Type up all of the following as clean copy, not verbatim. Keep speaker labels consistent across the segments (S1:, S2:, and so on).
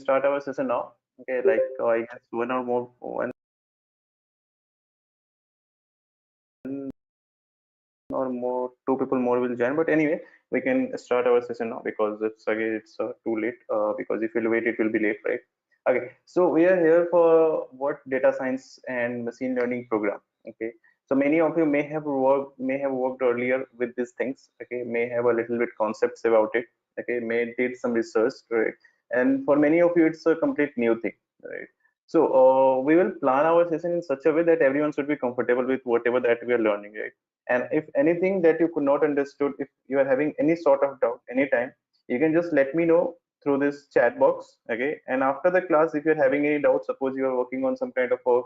S1: start our session now. Okay, like I guess one or more, two people more will join. But anyway, we can start our session now because it's again it's too late. Because if we'll wait, it will be late, right? Okay, so we are here for what data science and machine learning program. Okay, so many of you may have worked earlier with these things. Okay, may have a little bit concepts about it. Okay, may did some research, right? And for many of you, it's a complete new thing, right? So we will plan our session in such a way that everyone should be comfortable with whatever that we are learning, right? And if anything that you could not understood, if you are having any sort of doubt anytime, you can just let me know through this chat box. Okay, and after the class, if you're having any doubts, suppose you are working on some kind of a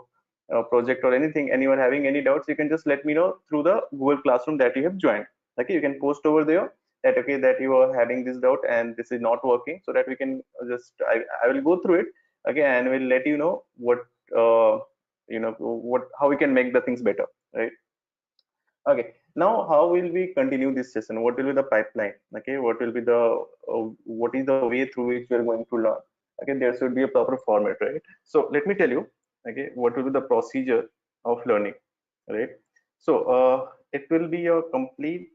S1: project or anything and you are having any doubts, you can just let me know through the Google Classroom that you have joined. Okay, you can post over there that okay that you are having this doubt and this is not working, so that we can just I will go through it. Okay, and we'll let you know what what how we can make the things better, right? Okay, now how will we continue this session? What will be the pipeline? Okay, what will be the what is the way through which we are going to learn? Okay, there should be a proper format, right? So let me tell you, okay, what will be the procedure of learning, right? So it will be a complete.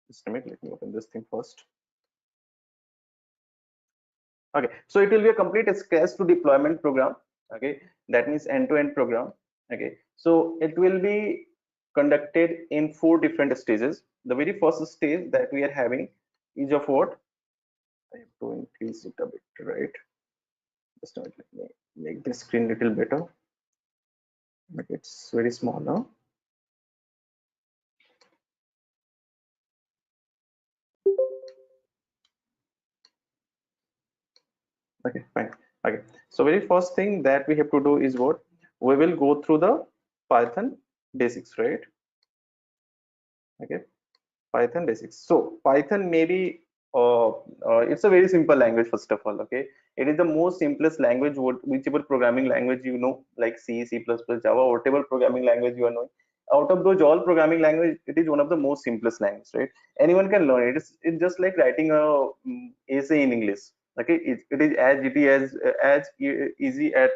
S1: Just a minute, let me open this thing first. Okay, so it will be a complete scratch to deployment program. Okay, that means end-to-end program. Okay, so it will be conducted in 4 different stages. The very first stage that we are having is of what? I have to increase it a bit, right? Just a minute, let me make the screen little better. But it's very small now. Okay, fine. Okay, so very first thing that we have to do is what? We will go through the Python basics, right? Okay, Python basics. So Python maybe it's a very simple language first of all. Okay, it is the most simplest language. Whichever programming language you know, like C, C++, Java, whatever programming language you are knowing. Out of those all programming language, it is one of the most simplest language, right? Anyone can learn it. It's just like writing a essay in English. Okay, it is as easy as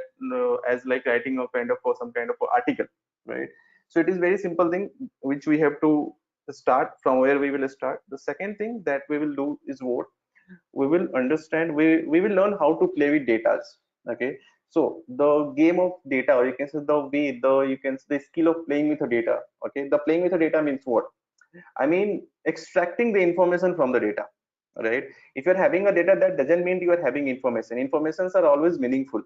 S1: like writing a kind of or some kind of article, right? So it is very simple thing which we have to start from where we will start. The second thing that we will do is what we will understand. We will learn how to play with data. Okay, so the game of data, or you can say the skill of playing with the data. Okay, the playing with the data means what? I mean extracting the information from the data, right? If you're having a data, that doesn't mean you are having information. Informations are always meaningful,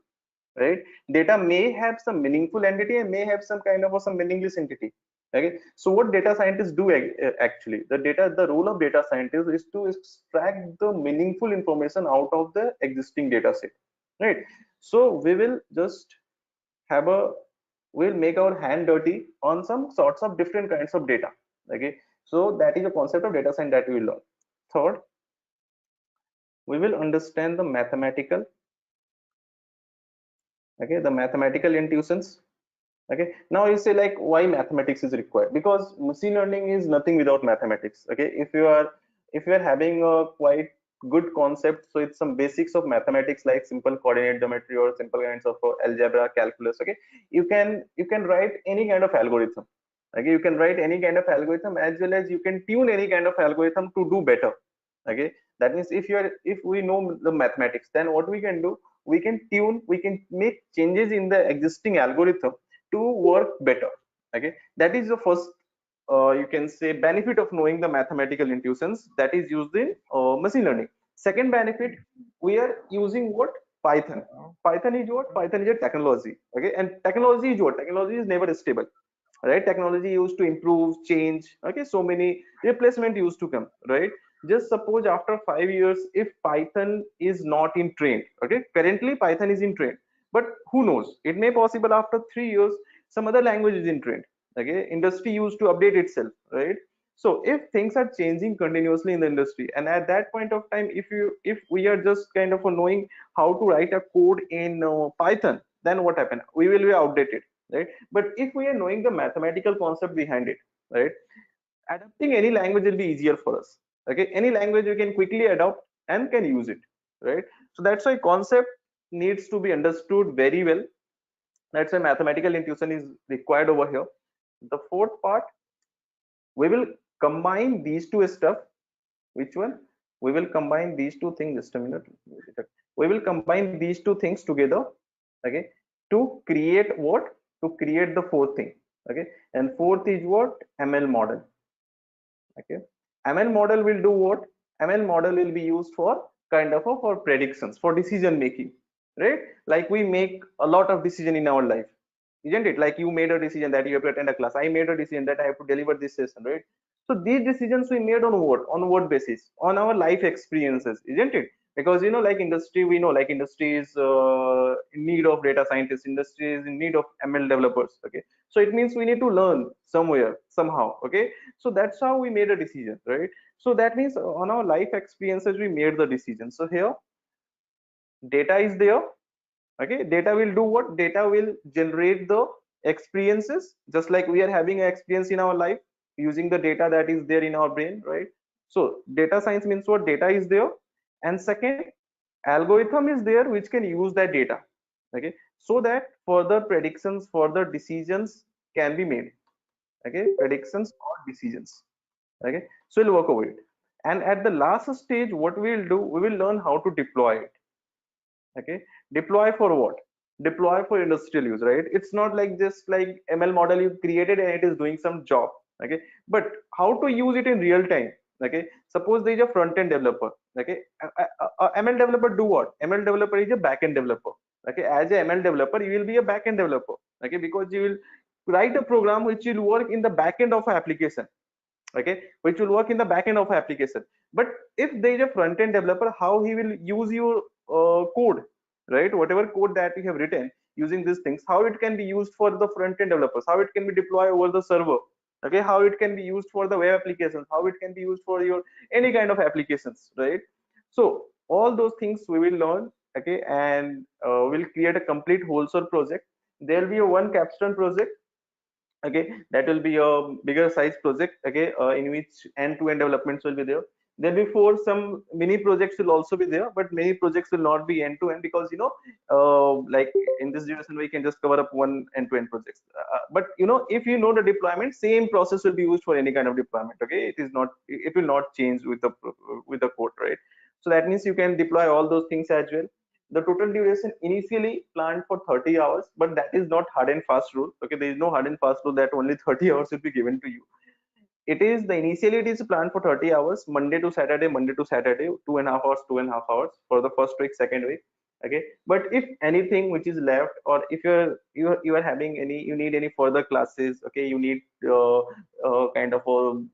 S1: right? Data may have some meaningful entity and may have some kind of some meaningless entity. Okay, so what data scientists do actually, the role of data scientist is to extract the meaningful information out of the existing data set, right? So we will just have a we'll make our hand dirty on some sorts of different kinds of data. Okay, so that is the concept of data science that we will learn. Third, we will understand the mathematical, okay, the mathematical intuitions. Okay, now you say like why mathematics is required? Because machine learning is nothing without mathematics. Okay, if you are having a quite good concept, so it's some basics of mathematics like simple coordinate geometry or simple kinds of algebra, calculus. Okay, you can write any kind of algorithm. Okay, you can write any kind of algorithm, as well as you can tune any kind of algorithm to do better. Okay, that means if we know the mathematics, then what we can do, we can make changes in the existing algorithm to work better. Okay, that is the first you can say benefit of knowing the mathematical intuitions that is used in machine learning. Second benefit, we are using what? Python. Python is what? Python is a technology. Okay, and technology is what? Technology is never stable, right? Technology used to improve, change. Okay, so many replacement used to come, right? Just suppose after 5 years, if Python is not in trend, okay, currently Python is in trend, but who knows, it may possible after 3 years some other language is in trend. Okay, industry used to update itself, right? So if things are changing continuously in the industry, and at that point of time, if we are just kind of knowing how to write a code in Python, then what happen? We will be outdated, right? But if we are knowing the mathematical concept behind it, right, adapting any language will be easier for us. Okay, any language we can quickly adopt and can use it. right? So that's why concept needs to be understood very well. That's why mathematical intuition is required over here. The fourth part, we will combine these two stuff. Which one? We will combine these two things. Just a minute. We will combine these two things together, okay, to create what? To create the fourth thing, okay. And fourth is what? ML model, okay. ML model will do what? ML model will be used for kind of for predictions, for decision making, right? Like we make a lot of decision in our life, isn't it? Like you made a decision that you have to attend a class, I made a decision that I have to deliver this session, right? So these decisions we made on what basis? On our life experiences, isn't it? Because like industry, we know like industry is in need of data scientists, industry is in need of ML developers, okay. So it means we need to learn somewhere somehow, okay. So that's how we made a decision, right? So that means on our life experiences we made the decision. So here data is there, okay. Data will do what? Data will generate the experiences, just like we are having an experience in our life using the data that is there in our brain, right? So data science means what? Data is there, and second, algorithm is there which can use that data, okay, so that further predictions, further decisions can be made, okay. Predictions or decisions, okay. So we'll work over it, and at the last stage what we'll do, we will learn how to deploy it, okay. Deploy for what? Deploy for industrial use, right? It's not like just like ML model you created and it is doing some job, okay. But how to use it in real time, okay. Suppose there is a front end developer, okay. ML developer do what? ML developer is a back end developer, okay. As a ML developer you will be a back end developer, okay, because you will write a program which will work in the back end of an application, okay, which will work in the back end of application. But if there is a front end developer, how he will use your code, right? Whatever code that you have written using these things, how it can be used for the front end developers, how it can be deployed over the server, okay, how it can be used for the web applications, how it can be used for your any kind of applications, right? So all those things we will learn, okay. And we'll create a complete wholesale project. There will be a one capstone project, okay, that will be a bigger size project, okay, in which end-to-end developments will be there. Then before some mini projects will also be there, but many projects will not be end-to-end because like in this duration we can just cover up one end-to-end projects, but if you know the deployment, same process will be used for any kind of deployment, okay. It will not change with the code, right? So that means you can deploy all those things as well. The total duration initially planned for 30 hours, but that is not hard and fast rule, okay. There is no hard and fast rule that only 30 hours will be given to you. It is planned for 30 hours, Monday to Saturday, Monday to Saturday, 2.5 hours, 2.5 hours for the first week, second week, okay. But if anything which is left, or if you are having any, you need any further classes, okay, you need kind of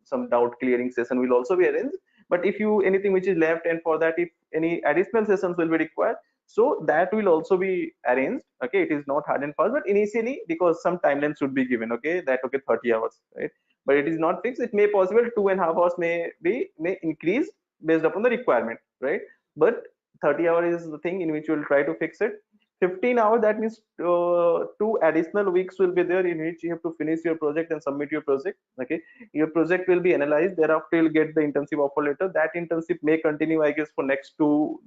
S1: some doubt clearing session will also be arranged. But if you anything which is left, and for that if any additional sessions will be required, so that will also be arranged, okay. It is not hard and fast, but initially because some timeline should be given, okay, that okay 30 hours, right? But it is not fixed. It may possible 2.5 hours may increase based upon the requirement, right? But 30 hours is the thing in which you will try to fix it. 15 hours, that means 2 additional weeks will be there in which you have to finish your project and submit your project, okay. Your project will be analyzed, thereafter you'll get the internship offer letter. That internship may continue, I guess, for next 2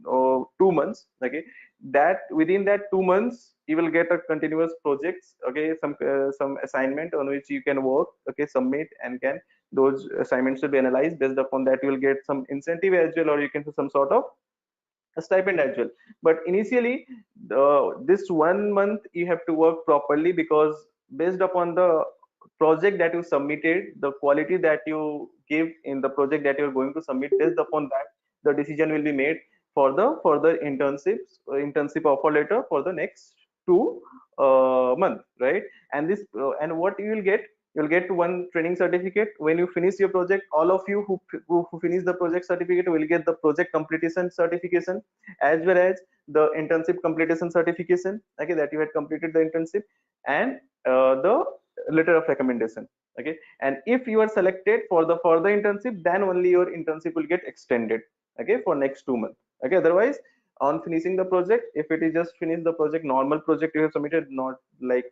S1: months, okay. That within that 2 months you will get a continuous projects, okay, some assignment on which you can work, okay, submit, and can those assignments will be analyzed. Based upon that you will get some incentive as well, or you can do some sort of a stipend as well. But initially this 1 month you have to work properly, because based upon the project that you submitted, the quality that you give in the project that you're going to submit, based upon that the decision will be made for the further internship offer letter for the next 2 months, right? And this and what you will get, you'll get one training certificate when you finish your project. All of you who finish the project certificate will get the project completion certification, as well as the internship completion certification, okay, that you had completed the internship, and the letter of recommendation, okay. And if you are selected for the further internship, then only your internship will get extended, okay, for next 2 months, okay. Otherwise, on finishing the project, if it is just finish the project, normal project you have submitted, not like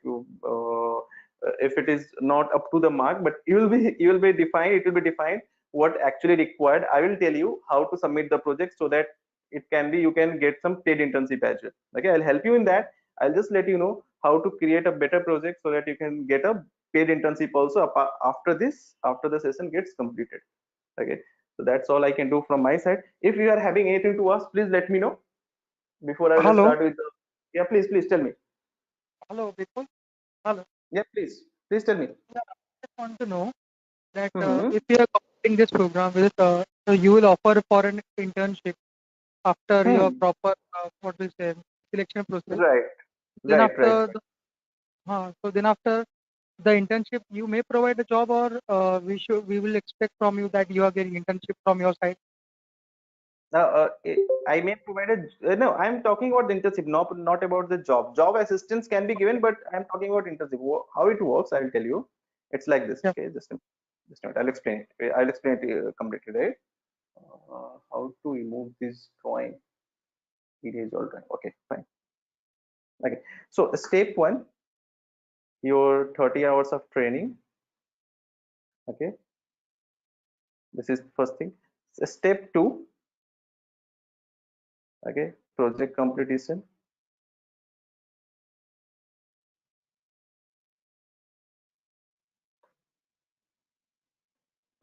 S1: if it is not up to the mark, but you will be defined, it will be defined what actually required. I will tell you how to submit the project, so that it can be you can get some paid internship as well. Okay, I'll help you in that. I'll just let you know how to create a better project so that you can get a paid internship also after this, after the session gets completed. Okay, so that's all I can do from my side. If you are having anything to ask, please let me know before I just
S2: Hello,
S1: start with the, yeah, please tell me.
S2: hello, people. Hello.
S1: Yeah, please tell me.
S2: Yeah, I just want to know that
S1: Mm-hmm.
S2: if you are completing this program with, so you will offer for an internship after your
S1: Hmm.
S2: proper, what we say, selection process.
S1: Right,
S2: Then
S1: right.
S2: after so then after the internship, you may provide a job, or we will expect from you that you are getting internship from your side.
S1: I may provide a no. I'm talking about the internship, not about the job. Job assistance can be given, but I'm talking about internship. How it works, I'll tell you. It's like this.
S2: Yeah.
S1: Okay, just a minute. I'll explain it. I'll explain it completely. Right? How to remove this drawing? Erase all drawing. Okay, fine. Okay. So step one, your 30 hours of training. Okay, this is first thing. Step two. Okay, project completion.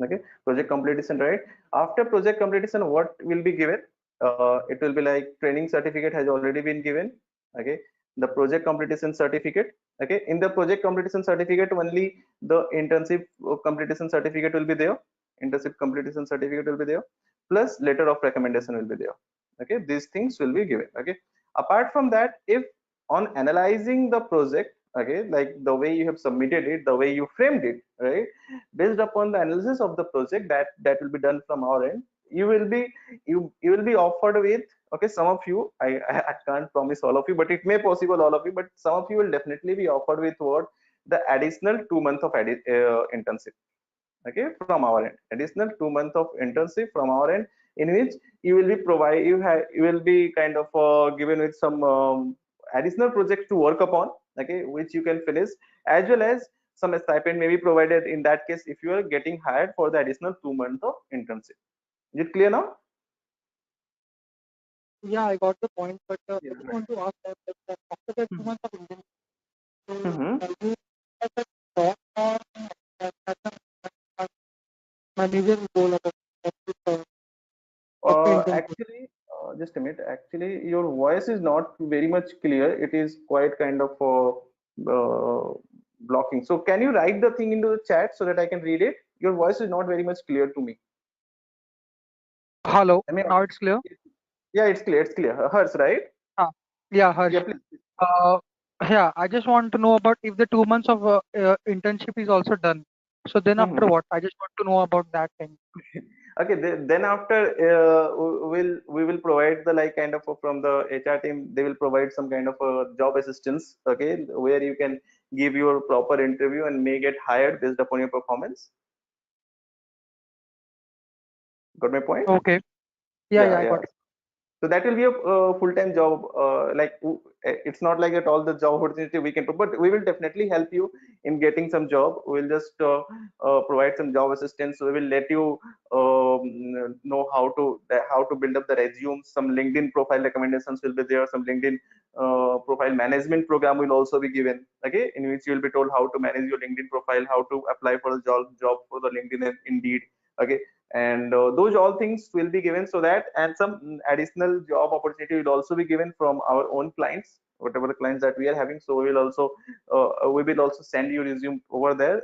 S1: Okay, project completion, right? After project completion, what will be given? It will be like training certificate has already been given. Okay, the project completion certificate. Okay, in the project completion certificate only the internship completion certificate will be there. Internship completion certificate will be there, plus letter of recommendation will be there. Okay, these things will be given. Okay, apart from that, if on analyzing the project, okay, like the way you have submitted it, the way you framed it, right, based upon the analysis of the project that will be done from our end, you will be you will be offered with, okay, some of you, I can't promise all of you, but it may possible all of you, but some of you will definitely be offered with what, the additional 2 months of internship. Okay, from our end, additional 2 months of internship from our end, in which you will be provide you will be kind of given with some additional projects to work upon, okay, which you can finish, as well as some stipend may be provided in that case if you are getting hired for the additional 2 months of internship. Is it clear now?
S2: Yeah, I got the point, but
S1: Yeah,
S2: I just
S1: right.
S2: want to ask that after the 2 months of internship,
S1: Mm-hmm.
S2: you have a job, or that's my major goal of after internship.
S1: Actually, just a minute. Actually, your voice is not very much clear. It is quite kind of blocking. So, can you write the thing into the chat so that I can read it? Your voice is not very much clear to me.
S2: Hello,
S1: I mean,
S2: now it's clear.
S1: yeah, it's clear. It's clear. Hers, right?
S2: Ah, yeah,
S1: Yeah,
S2: Harsh.
S1: please.
S2: Uh, yeah, I just want to know about if the 2 months of internship is also done. So then after
S1: Mhm.
S2: what? I just want to know about that thing.
S1: Okay, then after we will provide the like kind of from the HR team, they will provide some kind of a job assistance, okay, where you can give your proper interview and may get hired based upon your performance. Got my point?
S2: Okay. Yeah,
S1: Yeah,
S2: yeah, I
S1: yeah.
S2: got it.
S1: So that will be a full-time job. It's not like at all the job opportunity we can, but we will definitely help you in getting some job. We'll just provide some job assistance. We will let you know how to build up the resume. Some LinkedIn profile recommendations will be there. Some LinkedIn profile management program will also be given. Okay, in which you will be told how to manage your LinkedIn profile, how to apply for the job for the LinkedIn and Indeed. Okay, and those all things will be given, so that, and some additional job opportunity will also be given from our own clients, whatever the clients that we are having. So we will also send you resume over there,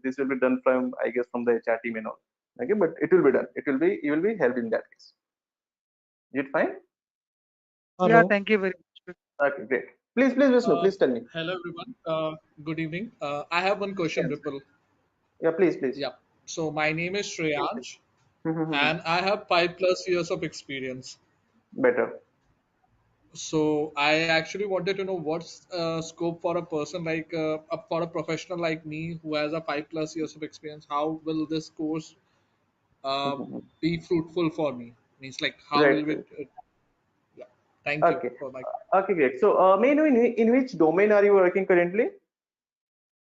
S1: this will be done from, I guess, from the HR team and all. Okay, but it will be done, you will be helped in that case. Is it fine?
S2: Yeah,
S3: Hello.
S2: thank you very much.
S1: Okay, great. Please Vishnu,
S3: Uh,
S1: please tell me.
S3: Hello, everyone. Good evening. I have one question,
S1: Yes.
S3: Ripple.
S1: Yeah, please.
S3: Yeah. So my name is Shreyansh,
S1: Mhm.
S3: and I have 5+ years of experience.
S1: Better.
S3: So I actually wanted to know what's scope for a person like for a professional like me who has a 5+ years of experience. How will this course uh,
S1: Mhm.
S3: be fruitful for me? Means like how
S1: Right,
S3: will it?
S1: right.
S3: Yeah. Thank you
S1: Okay.
S3: for my.
S1: Okay, great. So may I know in which domain are you working currently?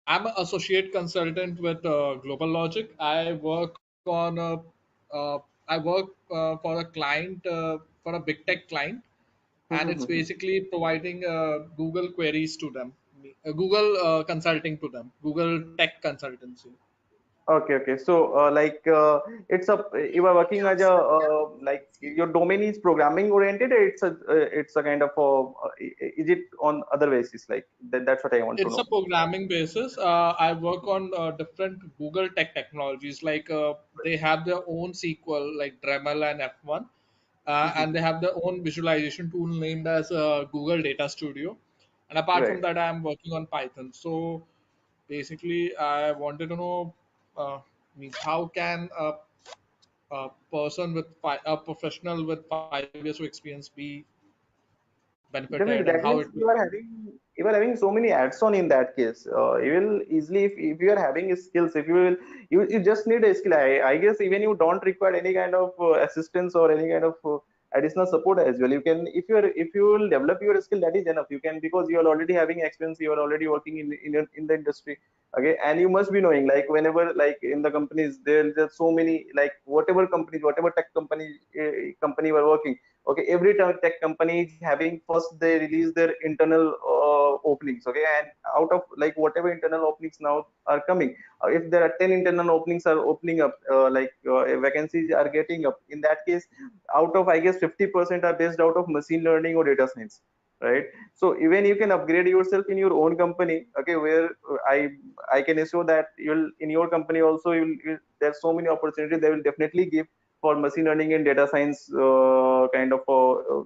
S3: I'm an associate consultant with Global Logic. I work on a, I work for a client for a big tech client, and it's basically providing Google queries to them, Google consulting to them, Google tech consultancy.
S1: Okay, okay. So, it's a you are working as a like your domain is programming oriented. Or it's a kind of is it on other basis like that? That's what I want to
S3: It's a
S1: know.
S3: programming basis. I work on different Google tech technologies. Like they have their own SQL, like Dremel and F1, and they have their own visualization tool named as Google Data Studio. And apart
S1: Right.
S3: from that, I'm working on Python. So basically, I wanted to know, means how can a person with a professional with 5 years of experience be benefited,
S1: Definitely,
S3: and
S1: that
S3: how it
S1: means
S3: will.
S1: you are having so many add-on in that case. You will easily if you are having skills, if you just need a skill. I guess even you don't require any kind of assistance or any kind of additional support as well. You can if you will develop your skill, that is enough. You can because you are already having experience, you are already working in the industry. Okay, and you must be knowing like whenever like in the companies there's so many like whatever companies, whatever tech company you are working. Okay, every tech company is having first they release their internal openings. Okay, and out of like whatever internal openings now are coming, if there are 10 internal openings are opening up, vacancies are getting up, in that case out of I guess 50% are based out of machine learning or data science, right? So even you can upgrade yourself in your own company. Okay, where I can assure that you'll in your company also there's so many opportunities they will definitely give for machine learning and data science kind of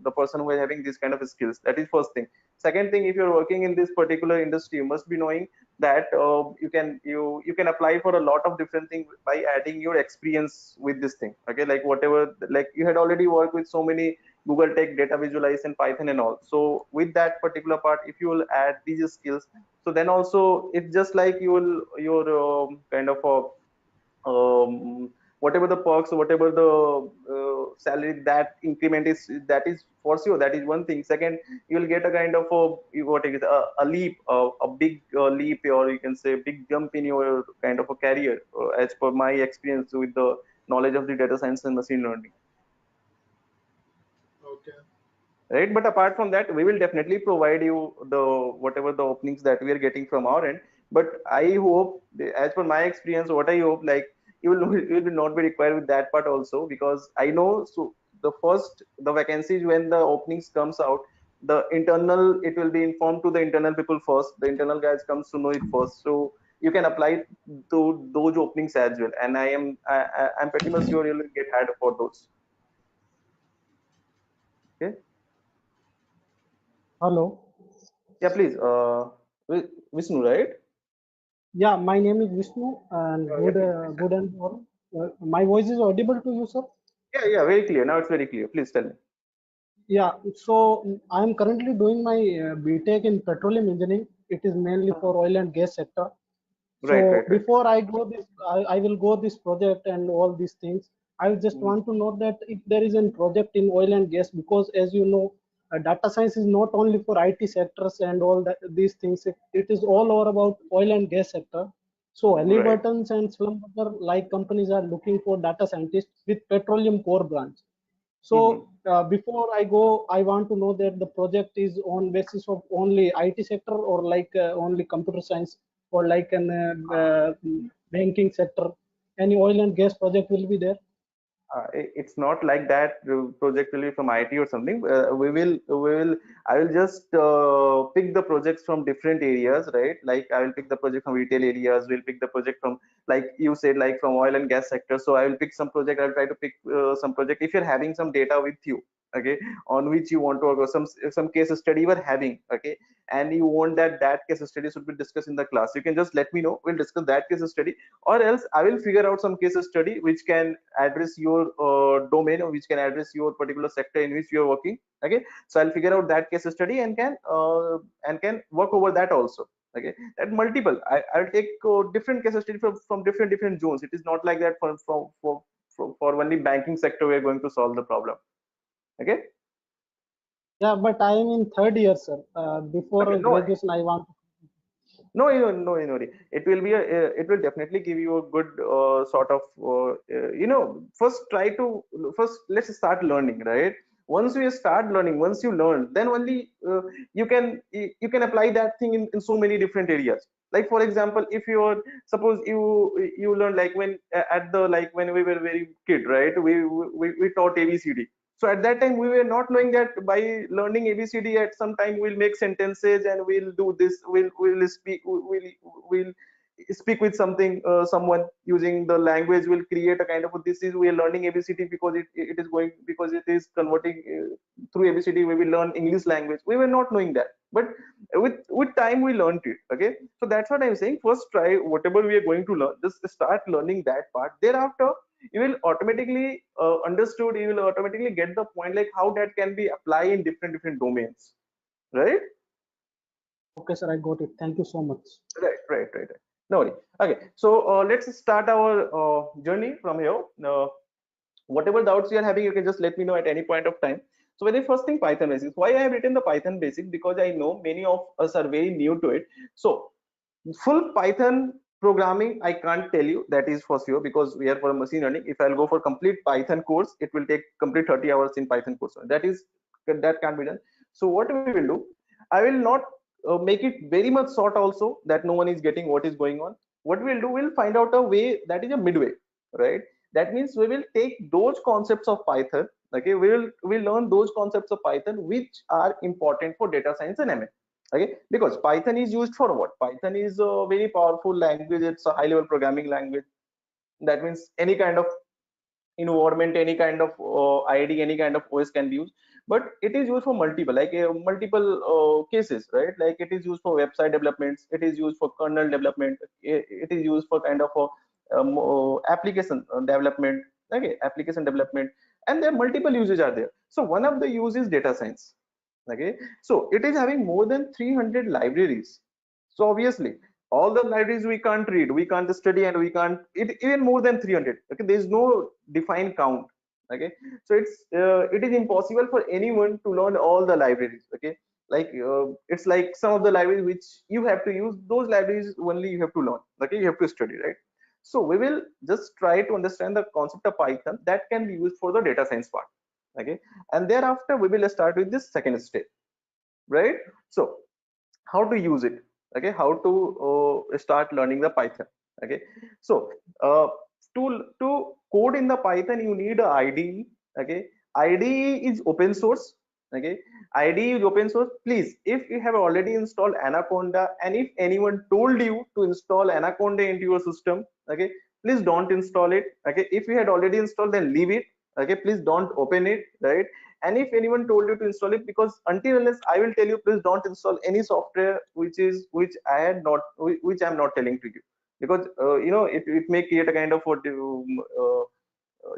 S1: the person who is having this kind of skills. That is first thing. Second thing, if you're working in this particular industry, you must be knowing that you can apply for a lot of different things by adding your experience with this thing. Okay, like whatever like you had already worked with so many Google Tech, data visualization, Python, and all. So with that particular part, if you will add these skills, so then also it's just like you will your kind of whatever the perks, whatever the salary that increment is, that is for sure. That is one thing. Second, you will get a kind of what is a leap, a big leap, or you can say big jump in your kind of a career, as per my experience with the knowledge of the data science and machine learning,
S3: Okay.
S1: right? But apart from that, we will definitely provide you the whatever the openings that we are getting from our end. But I hope, as per my experience, what I hope like you will not be required with that part also, because I know so the vacancies when the openings comes out, the internal it will be informed to the internal people first, the internal guys comes to know it first, so you can apply to those openings as well, and I'm pretty much sure you'll get hired for those. Okay.
S4: Hello.
S1: Yeah, please. Vishnu, right?
S4: Yeah, my name is Vishnu, and
S1: Yeah, please, please tell
S4: good and all. My voice is audible to you, sir.
S1: me. Yeah, yeah, very clear. Now it's very clear. Please tell me.
S4: Yeah. So I am currently doing my BTech in petroleum engineering. It is mainly for oil and gas sector.
S1: Right,
S4: So
S1: right, right.
S4: before I go this, I will go this project and all these things. I just
S1: Mhm.
S4: want to know that if there is a project in oil and gas, because as you know, data science is not only for IT sectors and all that these things. It is all over about oil and gas sector. So
S1: Right.
S4: Halliburton's and some other like companies are looking for data scientists with petroleum core branch.
S1: Mm-hmm.
S4: So before I go, I want to know that the project is on basis of only IT sector or like only computer science or like an banking sector. Any oil and gas project will be there.
S1: It's not like that project will be from IT or something. I will just pick the projects from different areas, right? Like I will pick the project from retail areas. We'll pick the project from, like you said, like from oil and gas sector. So I will pick some project. I'll try to pick some project. If you're having some data with you, okay, on which you want to work, or some case study you are having, okay, and you want that case study should be discussed in the class, you can just let me know. We'll discuss that case study, or else I will figure out some case study which can address your domain, or which can address your particular sector in which you are working. Okay, so I'll figure out that case study and can work over that also. Okay, that multiple I'll take different case study from different zones. It is not like that for only banking sector we are going to solve the problem. Okay.
S4: Yeah, but I am in third year, sir.
S1: Okay,
S4: Before
S1: no,
S4: graduation, I want.
S1: no, no, it will be it will definitely give you a good sort of first try to first let's start learning, right? once you start learning, once you learn, then only you can apply that thing in so many different areas. Like for example, if you're suppose you learn like when at the like when we were very kid, right, we taught ABCD. So at that time we were not knowing that by learning ABCD at some time we'll make sentences and we'll do this, we'll speak with someone using the language, will create a kind of this is we are learning ABCD because it is going, because it is converting through ABCD we will learn English language. We were not knowing that, but with time we learned it. Okay, so that's what I'm saying. First try whatever we are going to learn, just start learning that part. Thereafter you will automatically understood, you will automatically get the point like how that can be applied in different domains, right?
S4: Okay, sir, I got it. Thank you so much.
S1: Right. No worry. Okay, so let's start our journey from here. Whatever doubts you are having, you can just let me know at any point of time. So very first thing, Python basics. Why I have written the Python basics? Because I know many of us are very new to it. So full Python programming I can't tell you, that is for sure, because we are for machine learning. If I'll go for complete Python course, it will take complete 30 hours in Python course. That can't be done. So what we will do, I will not make it very much short also, that no one is getting what is going on. What we'll do, we'll find out a way that is a midway, right? That means we will take those concepts of Python. Okay, we'll learn those concepts of Python which are important for data science and ML. Okay, because Python is used for what? Python is a very powerful language. It's a high level programming language. That means any kind of environment, any kind of ID, any kind of OS can be used. But it is used for multiple, like multiple cases, right? Like it is used for website developments, it is used for kernel development, it is used for kind of application development. Okay, application development, and there are multiple uses are there. So one of the use is data science. Okay, so it is having more than 300 libraries. So obviously all the libraries we can't read, we can't study, and we can't it even more than 300. Okay, there is no defined count. Okay, so it is impossible for anyone to learn all the libraries. Okay, like it's like some of the libraries which you have to use, those libraries only you have to learn. Okay, you have to study, right? So we will just try to understand the concept of Python that can be used for the data science part. Okay, and thereafter we will start with this second step, right? So how to use it. Okay, how to start learning the Python. Okay, so to code in the Python you need a IDE. Okay, IDE is open source. Okay, IDE is open source. Please, if you have already installed Anaconda, and if anyone told you to install Anaconda into your system, okay, please don't install it. Okay, if you had already installed, then leave it. Okay, please don't open it, right? And if anyone told you to install it, because until unless I will tell you, please don't install any software which I had not, which I'm not telling to you, because it may create a kind of what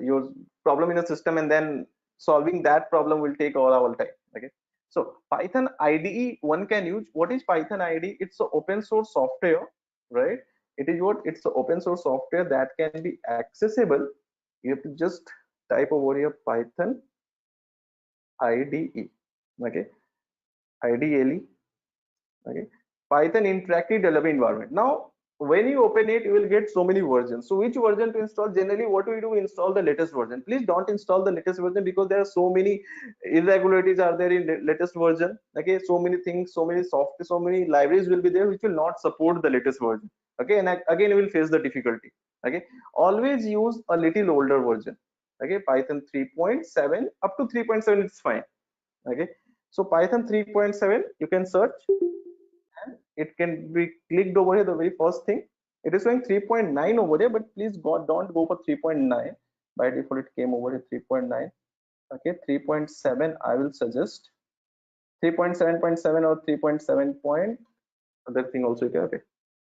S1: your problem in the system, and then solving that problem will take all our time. Okay, so Python IDE one can use. What is Python IDE? It's an open source software, right? It is what? It's an open source software that can be accessible. You have to just type over here Python IDE. Okay, IDLE. Okay, Python interactive development environment. Now when you open it, you will get so many versions. So which version to install? Generally what we do, install the latest version. Please don't install the latest version, because there are so many irregularities are there in the latest version. Okay, so many things, so many software, so many libraries will be there which will not support the latest version. Okay, and again you will face the difficulty. Okay, always use a little older version. Okay, Python 3.7 up to 3.7 is fine. Okay, so Python 3.7 you can search, and it can be clicked over here. The very first thing, it is showing 3.9 over there, but please don't go for 3.9. By default it came over here 3.9. Okay, 3.7 I will suggest. 3.7.7 or 3.7 point other thing also okay. Okay,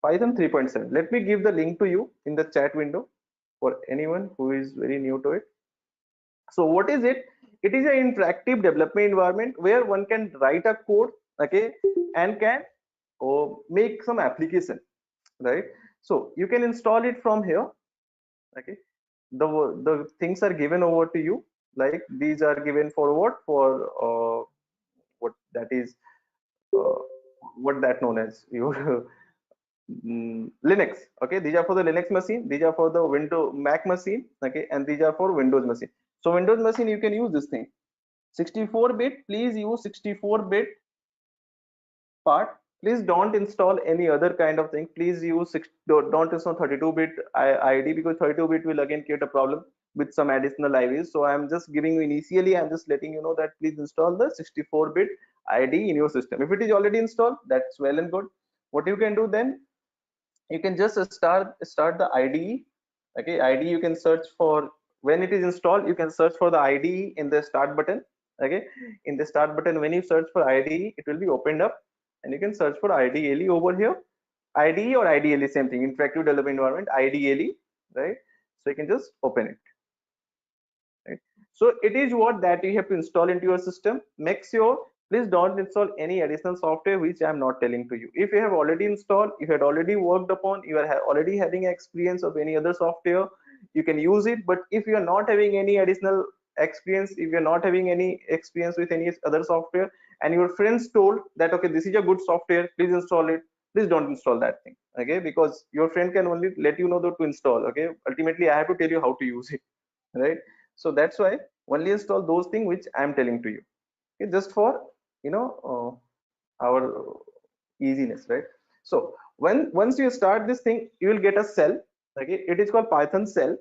S1: Python 3.7. Let me give the link to you in the chat window for anyone who is very new to it. So what is it? It is an interactive development environment where one can write a code, okay, and can make some application, right? So you can install it from here. Okay, the things are given over to you, like these are given for what that is uh, what that known as your Linux. Okay, these are for the Linux machine, these are for the Windows Mac machine. Okay, and these are for Windows machine. So Windows machine you can use this thing. 64-bit, please use 64-bit part. Please don't install any other kind of thing. Please use don't install 32-bit ID, because 32-bit will again create a problem with some additional libraries. So I'm just giving you initially, I'm just letting you know that please install the 64-bit ID in your system. If it is already installed, that's well and good. What you can do then, you can just start the IDE. Okay, IDE you can search for. When it is installed, you can search for the IDE in the start button. Okay, in the start button, when you search for IDE, it will be opened up, and you can search for IDLE over here. IDE or IDLE, same thing, interactive development environment, IDLE, right? So you can just open it, right? So it is what that you have to install into your system. Make sure, please don't install any additional software which I am not telling to you. If you have already installed, you had already worked upon, you are already having experience of any other software, you can use it. But if you are not having any additional experience, if you're not having any experience with any other software, and your friends told that okay, this is a good software, please install it, please don't install that thing. Okay, because your friend can only let you know that to install. Okay, ultimately I have to tell you how to use it, right? So that's why only install those things which I am telling to you. Okay, just for our easiness, right? So once you start this thing, you will get a cell. Okay, it is called Python cell.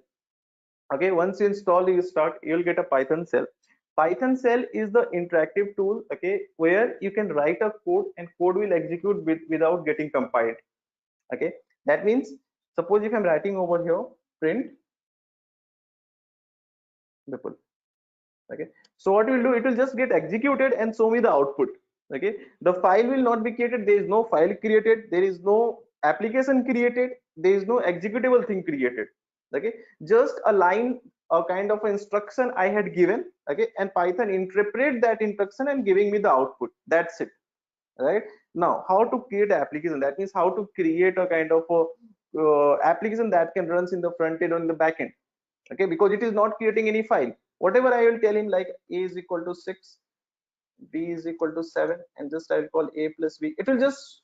S1: Okay, once you install, you start, you will get a Python cell. Python cell is the interactive tool, okay, where you can write a code and code will execute without getting compiled. Okay, that means suppose if I'm writing over here print Bipul. Okay, so what it will do, it will just get executed and show me the output. Okay, the file will not be created, there is no file created, there is no application created, there is no executable thing created. Okay, just a line, a kind of instruction I had given. Okay, and Python interpret that instruction and giving me the output. That's it, right? Now how to create an application, that means how to create a kind of a application that can runs in the front end or in the back end. Okay, because it is not creating any file. Whatever I will tell him, like a is equal to 6, b is equal to 7, and just I will call a plus b, it will just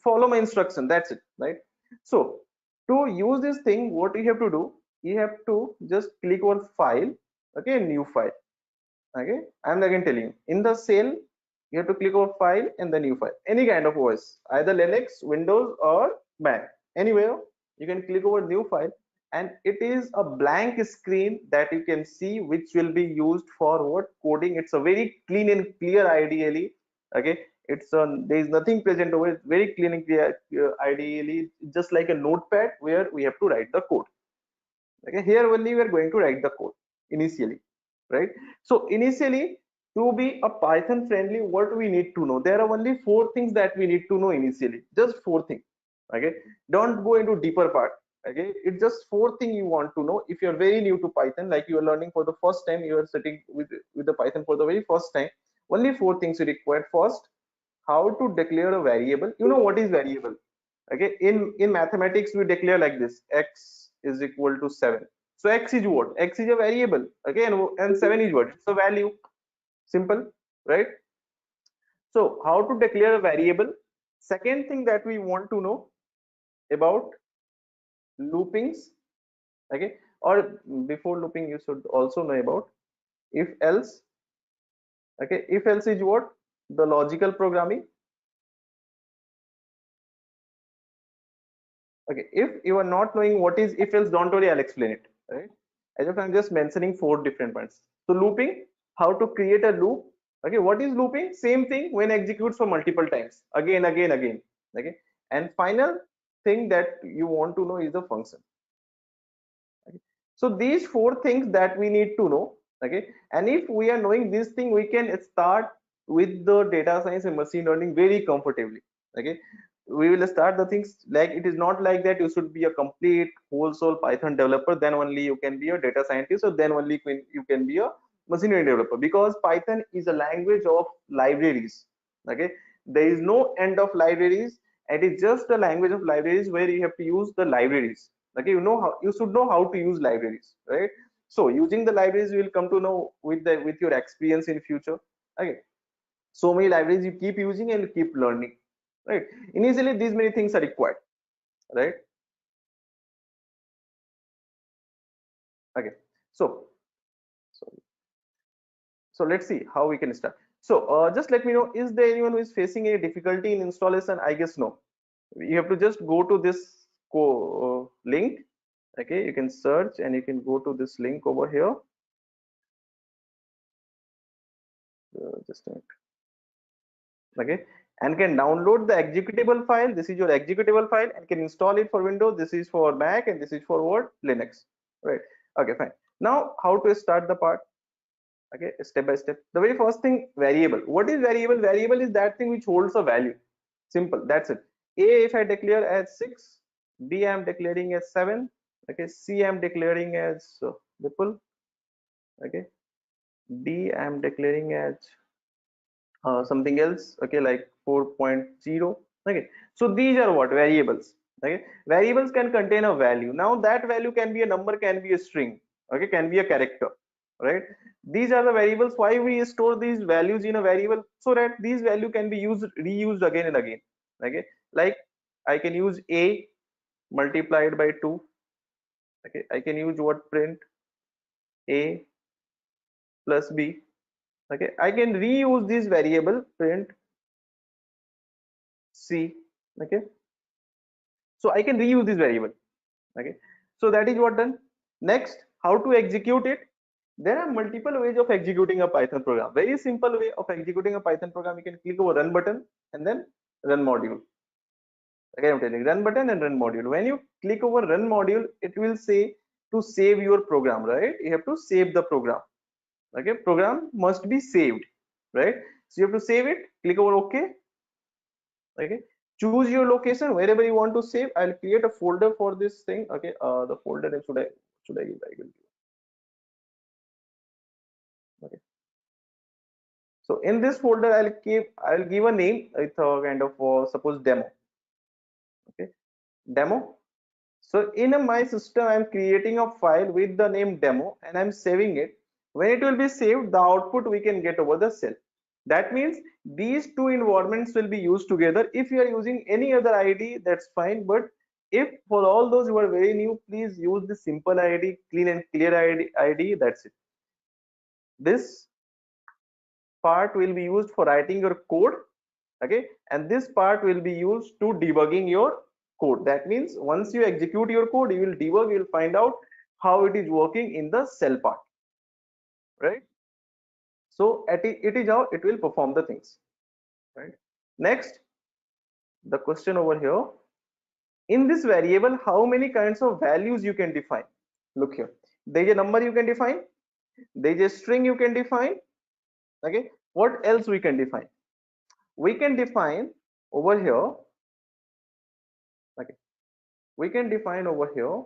S1: follow my instruction. That's it, right? So to use this thing, what you have to do, you have to just click on file. Okay, new file. Okay, I'm again telling you, in the cell you have to click on file and the new file, any kind of OS, either Linux, Windows or Mac, anywhere you can click over new file, and it is a blank screen that you can see, which will be used for what coding. It's a very clean and clear ideally. Okay, it's there is nothing present over it, very clean and clear, ideally just like a notepad where we have to write the code. Okay, here only we are going to write the code initially, right? So initially, to be a Python friendly, what we need to know, there are only 4 things that we need to know initially, just 4 things. Okay, don't go into deeper part. Okay, it's just 4 things you want to know. If you're very new to Python, like you are learning for the first time, you are sitting with the Python for the very first time, only 4 things you require. First, how to declare a variable. You know what is variable? Okay, in mathematics we declare like this: x is equal to 7. So x is what? X is a variable. Okay, and 7 is what? It's a value. Simple, right? So how to declare a variable. Second thing that we want to know about loopings. Okay, or before looping you should also know about if else. Okay, if else is what? The logical programming. Okay, if you are not knowing what is if else, don't worry, I'll explain it, right? As if I'm just mentioning 4 different points. So looping, how to create a loop. Okay, what is looping? Same thing when executes for multiple times, again. Okay, and final thing that you want to know is the function. Okay, so these 4 things that we need to know. Okay, and if we are knowing this thing, we can start with the data science and machine learning very comfortably. Okay, we will start the things, like it is not like that you should be a complete wholesale Python developer, then only you can be a data scientist, or then only you can be a machine learning developer, because Python is a language of libraries. Okay, there is no end of libraries. It is just a language of libraries where you have to use the libraries. Okay, you should know how to use libraries, right? So using the libraries, you will come to know with your experience in future. Okay, so many libraries you keep using and you keep learning, right? Initially these many things are required, right? Okay, so So let's see how we can start. So just let me know, is there anyone who is facing any difficulty in installation? I guess no. You have to just go to this link. Okay, you can search and you can go to this link over here. Just a minute. Okay, and can download the executable file. This is your executable file, and can install it for Windows. This is for Mac, and this is for what? Linux. Right. Okay, fine. Now how to start the part? Okay, step by step. The very first thing, variable. What is variable? Variable is that thing which holds a value. Simple, that's it. A, if I declare as 6, B, I am declaring as 7. Okay, C, I am declaring as ripple. Okay, D, I am declaring as something else. Okay, like 4.0. Okay, so these are what? Variables. Okay, variables can contain a value. Now that value can be a number, can be a string. Okay, can be a character. Right, these are the variables. Why we store these values in a variable? So that these value can be used, reused again and again. Okay, like I can use a multiplied by 2. Okay, I can use what? Print a plus b. Okay, I can reuse this variable, print c. Okay, so I can reuse this variable. Okay, so that is what done. Next, how to execute it? There are multiple ways of executing a Python program. Very simple way of executing a Python program. You can click over run button and then run module. Okay, I'm telling run button and run module. When you click over run module, it will say to save your program, right? You have to save the program. Okay, program must be saved, right? So you have to save it. Click over OK. Okay, choose your location wherever you want to save. I'll create a folder for this thing. Okay, the folder name should I give? I will give. Okay, so in this folder I'll give a name. It's a kind of suppose demo. Okay, demo. So in my system, I'm creating a file with the name demo and I'm saving it. When it will be saved, the output we can get over the cell. That means these two environments will be used together. If you are using any other ID, that's fine. But if for all those who are very new, please use the simple ID, clean and clear ID. That's it. This part will be used for writing your code. Okay, and this part will be used to debugging your code. That means once you execute your code, you will debug, you will find out how it is working in the cell part, right? So it is how it will perform the things, right? Next, the question over here, in this variable, how many kinds of values you can define? Look here, there is a number you can define, there is a string you can define. Okay, what else we can define? We can define over here. Okay, we can define over here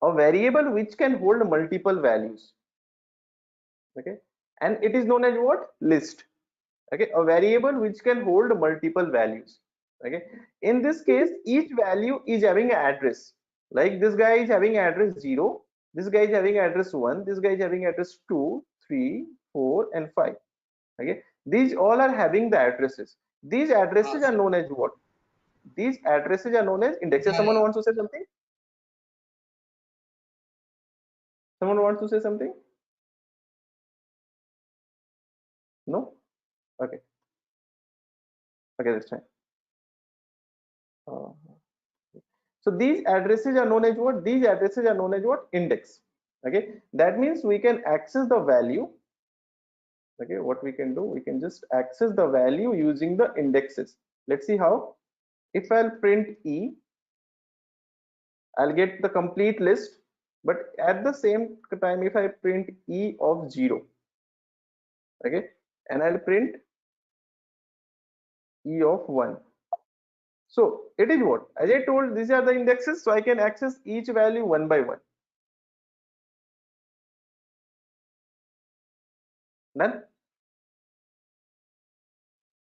S1: a variable which can hold multiple values. Okay, and it is known as what? List. Okay, a variable which can hold multiple values. Okay, in this case each value is having an address. Like this guy is having address 0, this guy is having address 1, this guy is having address 2, 3, 4 and 5. Okay, these all are having the addresses. These addresses are known as what? These addresses are known as indexes. Someone wants to say something? Someone wants to say something? No? Okay. Okay, that's fine. So these addresses are known as what? These addresses are known as what? Index. Okay, that means we can access the value. Okay, what we can do? We can just access the value using the indexes. Let's see how. If I'll print E, I'll get the complete list. But at the same time, if I print E of 0, okay, and I'll print E of 1. So it is what? As I told, these are the indexes, so I can access each value one by one. Done?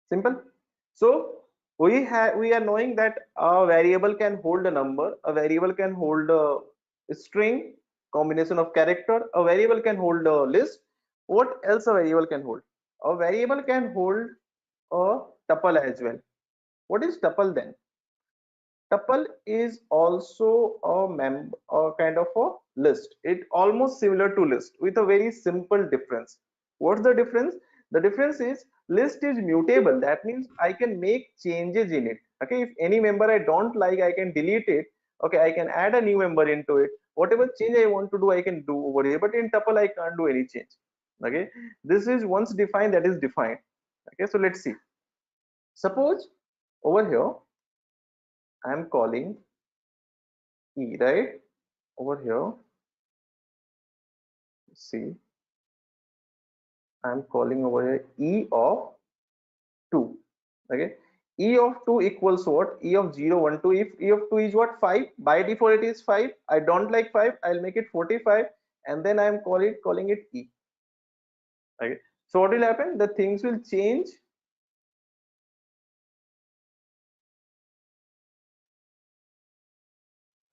S1: Simple. So we are knowing that a variable can hold a number, a variable can hold a string, combination of character, a variable can hold a list. What else a variable can hold? A variable can hold a tuple as well. What is tuple then? Tuple is also a kind of a list. It almost similar to list with a very simple difference. What's the difference? The difference is list is mutable. That means I can make changes in it. Okay, if any member I don't like, I can delete it. Okay, I can add a new member into it. Whatever change I want to do, I can do over here. But in tuple, I can't do any change. Okay, this is once defined, that is defined. Okay, so let's see. Suppose over here I am calling e, right? Over here, see, I am calling over here e of 2. Okay, e of 2 equals what? E of 0 1 2. If e of 2 is what? 5, by default it is 5. I don't like 5, I'll make it 45, and then I am calling it e. Okay, so what will happen? The things will change.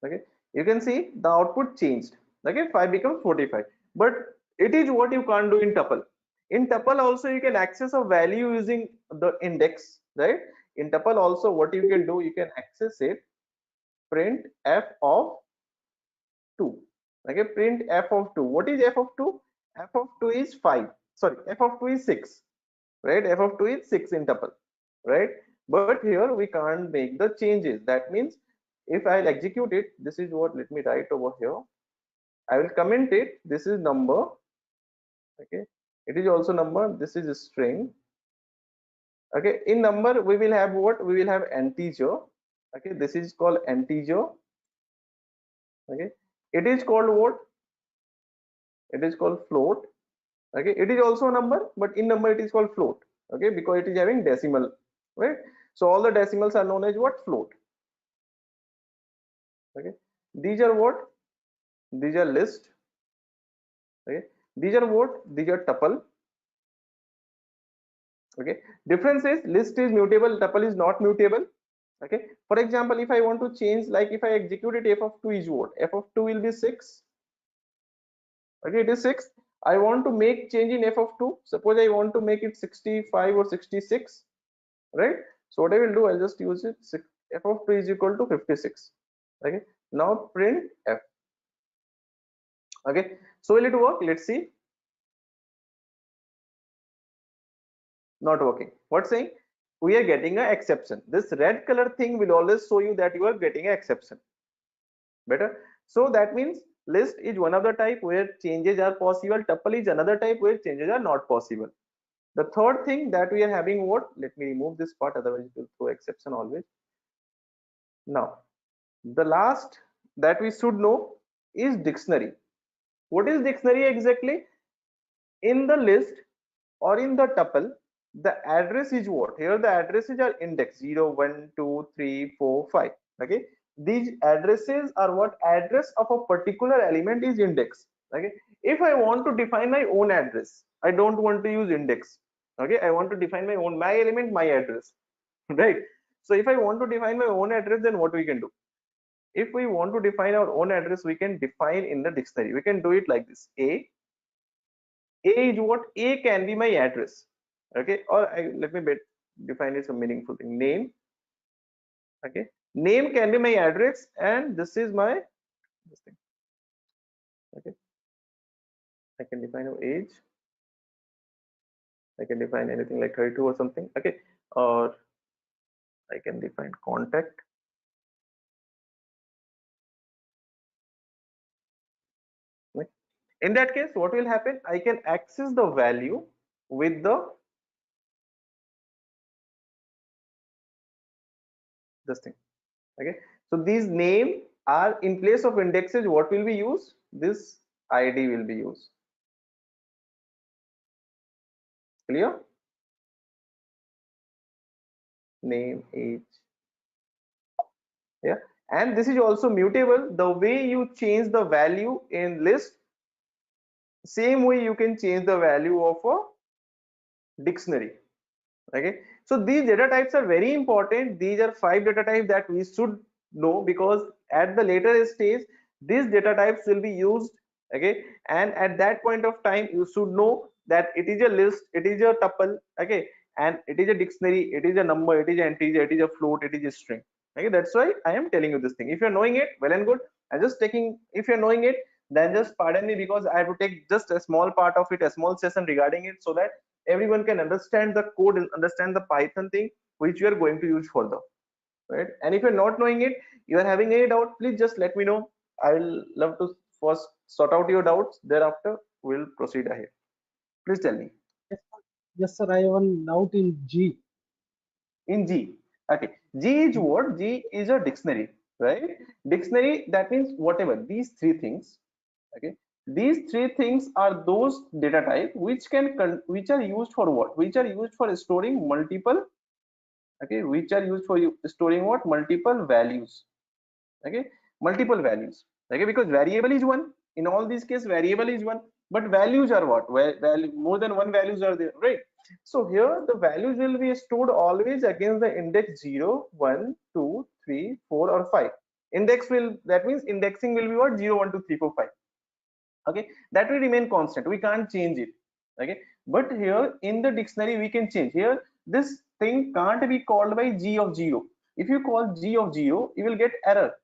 S1: Okay, you can see the output changed. Okay, 5 becomes 45, but it is what you can't do in tuple. In tuple also you can access a value using the index, right? In tuple also what you can do, you can access it, print f of 2. Okay, print f of 2. What is f of 2? F of 2 is 5, sorry, f of 2 is 6, right? F of 2 is 6 in tuple, right? But here we can't make the changes. That means if I'll execute it, this is what, let me write over here. I will comment it, this is number. Okay, it is also number, this is a string. Okay, in number we will have what? We will have integer. Okay, this is called integer. Okay, it is called what? It is called float. Okay, it is also a number, but in number it is called float. Okay, because it is having decimal, right? So all the decimals are known as what? Float. Okay, these are what? These are list. Okay, these are what? These are tuple. Okay, difference is list is mutable, tuple is not mutable. Okay, for example, if I want to change, like if I execute it, f of 2 is what? F of 2 will be 6. Okay, it is 6. I want to make change in f of 2. Suppose I want to make it 65 or 66, right? So what I will do, I'll just use it, f of 2 is equal to 56. Okay, now print f. Okay, so will it work? Let's see. Not working. What's saying? We are getting an exception. This red color thing will always show you that you are getting an exception. Better. So that means list is one of the type where changes are possible. Tuple is another type where changes are not possible. The third thing that we are having, what? Let me remove this part, otherwise it will throw exception always. Now, the last that we should know is dictionary. What is dictionary exactly? In the list or in the tuple, the address is what? Here the addresses are index 0 1 2 3 4 5. Okay, these addresses are what? Address of a particular element is index. Okay, if I want to define my own address, I don't want to use index. Okay, I want to define my own, my element, my address. Right, so if I want to define my own address, then what we can do? If we want to define our own address, we can define in the dictionary. We can do it like this: a is what? A can be my address. Okay, or let me define it some meaningful thing. Name. Okay, name can be my address, and this is my this thing. Okay, I can define our age. I can define anything like 32 or something. Okay, or I can define contact. Right? In that case, what will happen? I can access the value with the this thing. Okay, so these name are in place of indexes. What will be used? This ID will be used. Clear? Name, age. Yeah, and this is also mutable. The way you change the value in list, same way you can change the value of a dictionary. Okay, so these data types are very important. These are 5 data types that we should know, because at the later stage these data types will be used. Okay, and at that point of time you should know that it is a list, it is a tuple, okay, and it is a dictionary, it is a number, it is an integer, it is a float, it is a string. Okay, that's why I am telling you this thing. If you're knowing it, well and good. I'm just taking, if you're knowing it, then just pardon me, because I have to take just a small part of it, a small session regarding it, so that everyone can understand the code and understand the Python thing which you are going to use further, right? And if you're not knowing it, you are having any doubt, please just let me know. I will love to first sort out your doubts, thereafter we'll proceed ahead. Please tell me.
S4: Yes, sir. I have one doubt in G.
S1: In G, okay, G is what? G is a dictionary, right? Dictionary, that means whatever these three things, okay, these three things are those data type which which are used for what? Which are used for storing multiple, okay, which are used for storing what? Multiple values, okay, multiple values, okay, because variable is one. In all these cases variable is one, but values are what? Where value, more than one values are there, right? So here the values will be stored always against the index 0, 1, 2, 3, 4 or 5. Index will, that means indexing will be what? 0, 1, 2, 3, 4, 5, okay, that will remain constant, we can't change it, okay. But here in the dictionary we can change. Here this thing can't be called by G of 0. If you call G of 0, you will get error,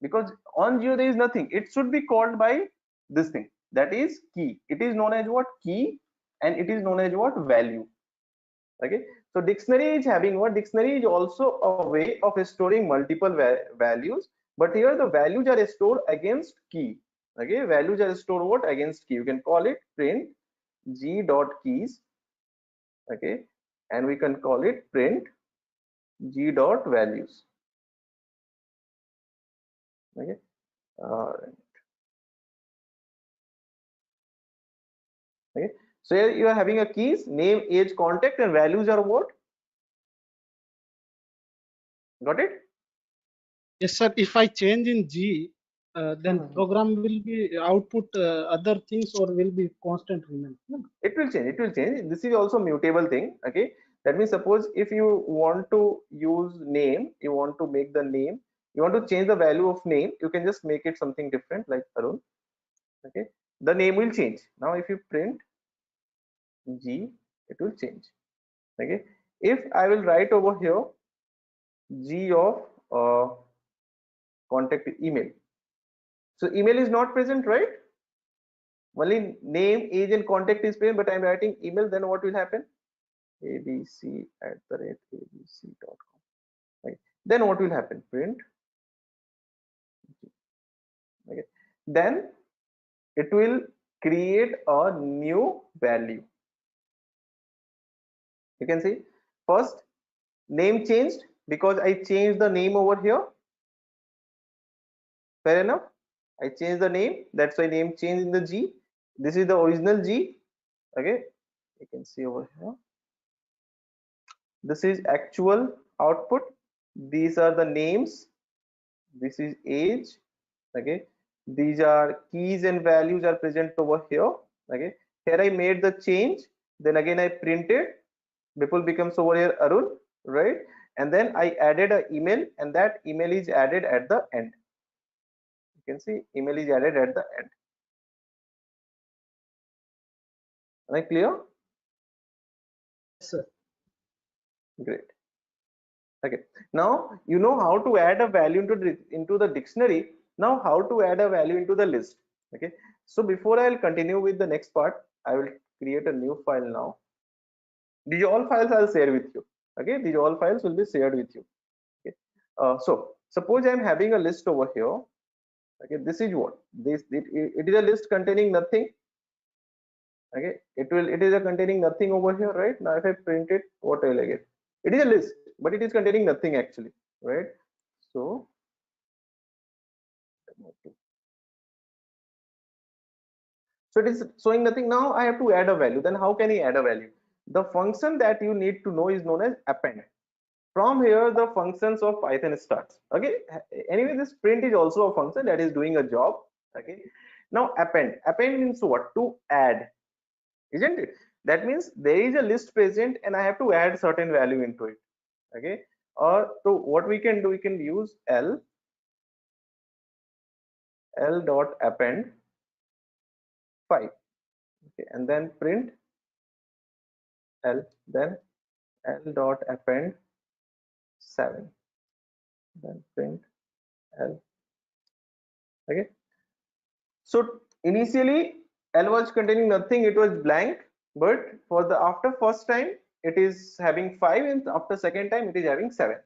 S1: because on 0 there is nothing. It should be called by this thing, that is key. It is known as what? Key. And it is known as what? Value, okay. So dictionary is having what? Dictionary is also a way of storing multiple values, but here the values are stored against key, okay. Values are stored what? Against key. You can call it print G dot keys, okay, and we can call it print G dot values, okay. uh, okay, so here you are having a keys, name, age, contact, and values are what? Got it?
S4: Yes, sir. If I change in G, then
S1: Mhm.
S4: program will be output other things or will be constant remain.
S1: It will change, it will change. This is also mutable thing, okay. That means suppose if you want to use name, you want to make the name, you want to change the value of name, you can just make it something different like Arun, okay. The name will change. Now if you print G, it will change, okay. If I will write over here G of contact email, so email is not present, right? Only name, age and contact is present, but I'm writing email, then what will happen? abc@abc.com, right? Then what will happen? Print, okay. Then it will create a new value. You can see first name changed because I changed the name over here. Fair enough. I changed the name, that's why name changed in the G. This is the original G, okay. You can see over here. This is actual output. These are the names. This is age, okay. These are keys and values are present over here, okay. Here I made the change, then again I printed, Bipul becomes over here Arun, right? And then I added an email, and that email is added at the end. You can see email is added at the end. Am I clear?
S4: Yes, sir.
S1: Great. Okay, now you know how to add a value into the dictionary. Now how to add a value into the list, okay. So before I'll continue with the next part, I will create a new file now. These all files I'll share with you, okay. These all files will be shared with you, okay. So suppose I'm having a list over here, okay. This is what it is, a list containing nothing, okay. It is a containing nothing over here, right? Now if I print it, what will I get? It is a list, but it is containing nothing actually, right? So it is showing nothing. Now I have to add a value. Then how can I add a value? The function that you need to know is known as append. From here the functions of Python starts, okay. Anyway, this print is also a function that is doing a job, okay. Now append means what? To add, isn't it? That means there is a list present and I have to add certain value into it, okay. Or so what we can do, we can use l dot append 5, okay, and then print l, then l dot append 7, then print l, okay. So initially L was containing nothing, it was blank, but for the after first time it is having 5 and after second time it is having 7.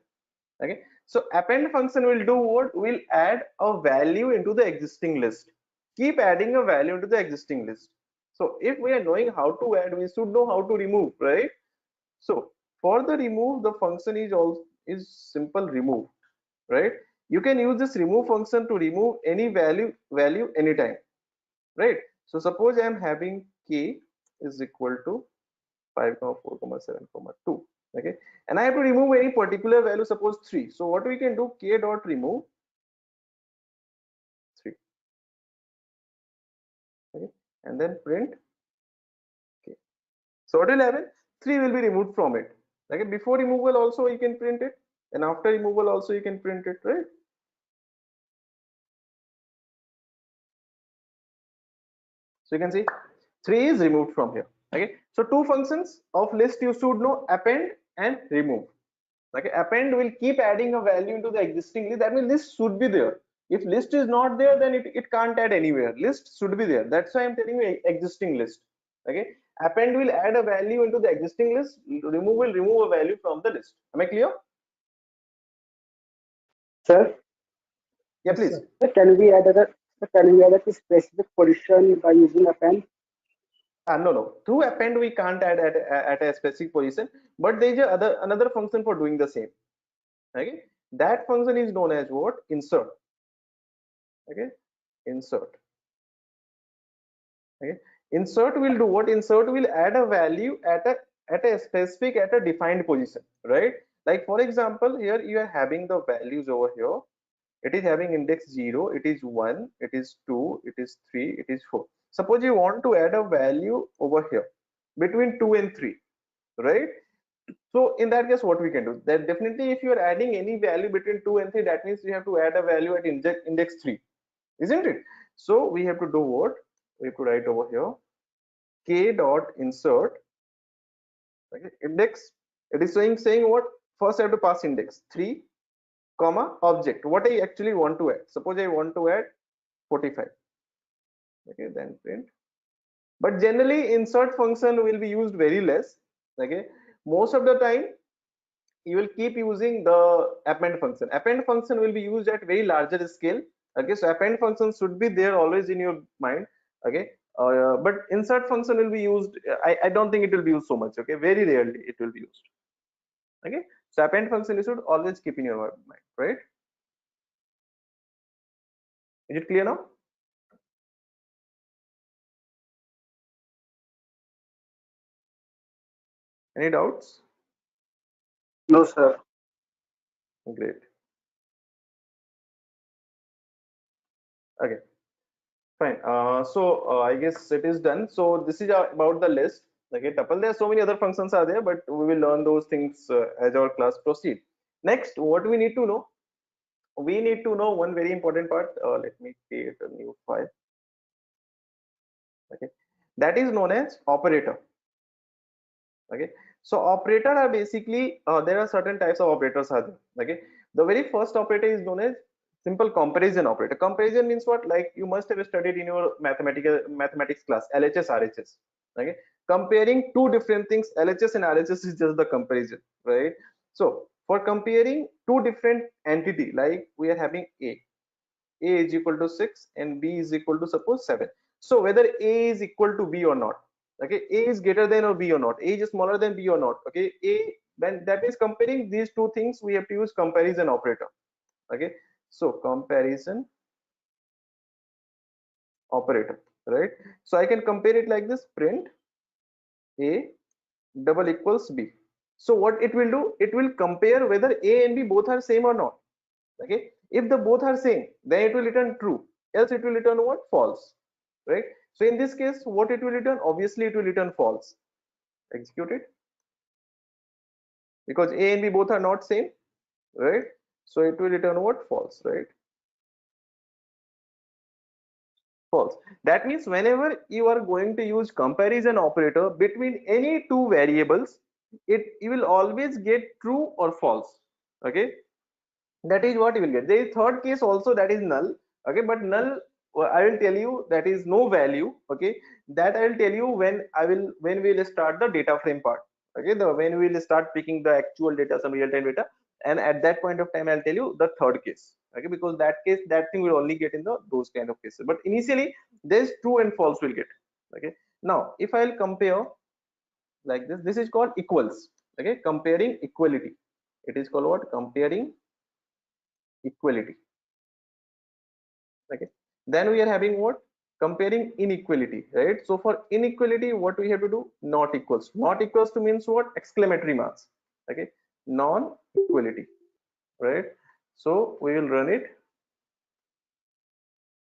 S1: Okay, so append function will do what? Will add a value into the existing list, keep adding a value into the existing list. So if we are knowing how to add, we should know how to remove, right? So for the remove, the function is also is simple remove, right? You can use this remove function to remove any value anytime, right? So suppose I am having k is equal to 5, 4, 7, 2. Okay, and I have to remove any particular value, suppose 3. So what we can do, k dot remove 3. Okay, and then print k. So what will happen? 3 will be removed from it. Okay, before removal also you can print it, and after removal also you can print it, right? So you can see 3 is removed from here. Okay, so two functions of list you should know: append and remove. Okay, append will keep adding a value into the existing list. That means list should be there. If list is not there, then it can't add anywhere. List should be there. That's why I'm telling you existing list. Okay, append will add a value into the existing list. Remove will remove a value from the list. Am I clear?
S5: Sir,
S1: Yeah,
S4: Yes,
S1: please.
S4: sir.
S5: sir, can we add a specific position by using append?
S1: No. Through append we can't add at a specific position, but there is another function for doing the same. Okay, that function is known as what? Insert. Okay, insert. Okay, insert will do what? Insert will add a value at a defined position, right? Like for example, here you are having the values over here. It is having index 0, it is 1, it is 2, it is 3, it is 4. Suppose you want to add a value over here between 2 and 3, right? So in that case, what we can do? That definitely, if you are adding any value between 2 and 3, that means you have to add a value at index 3, isn't it? So we have to do what? We have to write over here k dot insert. Okay, index. It is saying what? First I have to pass index 3 comma object. What I actually want to add. Suppose I want to add 45. Okay, then print. But generally insert function will be used very less. Okay, most of the time you will keep using the append function. Append function will be used at very larger scale. Okay, so append function should be there always in your mind. Okay, but insert function will be used. I don't think it will be used so much. Okay, very rarely it will be used. Okay, so append function you should always keep in your mind, right? Is it clear now? Any doubts?
S5: No, sir.
S1: Great. Okay, fine. So I guess it is done. So this is about the list. Okay, tuple. There are so many other functions are there, but we will learn those things as our class proceed. Next, what we need to know? We need to know one very important part. Let me create a new file. Okay, that is known as operator. Okay, so operator are basically there are certain types of operators are there. Okay, the very first operator is known as simple comparison operator. Comparison means what? Like you must have studied in your mathematics class, LHS, RHS. Okay, comparing two different things, LHS and RHS is just the comparison, right? So for comparing two different entity, like we are having a is equal to 6 and b is equal to suppose 7. So whether a is equal to b or not, okay, a is greater than or b or not, a is smaller than b or not, okay, a, then that is comparing these two things, we have to use comparison operator. Okay, so comparison operator, right? So I can compare it like this: print a double equals b. So what it will do, it will compare whether a and b both are same or not. Okay, if the both are same, then it will return true, else it will return what? False, right? So in this case, what it will return? Obviously it will return false. Execute it, because a and b both are not same, right? So it will return what? False, right? False. That means whenever you are going to use comparison operator between any two variables, it you will always get true or false. Okay, that is what you will get. There is third case also, that is null. Okay, but null I will tell you that is no value. Okay, that I will tell you when we will start the data frame part. Okay, when we will start picking the actual data, some real time data, and at that point of time I'll tell you the third case. Okay, because that case, that thing will only get in the those kind of cases, but initially there's true and false will get. Okay, now if I'll compare like this is called equals. Okay, comparing equality, it is called what? Comparing equality. Okay, then we are having what? Comparing inequality, right? So for inequality, what we have to do? Not equals. Not equals to means what? Exclamatory marks. Okay, non equality, right? So we will run it.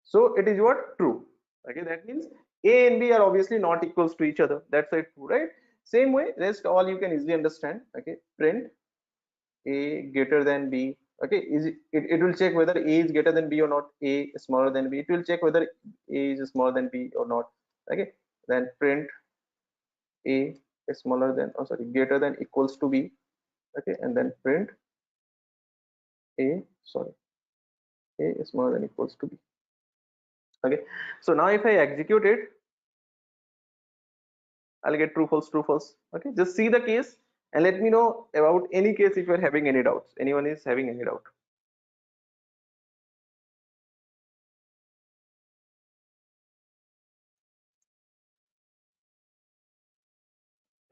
S1: So it is what? True. Okay, that means a and b are obviously not equals to each other. That's it, true, right? Same way, rest all you can easily understand. Okay, print a greater than b. Okay, it will check whether a is greater than b or not. A is smaller than b. It will check whether a is smaller than b or not. Okay, then print a is smaller than, oh sorry, greater than equals to b. Okay, and then print a, sorry, a is smaller than equals to b. Okay, so now if I execute it, I'll get true false true false. Okay, just see the case and let me know about any case if you're having any doubts. Anyone is having any doubt?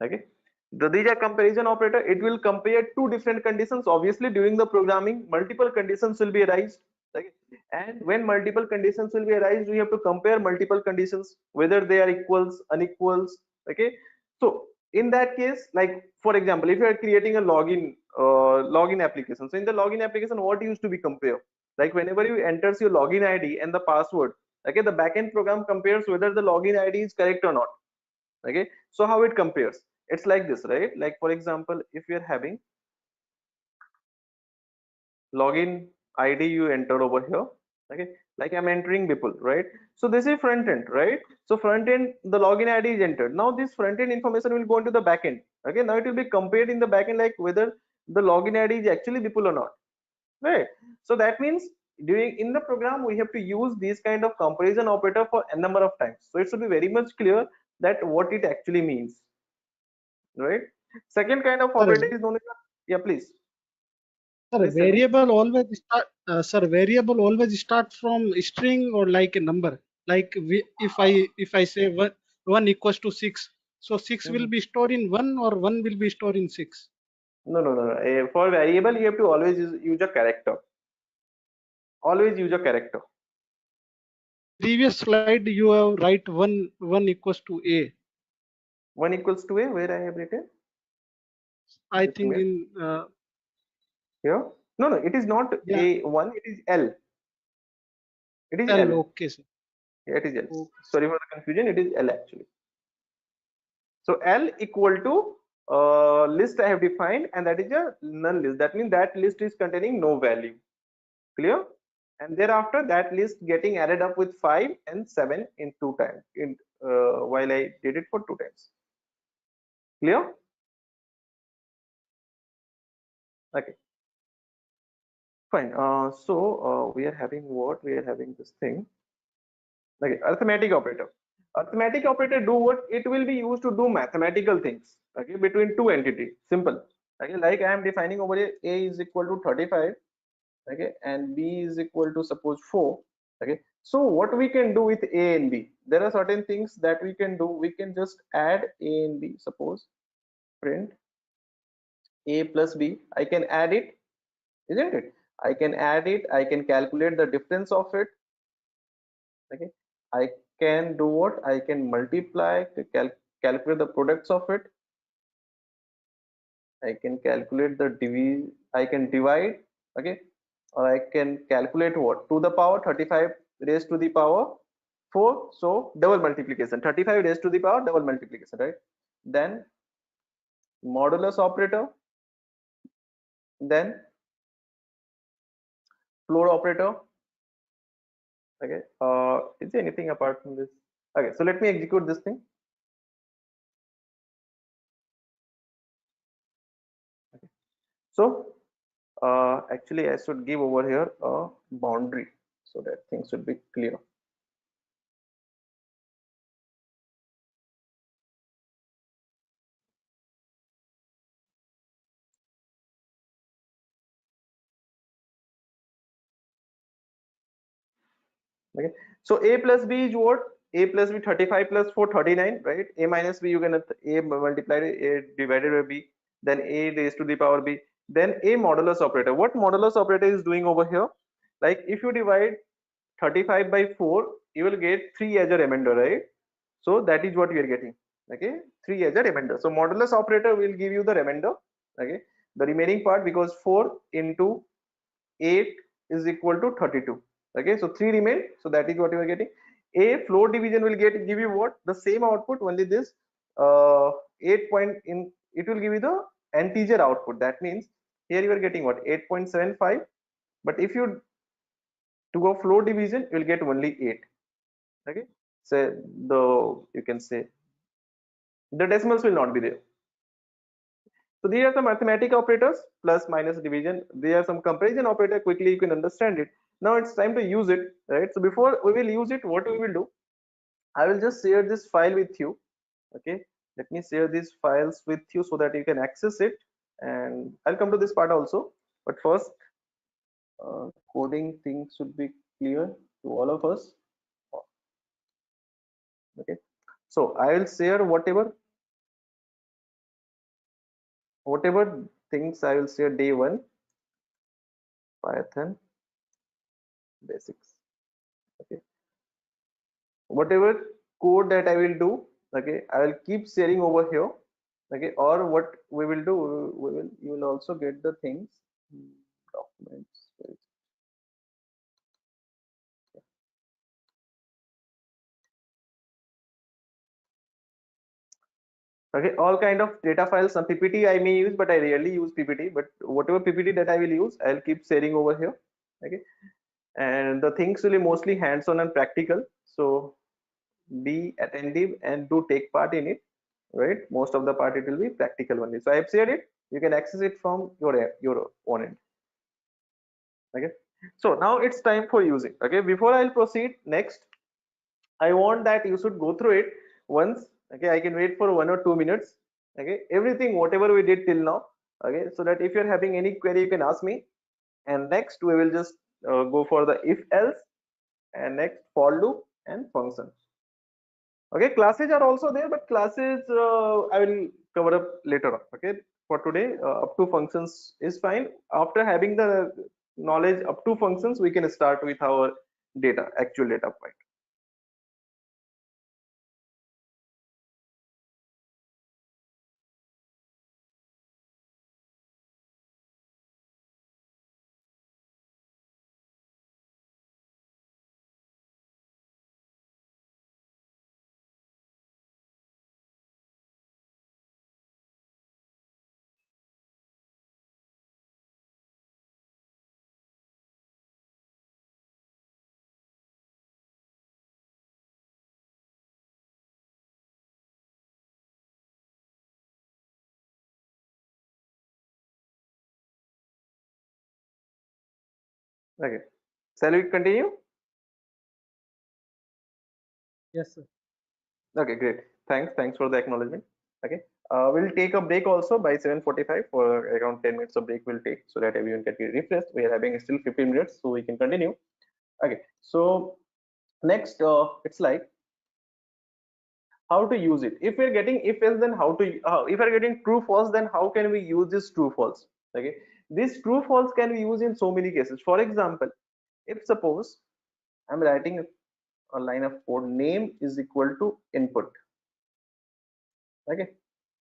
S1: Okay, these are comparison operator. It will compare two different conditions. Obviously during the programming multiple conditions will be arised. Okay, and when multiple conditions will be arised, we have to compare multiple conditions whether they are equals, unequals. Okay, so in that case, like for example, if you are creating a login application, so in the login application what used to be compared? Like whenever you enters your login id and the password, okay, the backend program compares whether the login id is correct or not. Okay, so how it compares? It's like this, right? Like for example, if you're having login id you enter over here. Okay, like I'm entering people, right? So this is front end, right? So front end, the login id is entered. Now this front end information will go into the back end. Okay, now it will be compared in the back end, like whether the login id is actually people or not, right? So that means during in the program we have to use these kind of comparison operator for a number of times, so it should be very much clear that what it actually means, right? Second kind of
S4: Sir,
S1: operator is known as, yeah, please,
S4: sir,
S1: please tell me.
S4: variable always start from string or like a number. Like if I say one equals to 6, so 6 will
S1: Mhm.
S4: be stored in 1 or 1 will be stored in 6.
S1: No, no, no, no. For variable, you have to always use a character. Always use a character.
S4: Previous slide you have write one equals to a.
S1: One equals to a, where I have written?
S4: I
S1: Just a
S4: think
S1: minute.
S4: in
S1: Here. No, no, it is not
S4: yeah,
S1: a one. It is L. It is
S4: L.
S1: L.
S4: Okay, sir.
S1: Yeah, it is L.
S4: Okay.
S1: Sorry for the confusion. It is L actually. So L equal to list I have defined, and that is a null list. That means that list is containing no value. Clear? And thereafter that list getting added up with 5 and 7 in two times. In while I did it for two times. Clear? Okay, fine. We are having what? We are having this thing. Okay, arithmetic operator. Arithmetic operator do what? It will be used to do mathematical things. Okay, between two entities. Simple. Okay, like I am defining over here, a is equal to 35. Okay, and b is equal to suppose 4. Okay, so what we can do with a and b? There are certain things that we can do. We can just add a and b. Suppose print a plus b. I can add it, isn't it? I can add it. I can calculate the difference of it. Okay, I can do what? I can multiply, calculate the products of it. I can calculate the I can divide. Okay, or I can calculate what? To the power 35 raised to the power 4. So double multiplication, 35 raised to the power double multiplication, right? Then modulus operator, then floor operator. Okay, is there anything apart from this? Okay, so let me execute this thing. So actually I should give over here a boundary so that things should be clear. Okay, so a plus b is what? A plus b, 35 plus 4, 39, right? A minus b, you can a multiplied a divided by b, then a raised to the power b, then a modulus operator. What modulus operator is doing over here? Like if you divide 35 by 4, you will get 3 as a remainder, right? So that is what we are getting. Okay, 3 as a remainder. So modulus operator will give you the remainder. Okay, the remaining part, because 4 into 8 is equal to 32. Okay, so 3 remain, so that is what you are getting. A floor division will give you what? The same output, only this 8 point in, it will give you the integer output. That means here you are getting what? 8.75, but if you do a floor division, you will get only 8. Okay, so the, you can say, the decimals will not be there. So these are some arithmetic operators, plus, minus, division. There are some comparison operator. Quickly you can understand it. Now it's time to use it, right? So before we will use it, what we will do, I will just share this file with you. Okay, let me share these files with you so that you can access it, and I'll come to this part also. But first, coding things should be clear to all of us. Okay, so I will share whatever things I will share. Day 1, Python basics. Okay, whatever code that I will do, okay, I will keep sharing over here. Okay, or what we will do, you will also get the things, documents. Okay, all kind of data files. Some PPT I may use, but I rarely use PPT. But whatever PPT that I will use, I'll keep sharing over here. Okay, and the things will be mostly hands-on and practical. So be attentive and do take part in it. Right, most of the part it will be practical only. So I have shared it. You can access it from your own end. Okay, so now it's time for using. Okay, before I'll proceed next, I want that you should go through it once. Okay, I can wait for 1 or 2 minutes. Okay, everything whatever we did till now. Okay, so that if you're having any query, you can ask me. And next we will just go for the if else, and next for loop and function. Okay, classes are also there, but classes I will cover up later on. Okay, for today, up to functions is fine. After having the knowledge up to functions, we can start with our data, actual data point. Okay, shall we continue?
S4: Yes, sir.
S1: Okay, great. Thanks for the acknowledgement. Okay, we'll take a break also by 7:45, for around 10 minutes of break we'll take, so that everyone can get refreshed. We are having still 15 minutes, so we can continue. Okay, so next, it's like how to use it. If we're getting if else, then how to if we're getting true false, then how can we use this true false? Okay, this true false can be used in so many cases. For example, if suppose I'm writing a line of code, name is equal to input. Okay,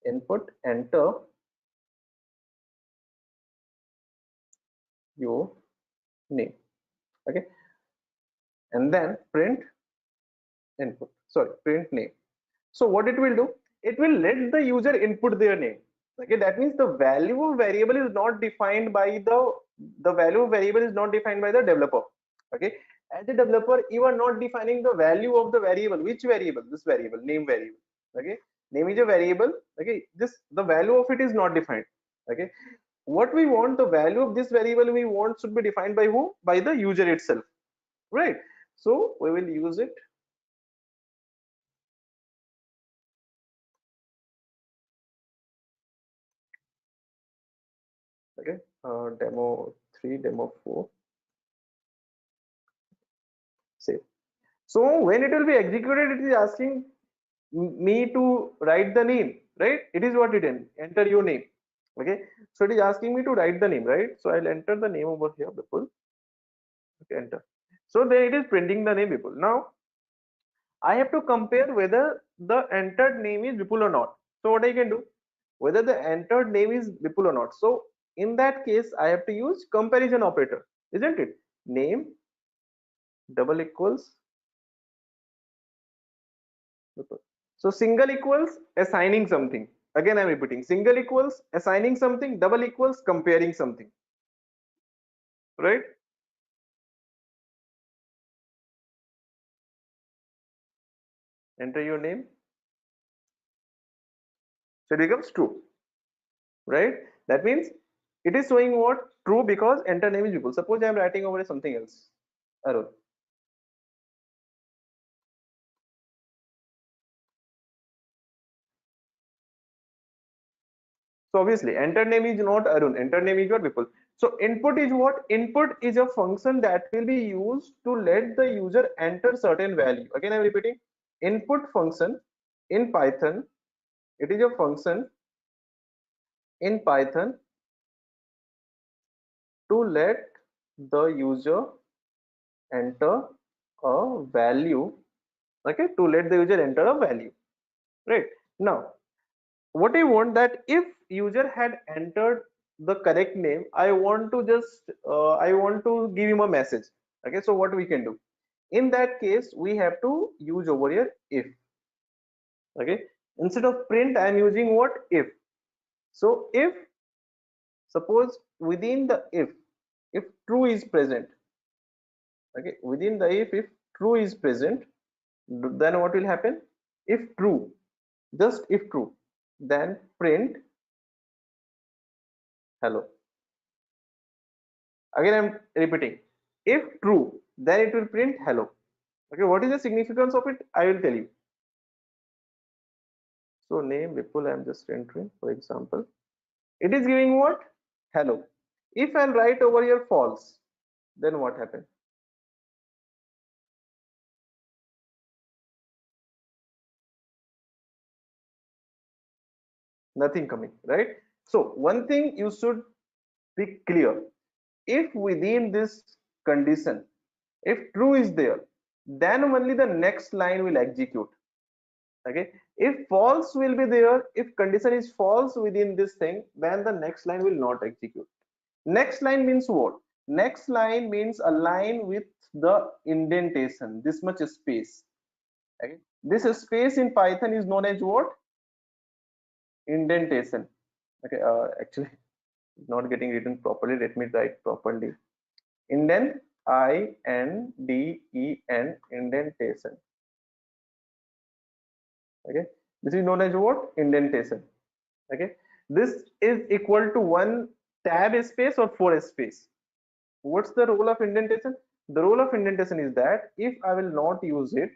S1: input, enter your name. Okay, and then print input, sorry, print name. So what it will do, it will let the user input their name. Okay, that means the value of variable is not defined by the value of variable is not defined by the developer. Okay, as a developer, you are not defining the value of the variable. Which variable? This variable, name variable. Okay, name is a variable. Okay, this, the value of it is not defined. Okay, what we want, the value of this variable we want should be defined by who? By the user itself, right? So we will use it. Okay, demo 3, demo 4, save. So when it will be executed, it is asking me to write the name, right? It is what written, enter your name. Okay, so it is asking me to write the name, right? So I'll enter the name over here, Bipul. Okay, enter. So then it is printing the name Bipul. Now I have to compare whether the entered name is Vipul or not. So what I can do, whether the entered name is Vipul or not. So in that case, I have to use comparison operator, isn't it? Name double equals Vipul. So single equals assigning something. Again, I'm repeating. Single equals assigning something. Double equals comparing something. Right? Enter your name. So it becomes true. Right? That means it is showing what? True because enter name is Vipul. Suppose I'm writing over something else. Arun. So obviously enter name is not Arun, enter name is what? People. So input is what? Input is a function that will be used to let the user enter certain value. Again, I'm repeating, input function in Python, it is a function in Python to let the user enter a value. Okay, to let the user enter a value. Right. Now what I want, that if user had entered the correct name, I want to just I want to give him a message. Okay, so what we can do in that case, we have to use over here if. Okay, instead of print I am using what? If. So if, suppose within the if true is present, okay, within the if true is present, then what will happen? If true, just if true, then print hello. Again I'm repeating, if true, then it will print hello. Okay, what is the significance of it? I will tell you. So name Vipul, I'm just entering, for example, it is giving what? Hello. If I'll write over here false, then what happens? Nothing coming, right? So one thing you should be clear, if within this condition, if true is there, then only the next line will execute. Okay, if false will be there, if condition is false within this thing, then the next line will not execute. Next line means what? Next line means a line with the indentation, this much space. Okay, this space in Python is known as what? Indentation. Okay, actually not getting written properly, let me write properly. Indent, INDEN, indentation. Okay, this is known as what? Indentation. Okay, this is equal to 1 tab space or 4 space. What's the role of indentation? The role of indentation is that if I will not use it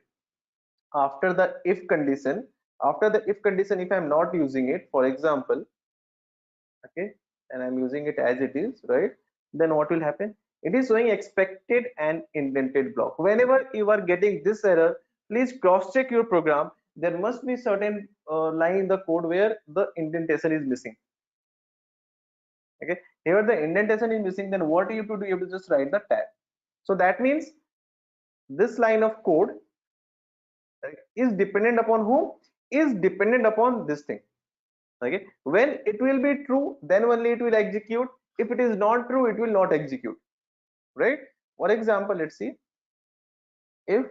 S1: after the if condition, after the if condition, if I'm not using it, for example, okay, and I'm using it as it is, right, then what will happen? It is showing expected and indented block. Whenever you are getting this error, please cross check your program. There must be certain line in the code where the indentation is missing. Okay, here the indentation is missing, then what you have to do, you have to just write the tab. So that means this line of code is dependent upon whom? Is dependent upon this thing. Okay, when it will be true, then only it will execute. If it is not true, it will not execute, right? For example, let's see, if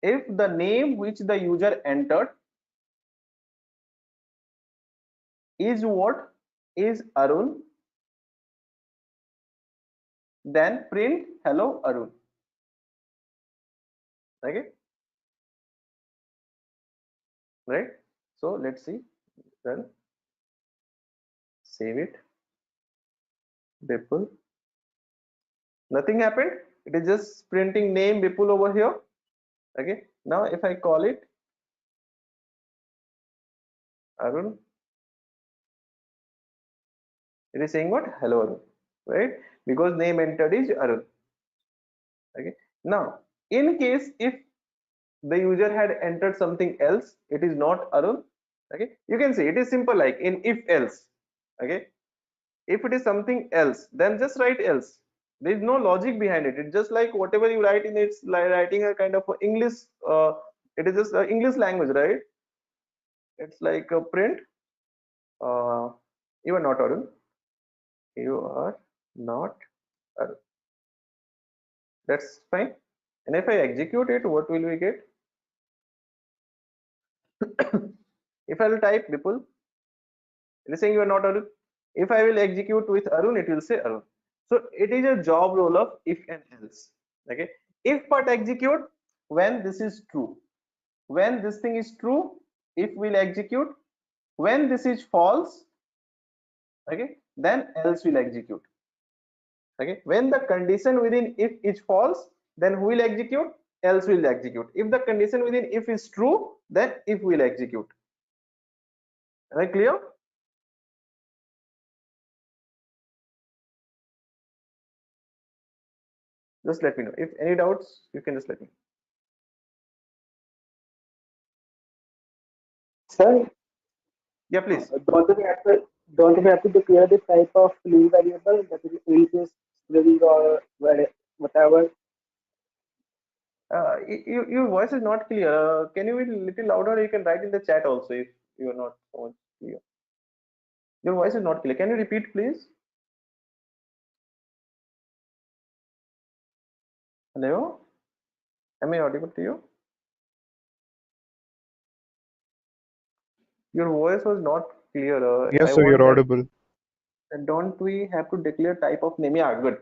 S1: the name which the user entered is what? Is Arun, then print hello Arun. Okay, right? So let's see, then save it. Bipul, nothing happened, it is just printing name Bipul over here. Okay, now if I call it Arun, it is saying what? Hello Arun, right? Because name entered is Arun. Okay. Now, in case if the user had entered something else, it is not Arun. Okay, you can say it is simple like in if else. Okay, if it is something else, then just write else. There is no logic behind it. It's just like whatever you write in, it's like writing a kind of a English. It is just English language, right? It's like a print. You are not Arun. You are not Arun. That's fine. And if I execute it, what will we get? If I will type Vipul, it is saying you are not Arun. If I will execute with Arun, it will say Arun. So it is a job role of if and else. Okay. If part execute when this is true. When this thing is true, if will execute. When this is false, okay, then else will execute. Okay. When the condition within if is false, then who will execute? Else will execute. If the condition within if is true, then if will execute. Am I clear? Just let me know. If any doubts, you can just let me know.
S5: Sir,
S1: Yeah, please.
S5: don't we have to declare the type of new variable that is int is string or whatever?
S1: Your voice is not clear. Can you be a little louder? You can write in the chat also if you are not so much clear. Your voice is not clear. Can you repeat, please? Hello? Am I audible to you? Your voice was not clear. I
S6: Yes, sir,
S1: want
S6: you're
S1: that.
S6: audible.
S1: Don't we have to declare type of name? Yeah, good.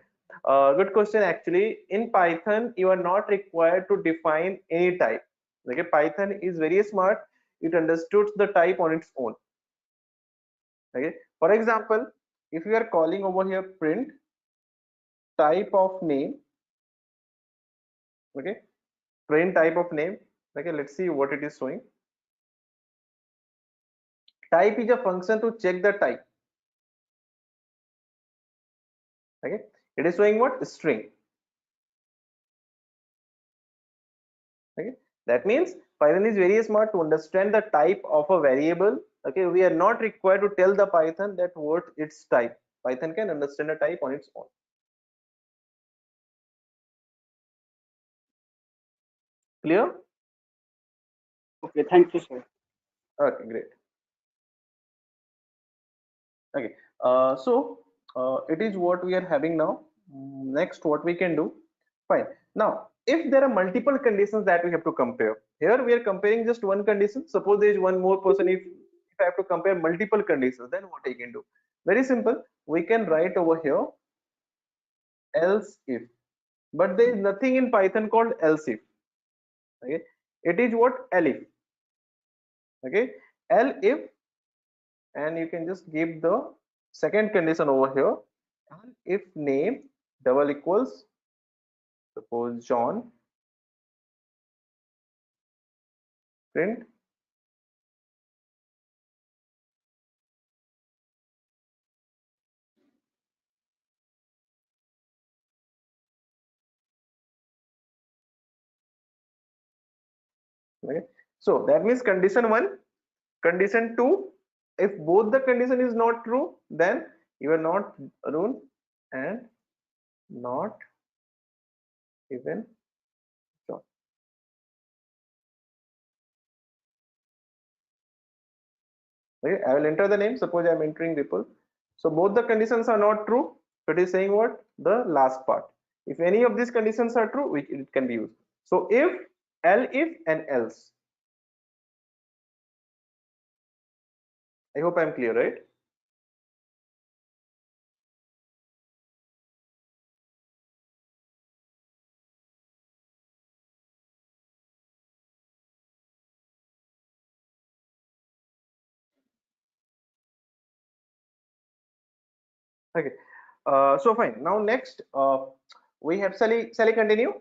S1: Good question. Actually, in Python, you are not required to define any type. Okay, Python is very smart. It understood the type on its own. Okay. For example, if you are calling over here print type of name, okay, print type of name, okay, let's see what it is showing. Type is a function to check the type. Okay, it is showing what? String. Okay, that means Python is very smart to understand the type of a variable. Okay, we are not required to tell the Python that what its type. Python can understand a type on its own. Clear?
S5: Okay, thank you, sir.
S1: Okay, great. Okay, it is what we are having now. Next, what we can do? Fine. Now, if there are multiple conditions that we have to compare, here we are comparing just one condition. Suppose there is one more person. If I have to compare multiple conditions, then what I can do? Very simple. We can write over here else if, but there is nothing in Python called else if. Okay, it is what elif. Okay, elif, and you can just give the second condition over here. And if name double equals, suppose John, print okay. So that means condition 1, condition 2, if both the condition is not true, then you are not Arun and not even John. Okay, I will enter the name. Suppose I am entering Vipul. So both the conditions are not true. So it is saying what? The last part. If any of these conditions are true, it can be used. So if, elif, and else. I hope I am clear, right? Okay. So fine. Now next, we have shall I continue?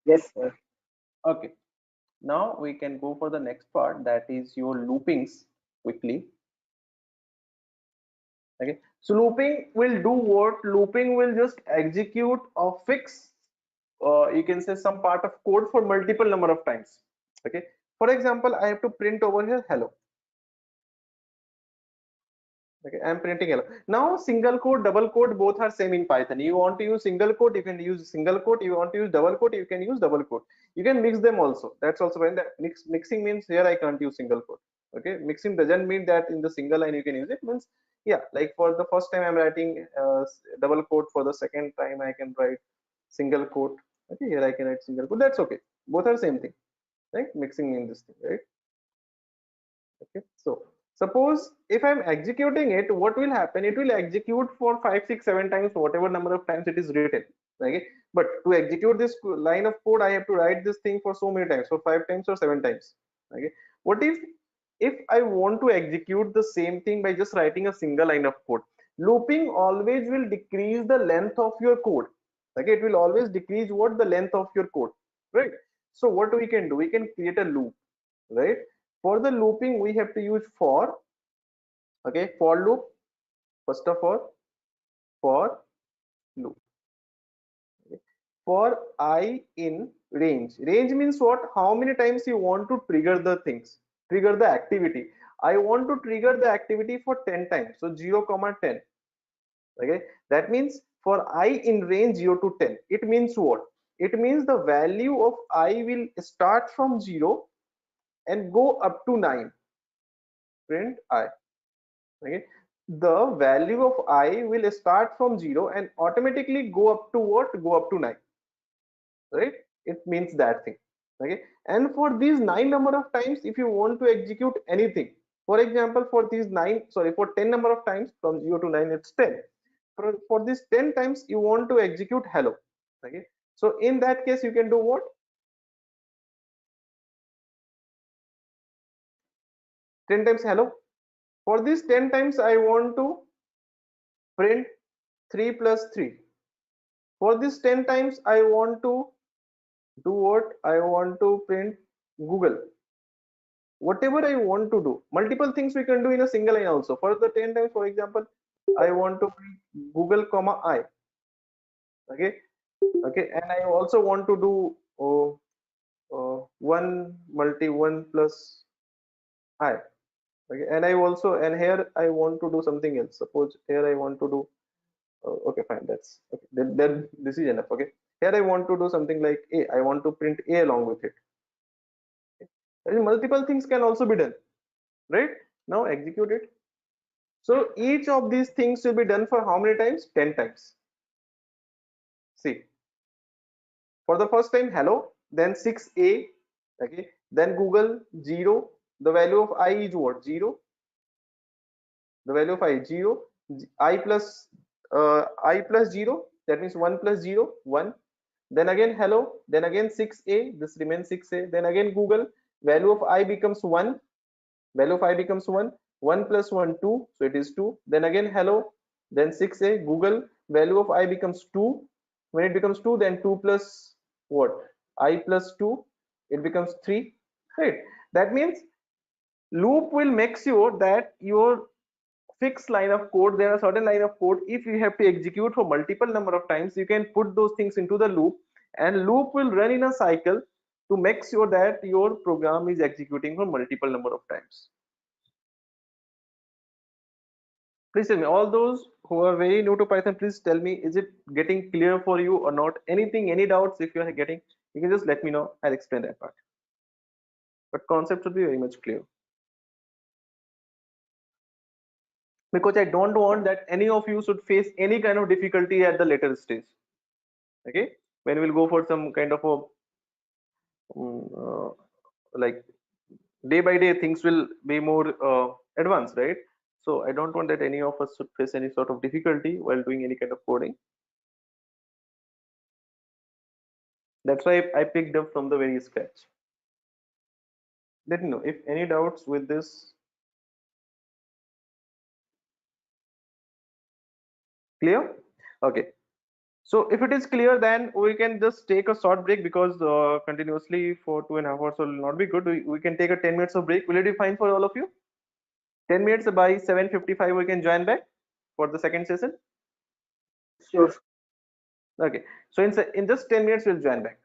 S5: Yes, sir.
S1: Okay. Now we can go for the next part, that is your loopings quickly. Okay, so looping will do what? Looping will just execute a fix, you can say some part of code for multiple number of times. Okay, for example, I have to print over here hello. Okay, I'm printing hello. Now single quote, double quote, both are same in Python. You want to use single quote, you can use single quote. You want to use double quote, you can use double quote. You can mix them also. That's also when that mixing means here I can't use single quote. Okay, mixing doesn't mean that in the single line you can use it. Means yeah, like for the first time I'm writing double quote, for the second time I can write single quote. Okay, here I can write single quote. That's okay. Both are same thing. Right? Mixing in this thing, right? Okay, so suppose if I'm executing it, what will happen? It will execute for 5 6 7 times, whatever number of times it is written. Okay, but to execute this line of code, I have to write this thing for so many times, for 5 times or 7 times. Okay, what if I want to execute the same thing by just writing a single line of code? Looping always will decrease the length of your code. Okay, it will always decrease what the length of your code, right? So what we can do, we can create a loop, right? For the looping we have to use for. Okay, for loop, first of all, for loop. Okay. For I in range means what? How many times you want to trigger the things, trigger the activity. I want to trigger the activity for 10 times, so 0 comma 10. Okay, that means for I in range 0 to 10, it means what? It means the value of I will start from 0 and go up to 9. Print I. Okay, the value of I will start from 0 and automatically go up to what? Go up to 9, right? It means that thing. Okay, and for these 9 number of times, if you want to execute anything, for example, for these 9, sorry, for 10 number of times, from 0 to 9 it's 10. For this 10 times you want to execute hello. Okay, so in that case you can do what? 10 times hello. For this 10 times I want to print 3 plus 3. For this 10 times I want to do what? I want to print Google. Whatever I want to do, multiple things we can do in a single line also. For the 10 times, for example, I want to print Google comma I. Okay, okay, and I also want to do one plus I. Okay, and I also, and here I want to do something else. Suppose here I want to do okay, fine, that's okay, then this is enough. Okay, here I want to do something like A. I want to print A along with it. And multiple things can also be done, right? Now execute it. So each of these things will be done for how many times? 10 times. See, for the first time hello, then 6a, okay, then Google 0, the value of I is what? 0, the value of I is 0, I plus 0, that means 1 plus 0 1, then again hello, then again 6a, this remains 6a, then again Google, value of I becomes 1, value of I becomes 1, 1 plus 1 2, so it is 2, then again hello, then 6a, Google, value of I becomes 2, when it becomes 2, then 2 plus what? I plus 2, it becomes 3, right? That means loop will make sure that your fixed line of code, there are certain line of code, if you have to execute for multiple number of times, you can put those things into the loop, and loop will run in a cycle to make sure that your program is executing for multiple number of times. Please tell me, all those who are very new to Python, please tell me, is it getting clear for you or not? Anything, any doubts? If you are getting, you can just let me know. I'll explain that part. But concept should be very much clear. Because I don't want that any of you should face any kind of difficulty at the later stage. Okay, when we'll go for some kind of a like day by day things will be more advanced, right? So I don't want that any of us should face any sort of difficulty while doing any kind of coding. That's why I picked up from the very scratch. Let me know if any doubts with this. Clear? Okay. So if it is clear, then we can just take a short break, because continuously for 2.5 hours will not be good. We can take a 10 minutes of break. Will it be fine for all of you? 10 minutes, by 7:55 we can join back for the second session?
S5: Sure.
S1: Okay, so in just 10 minutes we'll join back.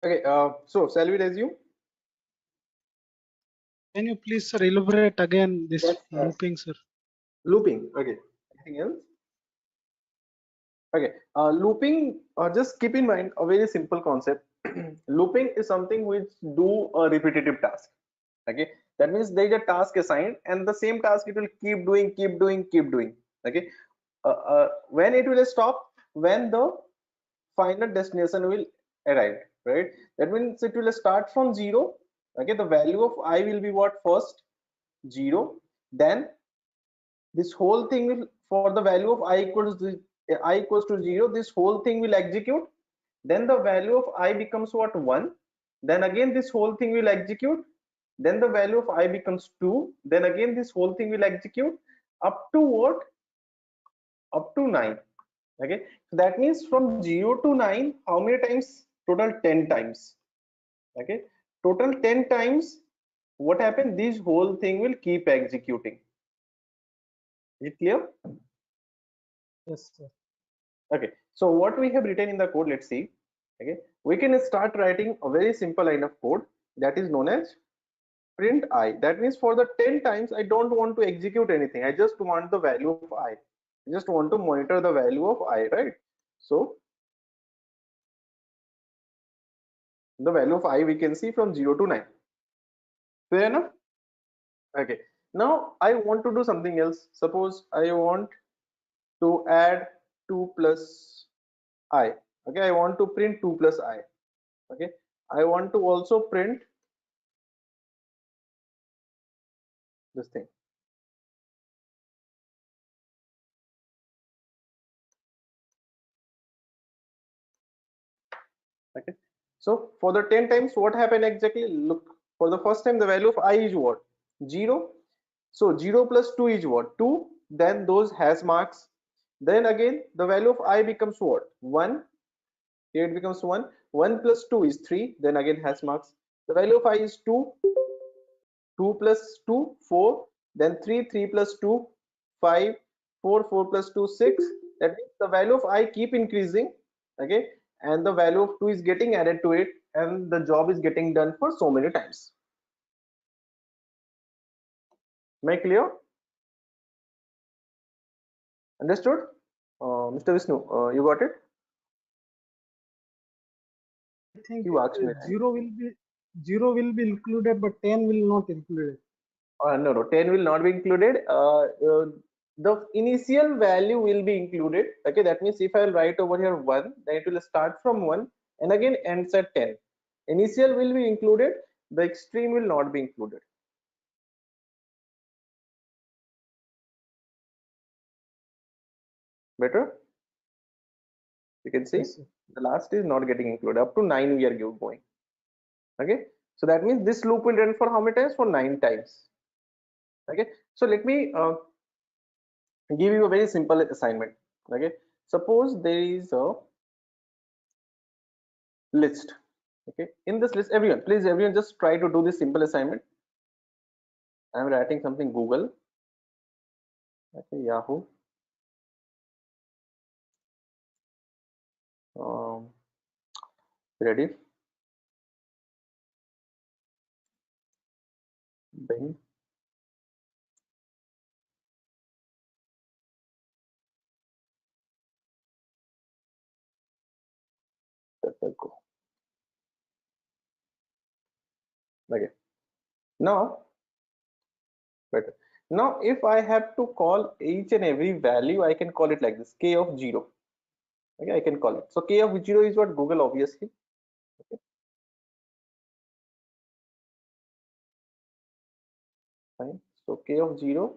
S1: Okay, so shall we resume?
S4: Can you please, sir, elaborate again this
S5: Yes,
S4: looping, sir?
S1: Looping. Okay. Anything else? Okay. Looping. Just keep in mind a very simple concept. Looping is something which do a repetitive task. Okay. That means there is a task assigned, and the same task it will keep doing, keep doing, keep doing. Okay. When it will stop, when the final destination will arrive, right? That means it will start from 0. Okay. The value of I will be what? First 0. Then this whole thing will, for the value of I equals to 0, this whole thing will execute. Then the value of I becomes what? 1. Then again this whole thing will execute. Then the value of I becomes 2. Then again this whole thing will execute up to what? Up to 9. Okay, so that means from 0 to 9, how many times? Total 10 times. Okay, total 10 times. What happened? This whole thing will keep executing. Is it clear?
S4: Yes, sir.
S1: Okay, so what we have written in the code, let's see. Okay, we can start writing a very simple line of code that is known as print I. That means for the 10 times I don't want to execute anything, I just want the value of I just want to monitor the value of I, right? So the value of I we can see from 0 to 9. Fair enough? Okay, now I want to do something else. Suppose I want to add 2 plus I. Okay, I want to print 2 plus I. Okay, I want to also print this thing. Okay, so for the 10 times what happened exactly? Look, for the first time the value of I is what? 0. So 0 plus 2 is what? 2. Then those hash marks. Then again the value of I becomes what? 1. Here it becomes 1. 1 plus 2 is 3. Then again hash marks. The value of I is 2. 2 plus 2 4. Then 3. 3 plus 2 5. 4 4 plus 2 6. That means the value of I keep increasing. Okay, and the value of 2 is getting added to it, and the job is getting done for so many times. Am I clear? Understood? Mr. Vishnu, you got it?
S4: I think
S1: You asked me, right?
S4: zero will be included, but 10 will not included.
S1: No, no, 10 will not be included. The initial value will be included. Okay, that means if I will write over here 1, then it will start from 1 and again ends at 10. Initial will be included, the extreme will not be included. Better? You can see
S4: Yes, sir.
S1: the last is not getting included. Up to 9 we are going. Okay, so that means this loop will run for how many times? For 9 times. Okay, so let me give you a very simple assignment. Okay, suppose there is a list. Okay, in this list, everyone, please, everyone, just try to do this simple assignment. I'm writing something Google. Okay, Yahoo. Ready? Bing. Go. Okay. Now, better. Now, if I have to call each and every value, I can call it like this: k of 0. Okay, I can call it. So k of 0 is what? Google, obviously. Okay, fine. So k of 0,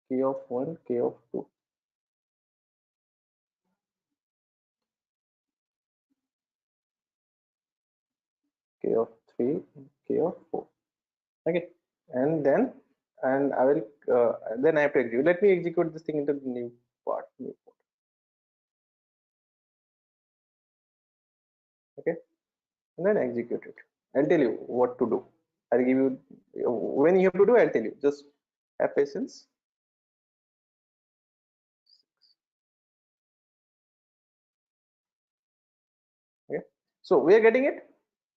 S1: k of 1, k of 2, k of 3, k of 4. Okay, and then I will then I have to execute. Let me execute this thing into the new part. Okay, and then execute it. I'll tell you what to do. I'll give you when you have to do. I'll tell you. Just have patience. Okay. So we are getting it.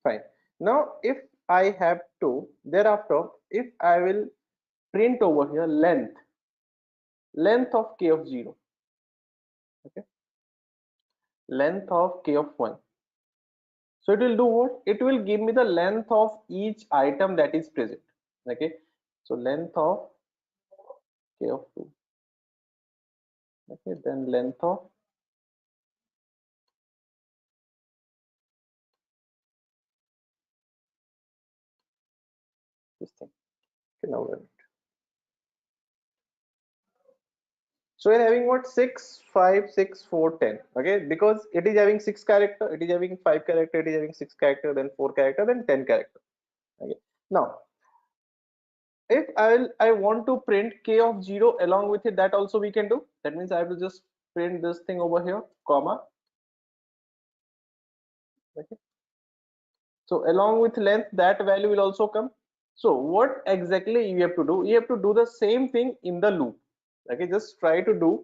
S1: Fine. Now if I have to, thereafter if I will print over here length of k of 0, okay, length of k of 1. So it will do what? It will give me the length of each item that is present. Okay. So length of k of 2. Okay. Then length of this thing. Okay. Now run it. So we're having what? 6, 5, 6, 4, 10. Okay. Because it is having 6 character, it is having 5 character, it is having 6 character, then 4 character, then 10 character. Okay. Now if I want to print k of 0 along with it, that also we can do. That means I will just print this thing over here, comma. Okay. So along with length, that value will also come. So what exactly you have to do? You have to do the same thing in the loop. Okay, just try to do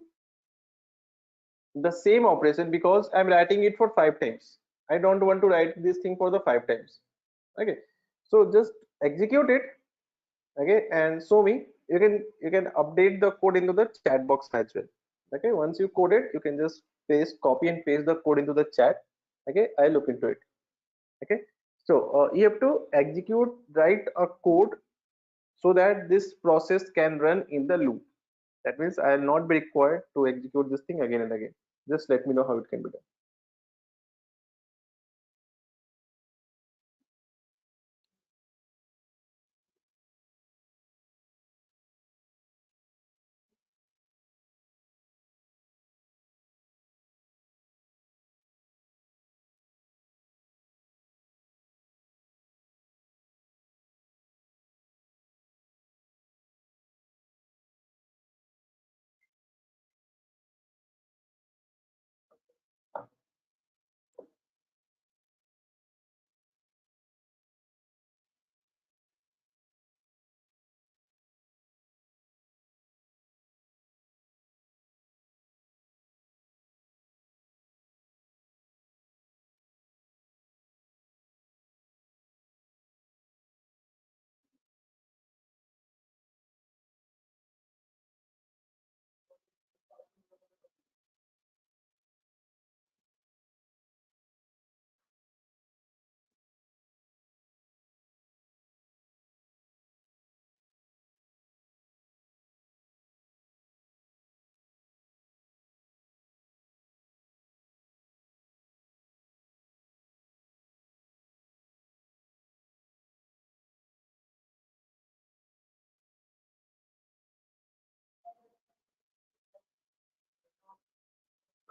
S1: the same operation because I'm writing it for 5 times. I don't want to write this thing for the 5 times. Okay, so just execute it. Okay, and show me. You can update the code into the chat box as well. Okay, once you code it, you can just copy and paste the code into the chat. Okay, I look into it. Okay, so you have to execute, write a code so that this process can run in the loop. That means I will not be required to execute this thing again and again. Just let me know how it can be done.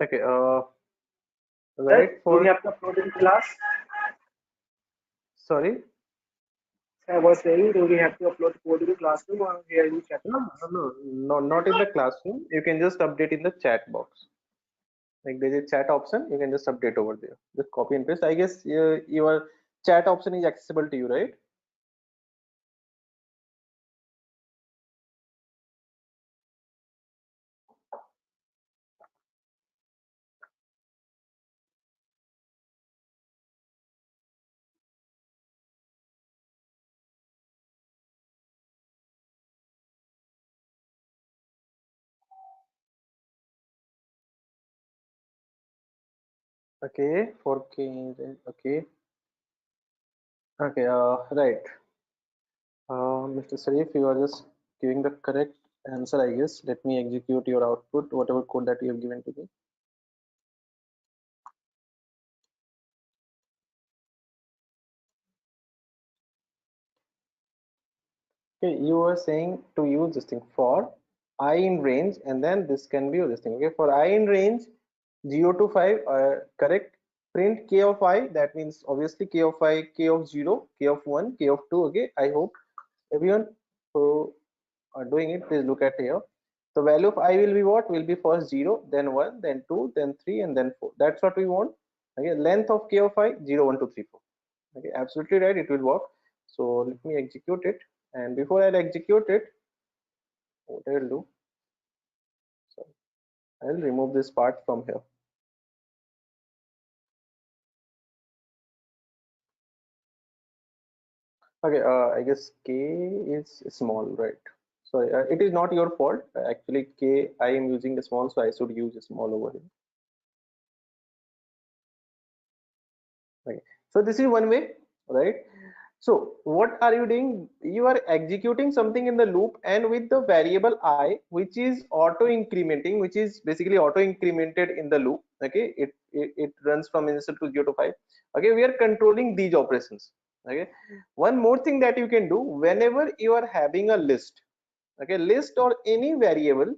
S1: Okay,
S5: Sir,
S1: right
S5: do we
S1: for,
S5: have to upload in class?
S1: sorry.
S5: I was saying, do we have to upload code in the classroom or here in chat
S1: No,
S5: box?
S1: no, no, not in the classroom. You can just update in the chat box. Like there's a chat option, you can just update over there. Just copy and paste. I guess your chat option is accessible to you, right? Okay, 4K. Okay, okay. Right. Mr. Sarif, you are just giving the correct answer, I guess. Let me execute your output, whatever code that you have given to me. Okay, you were saying to use this thing for I in range, and then this can be this thing. Okay, for I in range 0 to 5, correct. Print k of I, that means obviously k of I, k of 0, k of 1, k of 2. Okay, I hope everyone who are doing it, please look at here. The value of I will be what? Will be first 0, then 1, then 2, then 3, and then 4. That's what we want. Okay, length of k of I 0, 1, 2, 3, 4. Okay, absolutely right, it will work. So let me execute it, and before I execute it, what I will do, so I will remove this part from here. Okay, I guess k is small, right? So it is not your fault. Actually, k I am using the small, so I should use a small over here. Okay. So this is one way, right? So what are you doing? You are executing something in the loop and with the variable I, which is auto incrementing, which is basically auto incremented in the loop. Okay, it runs from initial to 0 to 5. Okay, we are controlling these operations. Okay, one more thing that you can do whenever you are having a list, okay, list or any variable,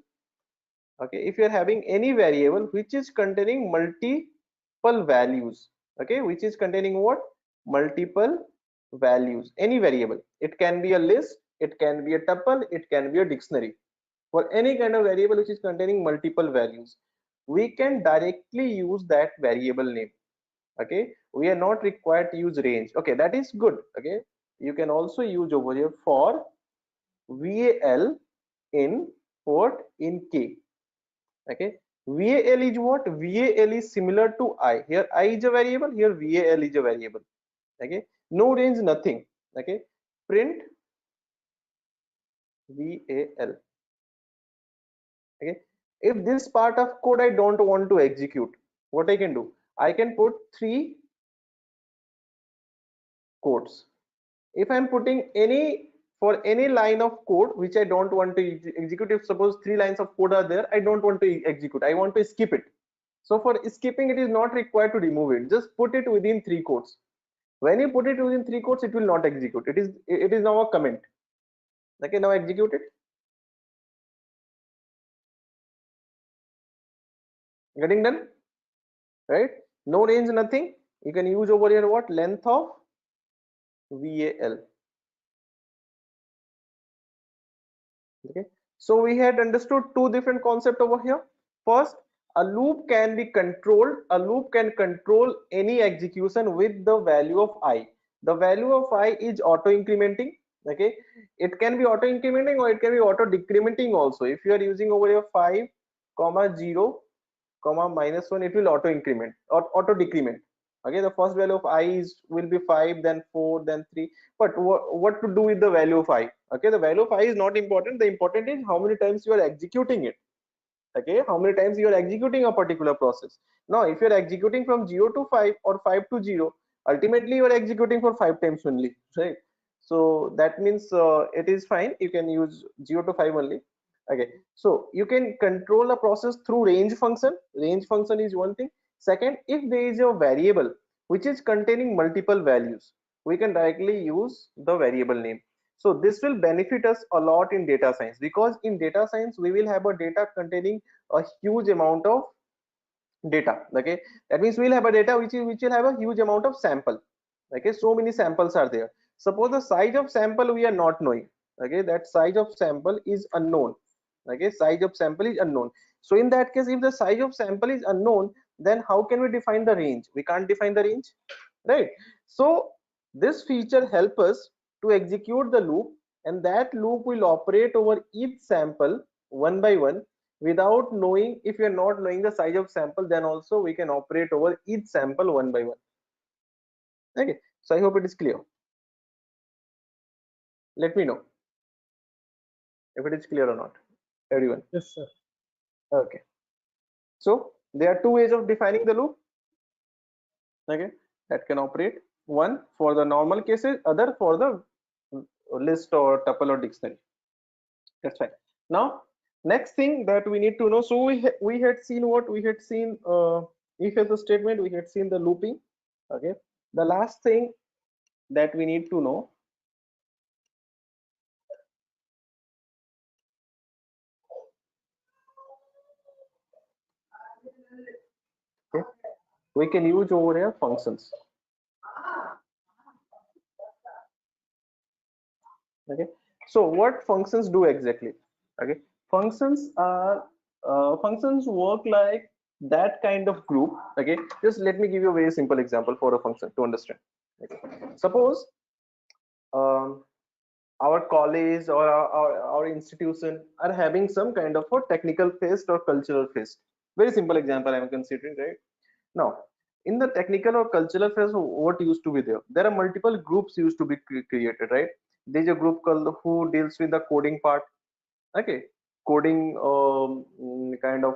S1: okay, if you are having any variable which is containing multiple values, okay, which is containing what, multiple values, any variable, it can be a list, it can be a tuple, it can be a dictionary. For any kind of variable which is containing multiple values, we can directly use that variable name. Okay, we are not required to use range. Okay, that is good. Okay, you can also use over here for val in port in k. Okay, val is what, val is similar to I. Here I is a variable, here val is a variable. Okay, no range, nothing. Okay, print val. Okay, if this part of code I don't want to execute, what I can do, I can put three quotes. If I'm putting any, for any line of code which I don't want to execute, if suppose three lines of code are there, I don't want to execute, I want to skip it. So for skipping, it is not required to remove it, just put it within three quotes. When you put it within three quotes, it will not execute, it is now a comment. Okay, now execute it. Getting done, right? No range, nothing. You can use over here what, length of val. Okay, so we had understood two different concepts over here. First, a loop can be controlled, a loop can control any execution with the value of I. The value of I is auto incrementing. Okay, it can be auto incrementing or it can be auto decrementing also. If you are using over here 5 comma 0 comma -1, it will auto increment or auto decrement. Okay, the first value of I is will be 5, then 4, then 3. But what to do with the value of I? Okay, the value of I is not important, the important is how many times you are executing it. Okay, how many times you are executing a particular process. Now if you are executing from 0 to 5 or 5 to 0, ultimately you are executing for 5 times only, right? So that means it is fine, you can use 0 to 5 only. Okay, so you can control a process through range function. Range function is one thing. Second, if there is a variable which is containing multiple values, we can directly use the variable name. So this will benefit us a lot in data science, because in data science we will have a data containing a huge amount of data. Okay, that means we'll have a data which will have a huge amount of sample. Okay, so many samples are there. Suppose the size of sample we are not knowing. Okay, that size of sample is unknown. Okay, size of sample is unknown. So in that case, if the size of sample is unknown, then how can we define the range? We can't define the range, right? So this feature help us to execute the loop, and that loop will operate over each sample one by one without knowing. If you are not knowing the size of sample, then also we can operate over each sample one by one. Okay, so I hope it is clear. Let me know if it is clear or not, everyone.
S4: Yes, sir.
S1: Okay, so there are two ways of defining the loop, okay, that can operate. One for the normal cases, other for the list or tuple or dictionary. That's fine. Now next thing that we need to know, so we had seen what we had seen, if as a statement, we had seen the looping. Okay, the last thing that we need to know, okay, we can use over here functions. Okay, so what functions do exactly? Okay, functions are functions work like that kind of group. Okay, just let me give you a very simple example for a function to understand. Okay, suppose um, our college or our institution are having some kind of a technical fest or cultural fest. Very simple example I'm considering, right? Now in the technical or cultural phase, what used to be there? There are multiple groups used to be created, right? There's a group called who deals with the coding part, okay, coding kind of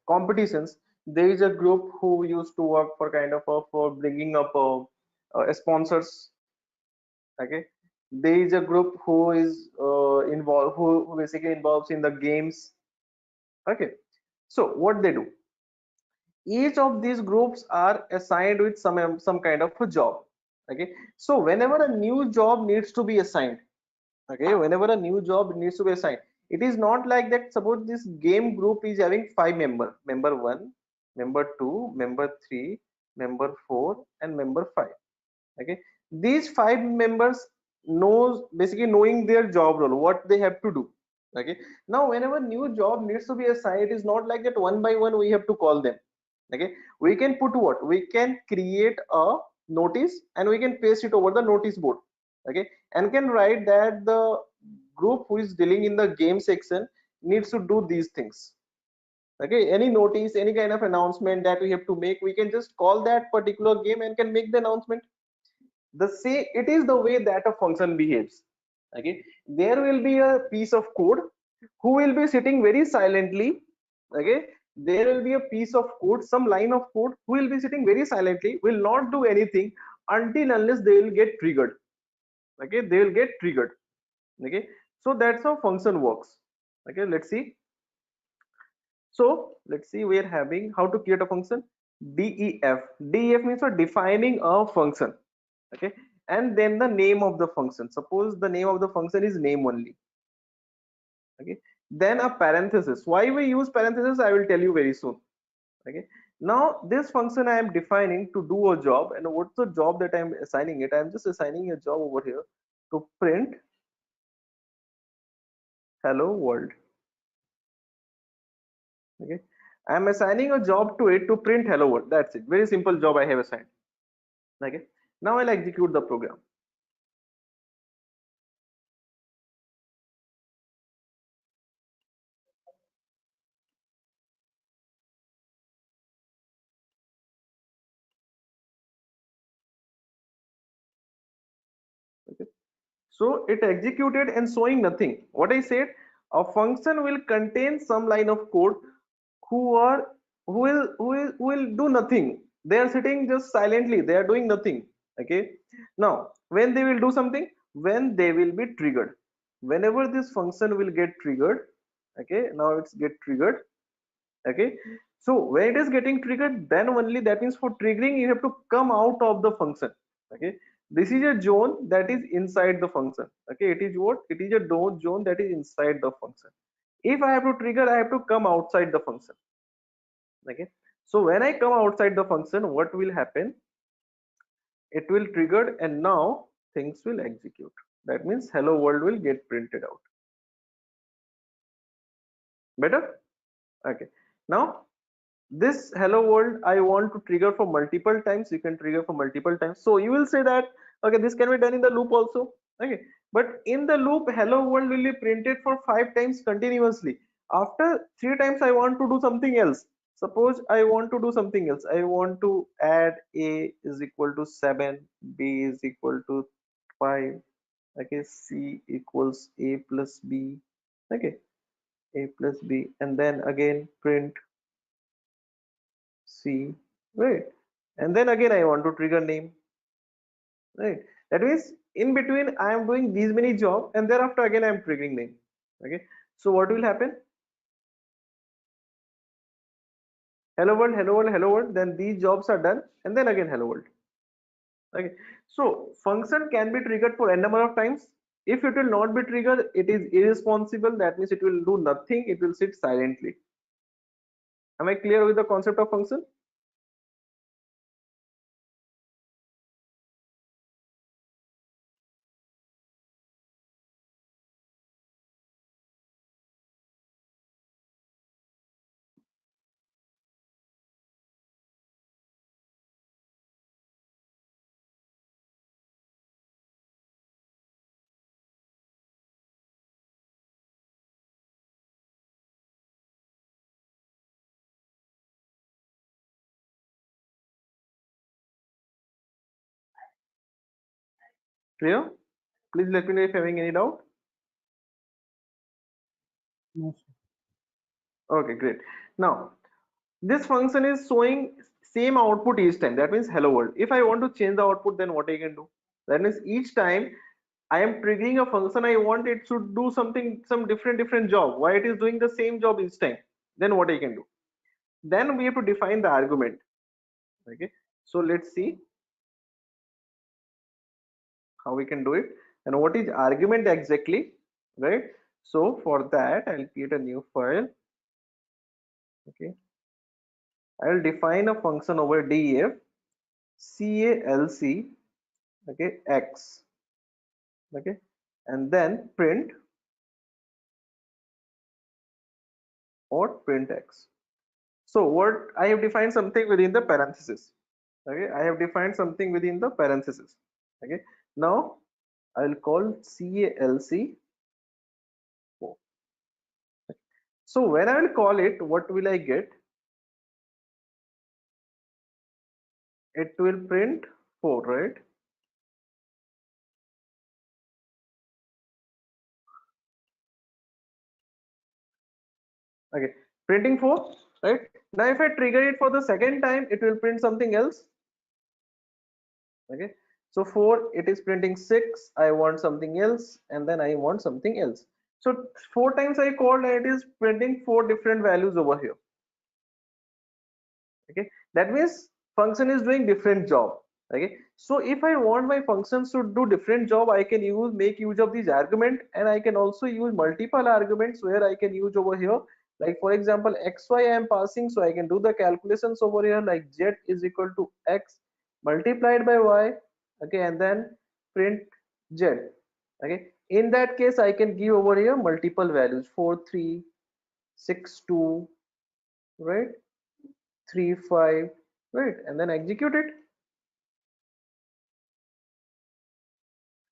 S1: competitions. There is a group who used to work for kind of for bringing up sponsors, okay. There is a group who is involved who basically involves in the games, okay. So what they do, each of these groups are assigned with some kind of a job, okay. So whenever a new job needs to be assigned, okay, whenever a new job needs to be assigned, it is not like that. Suppose this game group is having 5 member 1, member 2, member 3, member 4 and member 5, okay. These 5 members knows basically knowing their job role, what they have to do, okay. Now whenever new job needs to be assigned, it is not like that one by one we have to call them, okay. We can put what, we can create a notice and we can paste it over the notice board, okay, and can write that the group who is dealing in the game section needs to do these things, okay. Any notice, any kind of announcement that we have to make, we can just call that particular game and can make the announcement. The say it is the way that a function behaves, okay. There will be a piece of code who will be sitting very silently, okay. There will be a piece of code, some line of code who will be sitting very silently, will not do anything until unless they will get triggered, okay. They will get triggered, okay. So that's how function works, okay. Let's see. So let's see, we are having how to create a function. Def means for defining a function, okay. And then the name of the function, suppose the name of the function is name only, okay. Then a parenthesis. Why we use parenthesis, I will tell you very soon, okay. Now this function I am defining to do a job, and what's the job that I am assigning it? I am just assigning a job over here to print hello world, okay. I am assigning a job to it to print hello world. That's it, very simple job I have assigned, okay. Now I'll execute the program. Okay. So it executed and showing nothing. What I said, a function will contain some line of code who are who will do nothing. They are sitting just silently. They are doing nothing. Okay. Now when they will do something, when they will be triggered. Whenever this function will get triggered, okay. Now it's get triggered, okay. So when it is getting triggered, then only, that means for triggering you have to come out of the function, okay. This is a zone that is inside the function, okay. It is what, it is a zone that is inside the function. If I have to trigger, I have to come outside the function, okay. So when I come outside the function, what will happen, it will trigger and now things will execute. That means hello world will get printed out. Better? Okay. Now this hello world I want to trigger for multiple times. You can trigger for multiple times. So you will say that, okay, this can be done in the loop also, okay. But in the loop, hello world will be printed for 5 times continuously. After 3 times I want to do something else. Suppose I want to do something else. I want to add a is equal to 7, b is equal to 5, okay, c equals a plus b, okay, a plus b, and then again print C, right? And then again I want to trigger name, right? That means in between I am doing these many jobs and thereafter again I am triggering name, okay. So what will happen, hello world, hello world, hello world, then these jobs are done and then again hello world, okay. So function can be triggered for n number of times. If it will not be triggered, it is irresponsible. That means it will do nothing, it will sit silently. Am I clear with the concept of function? Clear? Please let me know if you're having any doubt.
S4: No, sir.
S1: Okay, great. Now this function is showing same output each time. That means hello world. If I want to change the output, then what I can do? That means each time I am triggering a function, I want it should do something, some different job. Why it is doing the same job each time? Then what I can do? Then we have to define the argument. Okay, so let's see how we can do it and what is argument exactly, right? So for that, I'll create a new file. Okay, I'll define a function over def calc, okay, x, okay, and then print or print x. So what I have defined something within the parenthesis. Okay, I have defined something within the parenthesis. Okay, now I'll call calc. So when I will call it, what will I get? It will print 4, right? Okay, printing 4, right? Now if I trigger it for the second time, it will print something else. Okay, so 4, it is printing 6. I want something else, and then I want something else. So 4 times I called, and it is printing 4 different values over here. Okay, that means function is doing different job. Okay, so if I want my functions to do different job, I can make use of these argument, and I can also use multiple arguments where I can use over here. Like for example, xy I am passing, so I can do the calculations over here, like z is equal to x multiplied by y. Okay, and then print z. Okay, in that case I can give over here multiple values, 4 3 6 2, right, 3 5, right, and then execute it.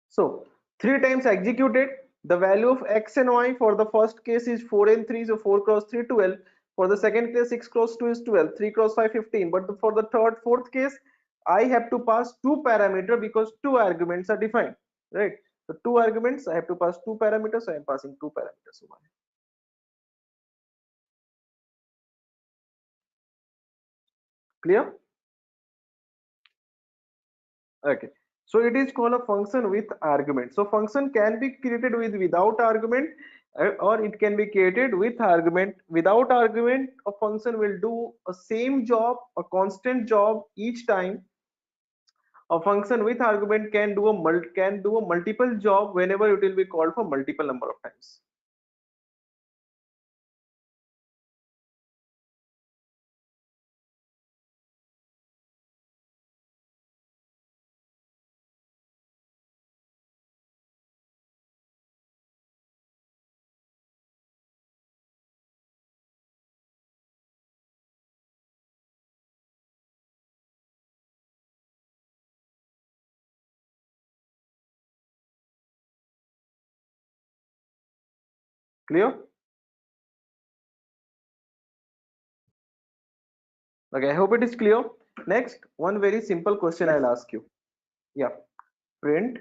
S1: So 3 times executed, the value of x and y for the first case is 4 and 3, so 4 cross 3 12. For the second case 6 cross 2 is 12, 3 cross 5 15. But for the third fourth case I have to pass two parameter because two arguments are defined, right? So two arguments, I have to pass two parameters, so I am passing two parameters over here. Clear? Okay, so it is called a function with argument. So function can be created with without argument, or it can be created with argument. Without argument, a function will do a same job, a constant job each time. A function with argument can do a multiple job whenever it will be called for multiple number of times. Clear? Okay, I hope it is clear. Next, one very simple question I'll ask you. Yeah, print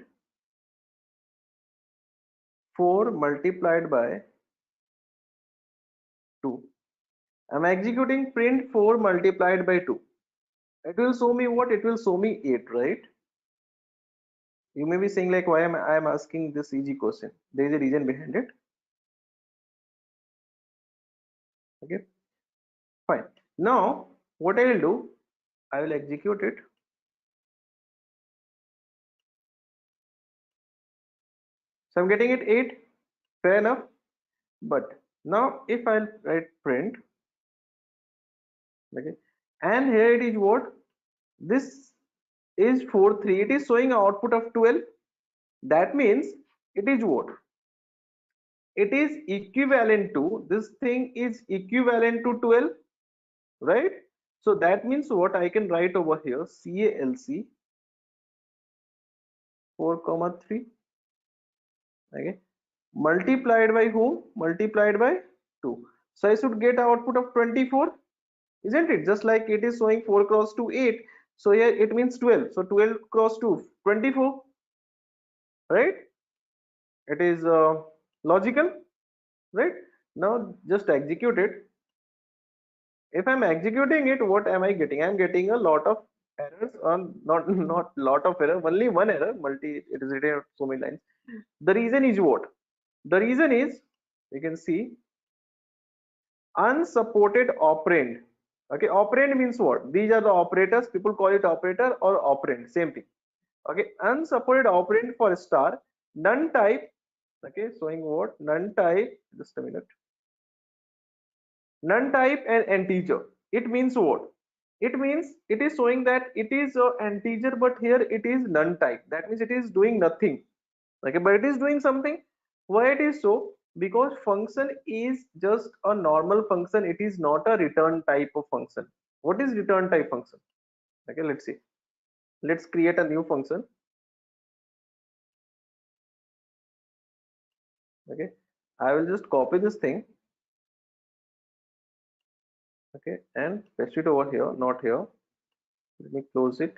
S1: 4 multiplied by 2. I'm executing print 4 multiplied by 2. It will show me what? It will show me 8, right? You may be saying like, why am I am asking this easy question? There is a reason behind it. Okay, fine. Now what I will do, I will execute it. So I'm getting it 8, fair enough. But now if I'll write print, okay, and here it is what? This is 4 3. It is showing output of 12. That means it is what? It is equivalent to, this thing is equivalent to 12, right? So that means what I can write over here, calc 4 3, okay, multiplied by whom? Multiplied by 2. So I should get output of 24, isn't it? Just like it is showing 4 cross 2 8, so here it means 12. So 12 cross 2 24. right? It is logical, right? Now just execute it. If I'm executing it, what am I getting? I'm getting a lot of errors, on not lot of error, only one error, multi, it is written so many lines. The reason is what? The reason is, you can see, unsupported operand. Okay, operand means what? These are the operators, people call it operator or operand, same thing. Okay, unsupported operand for star, none type. Okay, showing what? None type, just a minute. None type and integer. It means what? It means it is showing that it is an integer, but here it is none type. That means it is doing nothing. Okay, but it is doing something. Why it is so? Because function is just a normal function. It is not a return type of function. What is return type function? Okay, let's see. Let's create a new function. Okay, I will just copy this thing. Okay, and paste it over here, not here. Let me close it.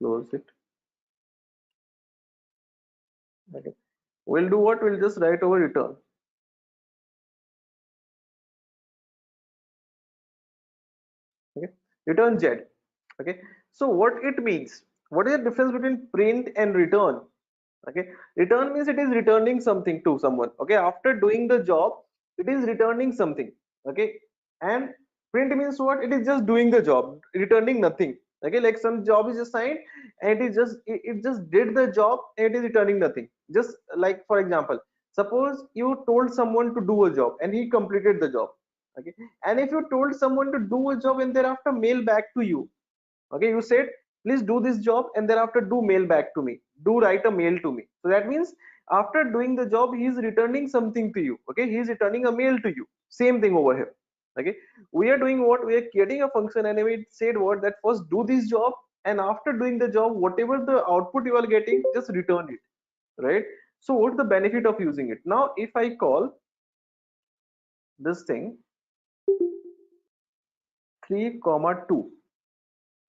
S1: Close it. Okay, we'll do what? We'll just write over return. Okay, return z. Okay, so what it means? What is the difference between print and return? Okay, return means it is returning something to someone. Okay, after doing the job, it is returning something. Okay, and print means what? It is just doing the job, returning nothing. Okay, like some job is assigned and it just did the job and it is returning nothing. Just like, for example, suppose you told someone to do a job and he completed the job. Okay, and if you told someone to do a job and thereafter mail back to you, okay, you said please do this job and thereafter do mail back to me, do write a mail to me. So that means after doing the job he is returning something to you. Okay, he is returning a mail to you. Same thing over here. Okay, we are doing what? We are creating a function and we said what? That first do this job, and after doing the job, whatever the output you are getting, just return it, right? So what's the benefit of using it? Now if I call this thing 3 comma 2.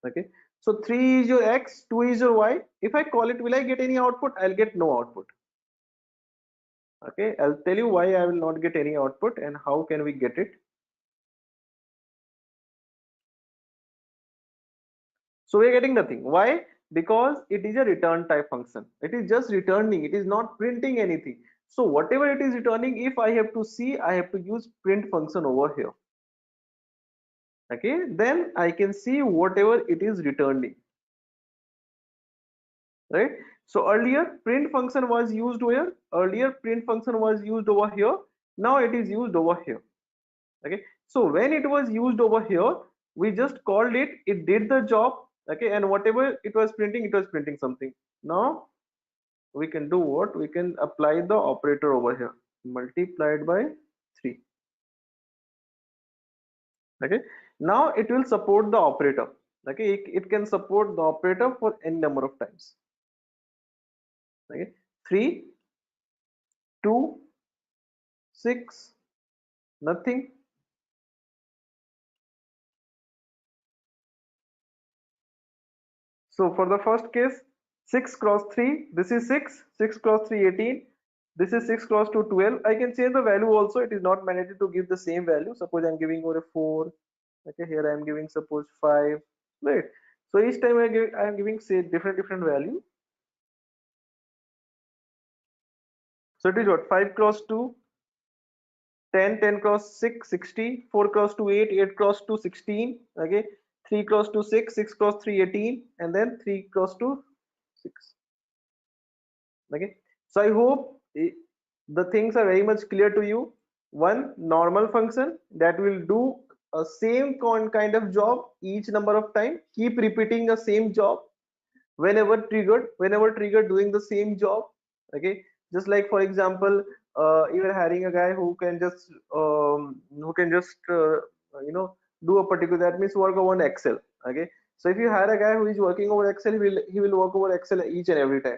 S1: Okay, so 3 is your x, 2 is your y. If I call it, will I get any output? I'll get no output. Okay, I'll tell you why I will not get any output and how can we get it. So we're getting nothing. Why? Because it is a return type function. It is just returning, it is not printing anything. So whatever it is returning, if I have to see, I have to use print function over here. Okay, then I can see whatever it is returning, right? So earlier print function was used where? Earlier print function was used over here. Now it is used over here. Okay, so when it was used over here, we just called it, it did the job. Okay, and whatever it was printing something. Now we can do what? We can apply the operator over here, multiplied by 3. Okay, now it will support the operator. Okay, it can support the operator for n number of times. Okay, 3, 2, 6, nothing. So for the first case, 6 cross 3, this is 6, 6 cross 3, 18, this is 6 cross 2, 12. I can change the value also. It is not mandated to give the same value. Suppose I'm giving over a 4. Okay, here I am giving suppose 5, right? So each time I am giving say different value. So it is what? 5 cross 2, 10, 10 cross 6, 60, 4 cross 2, 8, 8 cross 2, 16. Okay, 3 cross 2, 6, 6 cross 3, 18, and then 3 cross 2, 6. Okay, so I hope the things are very much clear to you. One normal function that will do a same kind of job each number of time, keep repeating the same job whenever triggered doing the same job. Okay, just like for example, you are hiring a guy who can just you know, do a particular, that means work over Excel. Okay, so if you hire a guy who is working over Excel, he will work over Excel each and every time.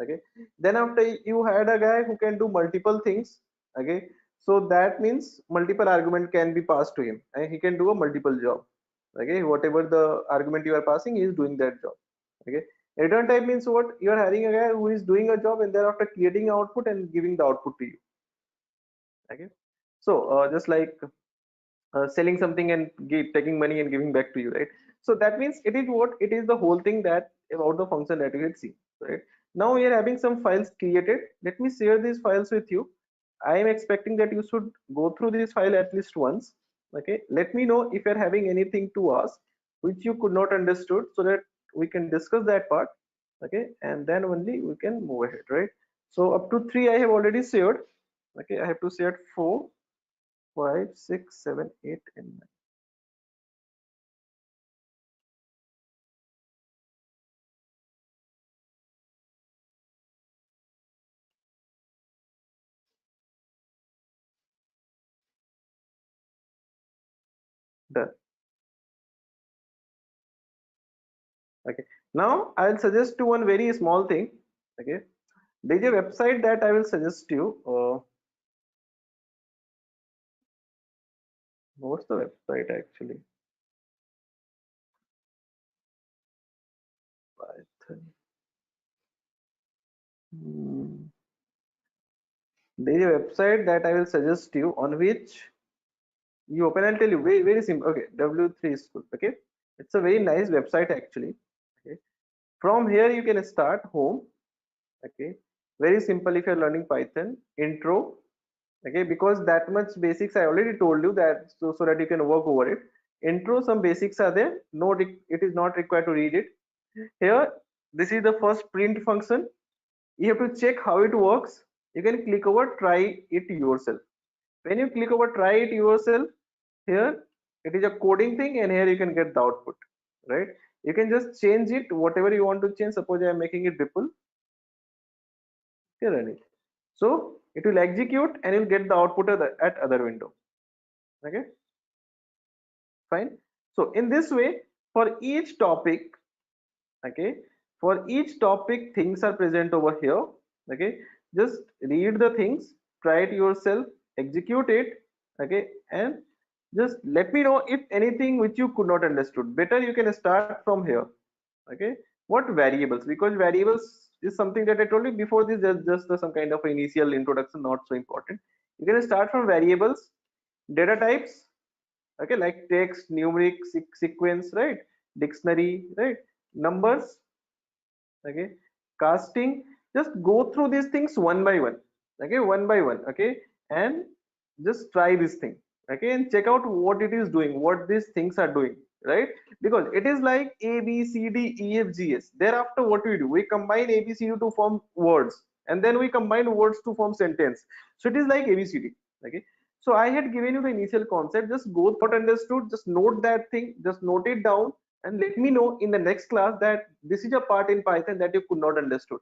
S1: Okay, then after you hired a guy who can do multiple things. Okay, so that means multiple argument can be passed to him and he can do a multiple job. Okay, whatever the argument you are passing, he is doing that job. Okay, Return type means what? You are having a guy who is doing a job and thereafter creating output and giving the output to you. Okay. So just like selling something and taking money and giving back to you, right? So that means it is what? It is the whole thing that about the function that we had seen, right? Now we are having some files created. Let me share these files with you. I am expecting that you should go through this file at least once. Okay, let me know if you're having anything to ask which you could not understood, so that we can discuss that part. Okay, and then only we can move ahead, right? So up to 3 I have already shared. Okay, I have to share 4, 5, 6, 7, 8, and 9. Done. Okay, now I'll suggest you one very small thing. Okay, there's a website that I will suggest you. What's the website actually? Python. There is a website that I will suggest you, on which you open. I'll tell you, very, very simple. Okay, W3 School. Okay, it's a very nice website actually. Okay, from here you can start home. Okay, very simple. If you're learning Python, intro. Okay, because that much basics I already told you, that so that you can work over it. Intro, some basics are there. No, it is not required to read it. Here, this is the first print function. You have to check how it works. You can click over try it yourself. When you click over try it yourself, here it is a coding thing, and here you can get the output, right? You can just change it whatever you want to change. Suppose I am making it ripple. Okay, run it. So it will execute and you'll get the output at other window. Okay, fine. So in this way, for each topic, okay, for each topic things are present over here. Okay, just read the things, try it yourself, execute it. Okay, and just let me know if anything which you could not understood. Better you can start from here. Okay, what variables? Because variables is something that I told you before. This is just some kind of initial introduction, not so important. You can start from variables, data types. Okay, like text, numeric, sequence, right? Dictionary, right? Numbers. Okay, casting. Just go through these things one by one. Okay, one by one. Okay, and just try this thing. Okay, and check out what it is doing, what these things are doing, right? Because it is like A, B, C, D, E, F, G, S. Thereafter, what we do? We combine A, B, C, D to form words, and then we combine words to form sentence. So it is like A, B, C, D. Okay, so I had given you the initial concept. Just go through, understood, just note that thing, just note it down, and let me know in the next class that this is a part in Python that you could not understood.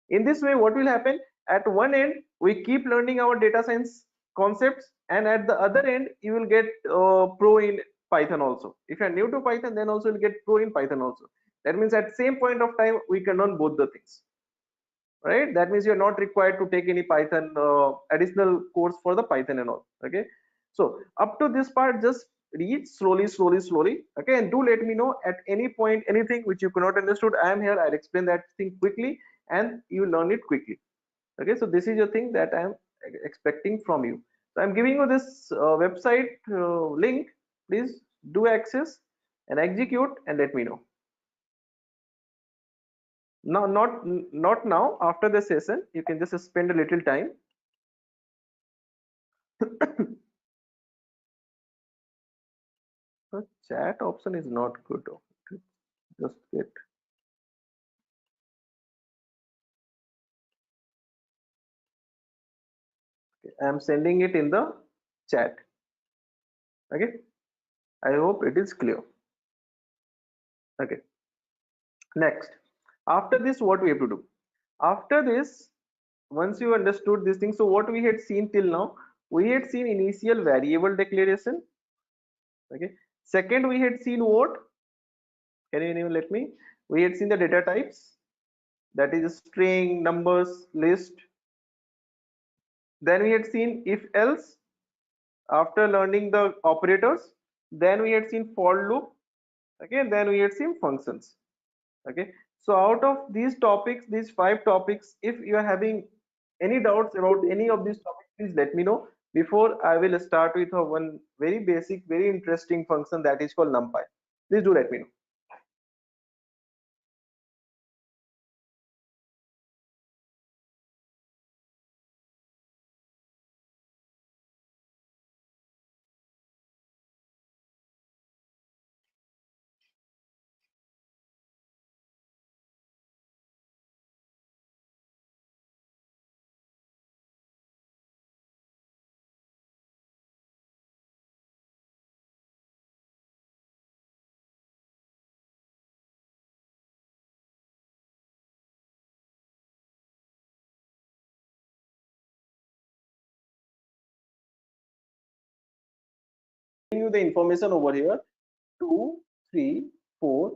S1: In this way, what will happen? At one end, we keep learning our data science concepts, and at the other end, you will get pro in Python also. If you are new to Python, then also you'll get pro in Python also. That means at same point of time, we can learn both the things, right? That means you're not required to take any Python additional course for the Python and all. Okay, so up to this part, just read slowly, slowly, slowly. Okay, and do let me know at any point anything which you could not understood. I am here, I'll explain that thing quickly and you learn it quickly. Okay, so this is your thing that I am expecting from you. So I'm giving you this website link. Please do access and execute and let me know. No, not now. After the session, you can just spend a little time. The chat option is not good. Just get. Okay, I am sending it in the chat. Okay, I hope it is clear. Okay, next. After this, what we have to do? After this, once you understood this thing, so what we had seen till now, we had seen initial variable declaration. Okay, second we had seen what? Can you let me? We had seen the data types, that is string, numbers, list. Then we had seen if else. After learning the operators, then we had seen for loop. Okay, then we had seen functions. Okay, So out of these topics, these 5 topics, if you are having any doubts about any of these topics, please let me know. Before I will start with one very basic, very interesting function that is called NumPy. Please do let me know. You the information over here: 2, 3, 4,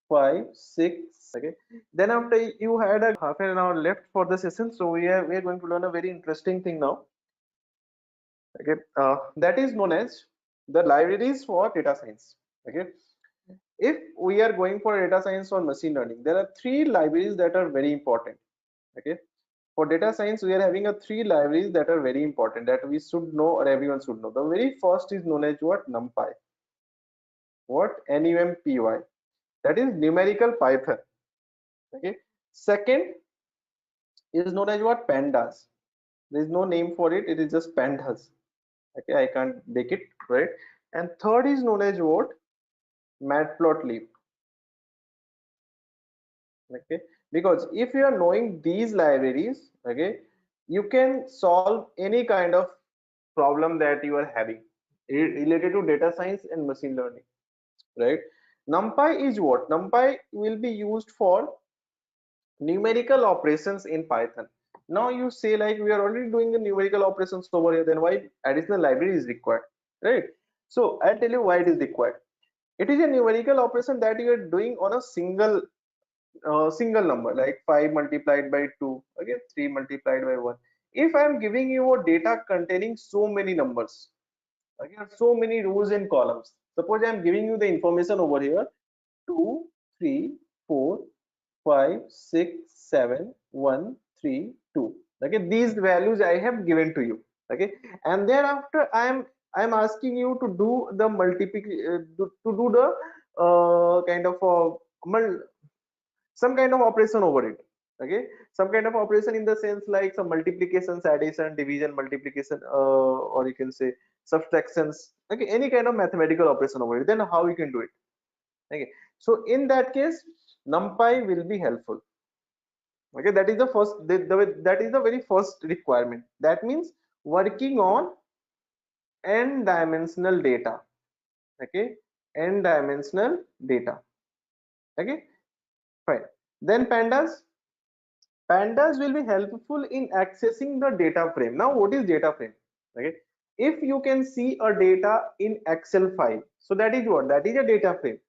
S1: 5, 6. Okay. Then after you had a half an hour left for the session, so we are going to learn a very interesting thing now. Okay. That is known as the libraries for data science. Okay. If we are going for data science or machine learning, there are 3 libraries that are very important. Okay. For data science, we are having a 3 libraries that are very important that we should know or everyone should know. The very first is known as what? NumPy. What? NumPy. That is numerical Python. Okay. Second is known as what? Pandas. There is no name for it. It is just pandas. Okay. I can't make it right. And third is known as what? Matplotlib. Okay. Because if you are knowing these libraries, okay, you can solve any kind of problem that you are having related to data science and machine learning, right? NumPy is what? NumPy will be used for numerical operations in Python. Now you say like we are already doing the numerical operations over here, then why additional library is required, right? So I'll tell you why it is required. It is a numerical operation that you are doing on a single number, like 5 multiplied by 2, okay, 3 multiplied by 1. If I am giving you a data containing so many numbers, okay, so many rows and columns, suppose I am giving you the information over here: 2, 3, 4, 5, 6, 7, 1, 3, 2. Okay, these values I have given to you. Okay, and thereafter I am asking you to do the multiplication, to do the kind of some kind of operation over it. Okay, some kind of operation in the sense like some multiplications, addition, division, multiplication, or you can say subtractions. Okay, any kind of mathematical operation over it, then how you can do it. Okay, so in that case NumPy will be helpful. Okay, that is the first, that is the very first requirement. That means working on n dimensional data. Okay, n dimensional data. Okay, fine. Then pandas will be helpful in accessing the data frame. Now what is data frame? Okay, if you can see a data in Excel file, so that is what? That is a data frame,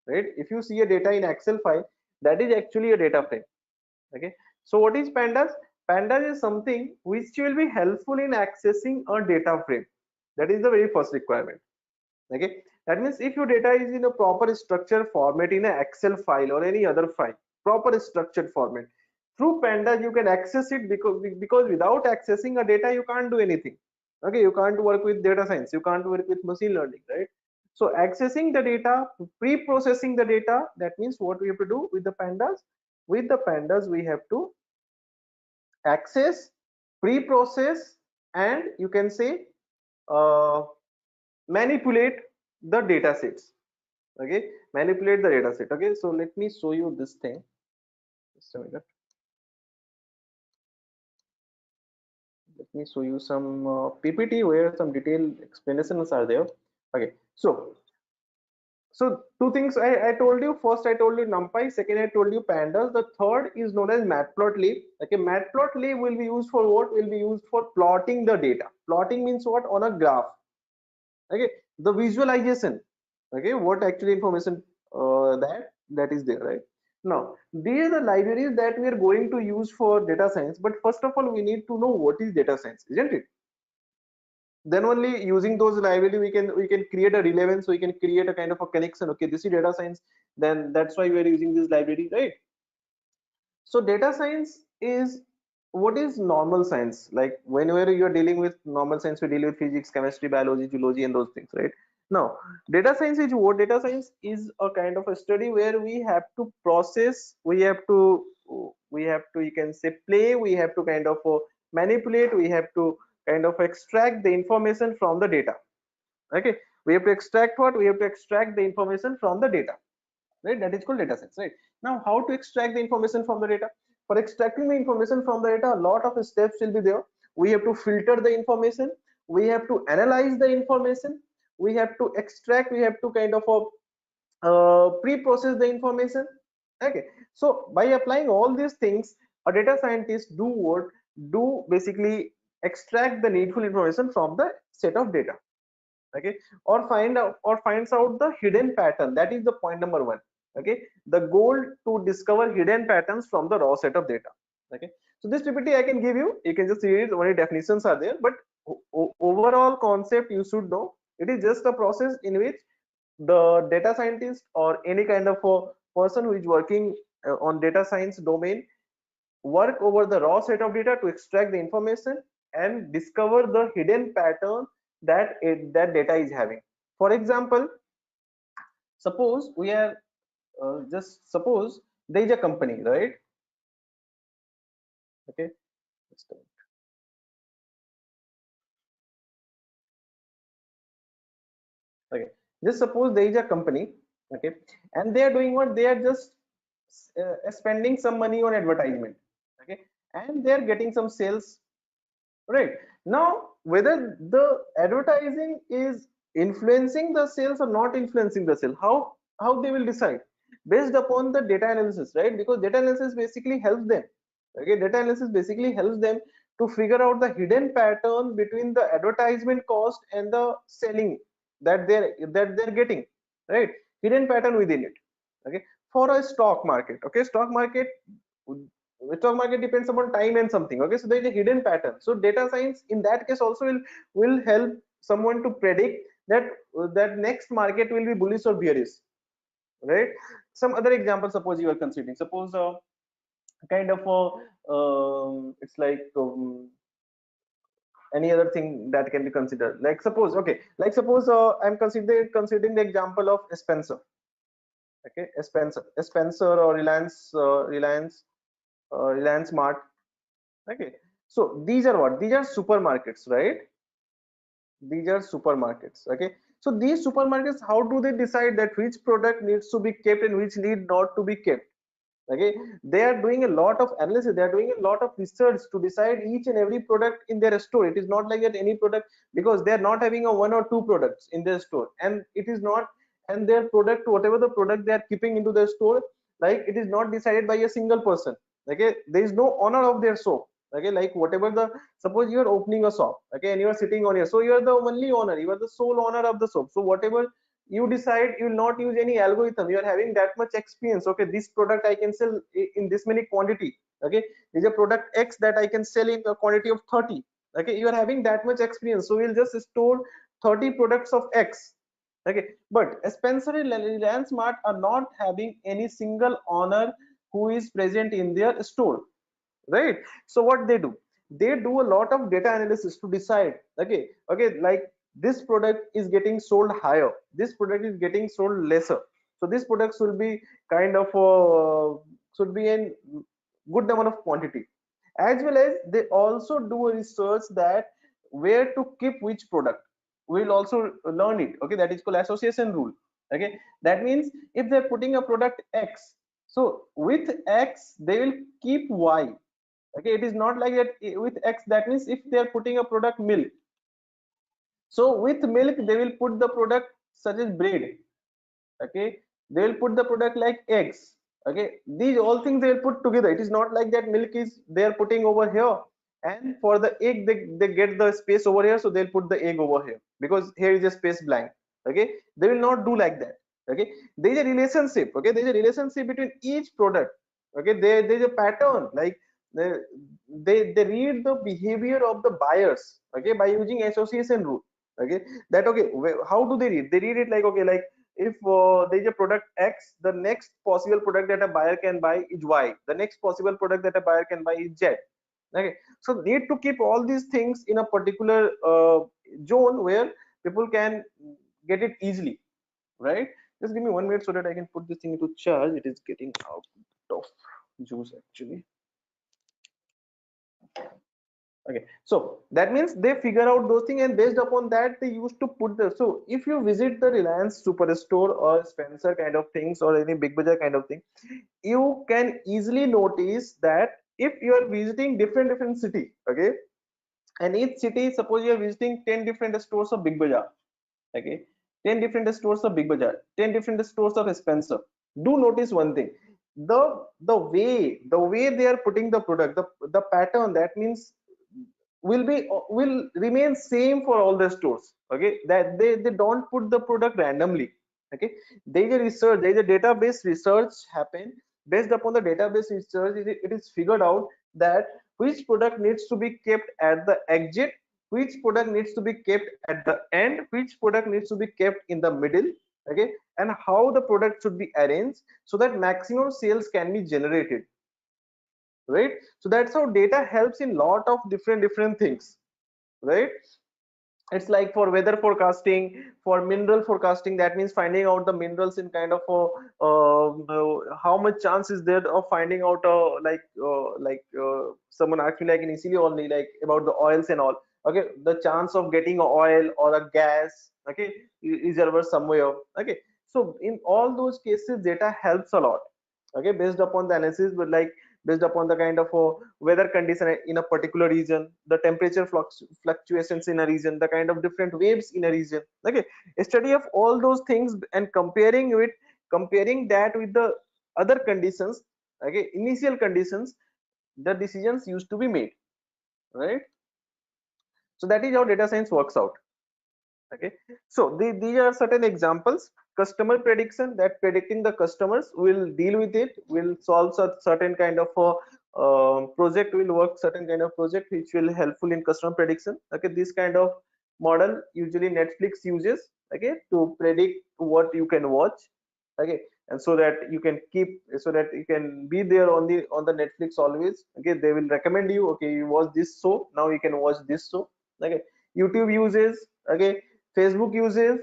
S1: right? If you see a data in Excel file, that is actually a data frame. Okay, so what is pandas? Pandas is something which will be helpful in accessing a data frame. That is the very first requirement. Okay, that means if your data is in a proper structured format in an Excel file or any other file, proper structured format, through pandas you can access it, because without accessing a data you can't do anything. Okay, you can't work with data science, you can't work with machine learning, right? So accessing the data, pre-processing the data, that means what we have to do with the pandas? With the pandas we have to access, pre-process, and you can say uh, manipulate the data sets. Okay, manipulate the data set. Okay, so let me show you this thing. Just a minute. Let me show you some PPT where some detailed explanations are there. Okay, so 2 things I told you. First I told you NumPy, second I told you pandas, the third is known as matplotlib. Okay, matplotlib will be used for what? Will be used for plotting the data. Plotting means what? On a graph. Okay, the visualization. Okay, what actually information that is there, right? Now these are the libraries that we are going to use for data science, but first of all we need to know what is data science, isn't it? Then only using those library we can create a relevance, so we can create a kind of a connection. Okay, this is data science, then that's why we are using this library, right? So data science is, what is normal science? Like whenever you're dealing with normal science, we deal with physics, chemistry, biology, geology, and those things, right? Now, data science is what? Data science is a kind of a study where we have to process, you can say play, we have to kind of manipulate, we have to kind of extract the information from the data. Okay, we have to extract what? We have to extract the information from the data, right? That is called data science, right? Now, how to extract the information from the data? For extracting the information from the data, a lot of steps will be there. We have to filter the information, we have to analyze the information, we have to extract, we have to kind of pre-process the information. Okay, so by applying all these things, a data scientist do what? Do basically extract the needful information from the set of data. Okay, or finds out the hidden pattern. That is the point number one. Okay, the goal to discover hidden patterns from the raw set of data. Okay, so this PPT I can give you, you can just read, only definitions are there, but overall concept you should know. It is just a process in which the data scientist or any kind of a person who is working on data science domain work over the raw set of data to extract the information and discover the hidden pattern that data is having. For example, suppose we are just suppose there is a company, right? Okay, okay, just suppose there is a company, okay, and they are doing what? They are just spending some money on advertisement, okay, and they are getting some sales. Right. Now, whether the advertising is influencing the sales or not influencing the sale, how they will decide? Based upon the data analysis, right? Because data analysis basically helps them. Okay, data analysis basically helps them to figure out the hidden pattern between the advertisement cost and the selling that they're getting, right? Hidden pattern within it. Okay, for a stock market, okay, stock market depends upon time and something. Okay, so there is a hidden pattern. So data science in that case also will help someone to predict that next market will be bullish or bearish, right? Some other example, suppose you are considering, suppose kind of it's like any other thing that can be considered, like suppose, okay, like suppose I'm considering the example of Spencer. Okay, Spencer or Reliance Mart. Okay, so these are what? These are supermarkets, right? These are supermarkets. Okay, so these supermarkets, how do they decide that which product needs to be kept and which need not to be kept? Okay, they are doing a lot of analysis, they are doing a lot of research to decide each and every product in their store. It is not like that any product, because they are not having a one or two products in their store, and it is not, and their product, whatever the product they are keeping into their store, like it is not decided by a single person. Okay, there is no owner of their shop. Okay, like whatever the, suppose you are opening a shop, okay, and you are sitting on here, so you are the only owner, you are the sole owner of the shop. So whatever you decide, you will not use any algorithm, you are having that much experience. Okay, this product I can sell in this many quantity. Okay, is a product X that I can sell in a quantity of 30. Okay, you are having that much experience, so we'll just store 30 products of X. Okay, but Spencer and Reliance Smart are not having any single owner who is present in their store, right? So what they do, they do a lot of data analysis to decide, okay, like this product is getting sold higher, this product is getting sold lesser, so this product should be kind of should be in good number of quantity. As well as they also do a research that where to keep which product. We'll also learn it. Okay, that is called association rule. Okay, that means if they're putting a product X, so with X they will keep Y. Okay, it is not like that with X. That means if they are putting a product milk, so with milk they will put the product such as bread. Okay, they will put the product like eggs. Okay, these all things they will put together. It is not like that milk is they are putting over here, and for the egg they get the space over here, so they'll put the egg over here because here is a space blank. Okay, they will not do like that. Okay, there is a relationship. Okay, there is a relationship between each product. Okay, there is a pattern, like they, they read the behavior of the buyers, okay, by using association rule. Okay, that, okay, how do they read? They read it like, okay, like if there is a product X, the next possible product that a buyer can buy is Y, the next possible product that a buyer can buy is Z. Okay, so need to keep all these things in a particular zone where people can get it easily, right? Just give me 1 minute so that I can put this thing into charge. It is getting out of juice actually. Okay, so that means they figure out those things, and based upon that they used to put the, so if you visit the Reliance Superstore or Spencer kind of things or any Big Bazaar kind of thing, you can easily notice that if you are visiting different city, okay, and each city, suppose you are visiting 10 different stores of Big Bazaar, okay, 10 different stores of Big Bazaar, 10 different stores of Spencer, do notice one thing, the way they are putting the product, the pattern, that means will remain same for all the stores, okay, that they don't put the product randomly, okay. There is a research, there is a database research happen. Based upon the database research, it is figured out that which product needs to be kept at the exit, which product needs to be kept at the end, which product needs to be kept in the middle, okay, and how the product should be arranged so that maximum sales can be generated, right? So that's how data helps in lot of different things, right? It's like for weather forecasting, for mineral forecasting, that means finding out the minerals in kind of a how much chance is there of finding out someone actually like initially only like about the oils and all, okay, the chance of getting a oil or a gas, okay, is there somewhere, okay. So in all those cases data helps a lot, okay, based upon the analysis, but like based upon the kind of weather condition in a particular region, the temperature fluctuations in a region, the kind of different waves in a region, okay, a study of all those things and comparing that with the other conditions, okay, initial conditions, the decisions used to be made, right? So that is how data science works out. Okay, so these are certain examples. Customer prediction, that predicting the customers, will deal with it, will solve certain kind of project, will work certain kind of project which will helpful in customer prediction, okay. This kind of model usually Netflix uses, okay, to predict what you can watch, okay, and so that you can keep, so that you can be there on the Netflix always, okay. They will recommend you, okay, you watch this show, now you can watch this show, okay. YouTube uses, okay, Facebook uses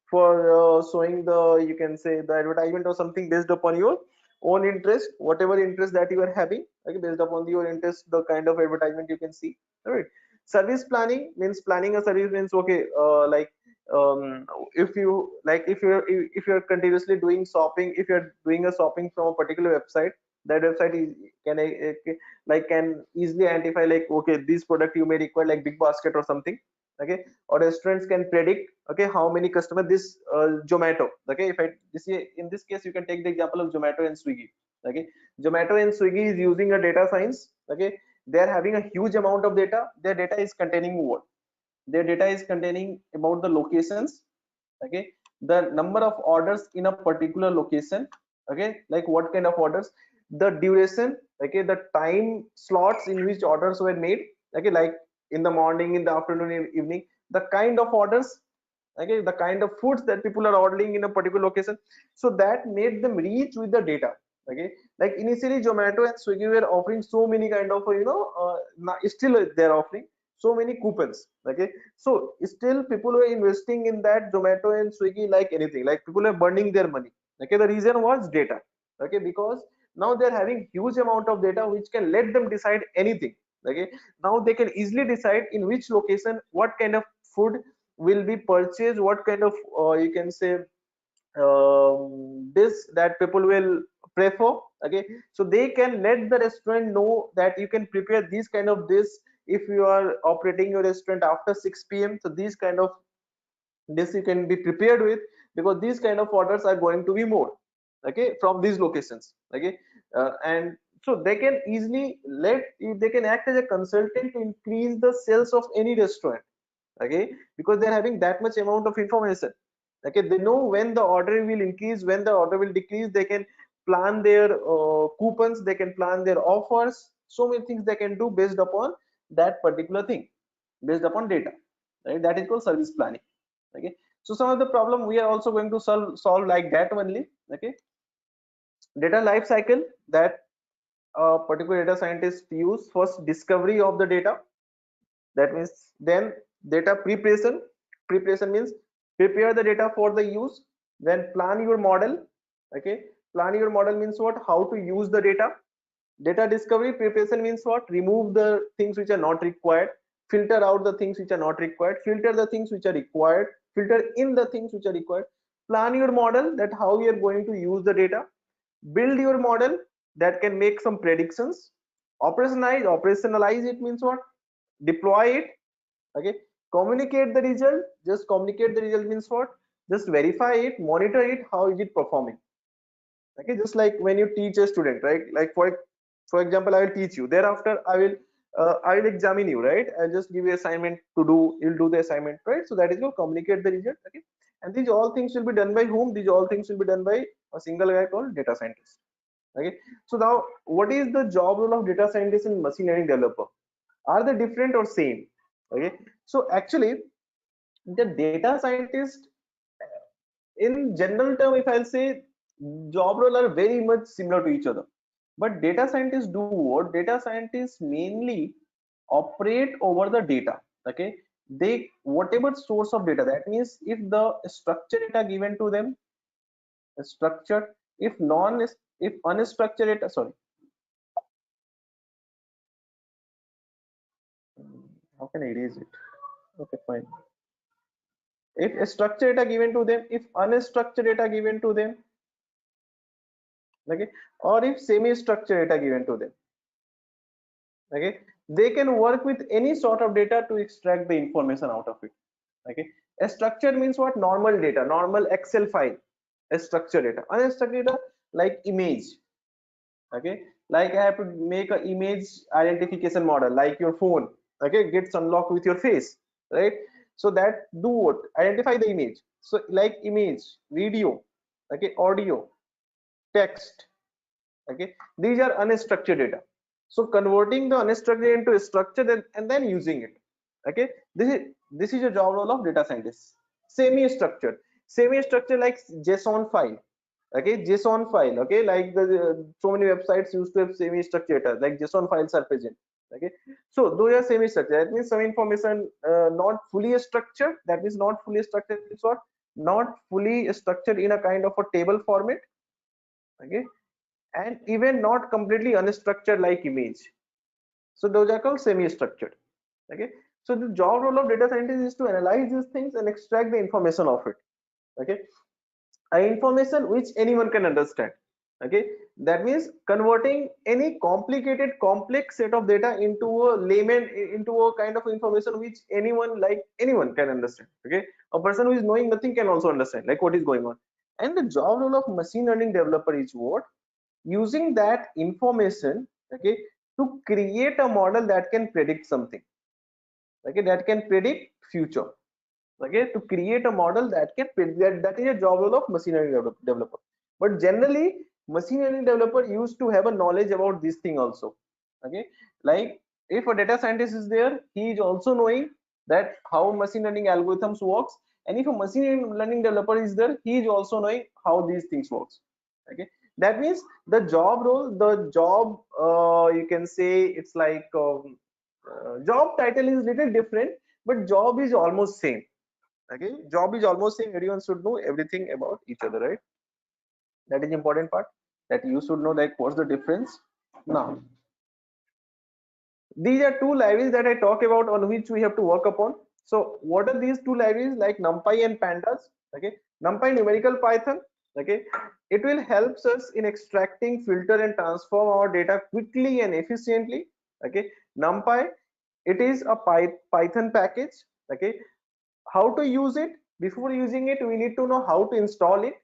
S1: for showing the, you can say, the advertisement or something based upon your own interest, whatever interest that you are having, okay, based upon your interest, the kind of advertisement you can see, all right. Service planning means planning a service means, okay, if you like, if you're continuously doing shopping, if you're doing a shopping from a particular website, that website is can easily identify like, okay, this product you may require like big basket or something, okay, or restaurants can predict, okay, how many customers this Zomato, okay, if I this in this case you can take the example of Zomato and Swiggy, okay. Zomato and Swiggy is using a data science, okay. They are having a huge amount of data. Their data is containing what? Their data is containing about the locations, okay, the number of orders in a particular location, okay, like what kind of orders, the duration, okay, the time slots in which orders were made, okay, like in the morning, in the afternoon, in evening, the kind of orders, okay, the kind of foods that people are ordering in a particular location. So that made them reach with the data, okay. Like initially Zomato and Swiggy were offering so many kind of still they're offering so many coupons, okay. So still people were investing in that Zomato and Swiggy like anything, like people are burning their money, okay. The reason was data, okay, because now they're having huge amount of data which can let them decide anything, okay. Now they can easily decide in which location what kind of food will be purchased, what kind of you can say dish that people will prefer, okay. So they can let the restaurant know that you can prepare these kind of dish if you are operating your restaurant after 6 p.m. So these kind of dish you can be prepared with, because these kind of orders are going to be more, okay, from these locations, okay. And so they can easily they can act as a consultant to increase the sales of any restaurant, okay, because they're having that much amount of information, okay. They know when the order will increase, when the order will decrease. They can plan their coupons, they can plan their offers, so many things they can do based upon that particular thing, based upon data, right? That is called service planning, okay. So some of the problem we are also going to solve like that only. Okay, data life cycle that a particular data scientist use: first, discovery of the data, that means then data preparation. Preparation means prepare the data for the use. Then plan your model. Okay, plan your model means what? How to use the data. Data discovery. Preparation means what? Remove the things which are not required, filter out the things which are not required, filter the things which are required, filter in the things which are required. Plan your model, that how you are going to use the data. Build your model that can make some predictions. Operationalize it means what? Deploy it. Okay, communicate the result. Just communicate the result means what? Just verify it, monitor it, how is it performing. Okay, just like when you teach a student, right? Like for example, I will teach you, thereafter I will examine you, right? I'll just give you assignment to do, you'll do the assignment, right? So that is your communicate the result. Okay, and these all things will be done by whom? These all things will be done by a single guy called data scientist. Okay, so now what is the job role of data scientist and machine learning developer? Are they different or same? Okay, so actually the data scientist, in general term, if I'll say, job role are very much similar to each other, but data scientists do what? Data scientists mainly operate over the data. Okay, they, whatever source of data, that means if the structured data given to them, structured, if non, if unstructured data, sorry, how can I erase it? Okay, fine. If structured data given to them, if unstructured data given to them, okay, or if semi-structured data given to them, okay, they can work with any sort of data to extract the information out of it. Okay, a structured means what? Normal data, normal Excel file. A structured data. Unstructured data, like image. Okay, like I have to make an image identification model, like your phone, okay, gets unlocked with your face, right? So that do what? Identify the image. So like image, video, okay, audio, text. Okay, these are unstructured data. So converting the unstructured into structured, and then using it. Okay, this is a job role of data scientist. Semi structured like JSON file. Okay, JSON file. Okay, like the so many websites used to have semi structured data, like JSON files are present. Okay, so those are semi structured. That means some information not fully structured. That means not fully structured is what? Not fully structured in a kind of a table format. Okay, and even not completely unstructured like image. So those are called semi-structured. Okay, so the job role of data scientist is to analyze these things and extract the information of it. Okay, information which anyone can understand. Okay, that means converting any complicated complex set of data into a layman, into a kind of information which anyone can understand. Okay, a person who is knowing nothing can also understand like what is going on. And the job role of machine learning developer is what? Using that information, okay, to create a model that can predict something. Okay, that can predict future. Okay, to create a model that can predict, that is a job role of machine learning developer. But generally machine learning developer used to have a knowledge about this thing also. Okay, like if a data scientist is there, he is also knowing that how machine learning algorithms works, and if a machine learning developer is there, he is also knowing how these things works. Okay, that means the job role, the job, you can say it's like job title is little different, but job is almost same. Okay, job is almost same. Everyone should know everything about each other, right? That is important part, that you should know like what's the difference. Now these are two libraries that I talk about on which we have to work upon. So what are these two libraries? Like NumPy and Pandas. Okay, NumPy numerical Python. Okay, it will helps us in extracting, filter and transform our data quickly and efficiently. Okay, NumPy, it is a Python package. Okay, how to use it? Before using it, we need to know how to install it.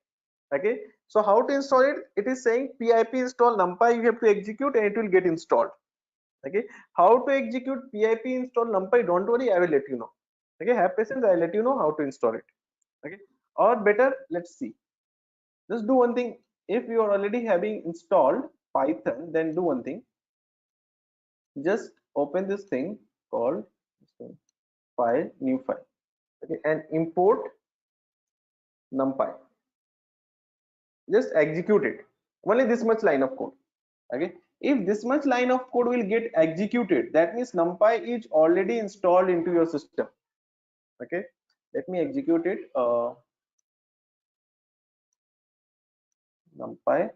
S1: Okay, so how to install it? It is saying pip install NumPy, you have to execute and it will get installed. Okay, how to execute pip install NumPy? Don't worry, I will let you know. Okay, have patience, I'll let you know how to install it. Okay, or better, let's see, just do one thing. If you are already having installed Python, then do one thing, just open this thing called file, new file. Okay, and import NumPy. Just execute it. Only this much line of code. Okay. If this much line of code will get executed, that means NumPy is already installed into your system. Okay. Let me execute it. NumPy.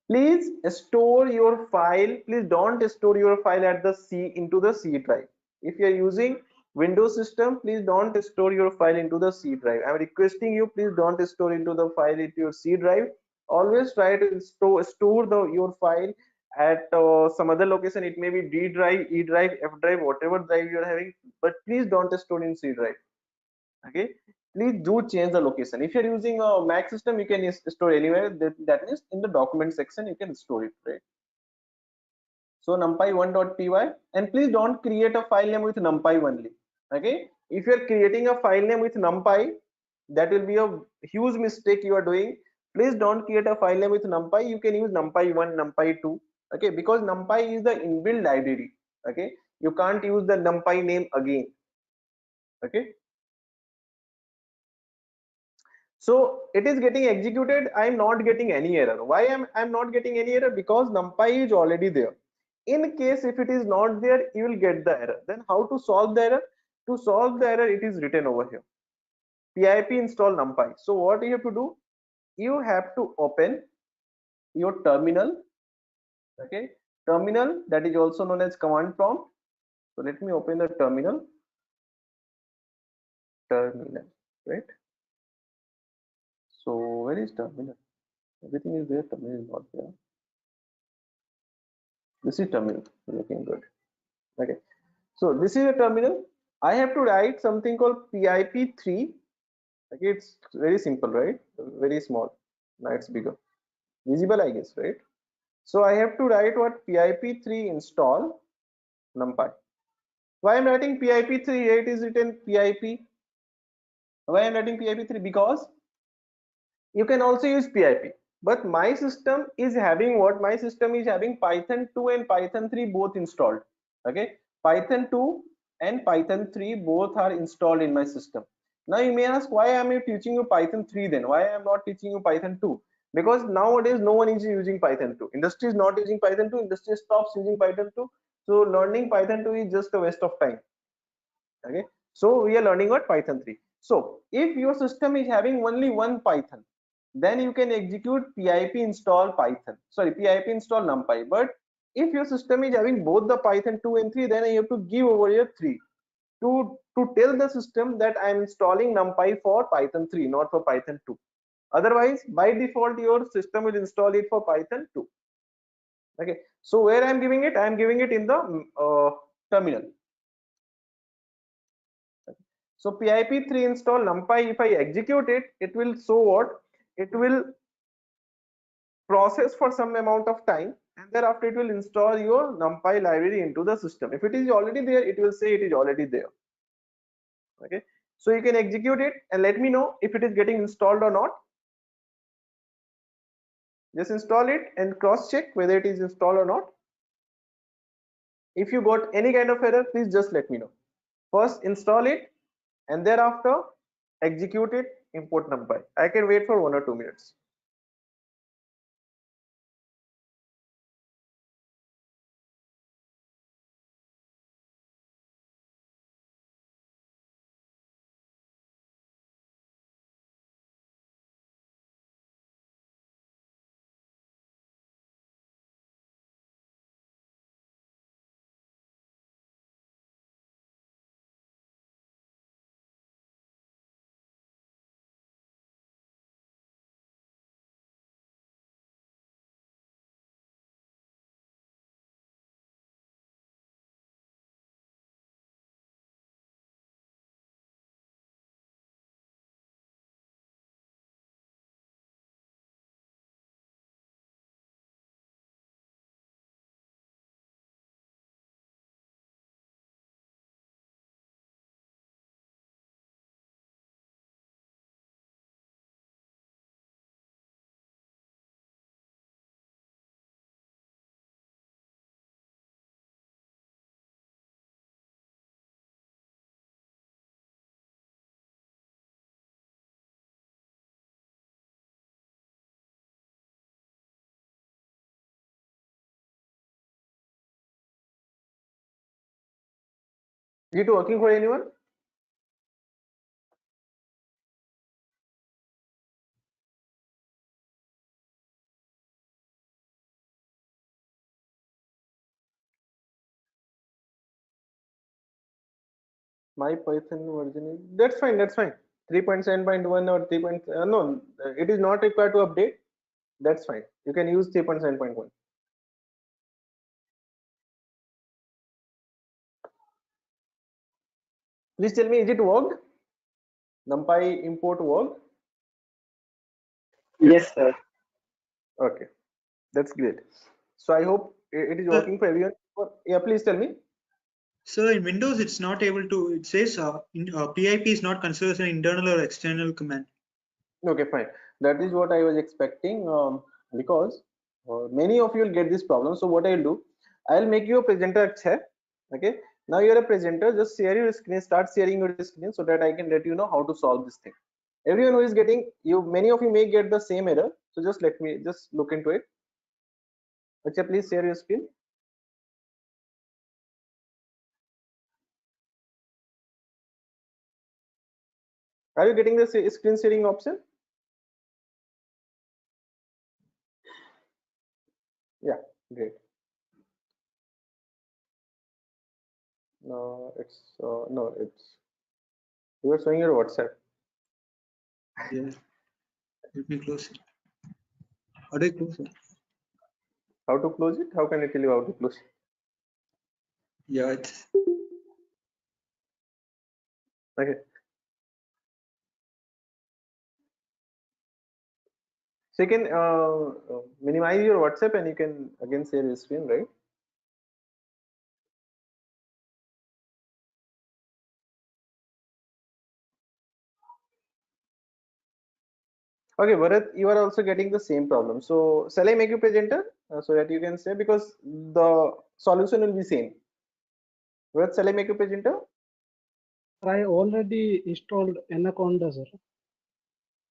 S1: Please store your file. Please don't store your file at the C into the C drive. If you are using Windows system, please don't store your file into the C drive. I'm requesting you, please don't store into the file into your C drive. Always try to store your file at some other location. It may be D drive, E drive, F drive, whatever drive you are having, but please don't store in C drive. Okay, please do change the location. If you're using a Mac system, you can store anywhere. That means in the document section you can store it, right? So numpy1.py, and please don't create a file name with numpy only. Okay, if you're creating a file name with numpy, that will be a huge mistake you are doing. Please don't create a file name with numpy. You can use numpy1, numpy2. Okay, because numpy is the inbuilt library. Okay, you can't use the numpy name again. Okay, so it is getting executed. I'm not getting any error. Why I'm not getting any error? Because numpy is already there. In case if it is not there, you will get the error. Then how to solve the error? To solve the error, it is written over here, pip install numpy. So what you have to do, you have to open your terminal. Okay, terminal, that is also known as command prompt. So let me open the terminal, right? So where is terminal? Everything is there, terminal is not there. This is terminal, looking good. Okay, so this is a terminal. I have to write something called pip3. Okay, it's very simple, right? Very small. Now it's bigger, visible, I guess, right? So I have to write what, pip3 install numpy. Why I'm writing pip3? Here it is written pip. Why I'm writing pip3? Because you can also use pip, but my system is having what? My system is having Python 2 and Python 3 both installed. Okay, Python 2 and Python 3 both are installed in my system. Now you may ask, why am I teaching you Python 3 then? Why I am not teaching you Python 2? Because nowadays no one is using Python 2. Industry is not using Python 2. Industry stops using Python 2. So learning Python 2 is just a waste of time. Okay, so we are learning what? Python 3. So if your system is having only one Python, then you can execute pip install Python, sorry, pip install numpy. But if your system is having both the Python 2 and 3, then you have to give over here 3 to tell the system that I am installing numpy for Python 3, not for Python 2. Otherwise, by default, your system will install it for Python 2. Okay, so where I am giving it? I am giving it in the terminal. So pip3 install numpy, if I execute it, it will show what? It will process for some amount of time, and thereafter it will install your numpy library into the system. If it is already there, it will say it is already there. Okay, so you can execute it and let me know if it is getting installed or not. Just install it and cross check whether it is installed or not. If you got any kind of error, please just let me know. First install it and thereafter execute it, import numpy. I can wait for 1 or 2 minutes. Is it working for anyone? My Python version is, that's fine, that's fine. 3.7.1 or 3. No, it is not required to update. That's fine. You can use 3.7.1. Please tell me, is it worked? NumPy import worked?
S5: Yes, sir.
S1: Okay, that's great. So I hope it is working for everyone. Yeah, please tell me.
S6: So in Windows, it's not able to. It says PIP is not considered as an internal or external command.
S1: Okay, fine. That is what I was expecting, because many of you will get this problem. So what I'll do, I'll make you a presenter. Okay. Now you're a presenter. Just share your screen. Start sharing your screen so that I can let you know how to solve this thing. Everyone who is getting you, many of you may get the same error. So just let me just look into it. Okay, please share your screen. Are you getting the screen sharing option? Yeah, great. No, it's you are showing your WhatsApp.
S6: Yeah. Let me close it. How do I close it?
S1: How to close it? How can I tell you how to close it?
S6: Yeah, it's
S1: Okay. So you can minimize your WhatsApp and you can again share your screen, right? Okay, Bharat, you are also getting the same problem. So shall I make you presenter so that you can say, because the solution will be same. Bharat, shall I make you presenter?
S4: I already installed Anaconda, sir.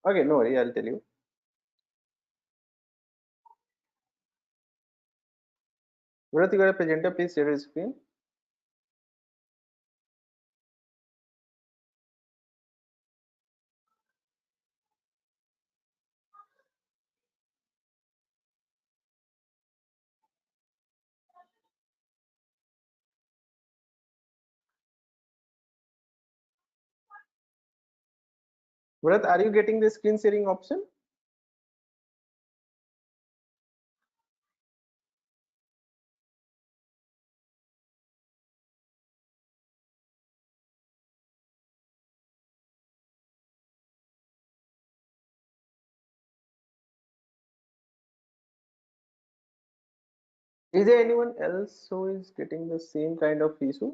S1: Okay, no worry, I'll tell you. Bharat, you are a presenter. Please share your screen. Bharat, are you getting the screen sharing option? Is there anyone else who is getting the same kind of issue?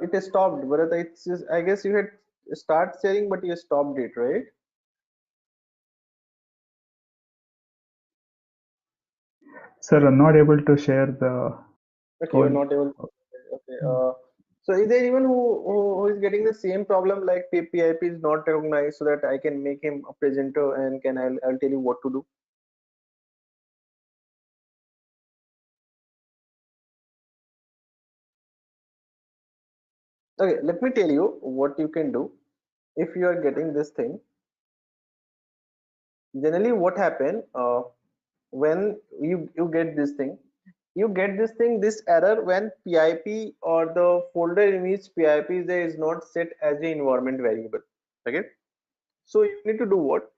S1: It is stopped, Bharat. It's just, I guess you had start sharing, but you stopped it, right?
S7: Sir, I'm not able to share the
S1: Okay, you're
S7: code.
S1: not able. Okay. So is there anyone who is getting the same problem like PIP is not recognized, so that I can make him a presenter and I'll tell you what to do? Okay, let me tell you what you can do if you are getting this thing. Generally, what happen when you get this thing, this error when PIP or the folder in which PIP is there is not set as a environment variable. Okay, so you need to do what?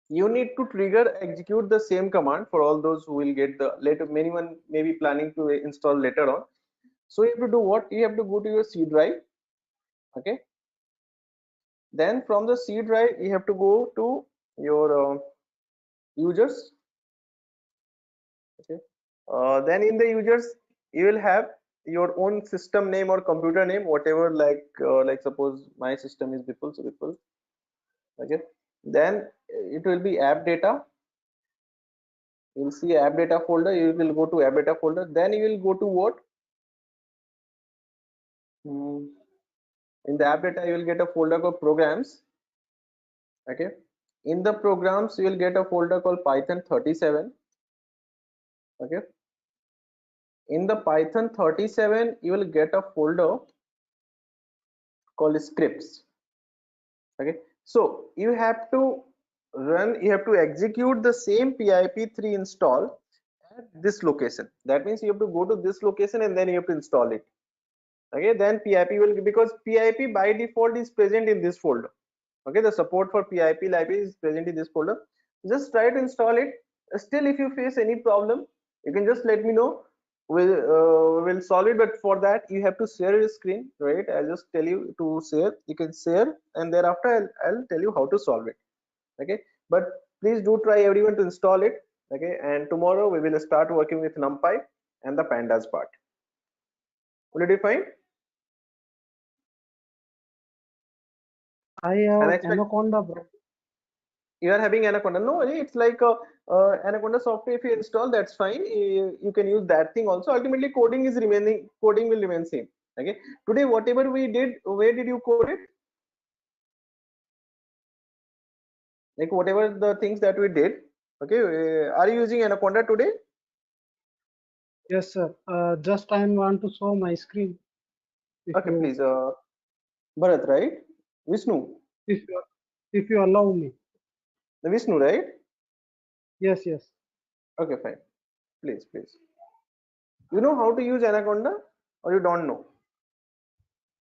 S1: You need to trigger execute the same command for all those who will get the later. Anyone may be planning to install later on. So you have to do what? You have to go to your C drive. Okay, then from the C drive you have to go to your users. Okay, then in the users you will have your own system name or computer name, whatever, like suppose my system is Bipul, so Bipul. Okay, then it will be app data. You will see app data folder. You will go to app data folder. Then you will go to what? In the app data you will get a folder called programs. Okay, in the programs you will get a folder called Python 37. Okay, in the Python 37 you will get a folder called scripts. Okay, so you have to execute the same pip3 install at this location. That means you have to go to this location and then you have to install it. Okay, then pip will, because pip by default is present in this folder. Okay, the support for pip library is present in this folder. Just try to install it. Still, if you face any problem, you can just let me know. We'll solve it, but for that you have to share your screen, right? I'll just tell you to share. You can share, and thereafter I'll tell you how to solve it. Okay, but please do try everyone to install it. Okay, and tomorrow we will start working with NumPy and the pandas part. Will it be fine?
S4: I
S1: And
S4: have
S1: expect
S4: Anaconda, bro.
S1: you are having Anaconda. No, it's like a Anaconda software. If you install, that's fine. You can use that thing also. Ultimately, coding will remain same. Okay, today whatever we did, where did you code it? Like whatever the things that we did. Okay, are you using Anaconda today?
S4: Yes, sir. Just I want to show my screen.
S1: Okay, please, Bharat, right? Vishnu,
S4: If you, if you allow me.
S1: Vishnu, right?
S4: Yes, yes.
S1: Okay, fine. Please. You know how to use Anaconda, or you don't know?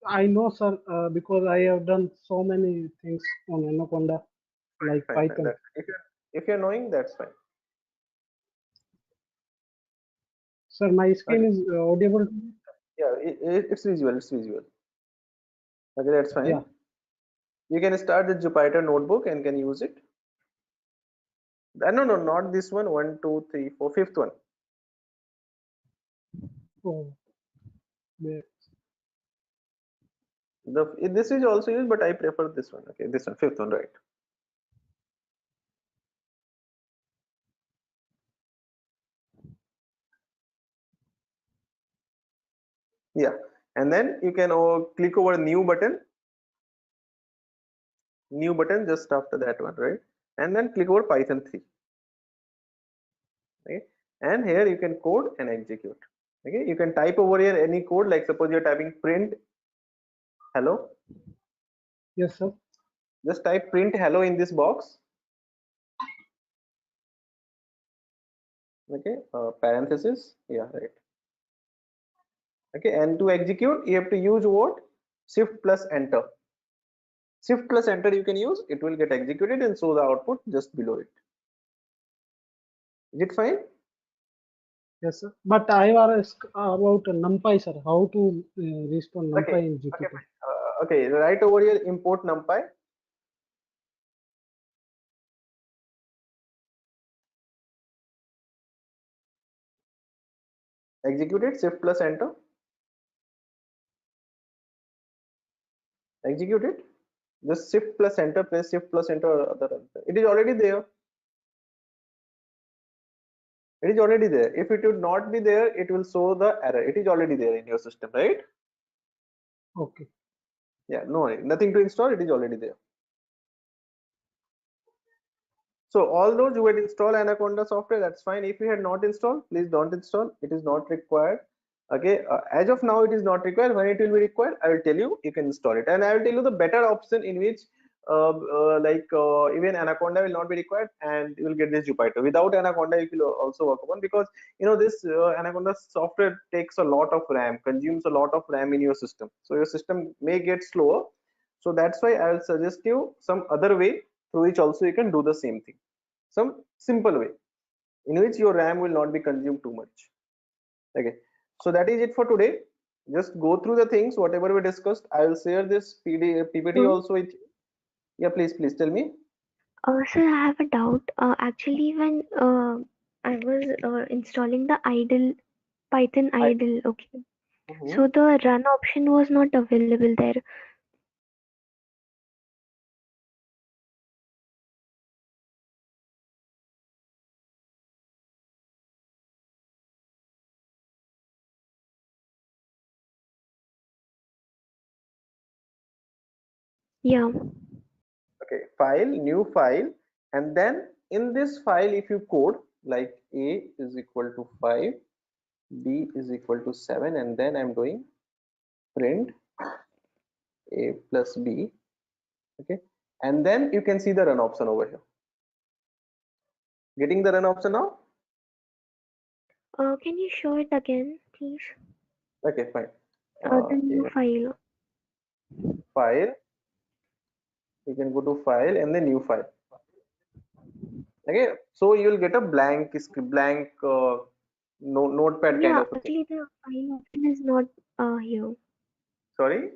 S4: I know, sir, because I have done so many things on Anaconda, like
S1: Fine.
S4: Python.
S1: That's, if you're knowing, that's fine.
S4: Sir, my screen
S1: Okay.
S4: is audible.
S1: Yeah, it's visual. It's visual. Okay, that's fine.
S4: Yeah.
S1: You can start the Jupyter notebook and can use it. No, not this one. 1, 2, 3, 4, fifth one.
S4: Oh, there.
S1: This is also used, but I prefer this one. Okay, this one, fifth one, right? Yeah, and then you can click over new button just after that one, right? And then click over Python 3. Okay, and here you can code and execute. Okay, you can type over here any code, like suppose you're typing print hello.
S4: Yes, sir.
S1: Just type print hello in this box. Okay, parenthesis. Yeah, right. Okay, and to execute you have to use what? Shift plus enter. Shift plus enter you can use, it will get executed and show the output just below it. Is it fine?
S4: Yes, sir. But I was about NumPy, sir. How to restore
S1: Okay,
S4: NumPy in
S1: okay,
S4: GPT?
S1: fine. Okay, right over here, import NumPy. Execute it, shift plus enter. Execute it. Just shift plus enter, press shift plus enter. It is already there. It is already there. If it would not be there, it will show the error. It is already there in your system, right?
S4: Okay.
S1: Yeah, no, nothing to install. It is already there. So all those who had installed Anaconda software, that's fine. If you had not installed, please don't install. It is not required. Okay, as of now, it is not required. When it will be required, I will tell you. You can install it, and I will tell you the better option in which, even Anaconda will not be required, and you will get this Jupyter. Without Anaconda, you will also work upon, because this Anaconda software takes a lot of RAM, consumes a lot of RAM in your system, so your system may get slower. So that's why I will suggest you some other way through which also you can do the same thing, some simple way in which your RAM will not be consumed too much. Okay, so that is it for today. Just go through the things whatever we discussed. I will share this PPT
S8: So,
S1: also with you. Yeah, please tell me.
S8: sir, I have a doubt. Actually, when I was installing the idle Python
S1: I,
S8: idle, okay. So
S1: Mhm.
S8: the run option was not available there. Yeah.
S1: Okay, file, new file, and then in this file, if you code like a is equal to 5, b is equal to 7, and then I'm doing print a plus b. Okay, and then you can see the run option over here. Getting the run option now?
S8: Can you show it again, please?
S1: Okay, fine.
S8: The new file.
S1: File, you can go to file and then new file. Okay, so you will get a blank notepad kind
S8: Yeah,
S1: of a thing.
S8: actually the file option is not here.
S1: Sorry.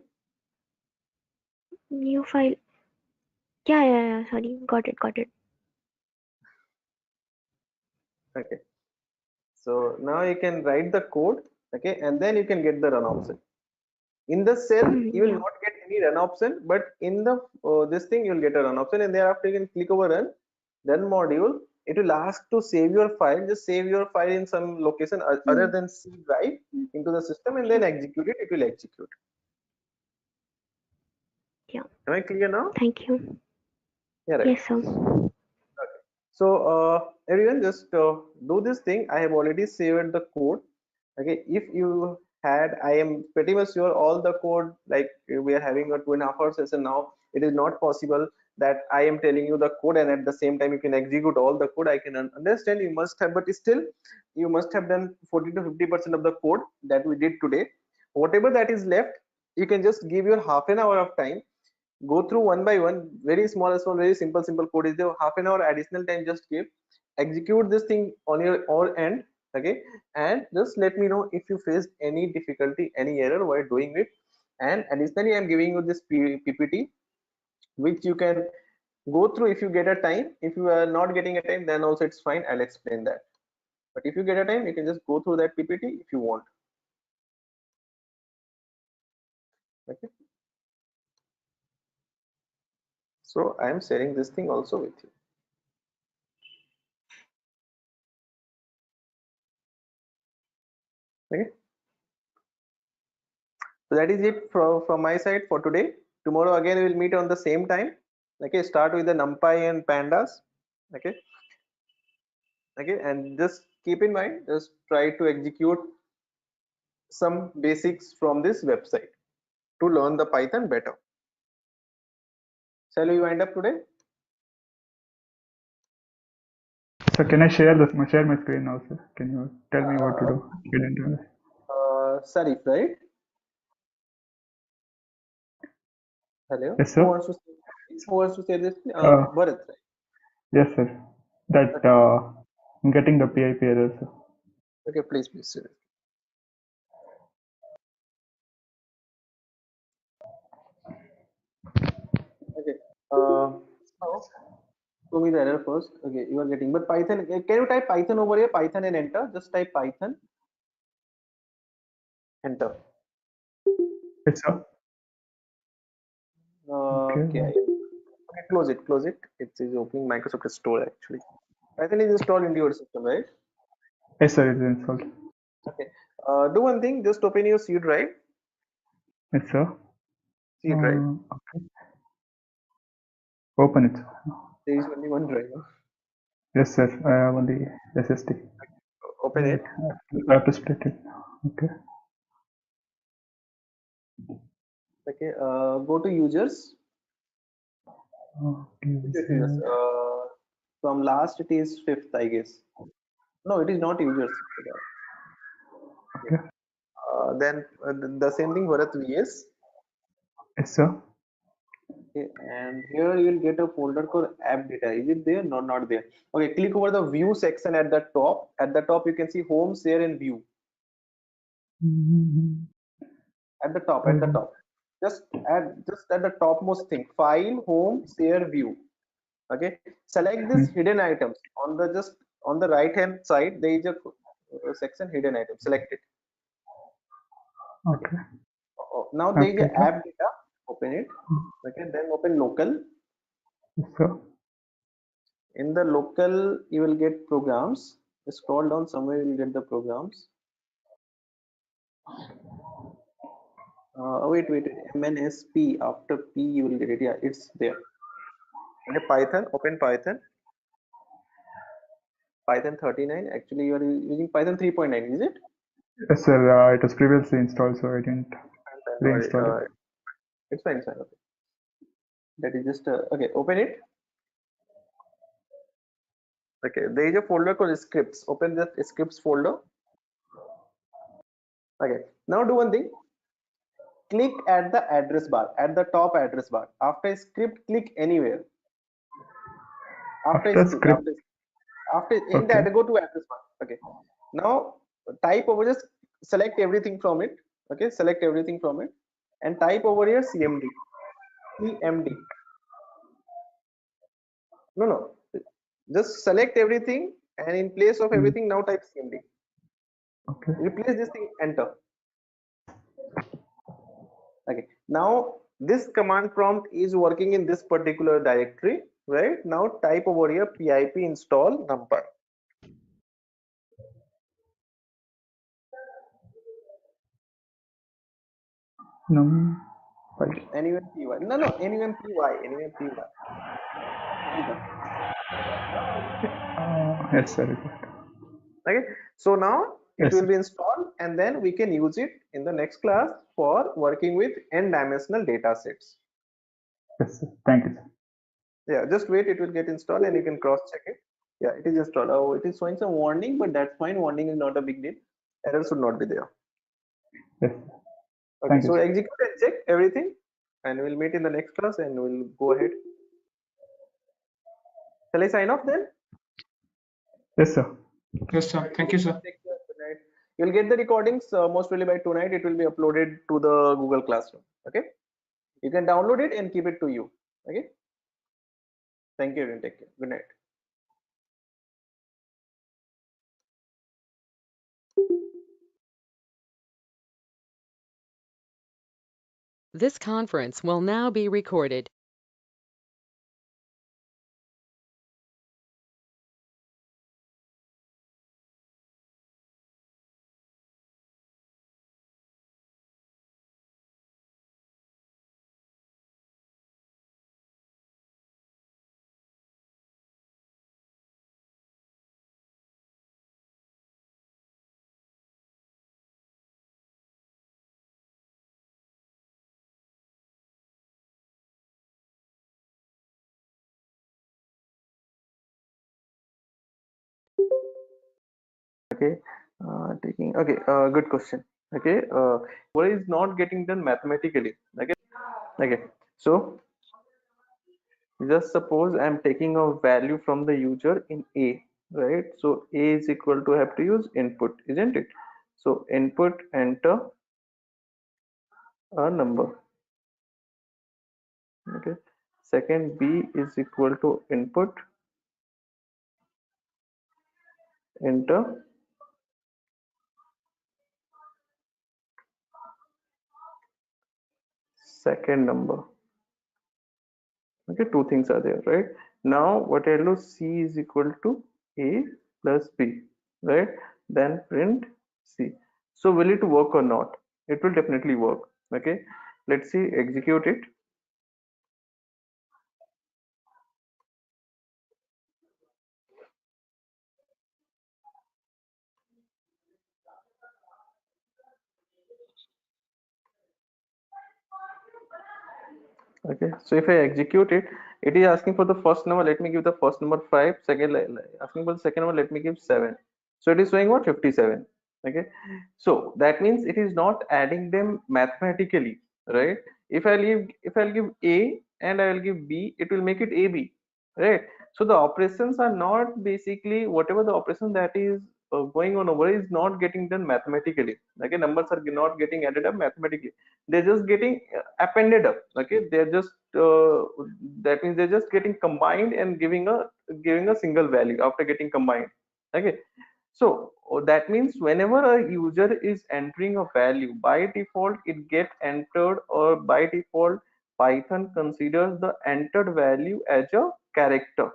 S8: New file. Yeah. Sorry, got it.
S1: Okay, so now you can write the code. Okay, and then you can get the run option. In the cell you will
S8: Yeah.
S1: not get any run option, but in the this thing you will get a run option, and thereafter you can click over run module. It will ask to save your file. Just save your file in some location other than C drive into the system, and then execute it. It will execute.
S8: Yeah.
S1: Am I clear now?
S8: Thank you.
S1: Yeah, right.
S8: Yes, sir.
S1: So everyone, just do this thing. I have already saved the code. Okay, if you had, I am pretty much sure all the code, like we are having a 2.5 hour session now, it is not possible that I am telling you the code and at the same time you can execute all the code. I can understand you must have, but still you must have done 40 to 50% of the code that we did today. Whatever that is left, you can just give your half an hour of time, go through one by one, very small, very simple code is there. Half an hour additional time just give, execute this thing on your own end. Okay, and just let me know if you faced any difficulty, any error while doing it. And additionally, I'm giving you this ppt which you can go through if you get a time. If you are not getting a time, then also it's fine, I'll explain that. But if you get a time, you can just go through that ppt if you want. Okay, so I am sharing this thing also with you. Okay, so that is it from my side for today. Tomorrow again we will meet on the same time. Okay, start with the NumPy and Pandas. Okay, and just keep in mind, just try to execute some basics from this website to learn the Python better. Shall we wind up today?
S7: So can I share my screen now, sir? Can you tell me what to do? Get into it.
S1: Sarif, right? Hello.
S7: Yes,
S1: Who
S7: sir.
S1: wants to say this? Who wants to say this? Bharat, right?
S7: Yes, sir. That I'm getting the PIP error, sir.
S1: Okay, please, sir. Okay. So show me the error first. Okay, you are getting, but Python. Can you type Python over here? Python and enter. Just type Python. Enter.
S7: Yes, sir.
S1: Okay.
S7: Okay.
S1: Okay, close it. Close it. It is opening Microsoft Store actually. Python is installed into your system, right?
S7: Yes, sir. It's installed.
S1: Okay. Do one thing. Just open your C drive.
S7: Yes, sir.
S1: C drive.
S7: Okay. Open it.
S1: There is only one drive.
S7: Yes, sir. I have only SSD.
S1: Open it.
S7: I have to split it. Okay.
S1: Okay. Go to users.
S7: Okay.
S1: Users. From last it is 5th, I guess. No, it is not users.
S7: Okay.
S1: Then the same thing Bharat VS.
S7: Yes, sir.
S1: Okay, and here you will get a folder called app data. Is it there? No, not there. Okay, click over the view section at the top. At the top, you can see home, share, and view. At the top, just at the topmost thing, file, home, share, view. Okay, select this hidden items on the just on the right hand side. There is a section hidden items. Select it.
S7: Okay.
S1: Now there is a
S7: Data.
S1: app data. Open it. Okay, then open local.
S7: Yes, sir.
S1: In the local, you will get programs. Scroll down somewhere, you will get the programs. Wait, MNSP. After P, you will get it. Yeah, it's there. Okay, Python. Open Python. Python 39. Actually, you are using Python 3.9. Is it?
S7: Yes, sir. It was previously installed, so I didn't reinstall it.
S1: It's fine, sir. Okay. That is just okay. Open it. Okay, there is a folder called scripts. Open that scripts folder. Okay, now do one thing. Click at the address bar, at the top address bar. After script, click anywhere. After script,
S7: script.
S1: after in
S7: Okay.
S1: that, go to address bar. Okay. Now type over, just select everything from it. Okay, select everything from it and type over here CMD. CMD. No. Just select everything and in place of everything, now type CMD.
S7: Okay.
S1: Replace this thing, enter. Okay, now this command prompt is working in this particular directory, right? Now type over here pip install numpy.
S7: NumPy.
S1: NumPy. No, NumPy.
S7: Yes, sir.
S1: Okay, so now it
S7: Yes,
S1: will
S7: sir.
S1: be installed and then we can use it in the next class for working with n-dimensional data sets.
S7: Yes, sir. Thank you, sir.
S1: Yeah, just wait, it will get installed and you can cross check it. Yeah, it is installed. Oh, it is showing some warning, but that's fine. Warning is not a big deal. Error should not be there.
S7: Yes.
S1: Okay,
S7: Thank you,
S1: so
S7: sir.
S1: execute and check everything and we'll meet in the next class and we'll go ahead. Shall I sign off then?
S7: Yes, sir.
S6: Yes, sir. Thank you, sir.
S1: Take care. Good night. You'll get the recordings most probably by tonight. It will be uploaded to the Google Classroom. Okay. You can download it and keep it to you. Okay. Thank you and take care. Good night.
S9: This conference will now be recorded.
S1: Okay. Taking. Okay. Good question. Okay. What is not getting done mathematically? Okay. Okay. So just suppose I'm taking a value from the user in A, right? So A is equal to, have to use input, isn't it? So input, enter a number. Okay. Second, B is equal to input, enter second number. Okay, two things are there, right? Now what I'll do, C is equal to A plus B, right? Then print C. So will it work or not? It will definitely work. Okay, let's see, execute it. Okay, so if I execute it, it is asking for the first number. Let me give the first number 5. Second, asking for the second number. Let me give 7. So it is showing what, 57. Okay, so that means it is not adding them mathematically, right? If I'll give A and I will give B, it will make it AB, right? So the operations are not basically, whatever the operation that is going on over is not getting done mathematically. Okay, numbers are not getting added up mathematically. They're just getting appended up. Okay, they're just that means they're just getting combined and giving a single value after getting combined. Okay, so that means whenever a user is entering a value, by default it get entered, or by default Python considers the entered value as a character.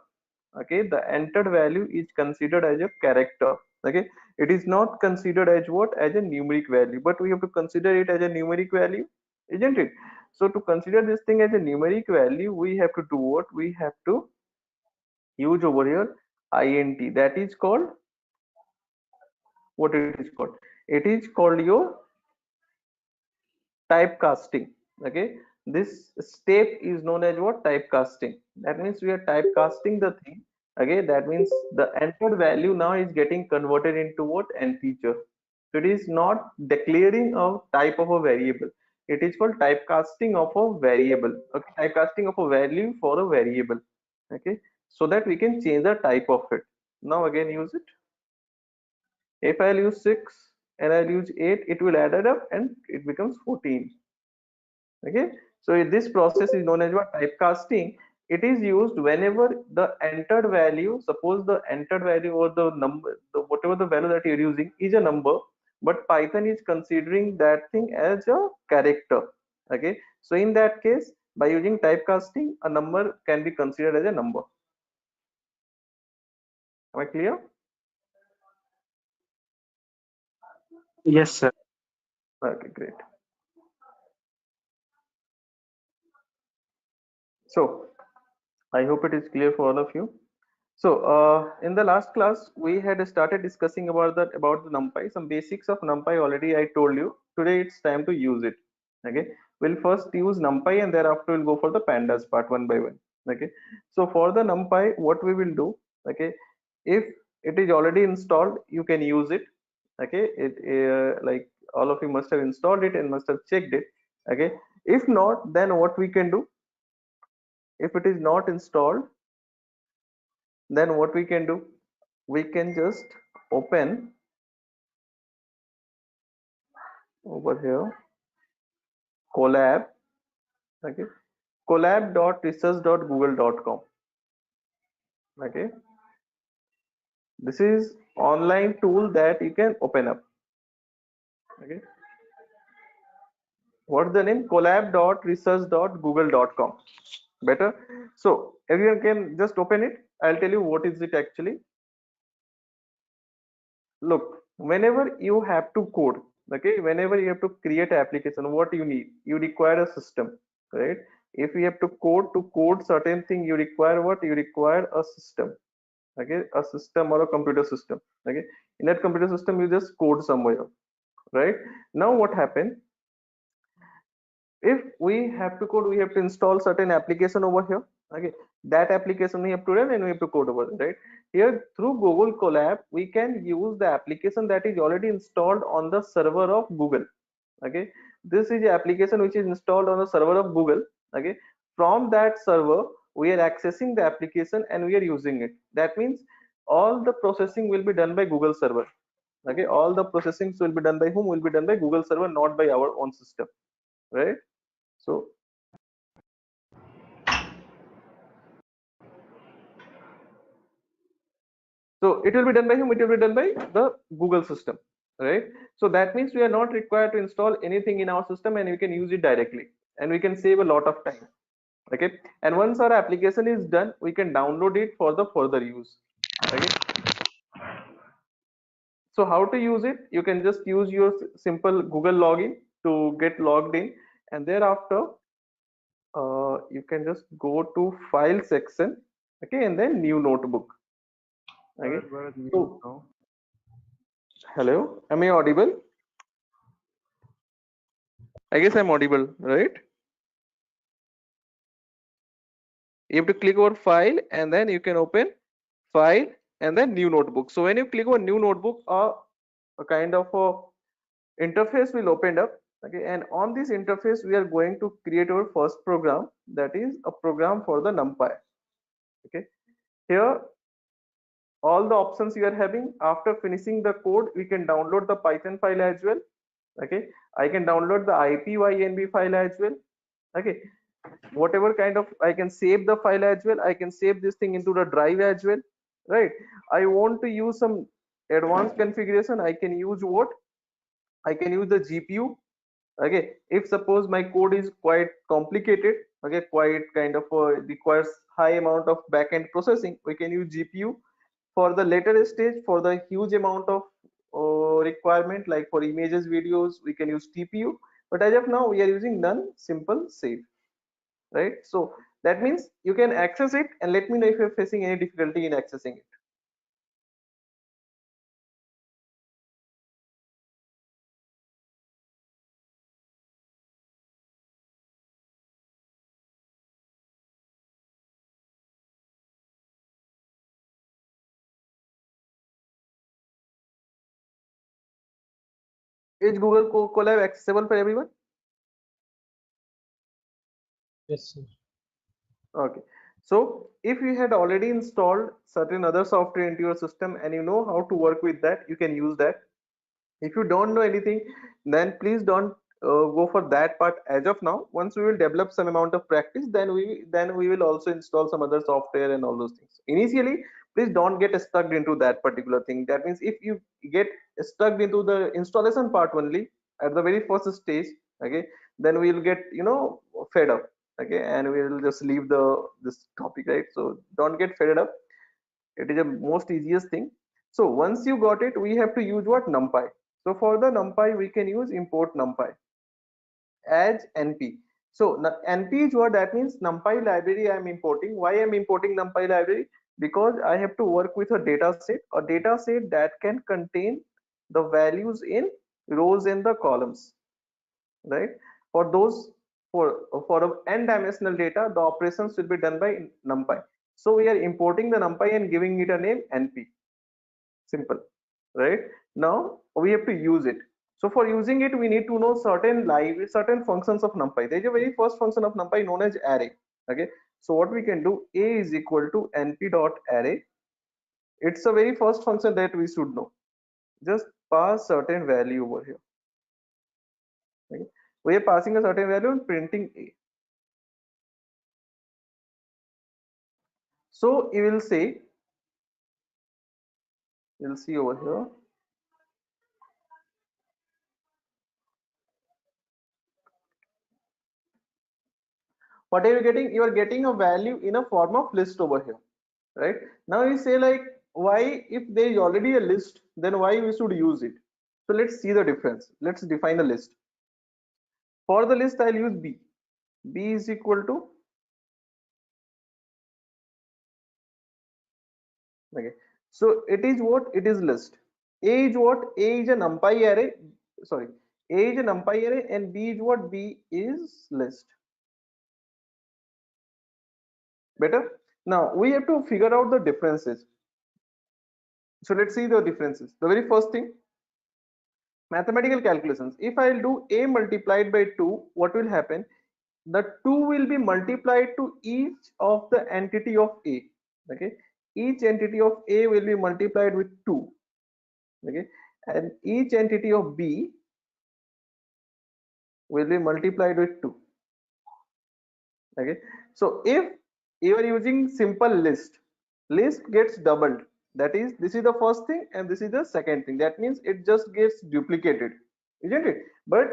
S1: Okay, the entered value is considered as a character. Okay, it is not considered as what, as a numeric value, but we have to consider it as a numeric value, isn't it? So to consider this thing as a numeric value, we have to do what, we have to use over here int, that is called, what it is called, It is called your typecasting. Okay, this step is known as what? Typecasting. That means we are typecasting the thing. Okay, that means the entered value now is getting converted into what? Integer. So it is not declaring a type of a variable. It is called typecasting of a variable. Okay, typecasting of a value for a variable. Okay, so that we can change the type of it. Now again use it. If I'll use 6 and I'll use 8, it will add it up and it becomes 14. Okay, so this process is known as what? Typecasting. It is used whenever the entered value, suppose the entered value or the number, whatever the value that you're using is a number, but Python is considering that thing as a character. Okay, so in that case, by using typecasting, a number can be considered as a number. Am I clear?
S5: Yes, sir.
S1: Okay, great. So I hope it is clear for all of you. So in the last class, we had started discussing about the NumPy, some basics of NumPy already I told you. Today it's time to use it. Okay, we'll first use NumPy and thereafter we'll go for the pandas part one by one. Okay, so for the NumPy, what we will do? Okay, if it is already installed, you can use it. Okay, like all of you must have installed it and must have checked it. Okay, if not, then what we can do? If it is not installed, then what we can do? We can just open over here collab. Okay, collab.research.google.com. Okay, this is online tool that you can open up. Okay, what's the name? collab.research.google.com. Better. So everyone can just open it. I'll tell you what is it actually. Look, whenever you have to code, okay, whenever you have to create an application, what you need? You require a system, right? If you have to code certain thing, you require what? You require a system. Okay, a system or a computer system. Okay, in that computer system you just code somewhere, right? Now what happened? If we have to code, we have to install certain application over here. Okay, that application we have to run and we have to code over there, right? Here through Google Colab, we can use the application that is already installed on the server of Google. Okay, this is the application which is installed on the server of Google. Okay, from that server we are accessing the application and we are using it. That means all the processing will be done by Google server. Okay, all the processing will be done by whom? Will be done by Google server, not by our own system, right? So it will be done by whom? It will be done by the Google system, right? So that means we are not required to install anything in our system and we can use it directly and we can save a lot of time. Okay, and once our application is done, we can download it for the further use. Okay, so how to use it? You can just use your simple Google login to get logged in, and thereafter you can just go to file section. Okay, and then new notebook. Okay, so hello, am I audible? I guess I'm audible, right? You have to click over file and then you can open file and then new notebook. So when you click on new notebook, a kind of a interface will open up. Okay, and on this interface we are going to create our first program, that is a program for the NumPy. Okay, here all the options you are having. After finishing the code, we can download the Python file as well. Okay, I can download the ipynb file as well. Okay, whatever kind of, I can save the file as well. I can save this thing into the drive as well, right? I want to use some advanced configuration. I can use what? I can use the GPU. Okay, if suppose my code is quite complicated, okay, quite kind of requires high amount of backend processing, we can use GPU. For the later stage, for the huge amount of requirement, like for images, videos, we can use TPU. But as of now we are using none, simple, save, right? So that means you can access it and let me know if you're facing any difficulty in accessing it. Is Google Colab accessible for everyone?
S4: Yes, sir.
S1: Okay. So if you had already installed certain other software into your system and you know how to work with that, you can use that. If you don't know anything, then please don't go for that part as of now. Once we will develop some amount of practice, then we will also install some other software and all those things. Initially, please don't get stuck into that particular thing. That means if you get stuck into the installation part only at the very first stage, okay, then we will get fed up, okay, and we will just leave this topic, right? So don't get fed up. It is the most easiest thing. So once you got it, we have to use what? NumPy. So for the NumPy, we can use import NumPy as NP. So NP is what? That means NumPy library I am importing. Why I am importing NumPy library? Because I have to work with a data set that can contain the values in rows and the columns, right? For those for n-dimensional data, the operations will be done by NumPy. So we are importing the NumPy and giving it a name NP. Simple, right? Now we have to use it. So for using it, we need to know certain functions of NumPy. There is a very first function of NumPy known as array. Okay. So what we can do, a is equal to np dot array. It's a very first function that we should know. Just pass certain value over here. Okay. We are passing a certain value and printing a. So you will say, you'll see over here. What are you getting? You are getting a value in a form of list over here, right? Now you say like, why, if there is already a list, then why we should use it? So let's see the difference. Let's define a list. For the list, I'll use b. B is equal to, okay, so it is what? It is list. A is what? A is a NumPy array. Sorry, A is a NumPy array and B is what? B is list. Better? Now we have to figure out the differences. So let's see the differences. The very first thing, mathematical calculations. If I'll do a multiplied by 2, what will happen? The 2 will be multiplied to each of the entity of a. Okay, each entity of a will be multiplied with 2. Okay, and each entity of b will be multiplied with 2. Okay, so if you are using simple list gets doubled. That is, this is the first thing and this is the second thing. That means it just gets duplicated, isn't it? But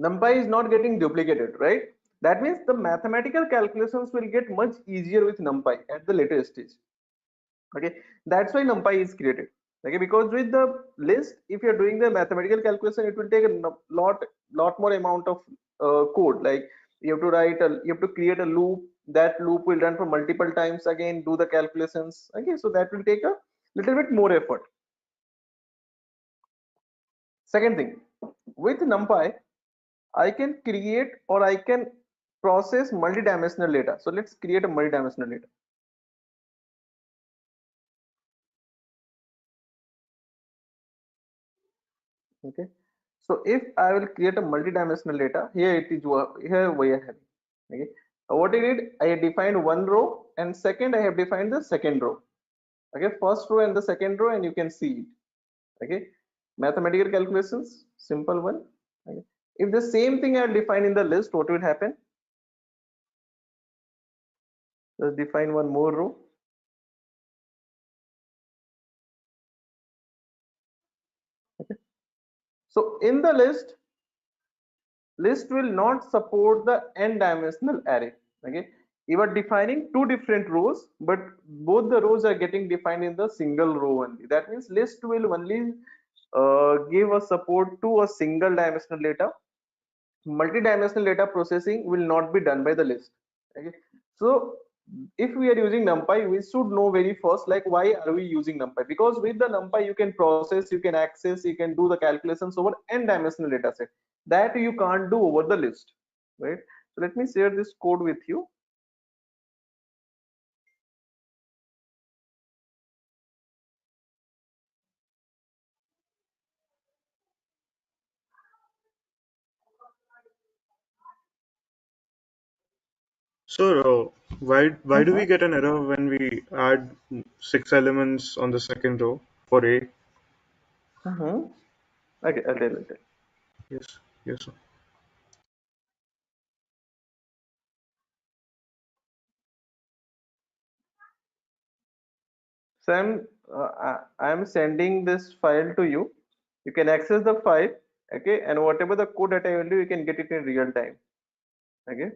S1: NumPy is not getting duplicated, right? That means the mathematical calculations will get much easier with NumPy at the later stage. Okay, that's why NumPy is created. Okay, because with the list, if you're doing the mathematical calculation, it will take a lot more amount of code. Like you have to create a loop. That loop will run for multiple times again, do the calculations. Okay, so that will take a little bit more effort. Second thing, with NumPy, I can create or I can process multidimensional data. So let's create a multidimensional data. Okay. So if I will create a multidimensional data, here it is, here we are having. Okay. What I did, I have defined one row and second I have defined the second row. Okay, first row and the second row, and you can see it. Okay, mathematical calculations, simple one. Okay. If the same thing I have defined in the list, what will happen? Just define one more row. Okay. So in the list will not support the n-dimensional array. Okay, you are defining two different rows, but both the rows are getting defined in the single row only. That means list will only give a support to a single dimensional data. Multi-dimensional data processing will not be done by the list. Okay, so if we are using NumPy, we should know very first, like, why are we using NumPy? Because with the NumPy, you can process, you can access, you can do the calculations over n-dimensional data set that you can't do over the list, right? So let me share this code with you.
S6: So why do we
S1: Mm-hmm.
S6: get an error when we add 6 elements on the second row for A?
S1: Mm-hmm. Okay, I'll tell you.
S6: Yes, yes, sir.
S1: So I'm sending this file to you. You can access the file, okay, and whatever the code that I will do, you can get it in real time. Okay,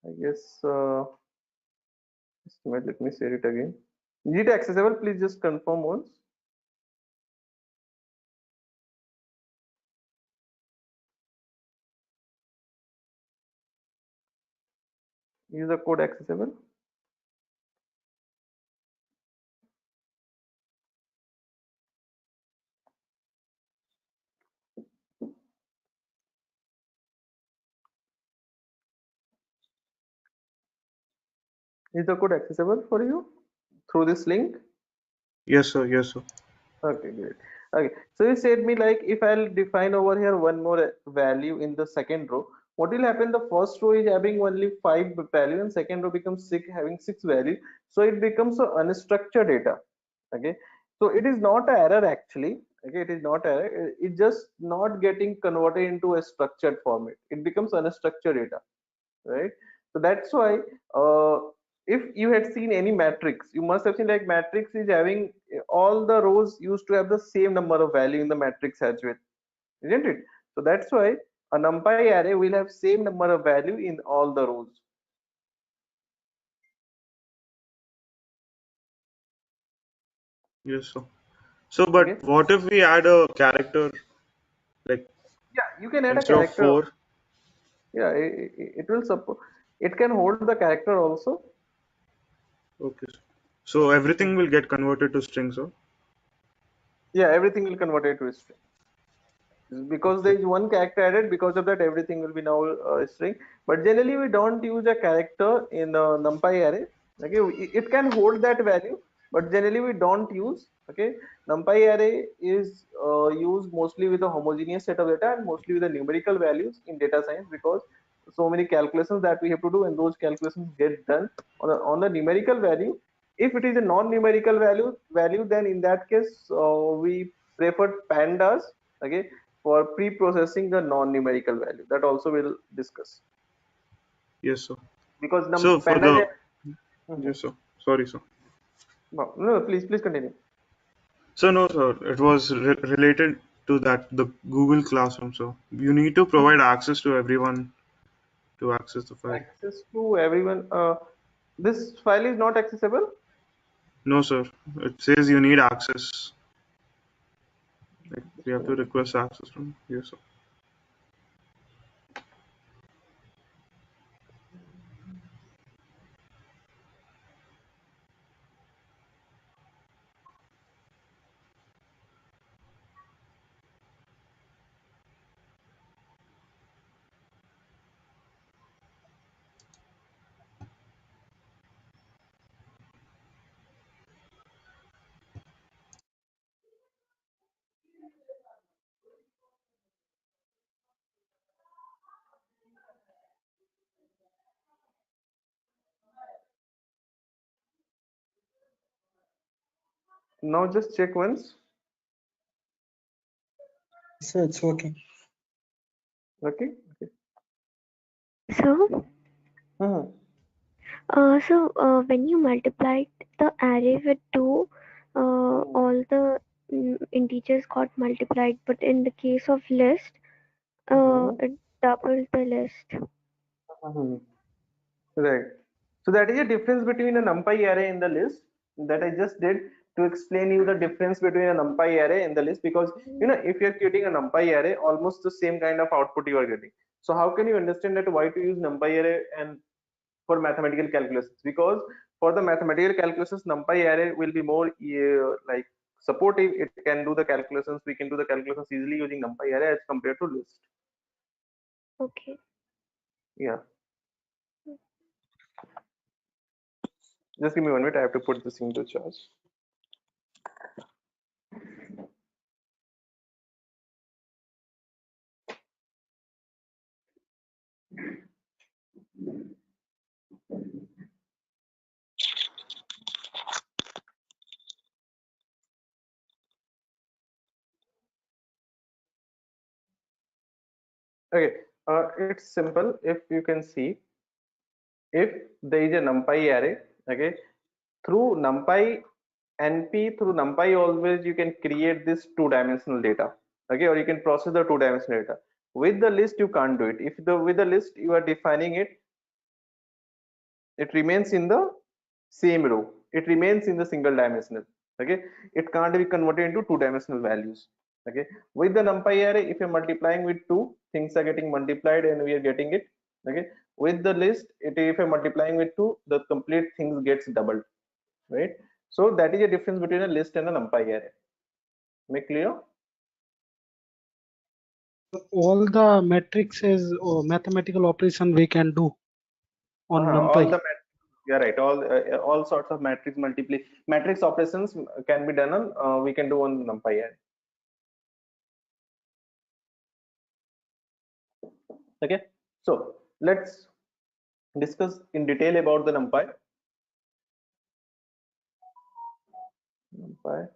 S1: I guess. Just a minute, let me share it again. Is it accessible? Please just confirm once. Is the code accessible? Is the code accessible for you through this link?
S6: Yes, sir. Yes, sir.
S1: Okay, great. Okay, so you said me like if I'll define over here one more value in the second row, what will happen? The first row is having only 5 value and second row becomes six, having 6 value. So it becomes a unstructured data. Okay, so it is not an error actually. Okay, it is not error. It's just not getting converted into a structured format. It becomes unstructured data, right? So that's why if you had seen any matrix, you must have seen like matrix is having all the rows used to have the same number of value in the matrix as well, isn't it? So that's why a NumPy array will have same number of value in all the rows.
S6: Yes, sir. So,
S1: Okay,
S6: but what if we add a character like
S1: yeah, you can add a
S6: instead of
S1: character.
S6: 4?
S1: Yeah, it will support. It can hold the character also.
S6: Okay, sir. So everything will get converted to strings, sir.
S1: Yeah, everything will convert it to string. Because there
S6: Okay.
S1: is one character added, because of that everything will be now a string. But generally we don't use a character in a NumPy array. Okay, it can hold that value, but generally we don't use. Okay, NumPy array is used mostly with a homogeneous set of data and mostly with the numerical values in data science, because so many calculations that we have to do, and those calculations get done on the numerical value. If it is a non-numerical value, then in that case we prefer pandas, okay, for pre-processing the non-numerical value. That also we'll discuss,
S6: Yes, sir.
S1: because
S6: So for
S1: pandas
S6: the
S1: have. Mhm.
S6: yes, sir. Sorry, sir.
S1: No, no, please continue.
S6: So no, sir. It was related to that the Google Classroom. So you need to provide access to everyone to access the file.
S1: Access to everyone. This file is not accessible.
S6: No, sir. It says you need access. Like we
S1: Just a
S6: have to
S1: minute.
S6: request access from. Yes, sir.
S1: Now just check once.
S10: So it's working.
S1: Okay. Okay.
S8: So,
S1: Mhm.
S8: when you multiplied the array with 2, all the integers got multiplied, but in the case of list,
S1: Mhm.
S8: it doubled the list.
S1: Mhm. Right. So that is a difference between a NumPy array and the list that I just did to explain you the difference between a NumPy array and the list, because if you're creating a NumPy array, almost the same kind of output you are getting. So how can you understand that why to use NumPy array and for mathematical calculations? Because for the mathematical calculations, NumPy array will be more like supportive. It can do the calculations. We can do the calculations easily using NumPy array as compared to list.
S8: Okay.
S1: Yeah. Just give me 1 minute. I have to put this into charge. Okay, it's simple. If you can see, if there is a NumPy array, okay, through NumPy NP, through NumPy always you can create this two-dimensional data, okay, or you can process the two-dimensional data. With the list you can't do it. If the with the list you are defining it, it remains in the same row. It remains in the single dimensional. Okay, it can't be converted into two-dimensional values. Okay, with the NumPy array, if you're multiplying with two, things are getting multiplied and we are getting it. Okay, with the list, if you're multiplying with two, the complete things gets doubled. Right. So that is a difference between a list and a NumPy array. Make clear?
S4: All the matrices or mathematical operation we can do on
S1: All
S4: NumPy.
S1: the you're right. All sorts of matrix operations can be done on we can do on NumPy array. Okay, so let's discuss in detail about the NumPy. NumPy.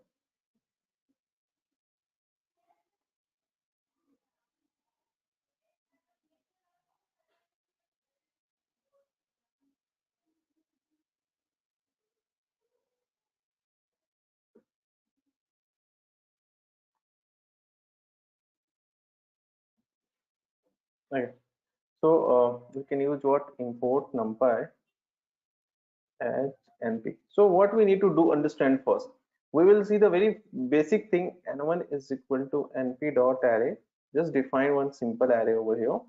S1: Okay, so we can use what import NumPy as NP. So what we need to do understand first. We will see the very basic thing. N1 is equal to np dot array. Just define one simple array over here.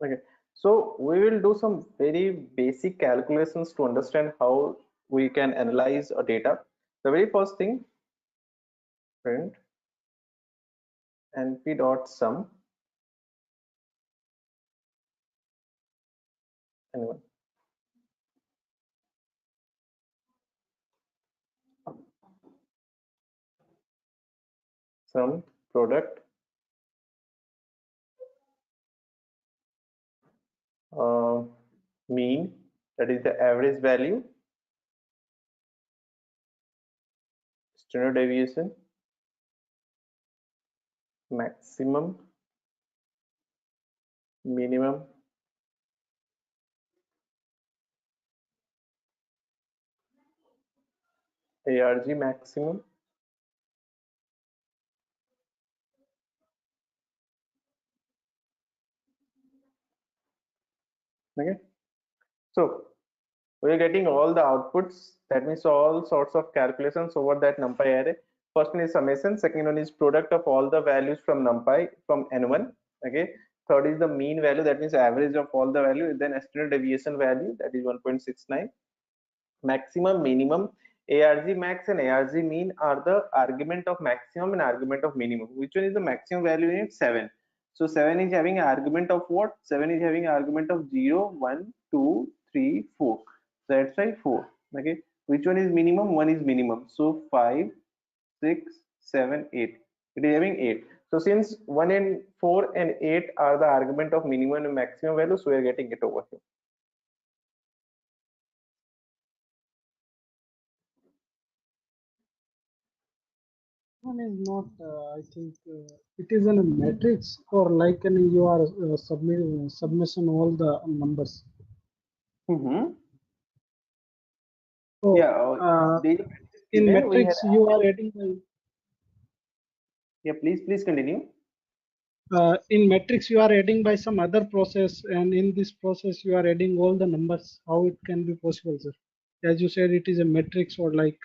S1: Okay, so we will do some very basic calculations to understand how we can analyze a data. The very first thing, print np dot sum n1. Sum product mean, that is the average value, standard deviation, maximum, minimum, arg maximum. Okay, so we are getting all the outputs. That means all sorts of calculations over that NumPy array. First one is summation. Second one is product of all the values from NumPy from n1. Okay. Third is the mean value. That means average of all the value. Then standard deviation value. That is 1.69. Maximum, minimum, arg max and arg mean are the argument of maximum and argument of minimum. Which one is the maximum value in it? 7. So 7 is having argument of what? 7 is having argument of 0, 1, 2, 3, 4. So that's why 4. Okay, which one is minimum? 1 is minimum. So 5, 6, 7, 8. It is having 8. So since 1 and 4 and 8 are the argument of minimum and maximum value, so we are getting it over here.
S4: One is not, I think, it is in a matrix or like you are submission all the numbers.
S1: Mm-hmm.
S4: So
S1: Yeah,
S4: in
S1: then we had
S4: matrix you are adding
S1: yeah, please continue.
S4: in matrix you are adding by some other process, and in this process you are adding all the numbers. How it can be possible, sir? As you said, it is a matrix or like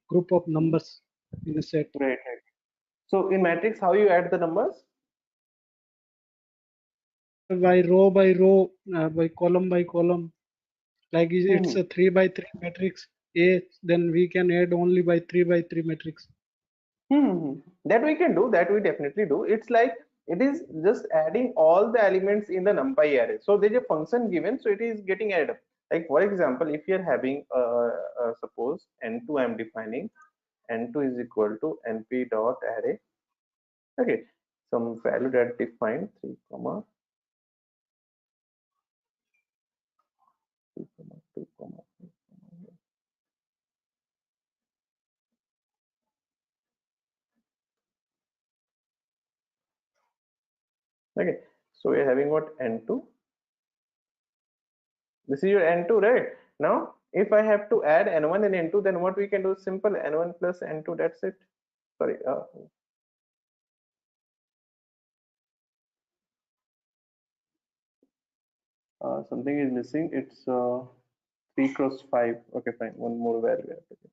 S4: group of numbers in a set.
S1: Right. So in matrix, how you add the numbers?
S4: By row, by column. Like it's a 3 by 3 matrix A, then we can add only by 3 by 3 matrix.
S1: That we can do. That we definitely do. It's like It is just adding all the elements in the NumPy array. So there's a function given, so it is getting added up. Like for example, if you're having suppose n2 I'm defining, n2 is equal to np dot array. Okay, some value that defined 3 comma 2 comma 2 comma 3 comma. Okay, so we're having what, n2. This is your n2, right? Now if I have to add n1 and n2, then what we can do is simple, n1 plus n2, that's it. Sorry, something is missing. It's 3 cross 5. Okay, fine, one more value we have to give.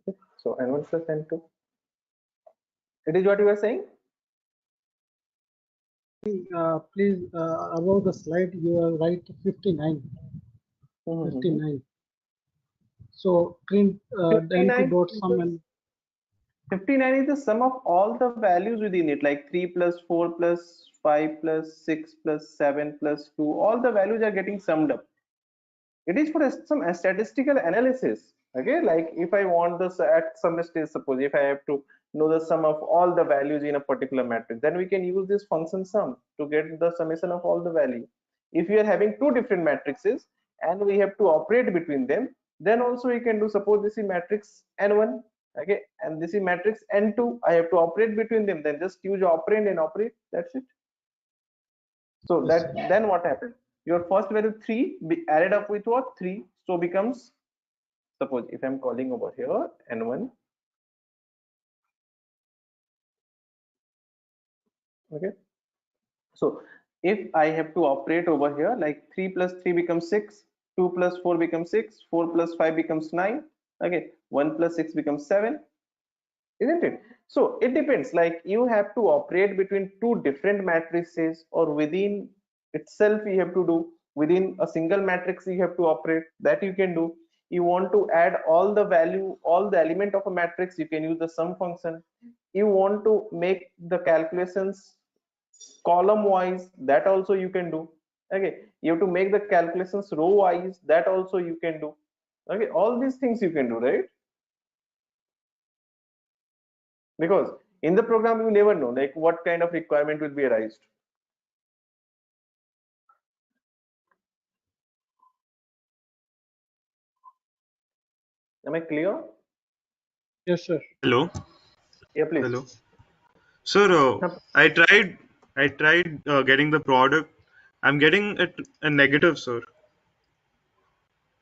S1: Okay, so n1 plus n2, it is what you were saying.
S4: Please, about the slide, you are right, 59. 59. So print n2 dot sum and
S1: 59 is the sum of all the values within it, like 3 plus 4 plus 5 plus 6 plus 7 plus 2. All the values are getting summed up. It is for some statistical analysis. Okay, like if I want this at some stage, suppose if I have to know the sum of all the values in a particular matrix, then we can use this function sum to get the summation of all the value. If we are having two different matrices and we have to operate between them, then also we can do, suppose this is matrix n1, okay, and this is matrix n2, I have to operate between them, then just use operand and operate, that's it. So that then what happens, your first value 3 be added up with what, 3, so becomes, suppose if I'm calling over here n1, okay, so if I have to operate over here, like 3 plus 3 becomes 6, 2 plus 4 becomes 6, 4 plus 5 becomes 9, okay, 1 plus 6 becomes 7, isn't it? So it depends, like you have to operate between two different matrices, or within itself you have to do, within a single matrix you have to operate, that you can do. You want to add all the value, all the element of a matrix, you can use the sum function. You want to make the calculations column wise, that also you can do. Okay, you have to make the calculations row wise, that also you can do. Okay, all these things you can do, right? Because in the program you never know like what kind of requirement will be arised. Am I clear?
S4: yes, sir.
S6: Hello.
S1: Yeah, please.
S6: Hello. Sir, I tried getting the product. I'm getting it a negative, sir.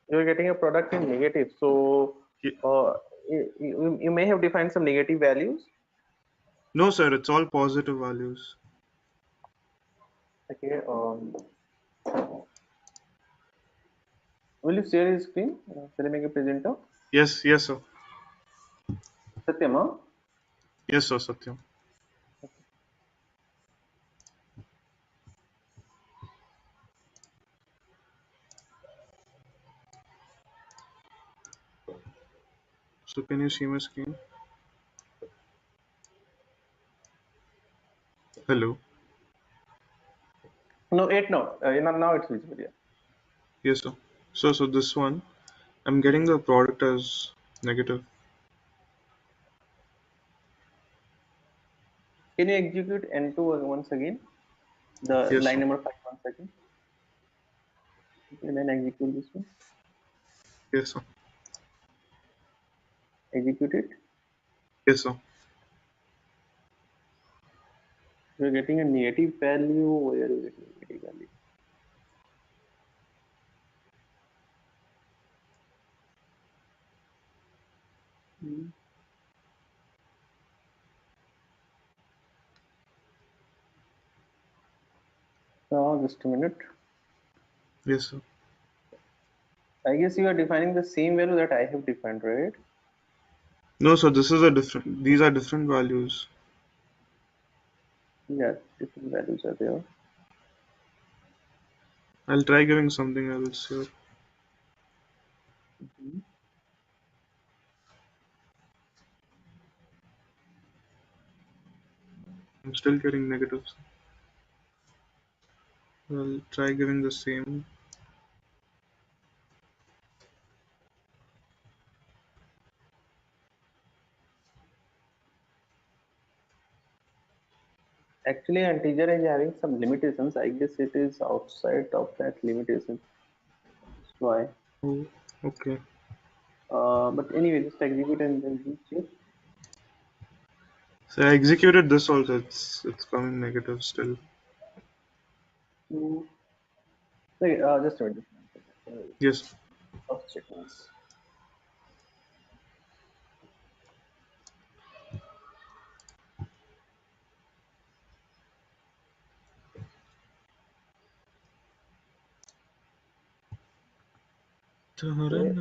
S1: You're getting a product in negative, so
S6: Ye-
S1: you may have defined some negative values.
S6: No, sir, it's all positive values.
S1: Okay, will you share your screen? Shall I make a presenter?
S6: Yes, yes, sir.
S1: Satyam, huh?
S6: Yes, sir, Satyam. So can you see my screen? Hello.
S1: No, 8 now. Now it's visible. Yeah.
S6: Yes, sir. So this one, I'm getting the product as negative.
S1: Can you execute N2 once again? The
S6: Yes,
S1: line
S6: sir.
S1: number 5 once again. Okay, then execute this one.
S6: Yes, sir.
S1: Execute it.
S6: Yes, sir.
S1: You're getting a negative value. Where are you getting a negative value? Just a minute.
S6: Yes, sir.
S1: I guess you are defining the same value that I have defined, right?
S6: No, sir, this is a different. These are different values.
S1: Yeah, different values are there.
S6: I'll try giving something else here. I'm still getting negatives. I'll try giving the same.
S1: Actually, integer is having some limitations. I guess it is outside of that limitation. That's why.
S6: Oh, okay.
S1: But anyway, just execute and then we check.
S6: So I executed this also. It's coming negative still.
S1: Mm. Okay, just a minute.
S6: Yes.
S1: Cross check once. Okay.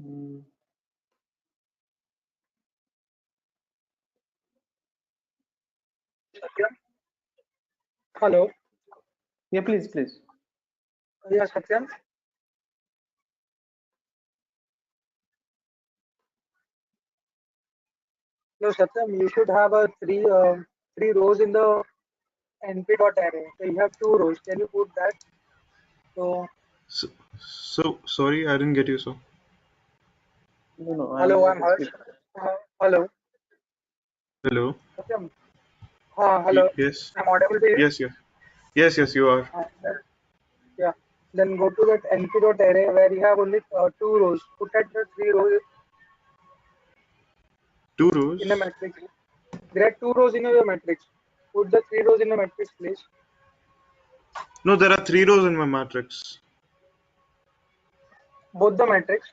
S1: Mm.
S2: Hello.
S1: Yeah, please, please.
S2: Yes, Satyam. No, Satyam, you should have a three rows in the np.array. So you have two rows. Can you put that? So
S6: So sorry, I didn't get you. So
S1: No, no,
S2: hello,
S1: I'm
S2: I'm
S1: just
S2: Harsh. Hello,
S6: hello.
S2: Satyam. Hello.
S6: Yes.
S2: I'm audible to you.
S6: Yes. Yes. Yes. Yes. You are.
S2: Yeah. Then go to that np.array where you have only two rows. Put at the three rows
S6: Two
S2: in the
S6: rows.
S2: matrix. There are two rows in your matrix. Put the three rows in the matrix, please.
S6: No, there are three rows in my matrix.
S2: Both the matrix.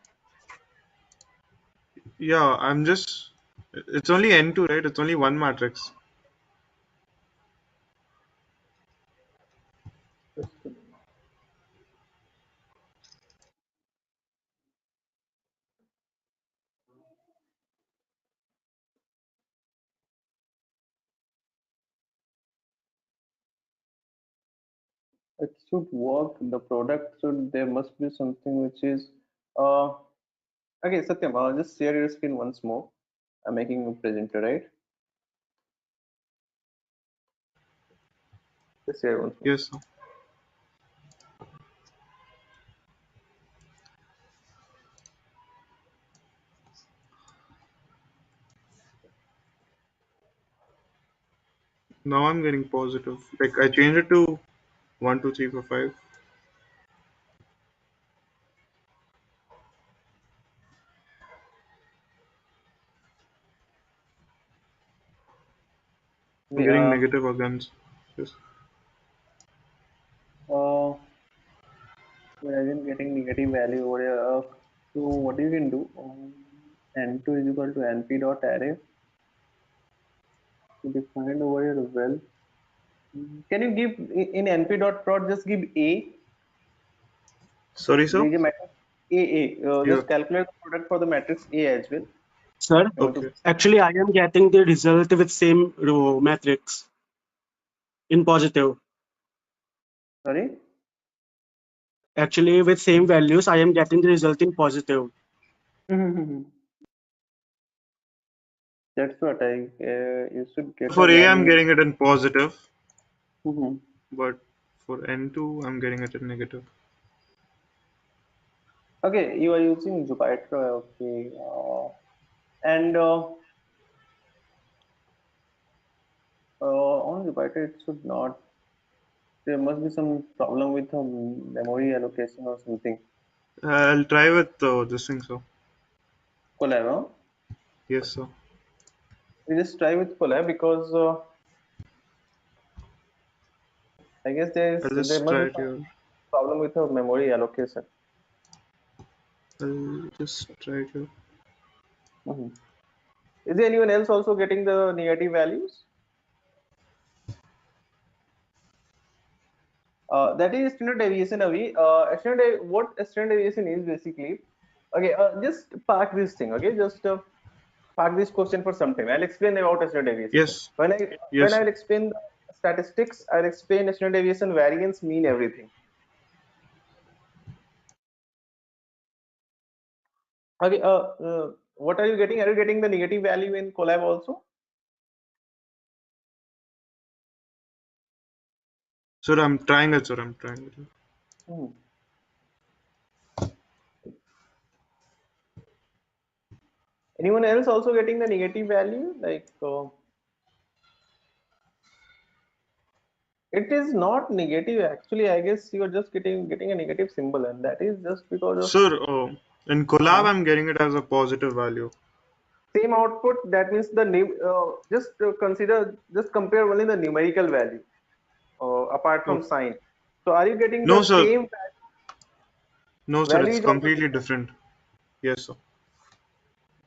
S6: Yeah, I'm just. It's only N2, right? It's only one matrix.
S1: just a minute. It should work. The product should. There must be something which is. Uh, okay, Satyam. Just share your screen once more. I'm making a presenter, right? Just share once more.
S6: Yes. Sir. Now I'm getting positive. Like I changed it to 1, 2, 3, 4, 5. I'm
S1: Okay.
S6: getting negative again. Yes.
S1: We're again getting negative value over here. So what you can do? N2 is equal to np dot array. To define over here as well. Can you give in np dot prod just give a?
S6: Sorry,
S1: There
S6: sir.
S1: is a matrix a.
S6: Yeah.
S1: Just calculate the product for the matrix A as well.
S5: Sir,
S1: I want to.
S6: Okay.
S5: actually, I am getting the result with same row matrix in positive.
S1: Sorry.
S5: Actually, with same values, I am getting the result in positive.
S1: That's what I. You should get a
S6: For A, I'm
S1: value.
S6: getting it in positive,
S1: Mhm.
S6: but for N2, I'm getting it in negative.
S1: Okay, you are using Jupyter. Okay. And on Jupyter, it should not. There must be some problem with memory allocation or something.
S6: I'll try with this thing, so
S1: Collab, huh?
S6: yes, sir.
S1: We just try with Collab because I guess
S6: I'll
S1: there
S6: just
S1: must
S6: try
S1: be
S6: it
S1: some
S6: here.
S1: problem with the memory allocation.
S6: I'll just try it here.
S1: Mhm. Is there anyone else also getting the negative values? That is standard deviation, Avi. What standard deviation is basically? Okay, just park this thing. Okay, just park this question for some time. I'll explain about standard deviation.
S6: Yes,
S1: When
S6: yes,
S1: I
S6: sir.
S1: will explain the statistics, I'll explain standard deviation, variance, mean, everything. Okay, what are you getting? Are you getting the negative value in collab also?
S6: Sir, I'm trying it, sir. I'm trying it.
S1: Hmm. Anyone else also getting the negative value? Like it is not negative actually. I guess you are just getting a negative symbol, and that is just because of
S6: Sir, in collab,
S1: uh,
S6: I'm getting it as a positive value.
S1: same output. That means the name. Just consider, just compare only the numerical value apart from
S6: Oh,
S1: sign. So are you getting
S6: no,
S1: the
S6: sir.
S1: same
S6: No, sir.
S1: value?
S6: It's
S1: Is also
S6: completely
S1: different.
S6: different. Yes, sir.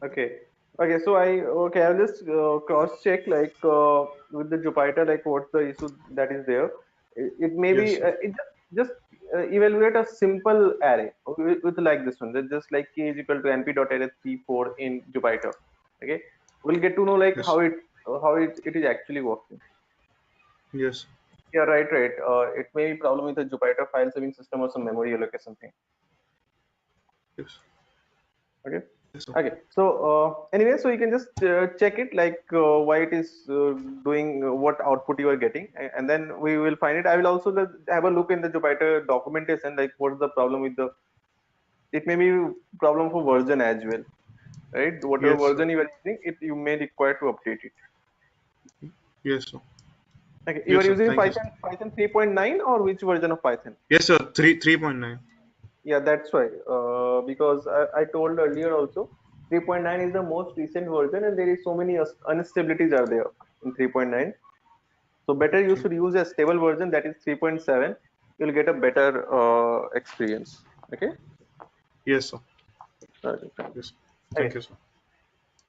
S1: Okay. Okay. So I'll just cross check like with the Jupyter, like what's the issue that is there. It may
S6: Yes,
S1: be
S6: sir.
S1: it just evaluate a simple array with like this one. Just like k is equal to np.array 3 4 in Jupyter. Okay. We'll get to know like
S6: Yes.
S1: how it is actually working.
S6: Yes.
S1: Yeah, right, right. It may be problem with the Jupyter file saving system or some memory allocation thing.
S6: Yes.
S1: Okay.
S6: Yes, sir.
S1: Okay, so anyway, so you can just check it like why it is doing what output you are getting, and then we will find it. I will also have a look in the Jupyter documentation, like what's the problem with the. It may be problem for version as well, right? Whatever
S6: Yes, sir.
S1: version you are using, it you may require to update it.
S6: Yes, sir.
S1: Okay, you are
S6: Yes, sir.
S1: using
S6: Thank you, sir.
S1: Python 3.9 or which version of Python?
S6: Yes, sir. 3.9.
S1: Yeah, that's why. Because I told earlier also, 3.9 is the most recent version, and there is so many instabilities are there in 3.9. So better you
S6: Okay.
S1: should use a stable version that is 3.7. You'll get a better experience. Okay.
S6: Yes, sir.
S1: Okay.
S6: Yes.
S1: Okay.
S6: Thank you, sir.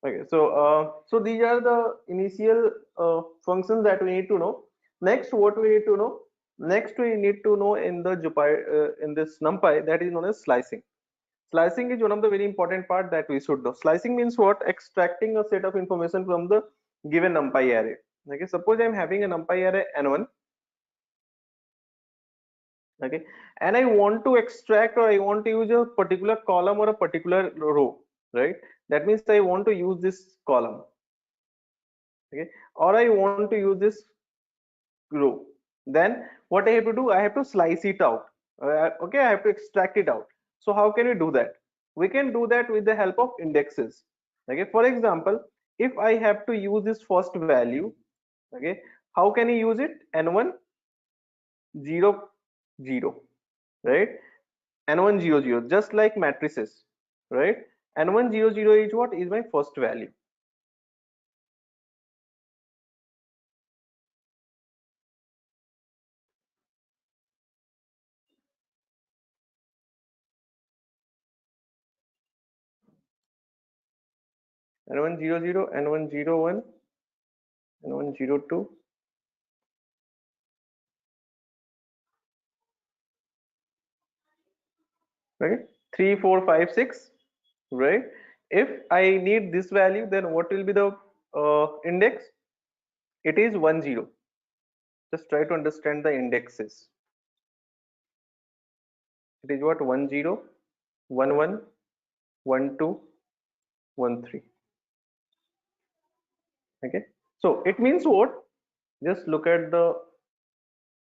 S1: Okay. So these are the initial functions that we need to know. Next, what we need to know? Next, we need to know in the Jupyter in this NumPy that is known as slicing. Slicing is one of the very important part that we should know. Slicing means what? Extracting a set of information from the given NumPy array. Okay. Suppose I am having a NumPy array n1. Okay, and I want to extract or I want to use a particular column or a particular row, right? That means I want to use this column, okay, or I want to use this row. Then what I have to do, I have to slice it out. Okay, I have to extract it out. So how can we do that? We can do that with the help of indexes. Okay, for example, if I have to use this first value, okay, how can you use it? N1 0 0, right? N100, just like matrices, right? N100 is what? Is my first value. N100, N101, N102. Right? 3 4 5 6, right? If I need this value, then what will be the index? It is 10. Just try to understand the indexes. It is what? 10, 11, 12, 13. Okay, so it means what? Just look at the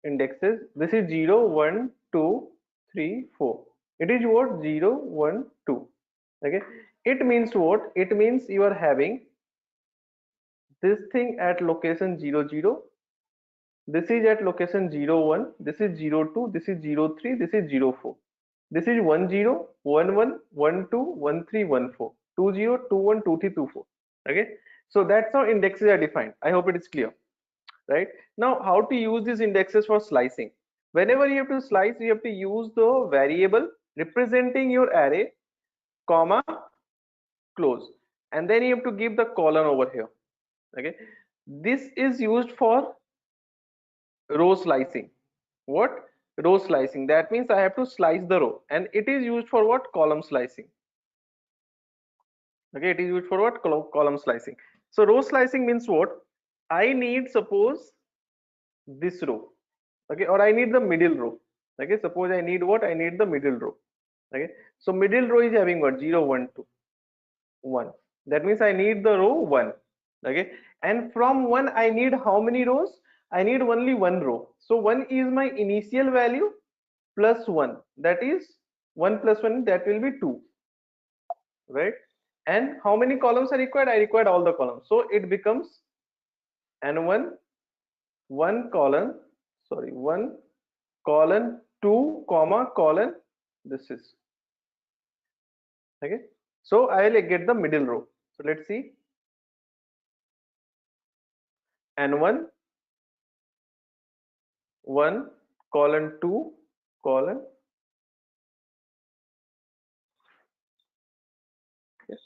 S1: indexes. This is 0 1 2 3 4. It is what? 0 1 2. Okay, it means what? It means you are having this thing at location 0 0. This is at location 0 1. This is 0 2. This is 0 3. This is 0 4. This is 1 0 1 1 1 2 1 3 1 4 2 0 2 1 2 3 2 4. Okay, so that's how indexes are defined. I hope it is clear. Right, now how to use these indexes for slicing? Whenever you have to slice, you have to use the variable representing your array, comma, close, and then you have to give the colon over here. Okay, this is used for row slicing. What? Row slicing. That means I have to slice the row, and it is used for what? Column slicing. Okay, it is used for what? Column slicing. So row slicing means what? I need, suppose, this row, okay, or I need the middle row. Okay, suppose I need what? I need the middle row. Okay, so middle row is having what? 0 1 2. 1. That means I need the row 1. Okay, and from 1 I need how many rows? I need only one row. So 1 is my initial value plus 1, that is 1 plus 1, that will be 2, right? And how many columns are required? I required all the columns, so it becomes n1 1 colon, sorry, 1 colon 2 comma colon, this is okay. So I will get the middle row. So let's see, n1 1 colon 2 colon, yes.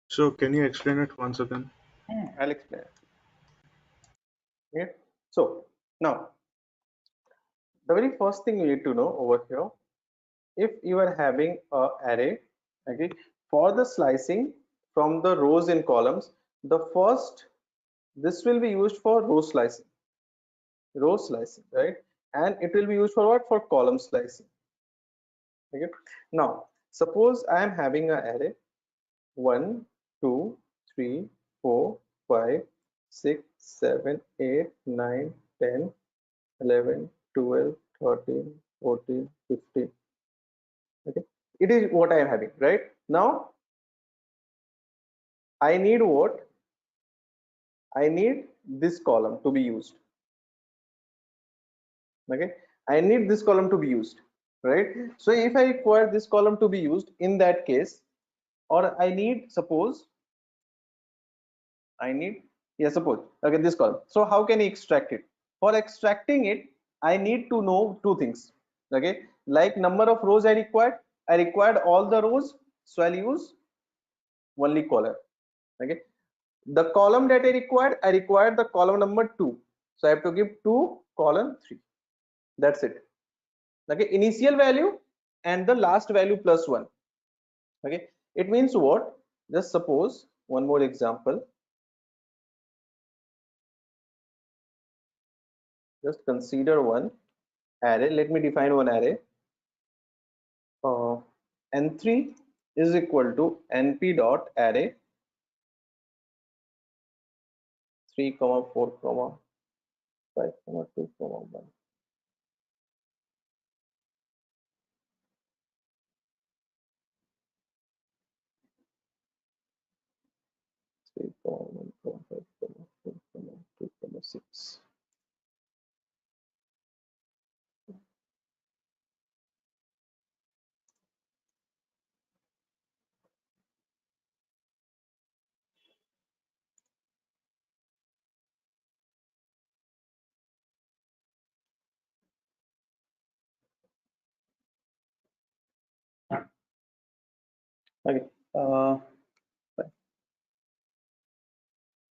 S6: So can you explain it once again?
S1: I'll explain. Okay, so now the very first thing you need to know over here, if you are having a array, okay, for the slicing from the rows and columns, the first, this will be used for row slicing, right? And it will be used for what? For column slicing. Okay, now suppose I am having an array 1 2 3 4 5 6 7 8 9 10 11 12 13 14 15. Okay, it is what I am having, right? Now I need what? I need this column to be used. Okay, I need this column to be used, right? So if I require this column to be used, in that case, or I need, suppose I need, yeah, suppose, okay, this column. So how can I extract it? For extracting it, I need to know two things. Okay, like number of rows I required all the rows, so I'll use only column. Okay, the column that I required the column number 2, so I have to give 2 column 3. That's it. Okay, initial value and the last value plus 1. Okay, it means what? Just suppose one more example. Just consider one array. Let me define one array. N3 is equal to np dot array 3 comma 4 comma 5 comma 2 comma 1. 3 comma 1 comma 5 comma 4 comma 2 comma 6. Okay. Fine.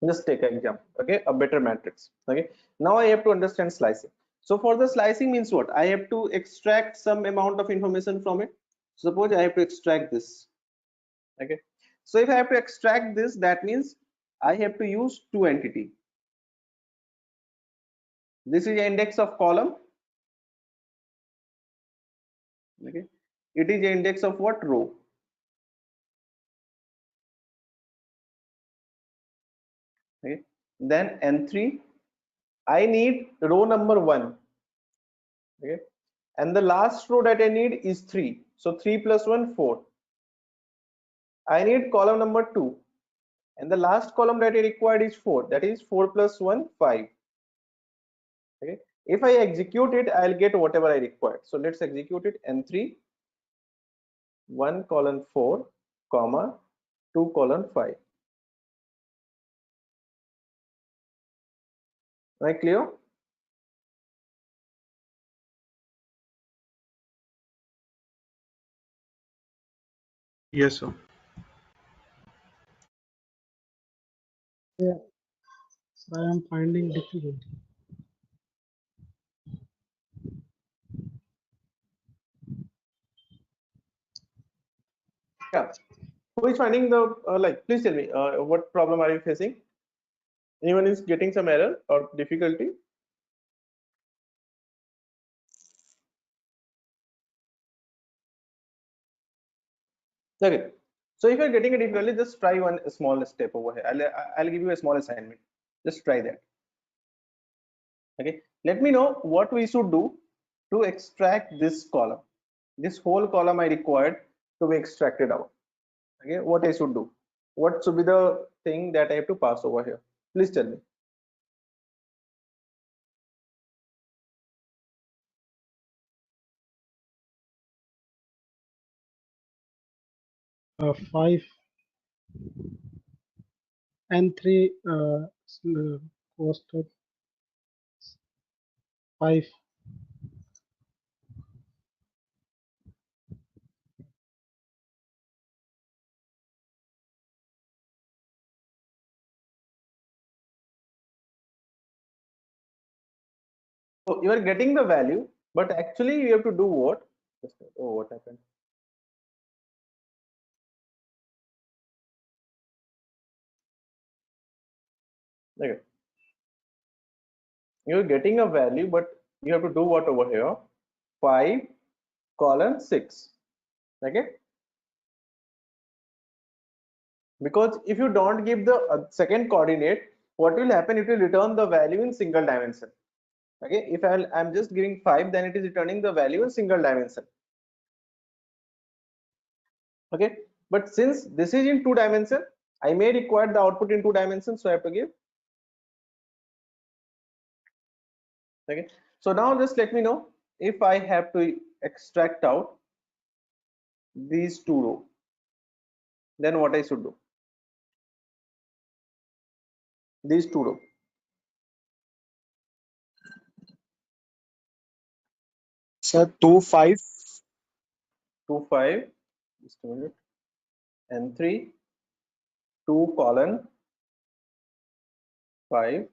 S1: Just take an example. Okay, a better matrix. Okay, now I have to understand slicing. So for the slicing means what? I have to extract some amount of information from it. Suppose I have to extract this. Okay, so if I have to extract this, that means I have to use two entity. This is the index of column. Okay, it is the index of what? Row. Okay, then n3, I need row number 1. Okay, and the last row that I need is 3. So 3 plus 1 4. I need column number 2, and the last column that I required is 4. That is 4 plus 1 5. Okay, if I execute it, I'll get whatever I required. So let's execute it. N3 1 colon 4 comma 2 colon 5. Am I clear?
S6: Yes, sir.
S4: Yeah, I am finding difficult.
S1: Yeah. Who is finding the like? Please tell me what problem are you facing? Anyone is getting some error or difficulty? Okay. So if you're getting a difficulty, just try one small step over here. I'll give you a small assignment. Just try that. Okay. Let me know what we should do to extract this column. This whole column I required to be extracted out. Okay. What I should do? What should be the thing that I have to pass over here? Please tell me.
S4: 5 and 3 cost of 5.
S1: So you are getting the value, but actually you have to do what? Oh, what happened? Okay. You're getting a value, but you have to do what over here? 5 colon 6. Okay. Because if you don't give the second coordinate, what will happen? It will return the value in single dimension. Okay. If I'm just giving 5, then it is returning the value in single dimension. Okay. But since this is in 2 dimension, I may require the output in 2 dimensions, so I have to give. Okay. So now just let me know if I have to extract out these 2 rows, then what I should do. These 2 rows.
S5: Sir, 2, 5.
S1: 2 5, just a minute, and 3 2 colon 5,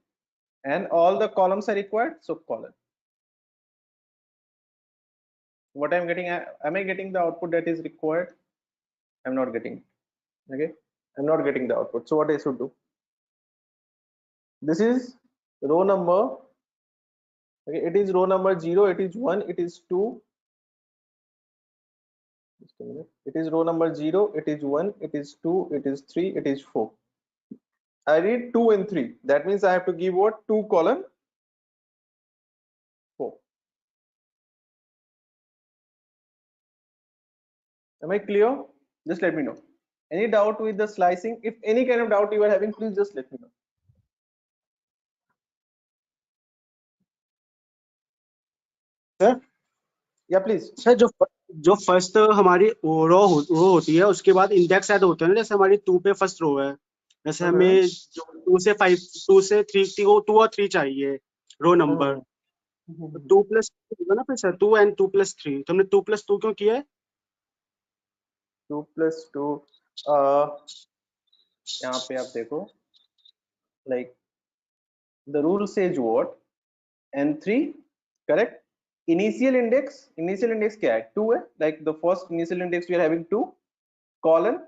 S1: and all the columns are required, so colon. What I'm getting, am I getting the output that is required? I'm not getting it. Okay, I'm not getting the output, so what I should do? This is row number. Okay, it is row number 0, it is 1, it is 2. Just a minute. It is row number 0, it is 1, it is 2, it is 3, it is 4. I read 2 and 3. That means I have to give what? 2 colon 4. Am I clear? Just let me know. Any doubt with the slicing? If any kind of doubt you are having, please just let me know.
S5: Sir
S1: Yeah, please.
S5: Sir जो first हमारी रो होती है, उसके बाद index add होते हैं ना, जैसे हमारी 2 पे फर्स्ट रो है, जैसे हमें जो 2 से 5 2 से 3 2 और 3 चाहिए रो नंबर, तो 2 प्लस होगा ना फिर सर, 2 and 2 plus 3, तो हमने 2 plus 2 क्यों किया है?
S1: 2 plus 2 यहाँ पे आप देखो, like the rule says what? n3, correct? Initial index क्या है? 2 है, like the first initial index we are having 2 colon,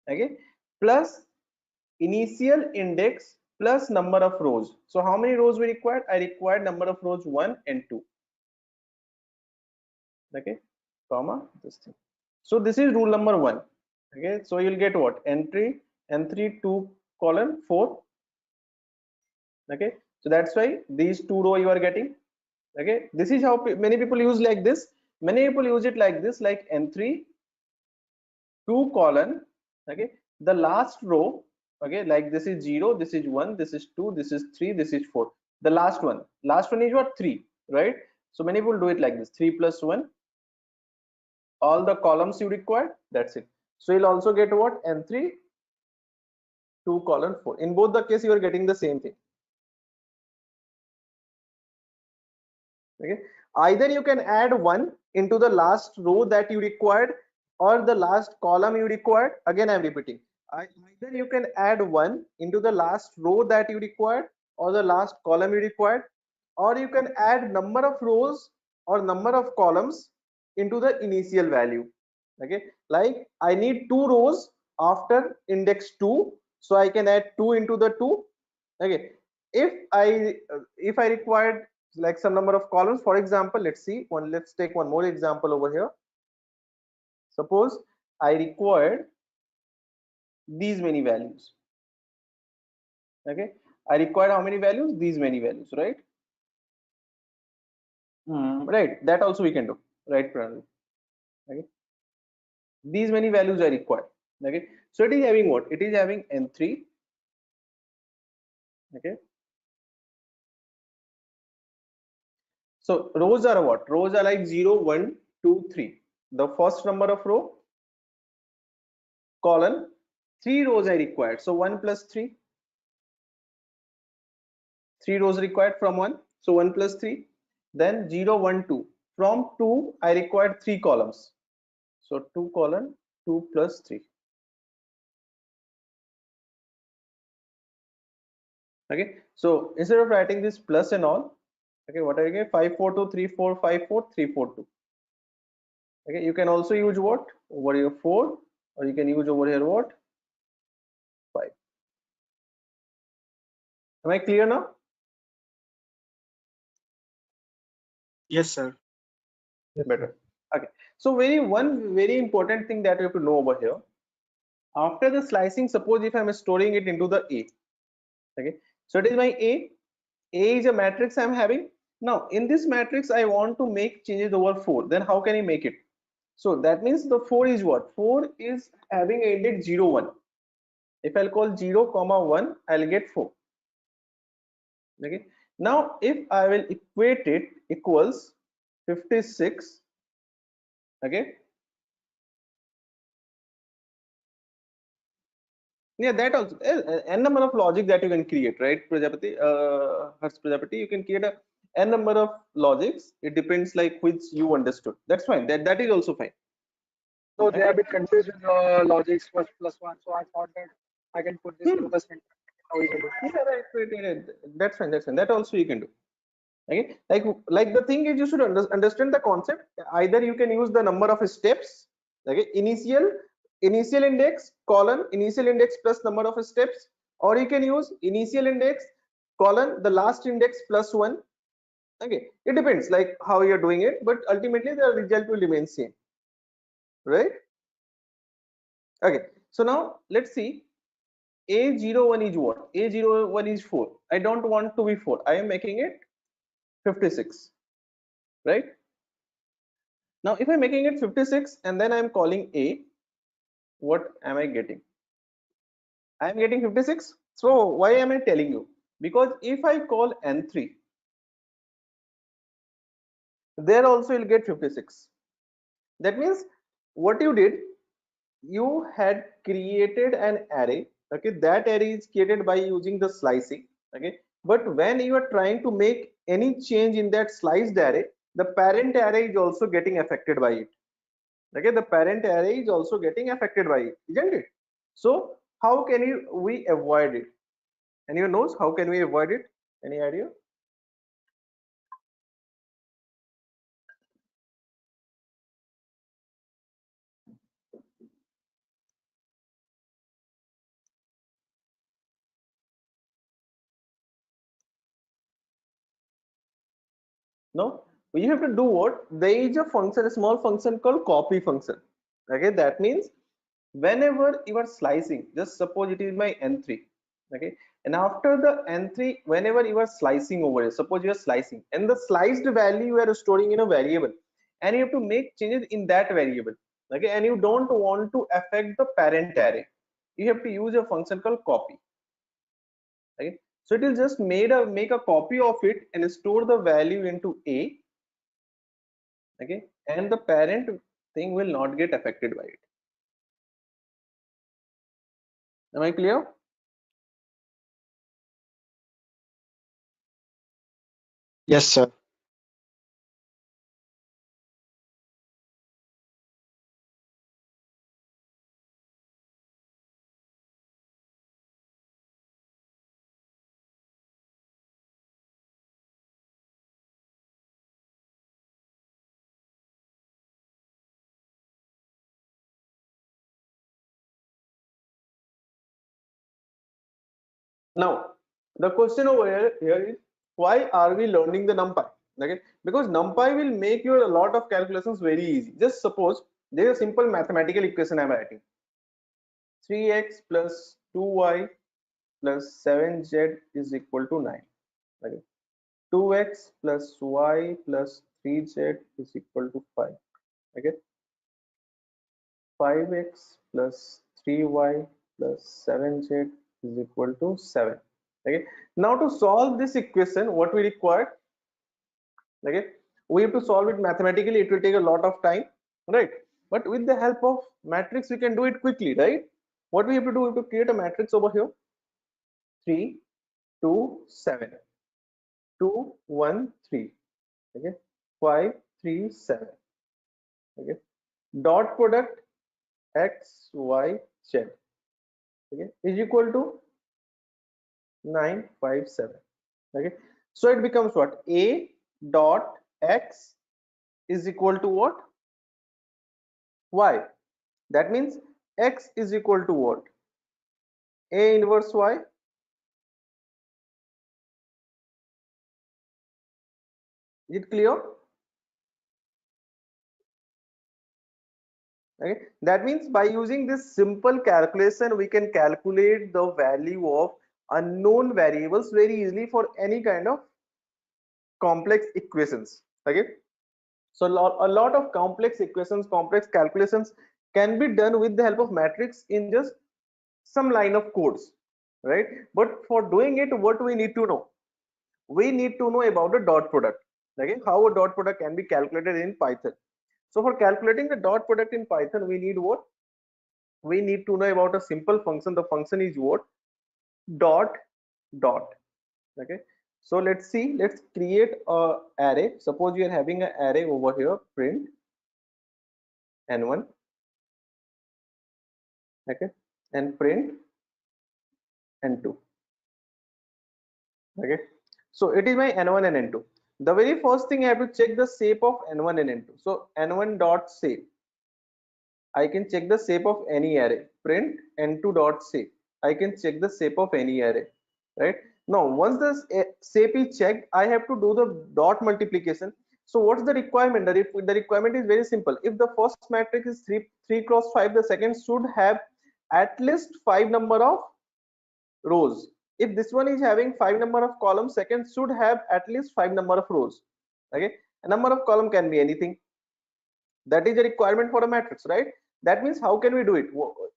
S1: okay, plus initial index plus number of rows. So how many rows we required? I required number of rows 1 and 2. Okay, comma this thing. So this is rule number 1. Okay, so you'll get what? n3 2 colon 4. Okay, so that's why these 2 row you are getting. Okay, this is how many people use like this. Many people use it like this, like n3 2 colon, okay, the last row, okay, like this is 0, this is 1, this is 2, this is 3, this is 4. The last one is what? 3, right? So many people do it like this, 3 plus 1, all the columns you require, that's it. So you'll also get what? n3 2 colon 4. In both the case you are getting the same thing. Okay, either you can add 1 into the last row that you required, or the last column you required. Again I'm repeating, either you can add 1 into the last row that you required, or the last column you required, or you can add number of rows or number of columns into the initial value. Okay, like I need 2 rows after index 2, so I can add 2 into the 2. Okay, if I required like some number of columns, for example, let's take one more example over here. Suppose I required these many values. Okay, I required how many values? These many values, right? Right, that also we can do, right, Pranal? Okay, these many values are required. Okay, so it is having what? It is having n3. Okay, so rows are what? Rows are like 0, 1, 2, 3. The first number of row, column, 3 rows I required. So 1 plus 3, 3 rows required from 1. So 1 plus 3. Then 0, 1, 2. From 2, I required 3 columns. So 2 column, 2 plus 3. Okay, so instead of writing this plus and all, okay, what I get? 5, 4, 2, 3, 4, 5, 4, 3, 4, 2. Okay, you can also use what? Over here 4, or you can use over here what? 5. Am I clear now?
S5: Yes, sir.
S1: Better. Okay, so one very important thing that you have to know over here. After the slicing, suppose if I'm storing it into the A. Okay, so it is my A. A is a matrix I'm having. Now in this matrix I want to make changes over 4. Then how can I make it? So that means the 4 is what? 4 is having an index 0, 1. If I'll call 0, 1, I'll get 4. Okay, now if I will equate it equals 56. Okay, yeah, that also n number of logic that you can create, right, Prajapati? Harsh Prajapati, you can create a n number of logics. It depends like which you understood. That's fine. That is also fine.
S2: So they are
S1: Okay.
S2: a bit confused with logics first plus one. So I thought that I can put this into the sentence. How is it?
S1: Yeah, right. That's fine. That's fine. That also you can do. Okay, like the thing is you should understand the concept. Either you can use the number of steps. Okay, initial index colon initial index plus number of steps, or you can use initial index colon the last index plus 1. Okay, it depends like how you're doing it, but ultimately the result will remain same, right? Okay, so now let's see. A01 is what? A01 is 4. I don't want to be 4. I am making it 56, right? Now if I'm making it 56 and then I'm calling A, what am I getting? I'm getting 56. So why am I telling you? Because if I call N3, there also you'll get 56. That means what you did, you had created an array. Okay, that array is created by using the slicing. Okay, but when you are trying to make any change in that sliced array, the parent array is also getting affected by it. Okay, the parent array is also getting affected by it, isn't it? So how can we avoid it? Anyone knows how can we avoid it? Any idea? No, you have to do what? There is a function, a small function called copy function. Okay, that means whenever you are slicing, just suppose it is my n3. Okay, and after the n3, whenever you are slicing over here, suppose you are slicing and the sliced value you are storing in a variable, and you have to make changes in that variable. Okay, and you don't want to affect the parent array, you have to use a function called copy. Okay, so it will just make a copy of it and store the value into A. Okay, and the parent thing will not get affected by it. Am I clear?
S5: Yes, sir.
S1: Now The question over here is, why are we learning the NumPy? Okay, because NumPy will make your a lot of calculations very easy. Just suppose there is a simple mathematical equation I am writing: 3x plus 2y plus 7z is equal to 9. Okay, 2x plus y plus 3z is equal to 5. Okay, 5x plus 3y plus 7z is equal to 7. Okay, now to solve this equation, what we require? Okay, we have to solve it mathematically. It will take a lot of time, right? But with the help of matrix, we can do it quickly, right? What we have to do? We have to create a matrix over here: 3 2 7 2 1 3. Okay, 5 3 7. Okay, dot product x y z, okay, is equal to 9 5 7. Okay, so it becomes what? A dot x is equal to what? Y. That means x is equal to what? A inverse y. Is it clear? Okay, that means by using this simple calculation, we can calculate the value of unknown variables very easily for any kind of complex equations. Okay, so a lot of complex equations, complex calculations can be done with the help of matrix in just some line of codes, right? But for doing it, what we need to know? We need to know about the dot product. Okay, how a dot product can be calculated in Python. So for calculating the dot product in Python, we need what? We need to know about a simple function. The function is what? Dot dot. Okay, so let's see. Let's create a array. Suppose we are having an array over here. Print n1. Okay, and print n2. Okay, so it is my n1 and n2. The very first thing I have to check the shape of n1 and n2. So n1 dot shape, I can check the shape of any array. Print n2 dot shape, I can check the shape of any array, right? Now once the shape is checked, I have to do the dot multiplication. So what's the requirement? The requirement is very simple. If the first matrix is 3 cross 5, the second should have at least 5 number of rows. If this one is having 5 number of columns, second should have at least 5 number of rows. Okay, a number of column can be anything. That is a requirement for a matrix, right? That means how can we do it?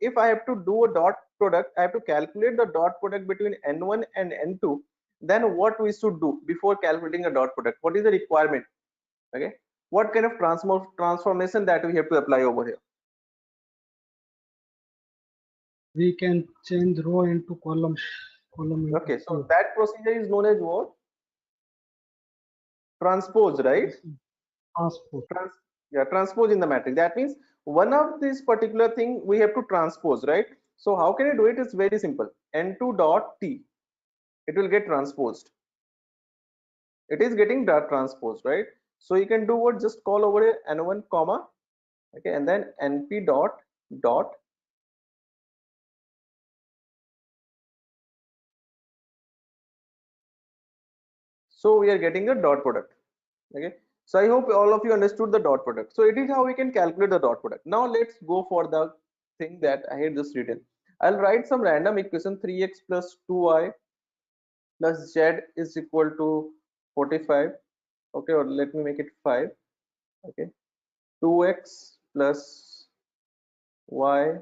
S1: If I have to do a dot product, I have to calculate the dot product between n1 and n2. Then what we should do before calculating a dot product? What is the requirement? Okay, what kind of transformation that we have to apply over here?
S4: We can change row into column.
S1: Okay, so that procedure is known as what? Transpose, right?
S4: Transpose.
S1: Yeah, transpose in the matrix. That means one of this particular thing we have to transpose, right? So how can you do it? It's very simple. n2 dot t, it will get transposed. It is getting dot transposed, right? So you can do what? Just call over here n1 comma, okay, and then np dot dot. So we are getting the dot product. Okay, so I hope all of you understood the dot product. So it is how we can calculate the dot product. Now let's go for the thing that I had just written. I'll write some random equation: 3x plus 2y plus z is equal to 45. Okay, or let me make it 5. Okay, 2x plus y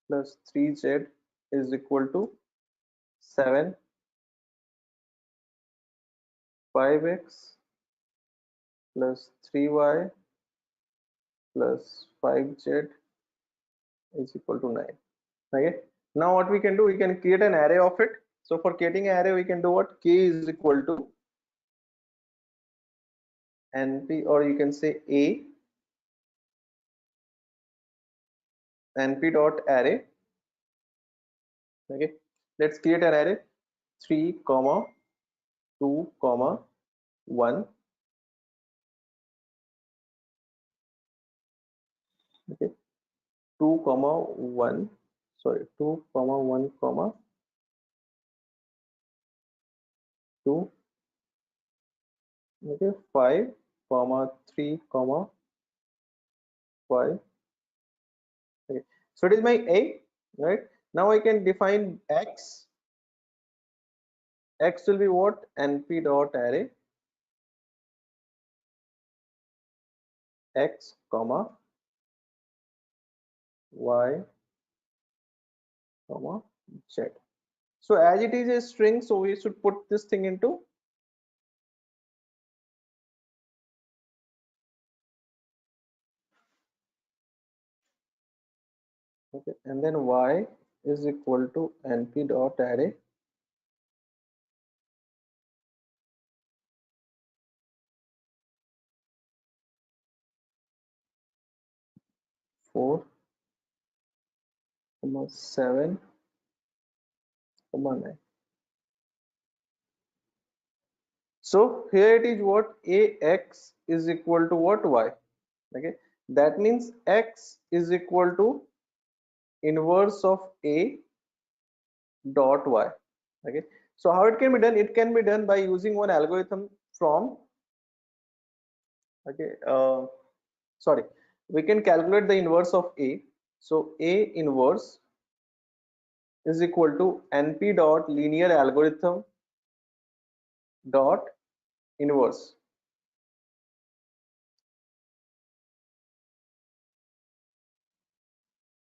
S1: plus 3z is equal to 7. 5x plus 3y plus 5z is equal to 9. Okay, now what we can do, we can create an array of it. So for creating an array, we can do what? K is equal to np, or you can say a np dot array. Okay, let's create an array: 3 comma 2 comma 1. Okay, 2 comma 1, sorry, 2 comma 1 comma 2, okay, 5 comma 3 comma 5. Okay, so it is my A, right? Now I can define X. X will be what? NP dot array X comma Y comma Z. So as it is a string, so we should put this thing into okay, and then Y is equal to NP dot array 4 comma 7 comma 9. So here it is what AX is equal to what Y. Okay, that means X is equal to inverse of A dot Y. Okay, so how it can be done? It can be done by using one algorithm from okay, sorry, we can calculate the inverse of A. So A inverse is equal to NP dot linear algorithm dot inverse.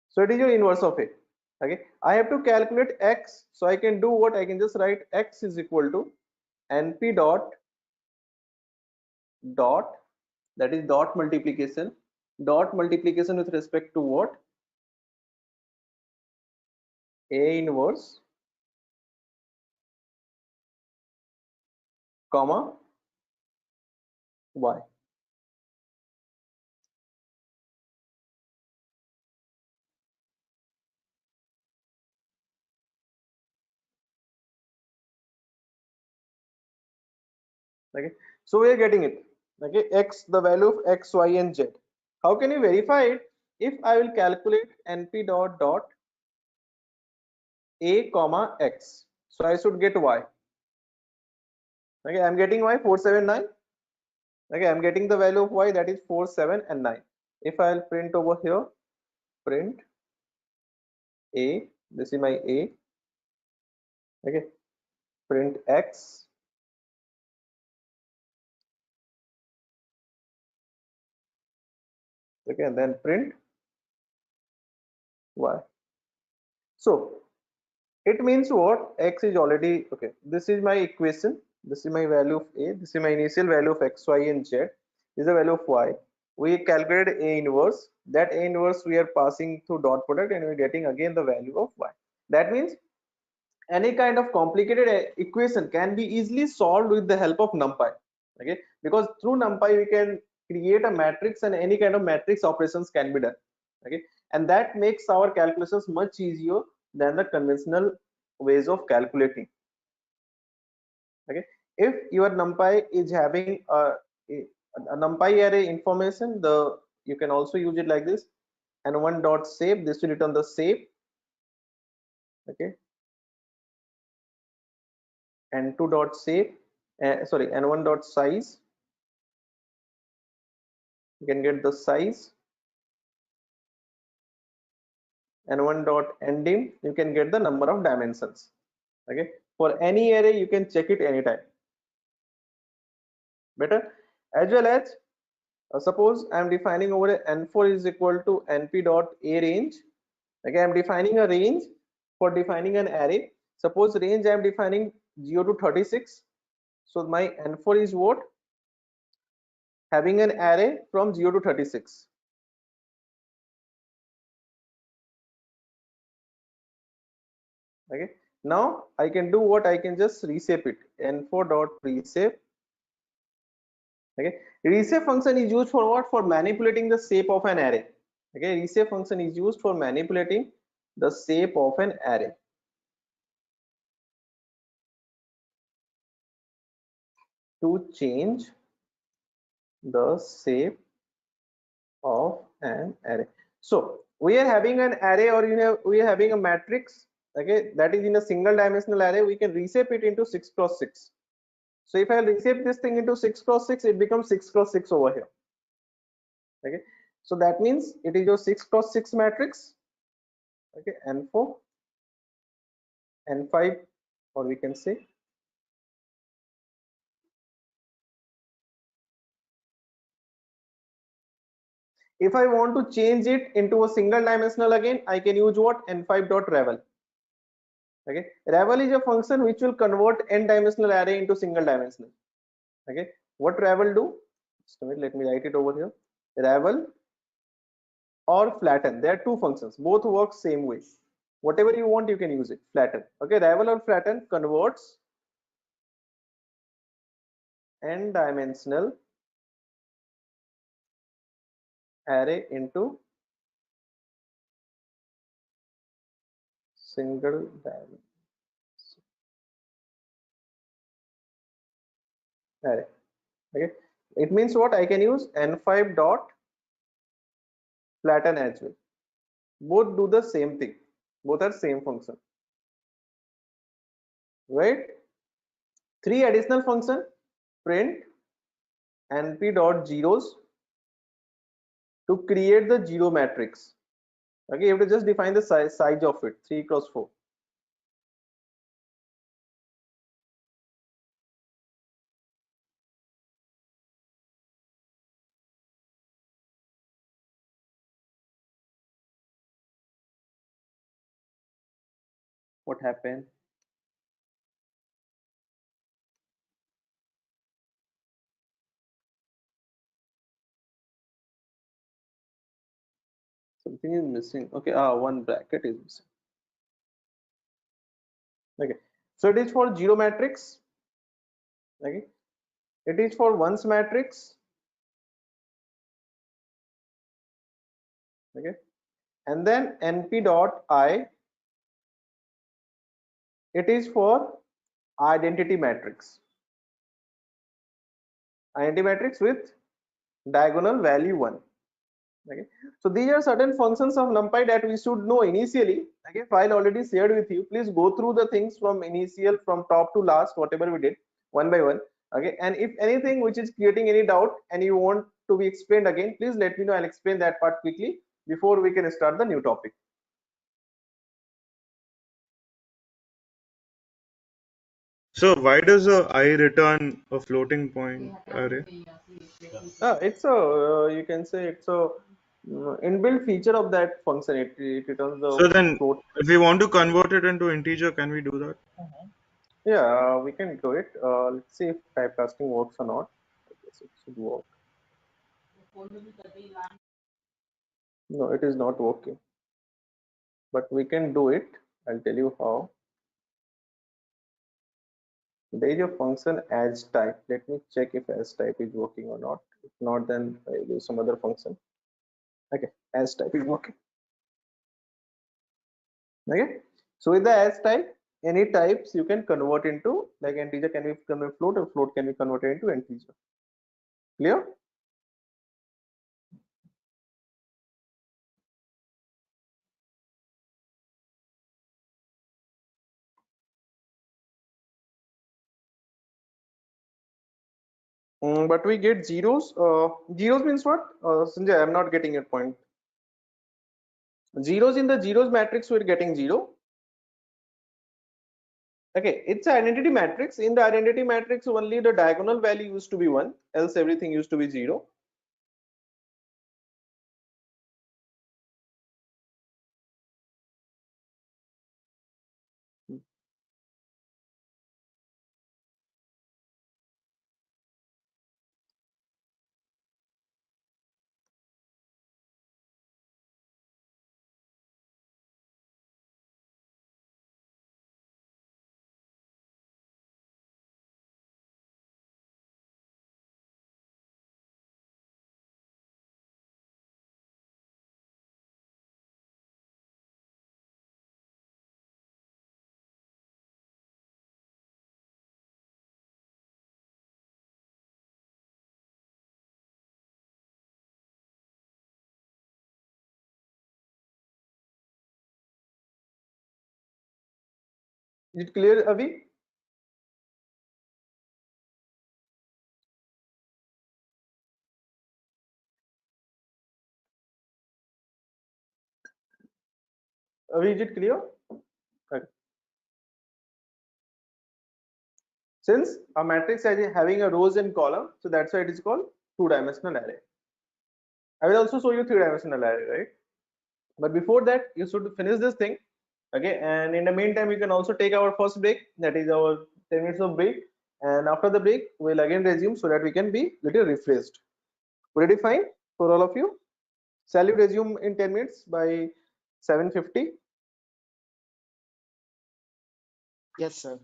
S1: So it is your inverse of A. Okay, I have to calculate X, so I can do what? I can just write X is equal to NP dot that is dot multiplication with respect to what? A inverse comma Y. Okay, so we are getting it. Okay, X, the value of X, Y and Z. How can you verify it? If I will calculate NP dot A comma X, so I should get Y. Okay, I'm getting Y 479. Okay, I'm getting the value of Y, that is 4, 7 and 9. If I'll print over here, print A, this is my A. Okay, print X, okay, and then print Y. So it means what? X is already okay. This is my equation. This is my value of A. This is my initial value of X, Y, and Z. This is the value of Y. We calculated A inverse. That A inverse we are passing through dot product, and we're getting again the value of Y. That means any kind of complicated equation can be easily solved with the help of NumPy. Okay, because through NumPy we can create a matrix, and any kind of matrix operations can be done. Okay, and that makes our calculations much easier than the conventional ways of calculating. Okay, if your NumPy is having a NumPy array information, the you can also use it like this, and one dot shape, this will return the shape. Okay, and two dot shape, sorry, and one dot size, you can get the size, and one dot ending, you can get the number of dimensions. Okay, for any array you can check it anytime. Better, as well as suppose I am defining over a n4 is equal to np dot a range. Okay, I am defining a range for defining an array. Suppose range I am defining 0 to 36. So my n4 is what? Having an array from 0 to 36. Okay, now I can do what? I can just reshape it, n4 dot reshape. Okay, reshape function is used for what? For manipulating the shape of an array. Okay, reshape function is used for manipulating the shape of an array. To change the shape of an array. So we are having an array, or we are having a matrix. Okay, that is in a single dimensional array. We can reshape it into 6 cross 6. So if I reshape this thing into 6 cross 6, it becomes 6 cross 6 over here. Okay, so that means it is your 6 cross 6 matrix. Okay, n4, n5, or we can say if I want to change it into a single dimensional again, I can use what? N5 dot ravel. Okay, ravel is a function which will convert n dimensional array into single dimensional. Okay, what ravel do? Just a minute, let me write it over here. Ravel or flatten, there are two functions, both work same way. Whatever you want, you can use it. Flatten. Okay, ravel or flatten converts n dimensional array into single dimensional array. Okay, it means what? I can use n5 dot flatten as well. Both do the same thing, both are same function, right? Three additional function: print np dot zeros to create the zero matrix. Okay, you have to just define the size of it, 3 cross 4. What happened? Something is missing. Okay, one bracket is missing. Okay, so it is for zero matrix. Okay, it is for ones matrix. Okay, and then np dot I, it is for identity matrix. Identity matrix with diagonal value 1. Okay, so these are certain functions of NumPy that we should know initially. Okay, file already shared with you. Please go through the things from initial, from top to last, whatever we did, one by one. Okay, and if anything which is creating any doubt and you want to be explained again, please let me know. I'll explain that part quickly before we can start the new topic.
S6: So why does a I return a floating point array?
S1: It's a you can say it's a inbuilt feature of that function. It returns the
S6: So then,
S1: float.
S6: if we want to convert it into integer, can we do that?
S1: Yeah, we can do it. Let's see if typecasting works or not. I guess it should work. No, it is not working, but we can do it. I'll tell you how. There is a function as type. Let me check if as type is working or not. If not, then I'll use some other function. Okay, as type is working. Okay, so with the as type, any types you can convert into, like integer can be converted float, or float can be converted into integer. Clear? But we get zeros. Zeros means what? Sanjay, I'm not getting your point. Zeros in the zeros matrix, we're getting zero. Okay, it's an identity matrix. In the identity matrix, only the diagonal value used to be 1, else everything used to be 0. Is it clear, Avi? Is it clear? Okay. Since a matrix is having a rows and column, so that's why it is called two-dimensional array. I will also show you three-dimensional array, right? But before that, you should finish this thing. Okay, and in the meantime, you can also take our first break, that is our 10 minutes of break. And after the break, we'll again resume so that we can be little refreshed. Ready? Fine for all of you? Shall we resume in 10 minutes by 7:50?
S5: Yes, sir.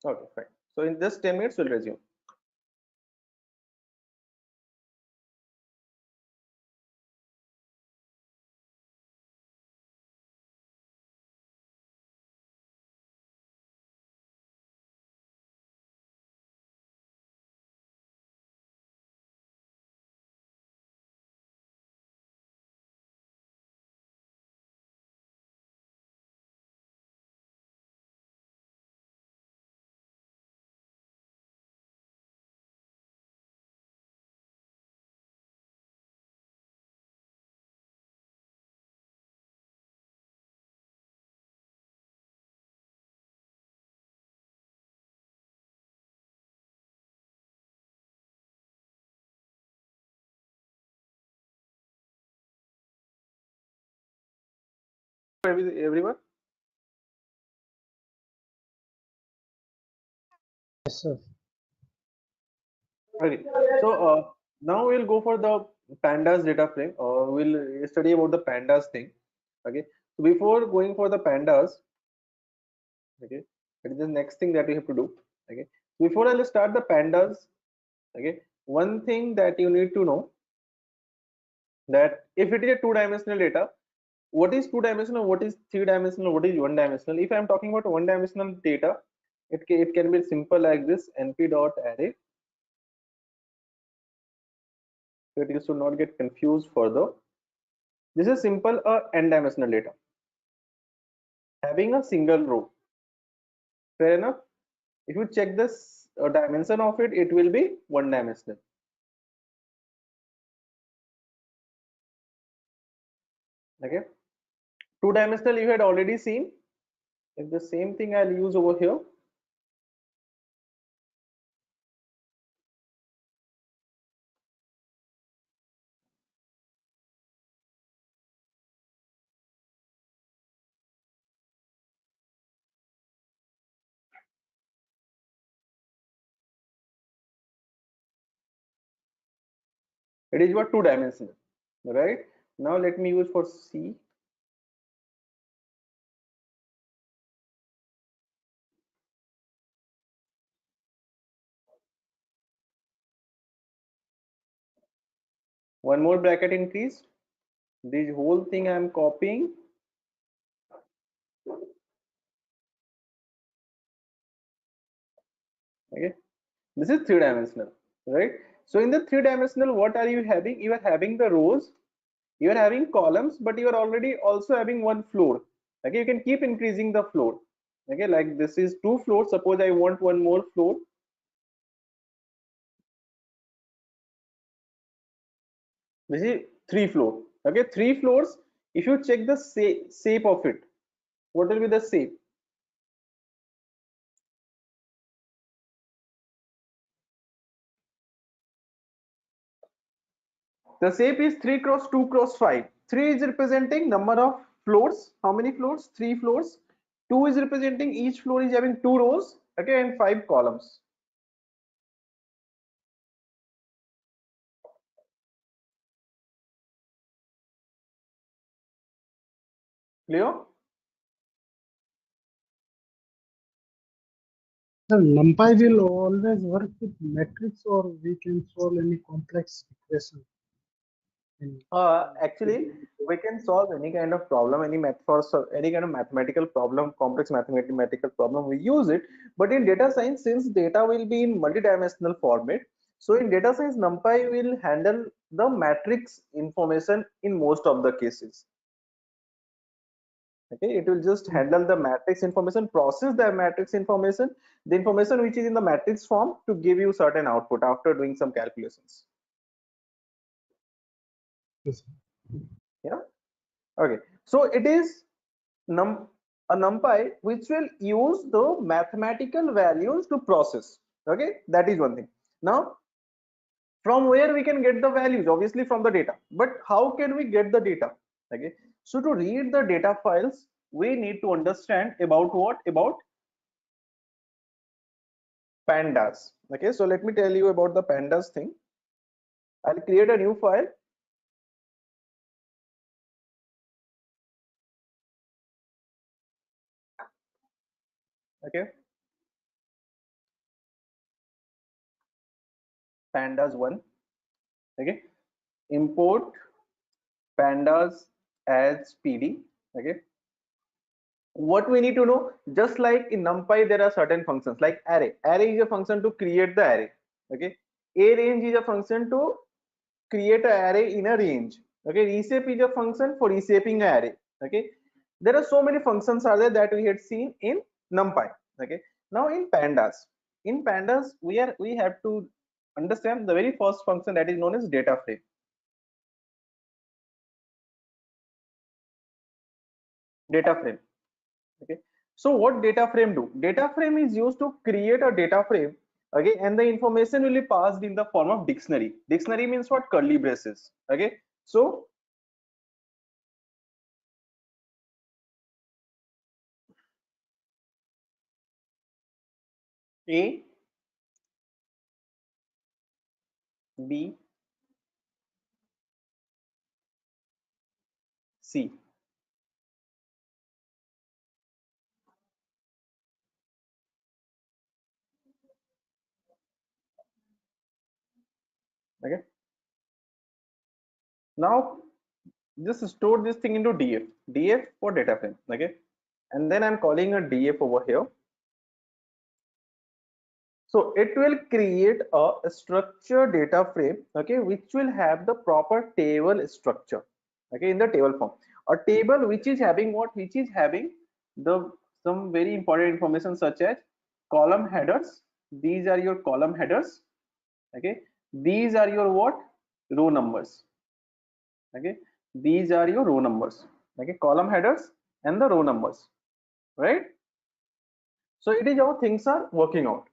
S1: Okay, fine. So in just 10 minutes, we'll resume. Everyone?
S4: Yes, sir.
S1: Okay. So now we'll go for the pandas data frame, or we'll study about the pandas thing. Okay. So before going for the pandas, okay, that is the next thing that we have to do. Okay. Before I'll start the pandas, okay, one thing that you need to know, that if it is a two-dimensional data, what is two-dimensional, what is three-dimensional, what is one-dimensional. If I'm talking about one-dimensional data, it can be simple like this: np dot array. So it should not get confused further. This is simple n-dimensional data having a single row. Fair enough. If you check this dimension of it, it will be one-dimensional. Okay. Two-dimensional you had already seen. If the same thing I'll use over here. It is what two-dimensional, right? Now let me use for C. One more bracket increased. This whole thing I'm copying. Okay. This is three-dimensional, right? So in the three-dimensional, what are you having? You are having the rows, you are having columns, but you are already also having one floor. Okay, you can keep increasing the floor. Okay, like this is two floors. Suppose I want one more floor. This is three floor. Okay, three floors. If you check the shape of it, what will be the shape? The shape is 3 cross 2 cross 5. 3 is representing number of floors. How many floors? 3 floors. 2 is representing each floor is having 2 rows. Okay, and 5 columns. Clear?
S4: So NumPy will always work with matrix, or we can solve any complex equation.
S1: Actually, we can solve any kind of problem, any any kind of mathematical problem, complex mathematical problem. We use it, but in data science, since data will be in multidimensional format, so in data science, NumPy will handle the matrix information in most of the cases. Okay, it will just handle the matrix information, process the matrix information, the information which is in the matrix form, to give you certain output after doing some calculations.
S4: Yes.
S1: Yeah. Okay, so it is a NumPy which will use the mathematical values to process. Okay, that is one thing. Now, from where we can get the values? Obviously from the data. But how can we get the data? Okay, so to read the data files, we need to understand about what? About pandas. Okay, so let me tell you about the pandas thing. I'll create a new file. Okay, pandas1. Okay, import pandas as pd. Okay, what we need to know, just like in NumPy there are certain functions like array is a function to create the array. Okay, a range is a function to create an array in a range. Okay, reshape is a function for reshaping an array. Okay, there are so many functions are there that we had seen in NumPy. Okay, now in pandas we have to understand the very first function that is known as data frame. Okay, so what data frame do? Data frame is used to create a data frame. Okay, and the information will be passed in the form of dictionary means what? Curly braces. Okay, so a b c. Okay, now just store this thing into df for data frame. Okay, and then I'm calling a df over here. So it will create a structured data frame, okay, which will have the proper table structure, okay, in the table form. A table which is having what? Which is having the some very important information such as column headers. These are your column headers. Okay, these are your what? Row numbers. Okay, these are your row numbers. Okay, column headers and the row numbers, right? So it is how things are working out.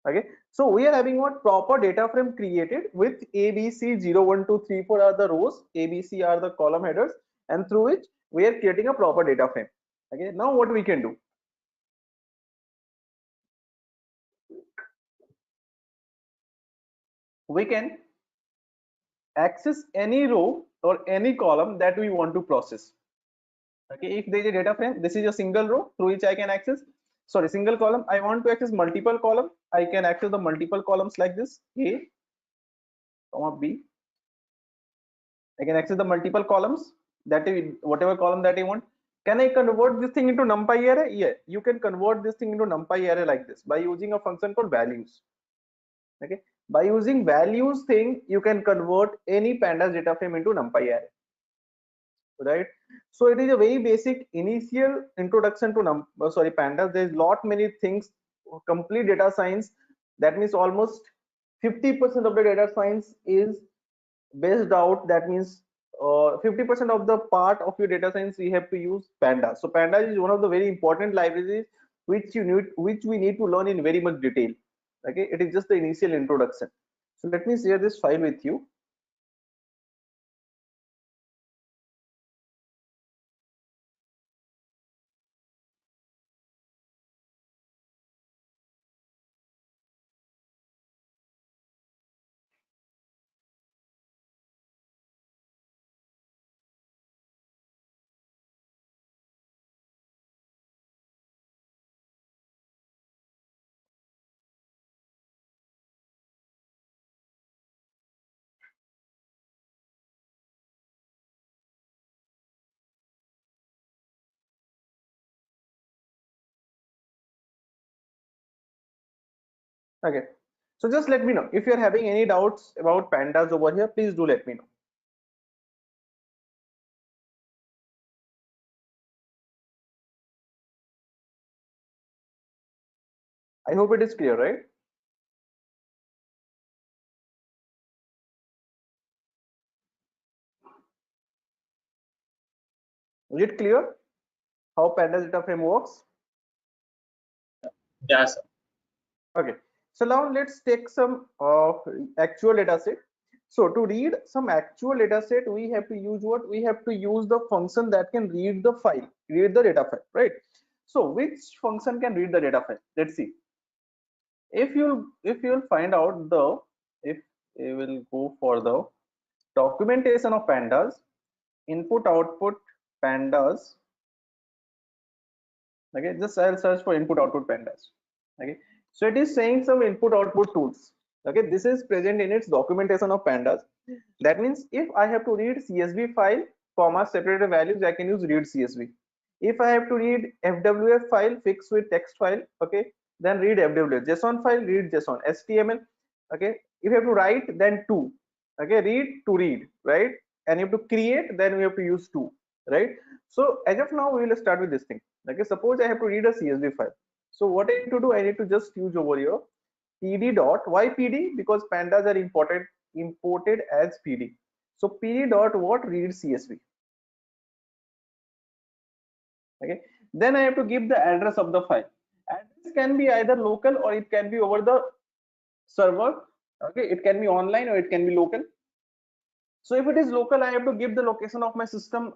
S1: Okay, so we are having what? Proper data frame created with abc 0 1 2 3 4 are the rows, abc are the column headers, and through which we are creating a proper data frame. Okay, now what we can do? We can access any row or any column that we want to process. Okay, if there is a data frame, this is a single row through which I can access, sorry, single column. I want to access multiple column, I can access the multiple columns like this, a comma b. I can access the multiple columns that whatever column that I want. Can I convert this thing into NumPy array? Yeah, you can convert this thing into NumPy array like this by using a function called values. Okay, by using values thing, you can convert any pandas data frame into NumPy array. Right? So it is a very basic initial introduction to pandas. There is lot many things, complete data science. That means almost 50% of the data science is based out. That means 50% of the part of your data science we have to use pandas. So pandas is one of the very important libraries which we need to learn in very much detail. Okay, it is just the initial introduction. So let me share this file with you. Okay, so just let me know if you're having any doubts about pandas over here. Please do let me know. I hope it is clear, right? Is it clear? how pandas data frame works?
S10: Yes, sir.
S1: Okay, so now let's take some actual data set. So to read some actual data set, we have to use what? We have to use the function that can read the file, read the data file, right? So which function can read the data file? Let's see. If you'll find out the, if we will go for the documentation of pandas, input output pandas. Okay, just I'll search for input output pandas. Okay, so it is saying some input output tools. Okay, this is present in its documentation of pandas. That means if I have to read CSV file, comma separated values, I can use read CSV. If I have to read FWF file fixed with text file, okay, then read FWF. JSON file, read JSON. HTML, okay. If you have to write, then to, okay, read to read, right? And you have to create, then we have to use to, right? So as of now, we will start with this thing. Okay, suppose I have to read a CSV file. So what I need to do, I need to just use over here pd dot, why pd? Because pandas are imported as pd. So pd dot what? Read CSV. Okay, then I have to give the address of the file. Address can be either local or it can be over the server. Okay, it can be online or it can be local. So if it is local, I have to give the location of my system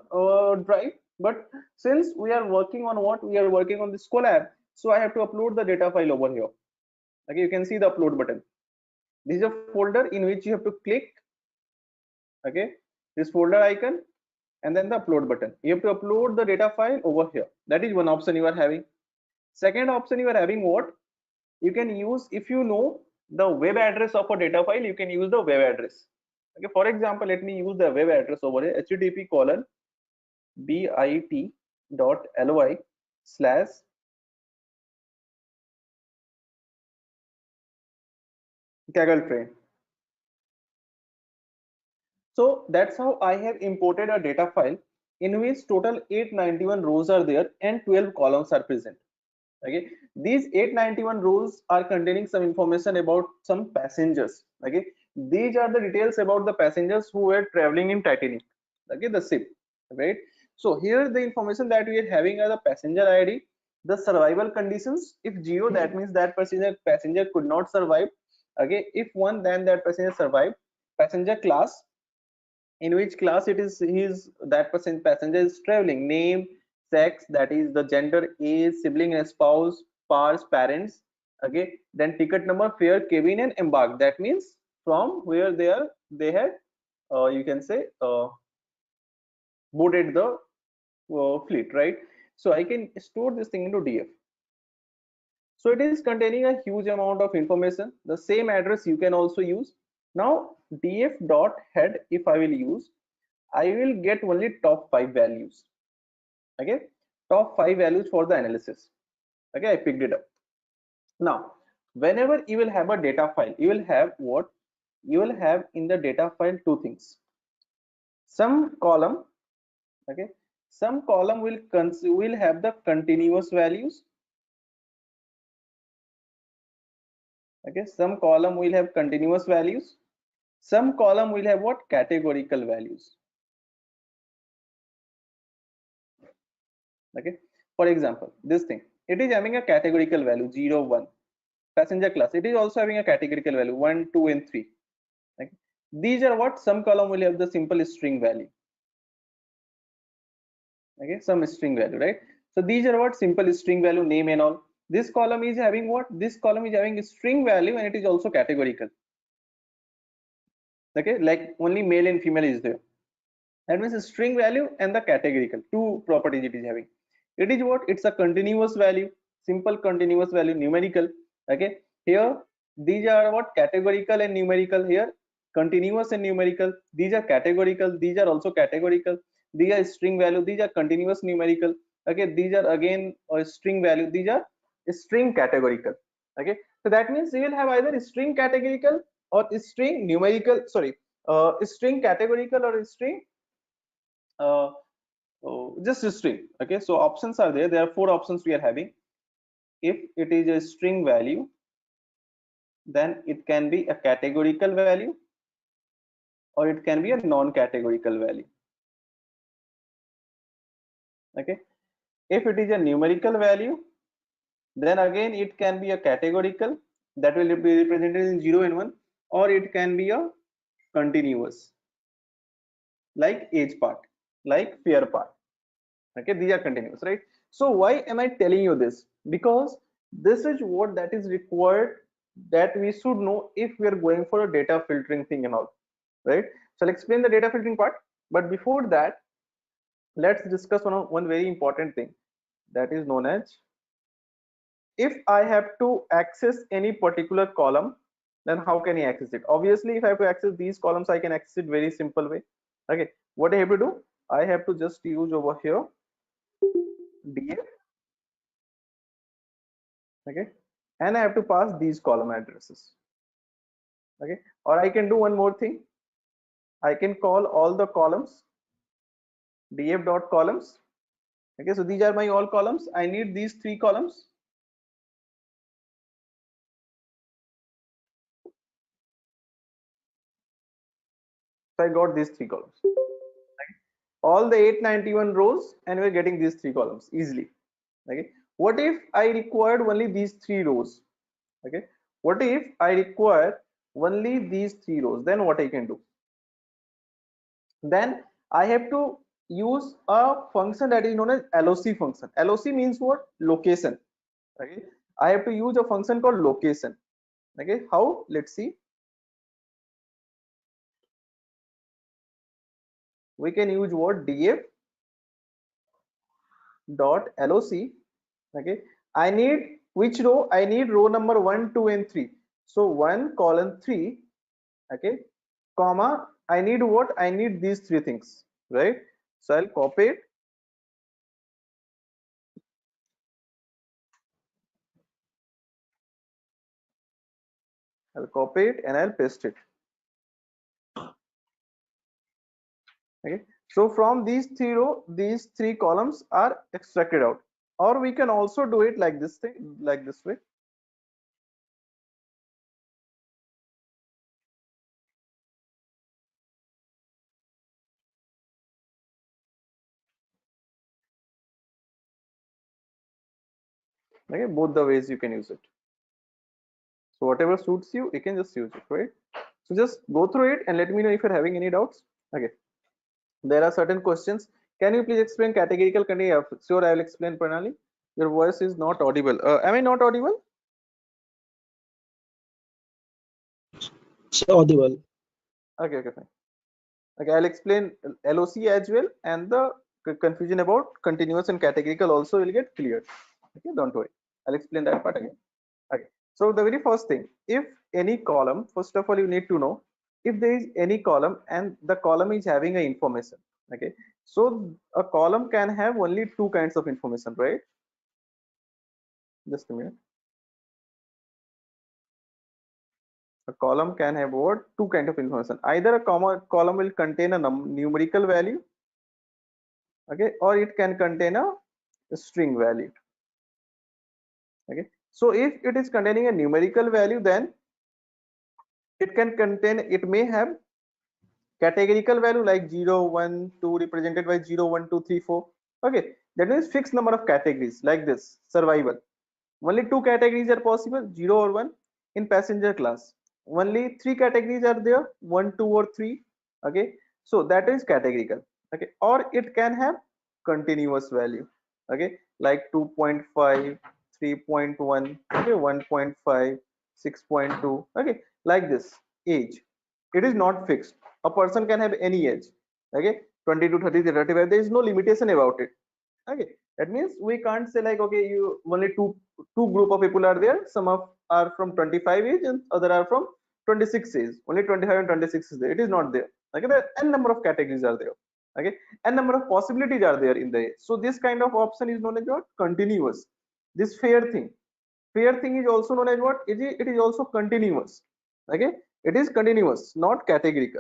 S1: drive. But since we are working on what? We are working on this collab, so I have to upload the data file over here. Okay, you can see the upload button. This is a folder in which you have to click. Okay, this folder icon, and then the upload button. You have to upload the data file over here. That is one option you are having. Second option you are having what? You can use, if you know the web address of a data file, you can use the web address. Okay, for example, let me use the web address over here, http://kaggle train. So that's how I have imported a data file in which total 891 rows are there and 12 columns are present. Okay, these 891 rows are containing some information about some passengers. Okay, these are the details about the passengers who were traveling in Titanic. Okay, the ship, right? So here the information that we are having are the passenger ID, the survival conditions. If 0, that means that passenger could not survive. Okay, if 1, then that passenger survived. Passenger class, in which class it is that passenger is traveling, name, sex, that is the gender, age, sibling and spouse, pars, parents. Okay, then ticket number, fare, cabin and embark, that means from where they had you can say boarded the fleet, right? So I can store this thing into df. So it is containing a huge amount of information. The same address you can also use. Now df dot head, if I will use, I will get only top 5 values. Okay, top 5 values for the analysis. Okay, I picked it up. Now whenever you will have a data file, you will have what? You will have in the data file two things. Some column, okay, some column will have the continuous values. Okay, some column will have continuous values. Some column will have what? Categorical values. Okay, for example, this thing, it is having a categorical value 0, 1. Passenger class, it is also having a categorical value 1, 2 and 3. Okay, these are what? Some column will have the simple string value. Okay, some string value, right? So these are what? Simple string value, name and all. This column is having what? This column is having a string value and it is also categorical. Okay, like only male and female is there. That means a string value and the categorical, two properties it is having. It is what? It's a continuous value, simple continuous value, numerical. Okay, here these are what? Categorical and numerical. Here continuous and numerical. These are categorical, these are also categorical. These are string value, these are continuous numerical. Okay, these are again a string value, these are string categorical. Okay, so that means you will have either string categorical or string numerical, sorry, string categorical or string uh, just a string. Okay, so options are there. There are 4 options we are having. If it is a string value, then it can be a categorical value or it can be a non-categorical value. Okay, If it is a numerical value, then again it can be a categorical, that will be represented in 0 and 1, or it can be a continuous, like age part, like fear part. Okay, these are continuous, right? So why am I telling you this? Because this is what that is required, that we should know if we are going for a data filtering thing and all, right? So I'll explain the data filtering part, but before that, let's discuss one very important thing, that is known as, if I have to access any particular column, then how can I access it? Obviously, if I have to access these columns, I can access it very simple way. Okay, what I have to do, I have to just use over here df, okay, and I have to pass these column addresses. Okay, or I can do one more thing, I can call all the columns df dot columns. Okay, so these are my all columns, I need these 3 columns. So I got these 3 columns, all the 891 rows, and we're getting these 3 columns easily. Okay, what if I required only these 3 rows? Okay, what if I require only these 3 rows? Then what I can do, then I have to use a function that is known as loc function. Loc means what? Location. Okay, I have to use a function called location. Okay, how? Let's see. We can use what? Df dot loc. Okay, I need which row? I need row number 1, 2 and 3. So 1 colon 3, okay, comma, I need what? I need these 3 things, right? So I'll copy it, and I'll paste it. Okay, so from these 3 row, these 3 columns are extracted out, or we can also do it like this thing, like this way. Okay, both the ways you can use it. So whatever suits you, you can just use it, right? So just go through it and let me know if you're having any doubts. Okay, there are certain questions. Can you please explain categorical condition? Sure, I will explain, Pranali. Your voice is not audible. Am I not audible?
S4: It's audible.
S1: Okay, okay, fine. Okay, I'll explain LOC as well, and the confusion about continuous and categorical also will get cleared. Okay, don't worry. I'll explain that part again. Okay, so the very first thing, if any column, first of all, you need to know if there is any column and the column is having a information. Okay, so a column can have only 2 kinds of information, right? Just a minute. A column can have what? 2 kinds of information. Either a column will contain a numerical value, okay, or it can contain a string value. Okay, so if it is containing a numerical value, then it may have categorical value like 0, 1, 2 represented by 0, 1, 2, 3, 4. Okay, that means fixed number of categories like this. Survival, only 2 categories are possible, 0 or 1. In passenger class, only 3 categories are there, 1, 2 or 3. Okay, so that is categorical. Okay, or it can have continuous value, okay, like 2.5, 3.1, okay, 1.5, 6.2, okay, like this. Age, it is not fixed, a person can have any age, okay, 20 to 30 to 35, there is no limitation about it. Okay, that means we can't say like, okay, you only two group of people are there, some of are from 25 age and other are from 26 age, only 25 and 26 is there, it is not there. Okay, the n number of categories are there. Okay, n number of possibilities are there in the age. So this kind of option is known as what? Continuous. This fair thing is also known as what? It is also continuous. Okay, it is continuous, not categorical,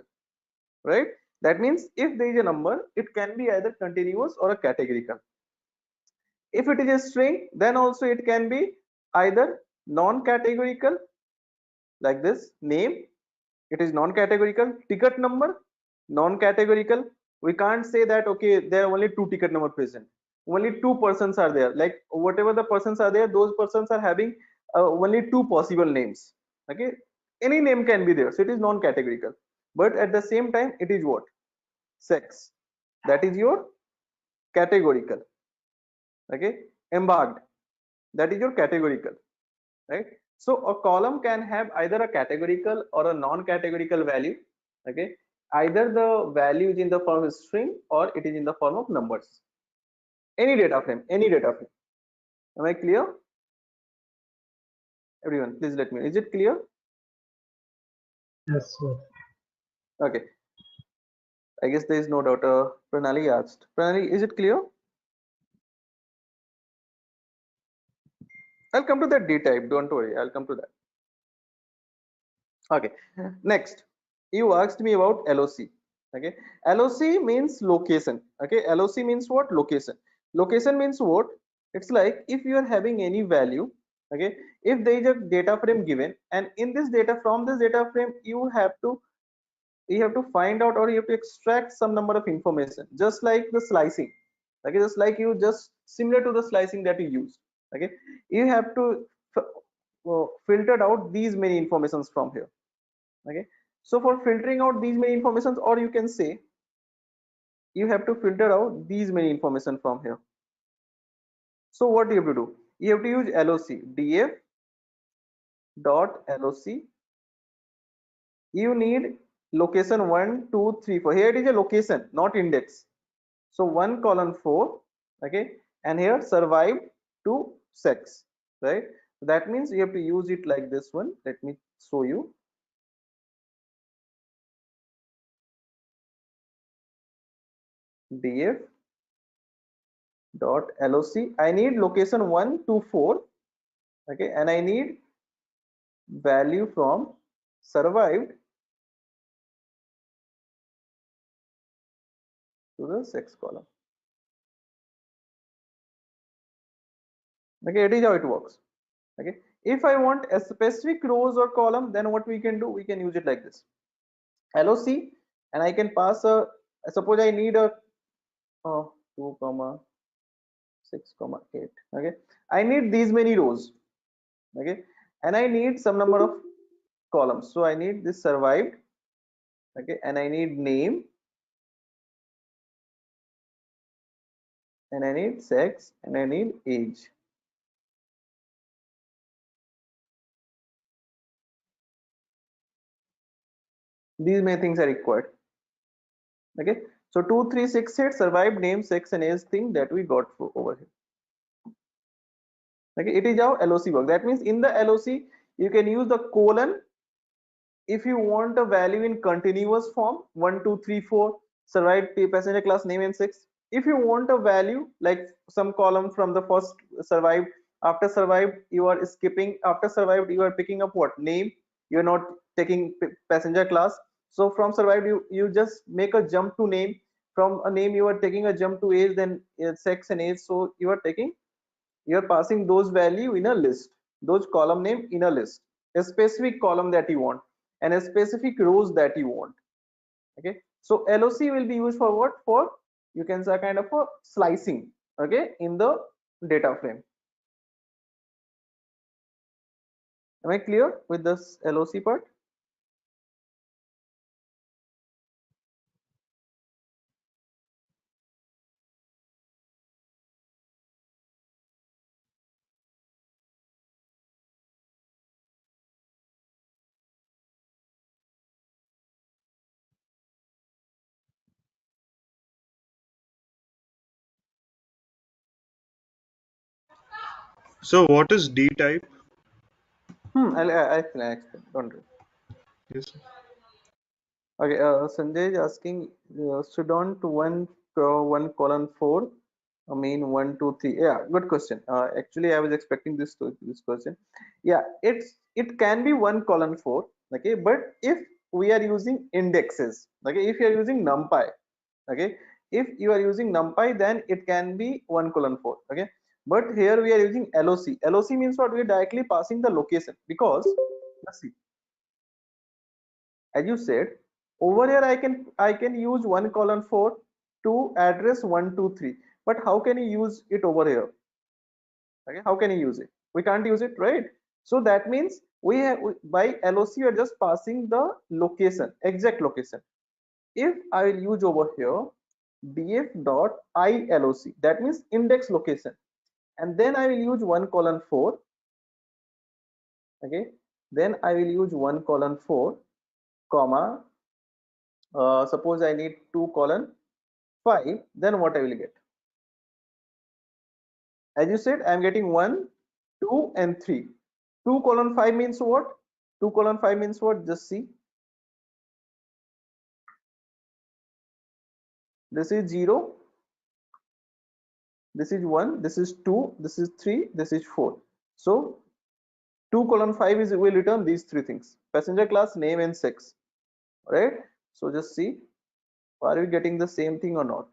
S1: right? That means if there is a number, it can be either continuous or a categorical. If it is a string, then also it can be either non-categorical, like this. Name, it is non-categorical. Ticket number, non-categorical. We can't say that, okay, there are only 2 ticket number present. only 2 persons are there, like whatever the persons are there, those persons are having only 2 possible names. Okay, any name can be there, so it is non-categorical. But at the same time, it is what? Sex. That is your categorical. Okay, embarked. That is your categorical, right? So a column can have either a categorical or a non-categorical value. Okay, either the value is in the form of string or it is in the form of numbers. Any data frame, any data frame. Am I clear? Everyone, please let me know. Is it clear?
S4: Yes, sir.
S1: Okay. I guess there is no doubt. Pranali asked. Pranali, is it clear? I'll come to that D type. Don't worry. I'll come to that. Okay. Next, you asked me about LOC. Okay. LOC means location. Okay. LOC means what? Location. Location means what? It's like if you are having any value. Okay. If there is a data frame given, and in this data, from this data frame, you have to find out, or you have to extract some number of information, just like the slicing. Okay, just like you just similar to the slicing that you use. Okay, you have to filter out these many informations from here. Okay, so for filtering out these many informations, or you can say you have to filter out these many information from here. So what do you have to do? You have to use loc df dot loc. You need location 1 2 3 4. Here it is a location, not index. So 1 colon 4. Okay, and here survived to sex, right? That means you have to use it like this one. Let me show you. Df dot loc. I need location 1 to 4. Okay, and I need value from survived to the sex column. Okay, it is how it works. Okay, if I want a specific rows or column, then what we can do, we can use it like this, loc, and I can pass a, suppose I need a 2 comma 6 comma 8. Okay, I need these many rows. Okay, and I need some number of columns, so I need this survived. Okay, and I need name, and I need sex, and I need age. These many things are required. Okay, so 2 3 6 8 survived, name, sex, and age thing that we got over here. Okay, it is how loc work. That means in the loc you can use the colon if you want a value in continuous form, 1 2 3 4 survived, passenger, class, name, and sex. If you want a value like some column from the first survived, after survived you are skipping, after survived you are picking up what? Name. You are not taking passenger, class. So from survived you just make a jump to name, from a name you are taking a jump to age, then sex and age. So you are taking, you are passing those value in a list, those column name in a list, a specific column that you want and a specific rows that you want. Okay, so loc will be used for what? For, you can say, kind of a slicing, okay, in the data frame. Am I clear with this loc part?
S6: So what is D type?
S1: I explain, don't worry.
S6: Yes.
S1: Okay, Sanjay is asking, shouldn't one colon 4 mean 1 2 3? Yeah, good question. Actually, I was expecting this question. Yeah, it can be 1 colon 4. Okay, but if we are using indexes, okay, if you are using NumPy, okay, if you are using NumPy, then it can be 1 colon 4. Okay, but here we are using loc. Loc means what? We are directly passing the location, because let's see, as you said, over here I can use 1 colon 4 to address 1 2 3, but how can you use it over here? Okay, how can you use it? We can't use it, right? So that means by LOC we are just passing the location, exact location. If I will use over here df dot ILOC, that means index location, and then I will use 1:4. Okay, then I will use 1:4 comma, suppose I need 2:5, then what I will get? As you said, I am getting 1, 2 and 3. 2:5 means what? 2:5 means what? Just see, this is 0, this is 1, this is 2, this is 3, this is 4. So 2:5 is will return these three things: passenger class, name and sex, right? So just see, are we getting the same thing or not?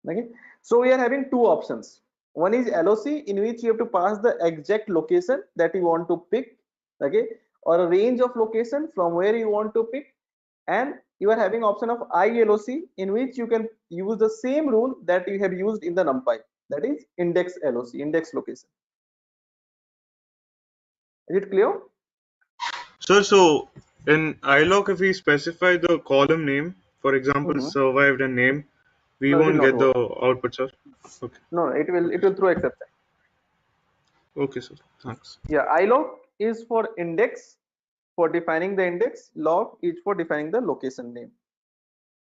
S1: Okay, so we are having two options. One is LOC, in which you have to pass the exact location that you want to pick, okay, or a range of location from where you want to pick, and you are having option of ILOC, in which you can use the same rule that you have used in the NumPy, that is index LOC, index location. Is it clear?
S6: Sir, so in iLoc, if we specify the column name, for example, survived and name, we
S1: No, it will
S6: won't
S1: not
S6: get
S1: work.
S6: the output, sir. Okay.
S1: No, it will throw exception.
S6: Okay, sir. Thanks.
S1: Yeah, ILOC is for index, for defining the index. Log is for defining the location name.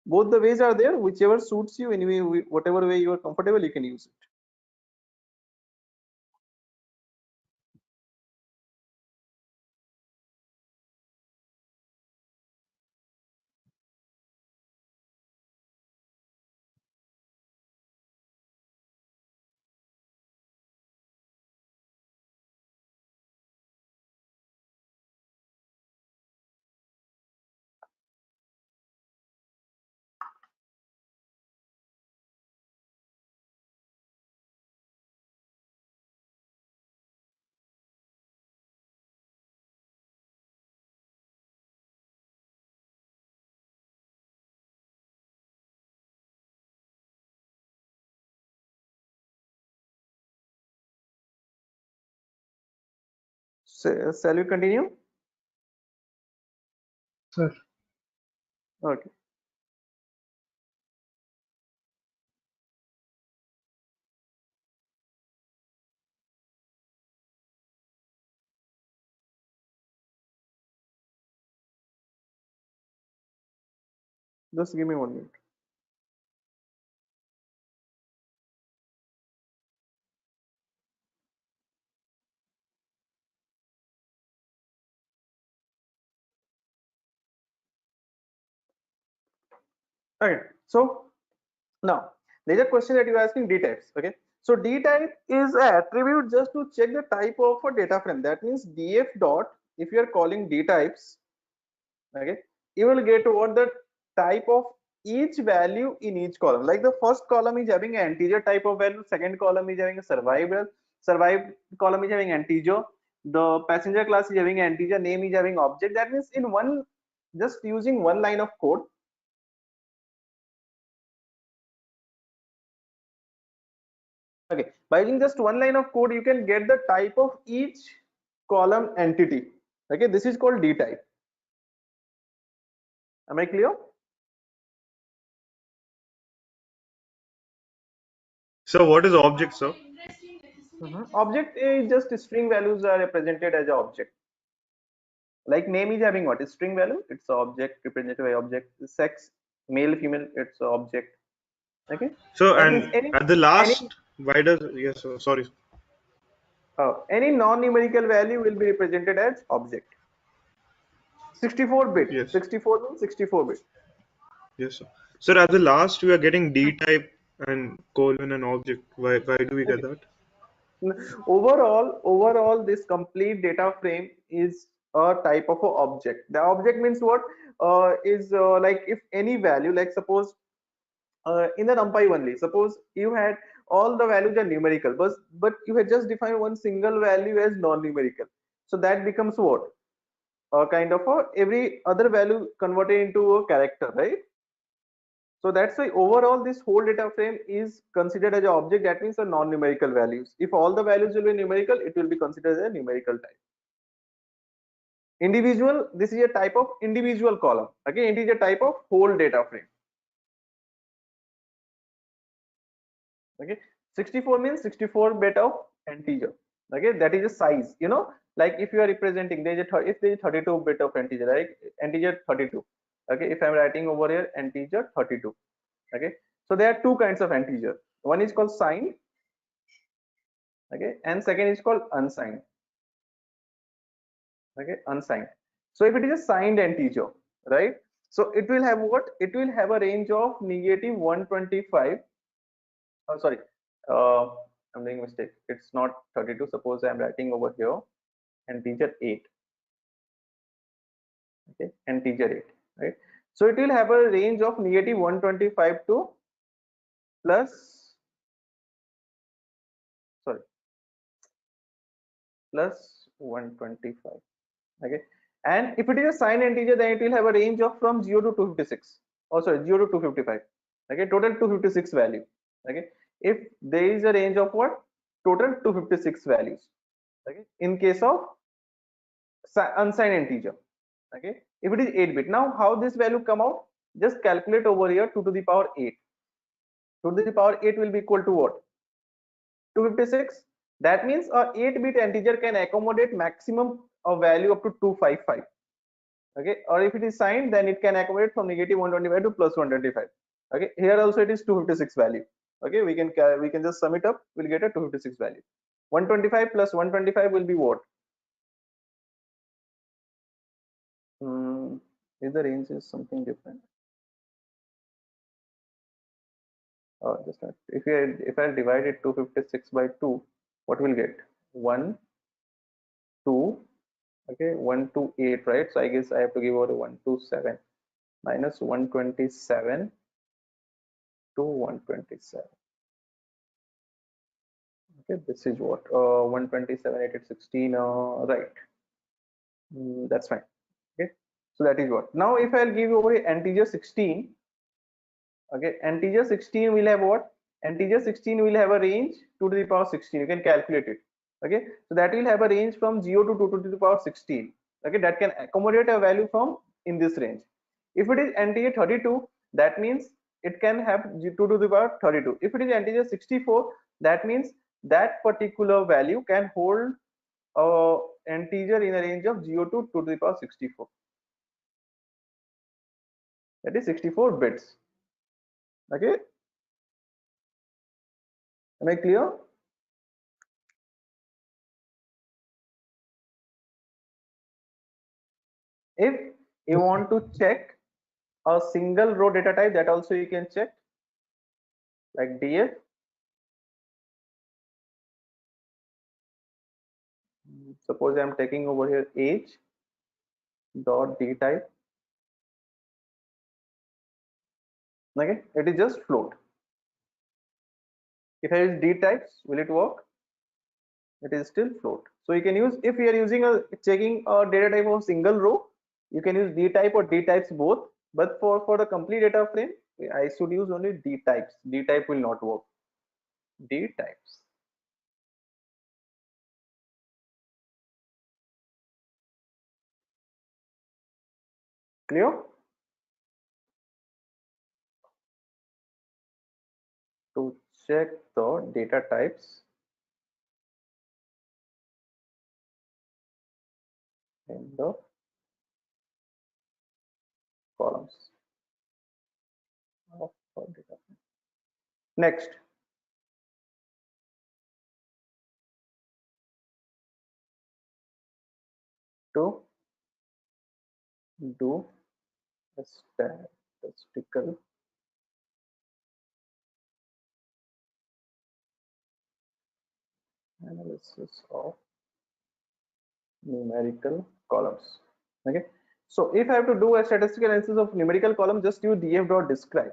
S1: Both the ways are there. Whichever suits you, anyway, whatever way you are comfortable, you can use it. So, shall we continue?
S7: Sir.
S1: Okay. Just give me 1 minute. Okay. So now there's a question that you're asking, D types. Okay. So D type is an attribute just to check the type of a data frame. That means df dot, if you are calling D types, okay, you will get what the type of each value in each column. Like the first column is having an integer type of value, second column is having a survived column is having integer, the passenger class is having an integer, name is having object. That means in one, just using one line of code, okay, by using just one line of code, you can get the type of each column entity. Okay, this is called D type. Am I clear?
S6: So what is object, sir?
S1: Object is just string values are represented as an object. Like name is having what? A string value, it's an object represented by object. Sex, male, female, it's an object. Okay.
S6: So,
S1: That means
S6: and at the last, why does, yes, sir, sorry.
S1: any non-numerical value will be represented as object. 64 bit.
S6: Yes.
S1: 64 means 64 bit.
S6: Yes, sir. Sir, at the last, we are getting D type and colon and object. Why do we get that?
S1: Overall, this complete data frame is a type of a object. The object means what? Is like if any value, like suppose in the NumPy only, suppose you had all the values are numerical, but you had just defined one single value as non-numerical. So that becomes what? Kind of a every other value converted into a character, right? So that's why overall this whole data frame is considered as an object. That means a non-numerical values. If all the values will be numerical, it will be considered as a numerical type. Individual, this is a type of individual column. Again, it is a type of whole data frame. Okay, 64 means 64 bit of integer. Okay, that is a size. You know, like if you are representing, there is a if there is 32 bit of integer, right? Integer 32. Okay, if I am writing over here integer 32. Okay, so there are two kinds of integer. One is called signed. Okay, and second is called unsigned. Okay, unsigned. So if it is a signed integer, right, so it will have what? It will have a range of negative 125. Oh, sorry, I'm doing a mistake. It's not 32. Suppose I'm writing over here integer 8. Okay, integer 8, right? So it will have a range of negative 125 to plus, sorry, plus 125. Okay, and if it is a signed integer, then it will have a range of from 0 to 256. Oh, sorry, 0 to 255. Okay, total 256 value. Okay, if there is a range of what? Total 256 values. Okay, in case of unsigned integer. Okay, if it is 8-bit, now how this value come out? Just calculate over here 2 to the power 8. 2 to the power 8 will be equal to what? 256. That means a 8-bit integer can accommodate maximum of value up to 255. Okay, or if it is signed, then it can accommodate from negative 125 to plus 125. Okay, here also it is 256 value. Okay, we can just sum it up, we'll get a 256 value. 125 plus 125 will be what? If the range is something different, just if I divide it 256 by 2, what will get? 1 2. Okay, 128, right? So I guess I have to give over 127 minus 127 to 127. Okay, this is what 127 8 16, right? That's fine. Okay, so that is what. Now if I'll give you over integer 16, okay, integer 16 will have what? Integer 16 will have a range 2 to the power 16. You can calculate it. Okay, so that will have a range from 0 to 2 to the power 16. Okay, that can accommodate a value from in this range. If it is integer 32, that means it can have 2 to the power 32. If it is integer 64, that means that particular value can hold a integer in a range of 0 to 2 to the power 64. That is 64 bits. Okay, am I clear? If you want to check a single row data type, that also you can check, like df. Suppose I'm taking over here age dot d type. Okay, it is just float. If I use d types, will it work? It is still float. So you can use, if you are using a checking a data type of single row, you can use d type or d types both. But for the complete data frame, I should use only d types. D type will not work. D types. Clear? To check the data types in the columns of the data. Next, to do a statistical analysis of numerical columns. Okay, so if I have to do a statistical analysis of numerical column, just use df.describe.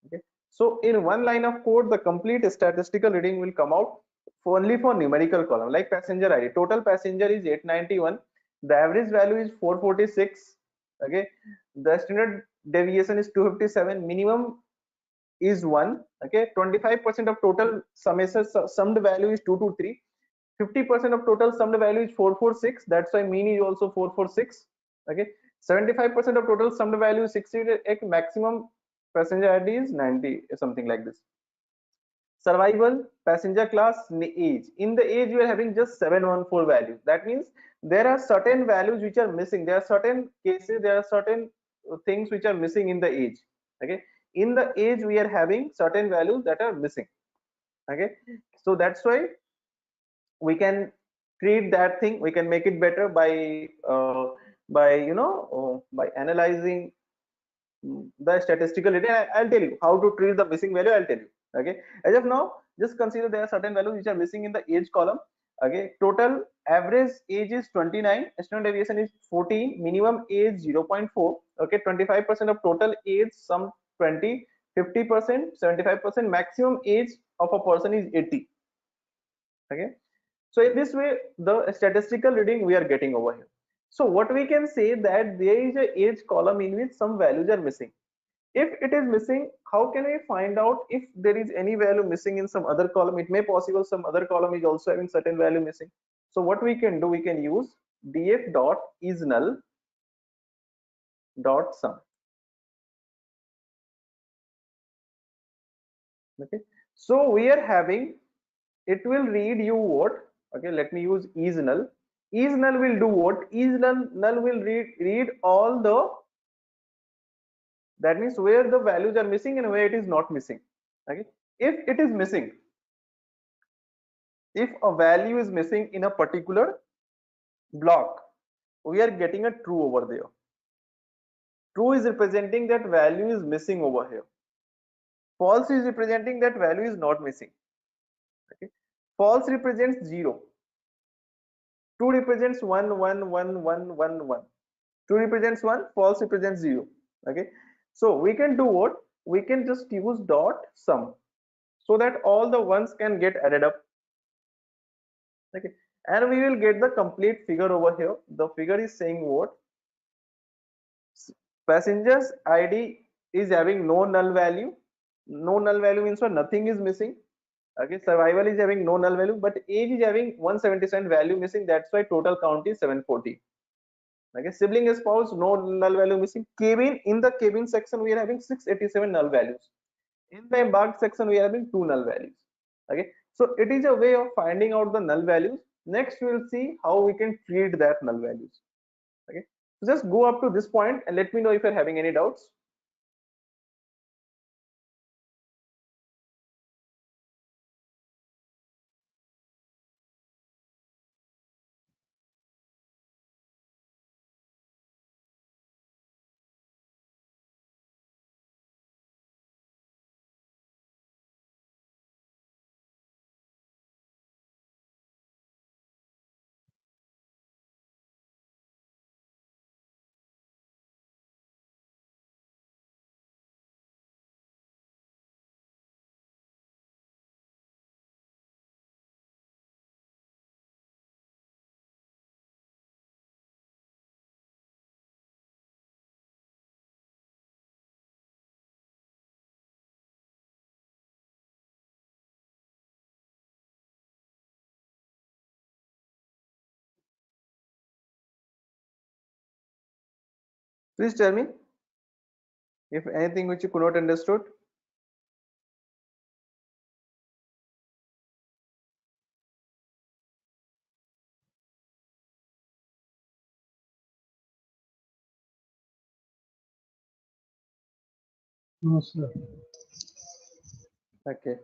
S1: Okay, so in one line of code, the complete statistical reading will come out only for numerical column. Like passenger ID, total passenger is 891, the average value is 446. Okay, the standard deviation is 257, minimum is 1. Okay, 25% of total summation summed value is 223, 50% of total summed value is 446, that's why mean is also 446. Okay, 75% of total summed value is 68, maximum passenger ID is 90, something like this. Survival, passenger class, age. In the age you are having just 714 values. That means there are certain values which are missing. There are certain cases, there are certain things which are missing in the age. Okay, in the age we are having certain values that are missing. Okay, so that's why we can treat that thing, we can make it better by by analyzing the statistical data. I'll tell you how to treat the missing value, I'll tell you. Okay, as of now just consider there are certain values which are missing in the age column. Okay, total average age is 29, standard deviation is 14, minimum age 0.4. Okay, 25% of total age, some 20, 50%, 75%, maximum age of a person is 80. Okay, so in this way the statistical reading we are getting over here. So what we can say that there is a age column in which some values are missing. If it is missing, how can we find out if there is any value missing in some other column? It may possible some other column is also having certain value missing. So what we can do, we can use df dot is null dot sum. Okay, so we are having, it will read you what. Okay, let me use is null. Is null will do what? Is null will read all the, that means where the values are missing and where it is not missing. Okay, if it is missing, if a value is missing in a particular block, we are getting a true over there. True is representing that value is missing over here. False is representing that value is not missing. Okay, false represents 0. 2 represents 1 1 1 1 1 1. 2 represents 1, false represents 0. Okay, so we can do what? We can just use dot sum so that all the ones can get added up. Okay, and we will get the complete figure over here. The figure is saying what? Passengers ID is having no null value. No null value means what? Nothing is missing. Okay, survival is having no null value, but age is having 177 value missing. That's why total count is 740. Okay, sibling and spouse, no null value missing. Cabin, in the cabin section we are having 687 null values. In the embarked section we are having 2 null values. Okay, so it is a way of finding out the null values. Next we will see how we can treat that null values. Okay, so just go up to this point and let me know if you're having any doubts. Please tell me if anything which you could not understood.
S4: No, sir.
S1: Okay,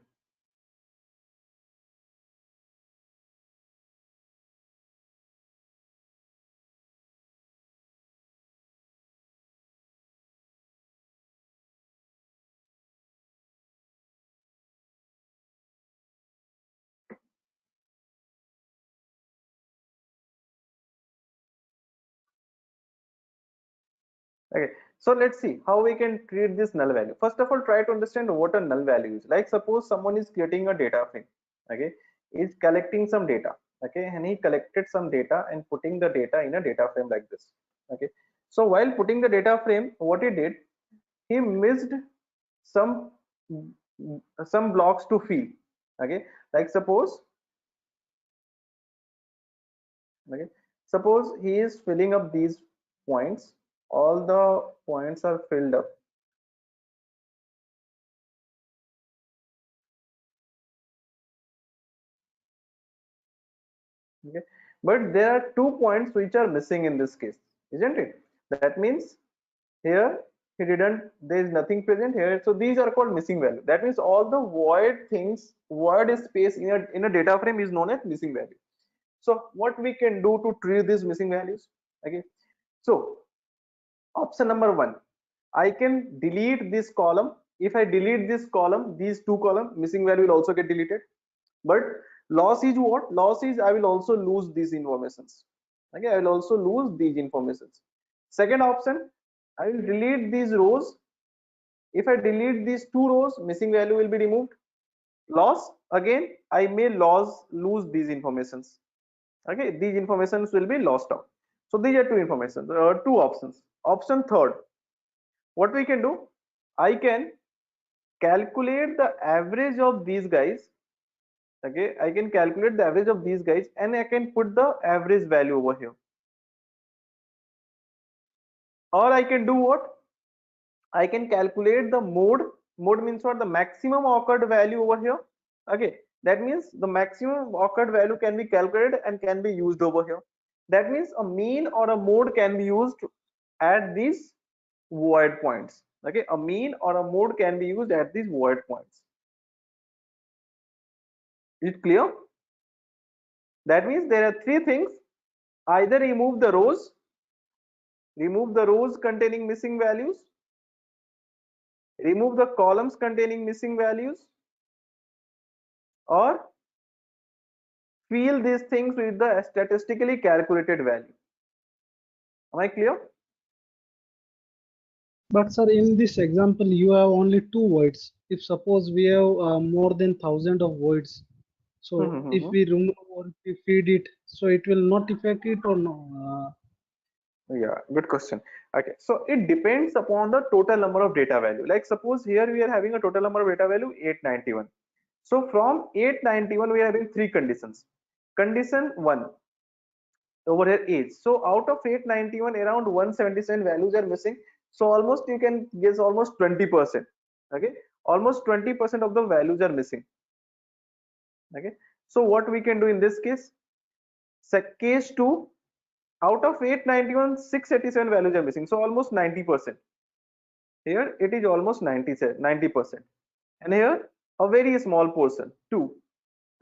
S1: okay, so let's see how we can treat this null value. First of all, try to understand what a null value is. Like suppose someone is creating a data frame. Okay, is collecting some data. Okay, and he collected some data and putting the data in a data frame like this. Okay, so while putting the data frame, what he did, he missed some blocks to fill. Okay, like suppose he is filling up these points, all the points are filled up. Okay, but there are 2 points which are missing in this case, isn't it? That means here there is nothing present here, so these are called missing value. That means all the void space in a data frame is known as missing value. So what we can do to treat these missing values? Okay, so option number 1, I can delete this column. If I delete this column, these 2 columns, missing value will also get deleted. But loss is what? Loss is I will also lose these informations. Okay, I will also lose these informations. Second option, I will delete these rows. If I delete these 2 rows, missing value will be removed. Loss, again I may lose these informations. Okay, these informations will be lost out. So these are 2 informations, 2 options. Option third, what we can do, I can calculate the average of these guys. Okay, I can calculate the average of these guys and I can put the average value over here. Or I can do what? I can calculate the mode. Mode means what? The maximum occurred value over here. Okay, that means the maximum occurred value can be calculated and can be used over here. That means a mean or a mode can be used at these void points. Okay, a mean or a mode can be used at these void points. Is it clear? That means there are 3 things: either remove the rows containing missing values, remove the columns containing missing values, or fill these things with the statistically calculated value. Am I clear?
S4: But sir, in this example, you have only 2 voids. If suppose we have more than 1000 of voids, so if we remove or if we feed it, so it will not affect it or no?
S1: Yeah, good question. Okay, so it depends upon the total number of data value. Like suppose here we are having a total number of data value 891. So from 891 we are having 3 conditions. Condition 1, over here age. So out of 891, around 177 values are missing. So almost you can guess almost 20%. Okay, almost 20% of the values are missing. Okay, so what we can do in this case? Case 2, out of 891, 687 values are missing. So almost 90%. Here it is almost 90%. And here a very small portion, 2.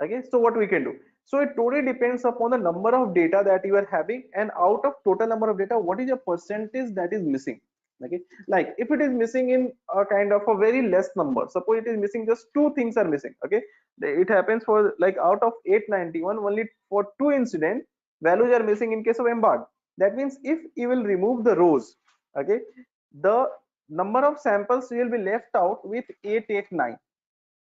S1: Okay, so what we can do? So it totally depends upon the number of data that you are having, and out of total number of data, what is the percentage that is missing. Okay, like if it is missing in a kind of a very less number, suppose it is missing just 2 things are missing. Okay, it happens for like out of 891, only for 2 incident values are missing in case of embark. That means if you will remove the rows, okay, the number of samples will be left out with 889.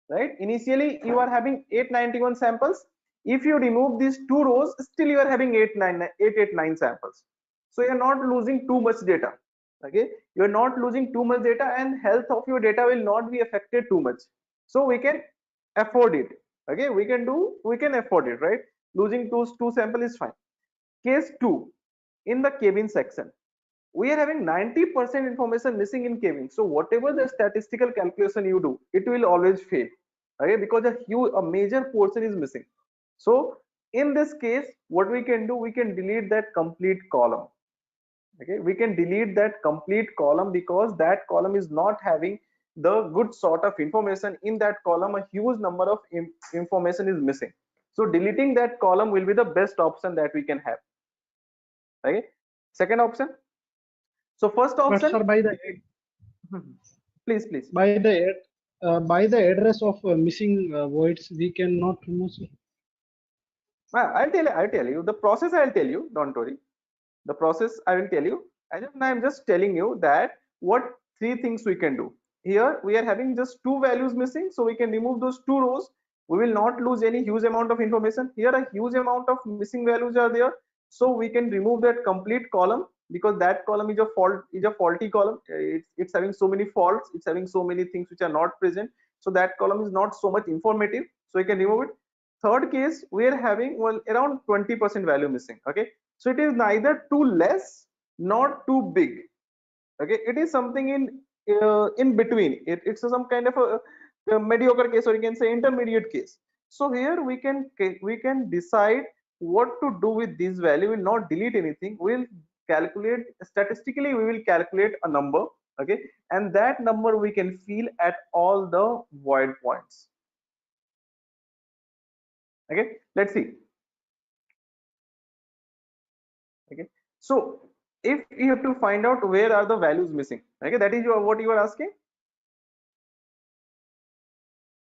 S1: Right, initially you are having 891 samples. If you remove these 2 rows, still you are having 889 samples. So you are not losing too much data. Okay, you are not losing too much data, and health of your data will not be affected too much. So we can afford it. Okay, we can afford it, right? Losing two sample is fine. Case 2, in the Kevin section, we are having 90% information missing in Kevin. So whatever the statistical calculation you do, it will always fail. Okay, because a major portion is missing. So in this case, what we can do, we can delete that complete column. Okay, we can delete that complete column because that column is not having the good sort of information. In that column, a huge number of information is missing. So deleting that column will be the best option that we can have. Okay, second option. So first
S4: But
S1: option,
S4: sir,
S1: please.
S4: By the address of missing voids, we cannot remove it.
S1: I'll tell you the process. I'll tell you, don't worry. The process I will tell you. I'm just telling you that what 3 things we can do. Here we are having just 2 values missing, so we can remove those 2 rows. We will not lose any huge amount of information. Here a huge amount of missing values are there, so we can remove that complete column because that column is a faulty column. It's having so many faults, it's having so many things which are not present, so that column is not so much informative, so you can remove it. Third case, we are having, well, around 20% value missing. Okay, so it is neither too less nor too big. Okay, it is something in between. It's some kind of a mediocre case, or you can say intermediate case. So here we can decide what to do with this value. We will not delete anything, we'll calculate statistically, we will calculate a number. Okay, and that number we can fill at all the void points. Okay, let's see. Okay, so if you have to find out where are the values missing, okay, that is what you are asking.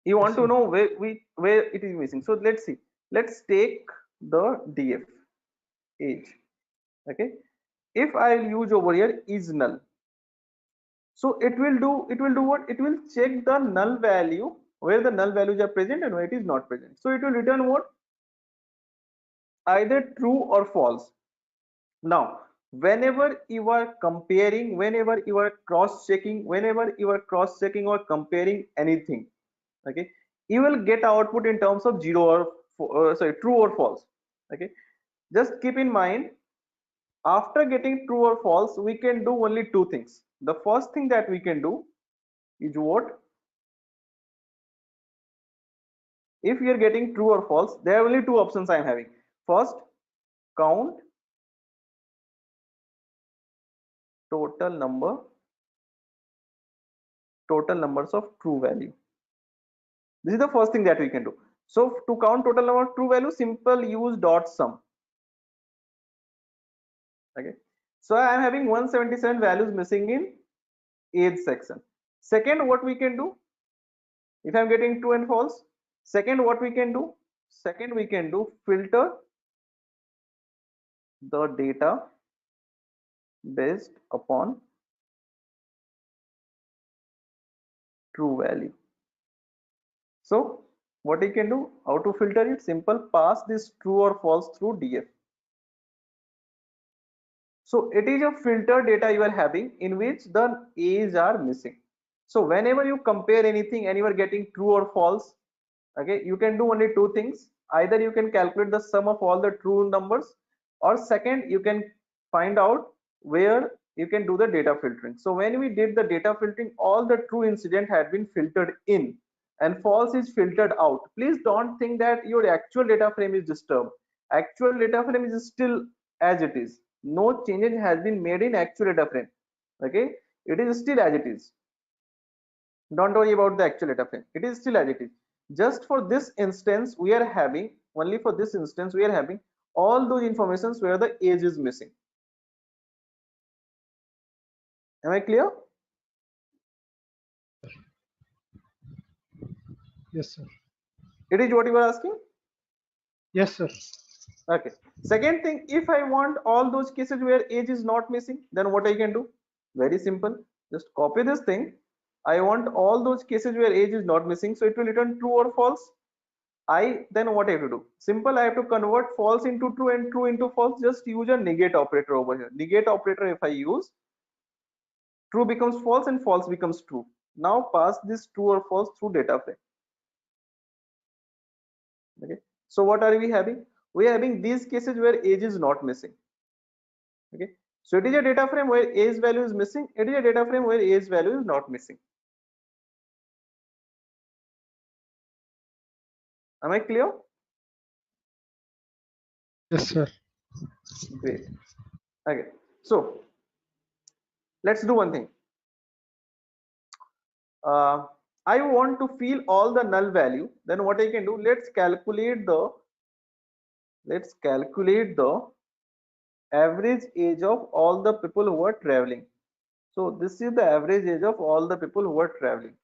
S1: You want to know where it is missing. So let's see, let's take the df age. Okay, if I'll use over here is null, so it will do what, it will check the null value, where the null values are present and where it is not present. So it will return what, either true or false. Now whenever you are comparing, whenever you are cross checking, whenever you are cross checking or comparing anything, okay, you will get output in terms of zero or sorry, true or false. Okay, just keep in mind, after getting true or false, we can do only two things. The first thing that we can do is what, if we are getting true or false, there are only two options I am having. First, count total numbers of true value. This is the first thing that we can do. So to count total number of true value, simple use dot sum. Okay, so I am having 177 values missing in age section. Second, what we can do, if I am getting true and false, second what we can do, filter the data based upon true value. So what you can do, how to filter it, simple, pass this true or false through df. So it is a filter data you are having in which the age are missing. So whenever you compare anything and you are getting true or false, okay, you can do only two things. Either you can calculate the sum of all the true numbers, or second, you can find out where you can do the data filtering. So when we did the data filtering, all the true incident had been filtered in and false is filtered out. Please don't think that your actual data frame is disturbed. Actual data frame is still as it is. No changes has been made in actual data frame. Okay, it is still as it is. Don't worry about the actual data frame, it is still as it is. Just for this instance, we are having, only for this instance we are having all those informations where the age is missing. Am I clear?
S4: Yes, sir.
S1: It is what you are asking?
S4: Yes, sir.
S1: Okay, second thing, if I want all those cases where age is not missing, then what I can do, very simple, just copy this thing. I want all those cases where age is not missing, so it will return true or false. Then what I have to do, simple, I have to convert false into true and true into false. Just use a negate operator over here. Negate operator, if I use, true becomes false and false becomes true. Now pass this true or false through data frame. Okay, so what are we having, we are having these cases where age is not missing. Okay, so it is a data frame where age value is missing, it is a data frame where age value is not missing. Am I clear?
S4: Yes, sir.
S1: Great. Okay, so let's do one thing. I want to fill all the null value. Then what I can do, let's calculate the average age of all the people who are traveling. So this is the average age of all the people who are traveling,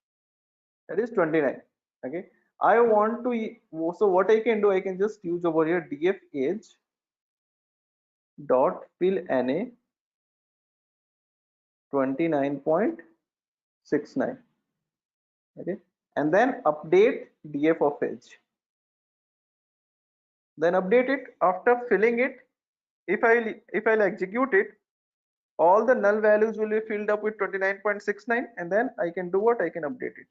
S1: that is 29. Okay, I want to, so what I can do, I can just use over here df age dot fill na 29.69. okay, and then update df of age, then update it. After filling it, if I'll execute it, all the null values will be filled up with 29.69, and then I can do what? I can update it.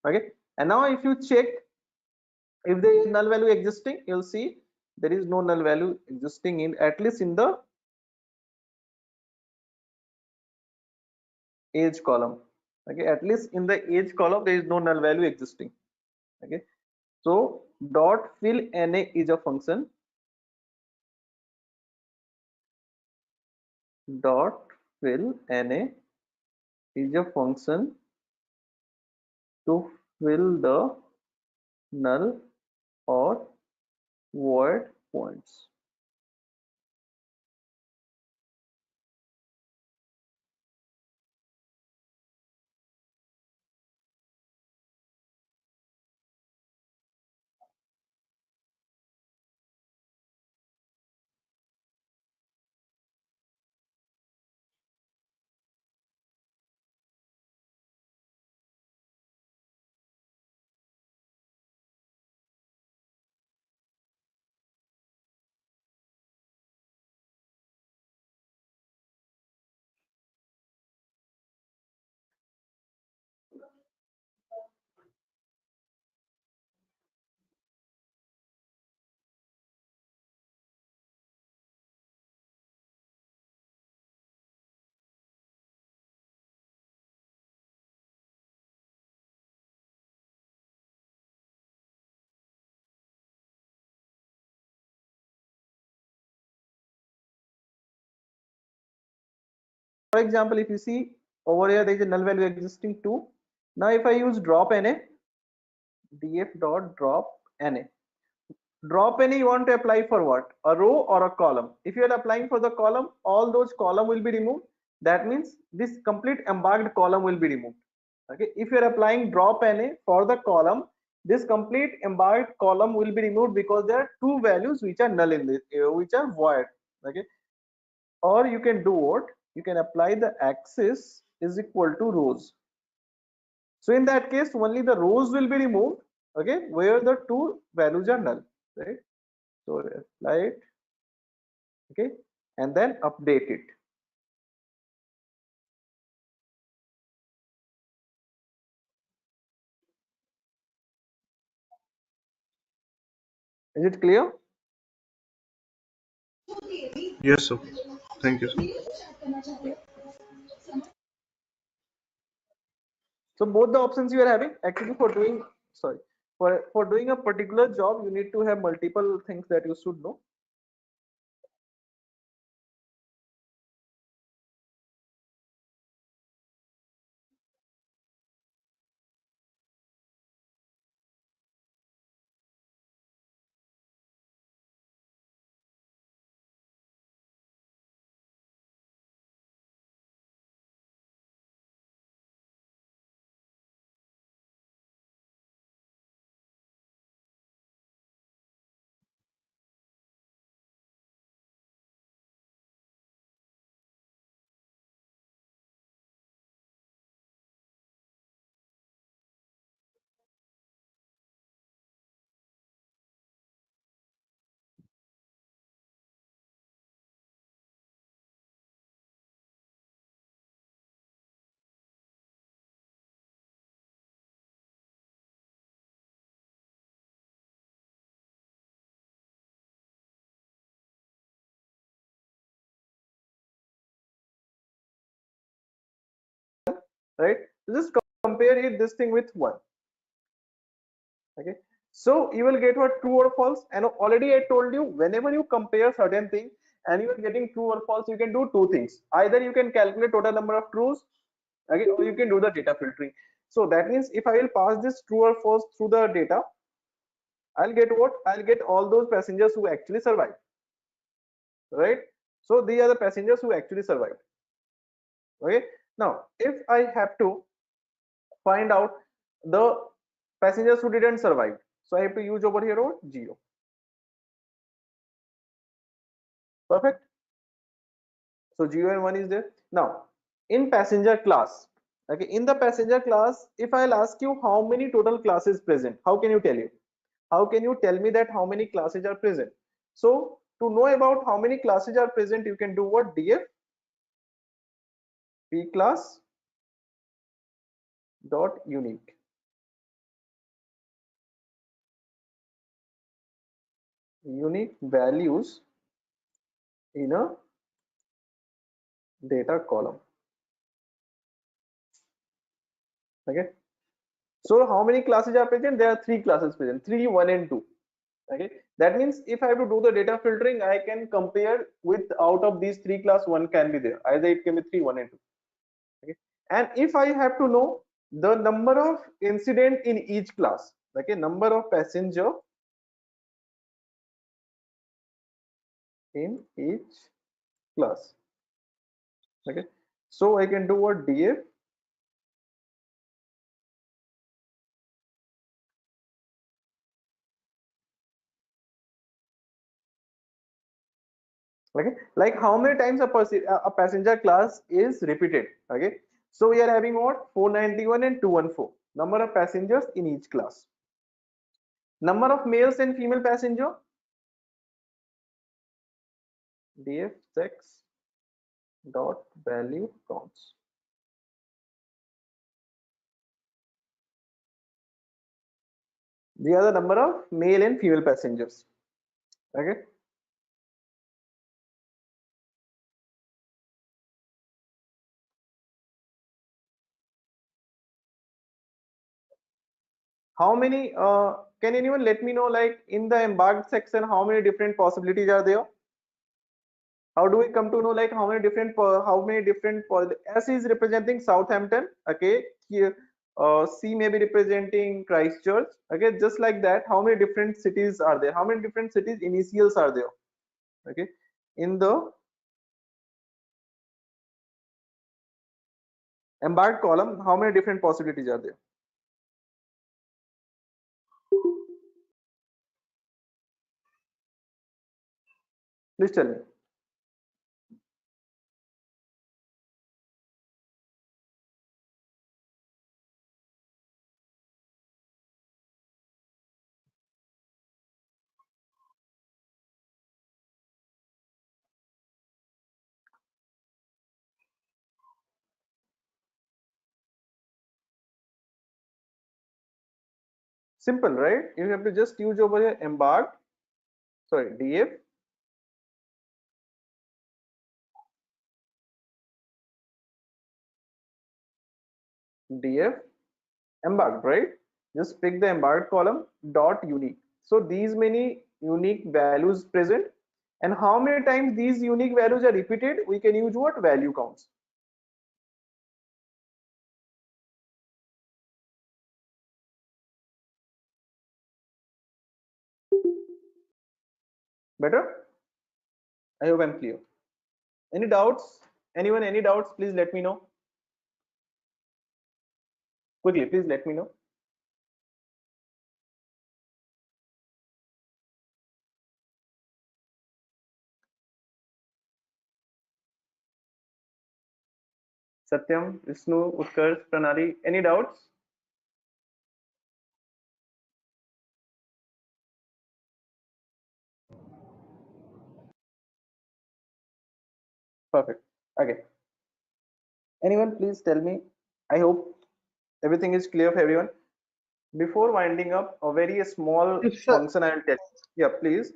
S1: Okay, and now if you check if there is null value existing, you'll see there is no null value existing in, at least in the age column. Okay, at least in the age column there is no null value existing. Okay, so dot fill na is a function, dot fill na is a function to fill the null or void points. For example, if you see over here there is a null value existing too. Now if I use drop na, df dot drop na, drop na you want to apply for what? A row or a column? If you are applying for the column, all those column will be removed. That means this complete embarked column will be removed. Okay, if you are applying drop na for the column, this complete embarked column will be removed because there are two values which are null in this, which are void. Okay, or you can do what? You can apply the axis is equal to rows. So in that case, only the rows will be removed. Okay, where the two values are null, right? So apply it, okay, and then update it. Is it clear?
S6: Yes, sir. Thank you, sir.
S1: So both the options you are having actually for doing, sorry, for doing a particular job, you need to have multiple things that you should know. Right? Just compare it this thing with 1. Okay, so you will get what? True or false. And already I told you, whenever you compare certain thing and you are getting true or false, you can do two things. Either you can calculate total number of trues, okay, or you can do the data filtering. So that means if I will pass this true or false through the data, I'll get what? I'll get all those passengers who actually survived, right? So these are the passengers who actually survived. Okay, now if I have to find out the passengers who didn't survive, So I have to use over here what? Geo. Perfect. So GON1 is there. Now in passenger class, okay, in the passenger class, if I'll ask you how many total classes present, how can you tell you? How can you tell me that how many classes are present? So to know about how many classes are present, you can do what? Df p class dot unique. Unique values in a data column. Okay. So how many classes are present? There are three classes present, 3, 1 and 2. Okay, that means if I have to do the data filtering, I can compare with out of these three class, one can be there, either it can be 3, 1 and 2. Okay, and if I have to know the number of incident in each class, okay, number of passenger in each class. Okay, so I can do what? Df okay, like how many times a passenger class is repeated. Okay, so we are having what? 491 and 214 number of passengers in each class. Number of males and female passenger, df sex dot value counts. These are the number of male and female passengers. Okay, how many can anyone let me know, like in the embarked section, how many different possibilities are there? How do we come to know like how many different S is representing Southampton? Okay, here C may be representing Christchurch. Okay, just like that, how many different cities are there? How many different cities initials are there? Okay, in the embarked column, how many different possibilities are there? Please tell me. Simple, right? You have to just use over here embarked, sorry, df df embarked, right? Just pick the embarked column dot unique. So these many unique values present, and how many times these unique values are repeated, we can use what? Value counts. Better? I hope I'm clear. Any doubts? Anyone, any doubts? Please let me know. Quickly, please let me know. Satyam, Vishnu, Utkarsh, Pranali, any doubts? Perfect. Okay. Anyone, please tell me. I hope everything is clear for everyone. Before winding up, a very small
S4: If sir,
S1: function I'll tell you. Yeah, please.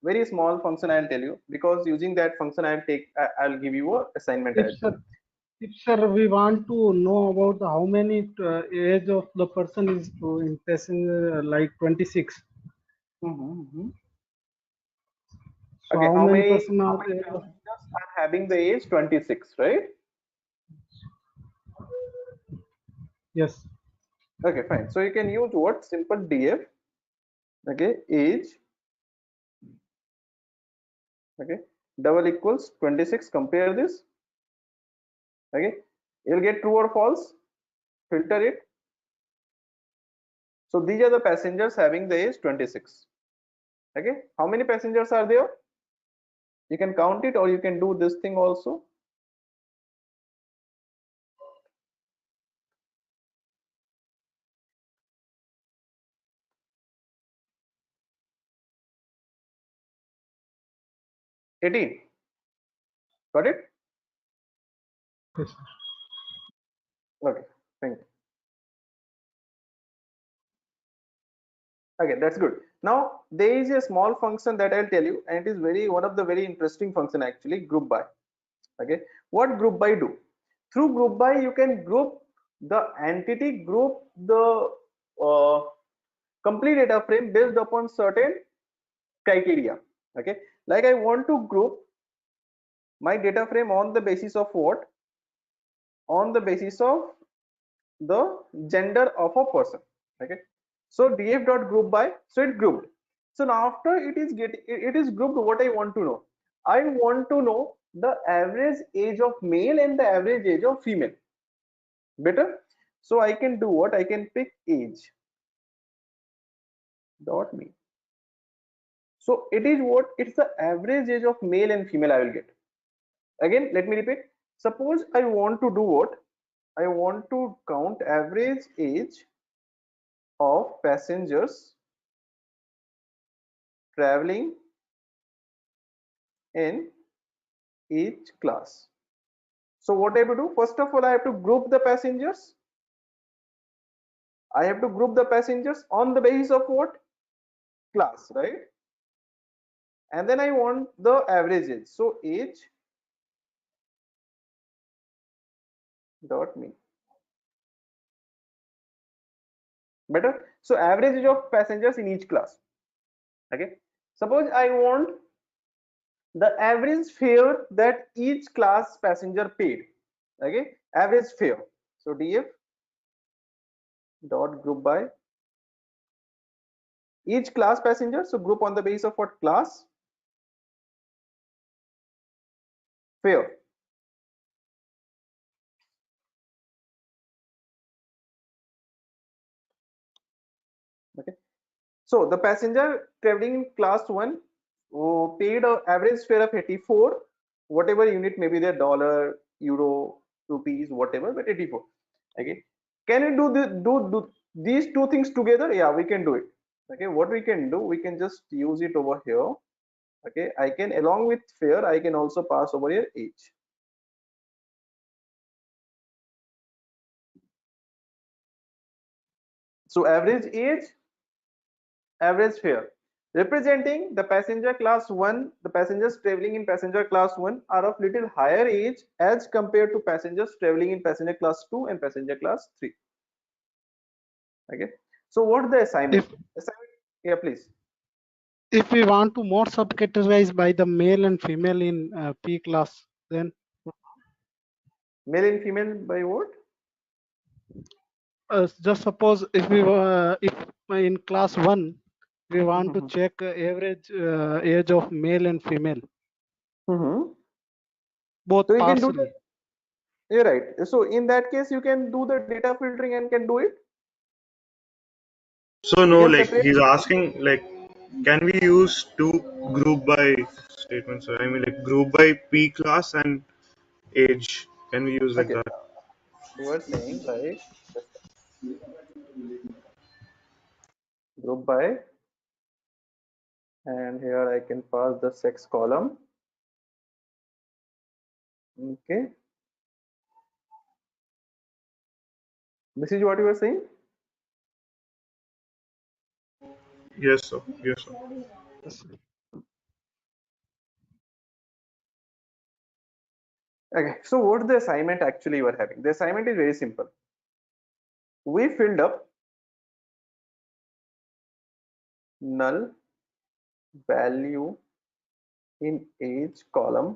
S1: Very small function I'll tell you, because using that function I'll give you a assignment
S4: if
S1: as well.
S4: sir, if sir, we want to know about how many age of the person is in passenger like 26. So
S1: Okay,
S4: how
S1: how
S4: many
S1: many
S4: person are age of,
S1: passengers are having the age 26, right?
S4: yes.
S1: Okay, fine. So you can use what? Simple df. Okay, age. Okay, double equals 26. Compare this. Okay, you'll get true or false. Filter it. So these are the passengers having the age 26. Okay, how many passengers are there? You can count it, or you can do this thing also. $18. Got it?
S7: Yes, sir.
S1: Okay, thank you. Okay, that's good. Now there is a small function that I'll tell you, and it is one of the very interesting function actually, group by. Okay, what group by do? Through group by you can group the entity, group the uh, complete data frame based upon certain criteria. Okay, like I want to group my data frame on the basis of what? On the basis of the gender of a person. Okay, so df dot group by, so it grouped. So now after it is grouped, what I want to know? I want to know the average age of male and the average age of female. Better. So I can do what? I can pick age dot me. So it is what? It's the average age of male and female I will get. Again, let me repeat. Suppose I want to do what? I want to count average age of passengers traveling in each class. So what I have to do? First of all, I have to group the passengers. I have to group the passengers on the basis of what? Class, right? And then I want the average age. So age dot me. Better. So average age of passengers in each class. Okay. Suppose I want the average fare that each class passenger paid. Okay. Average fare. So df dot group by each class passenger. So group on the basis of what? Class fare. Okay. So the passenger traveling in class 1 paid an average fare of 84, whatever unit may be there, dollar, euro, rupees, whatever, but 84. Okay. Can we do these two things together? Yeah, we can do it. Okay. What we can do, we can just use it over here. Okay. I can, along with fare, I can also pass over here age. So average age, average fare, representing the passenger class 1. The passengers traveling in passenger class 1 are of little higher age as compared to passengers traveling in passenger class 2 and passenger class 3. Okay, so what the assignment? Yeah, please.
S4: If we want to more subcategorize by the male and female in P class, then
S1: Male and female by what?
S4: just suppose if in class 1 we want to check average age of male and female, both
S1: So you can do
S4: partially.
S1: that. You're right. So in that case, you can do the data filtering and can do it.
S6: So
S1: You
S6: no,
S1: can
S6: like
S1: separate.
S6: he's asking, like, can we use two group by statements? I mean, like group by P class and age. Can we use like
S1: Okay,
S6: that?
S1: you are saying like group by, and here I can pass the sex column. Okay, this is what you are saying.
S6: Yes, sir. Yes, sir.
S1: Okay, so what's the assignment actually you are having? The assignment is very simple. We filled up null value in age column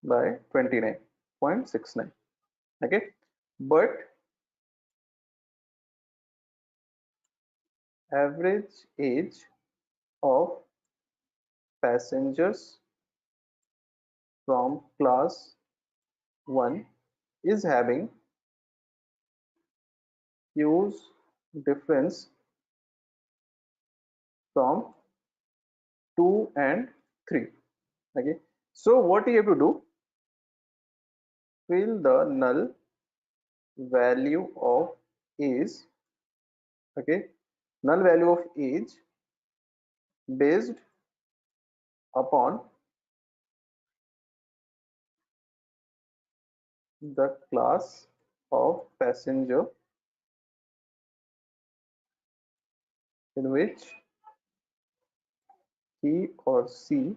S1: by 29.69. Okay, but average age of passengers from class 1 is having use difference from 2 and 3. Okay, so what you have to do, fill the null value of age. Okay, null value of age based upon the class of passenger in which he or she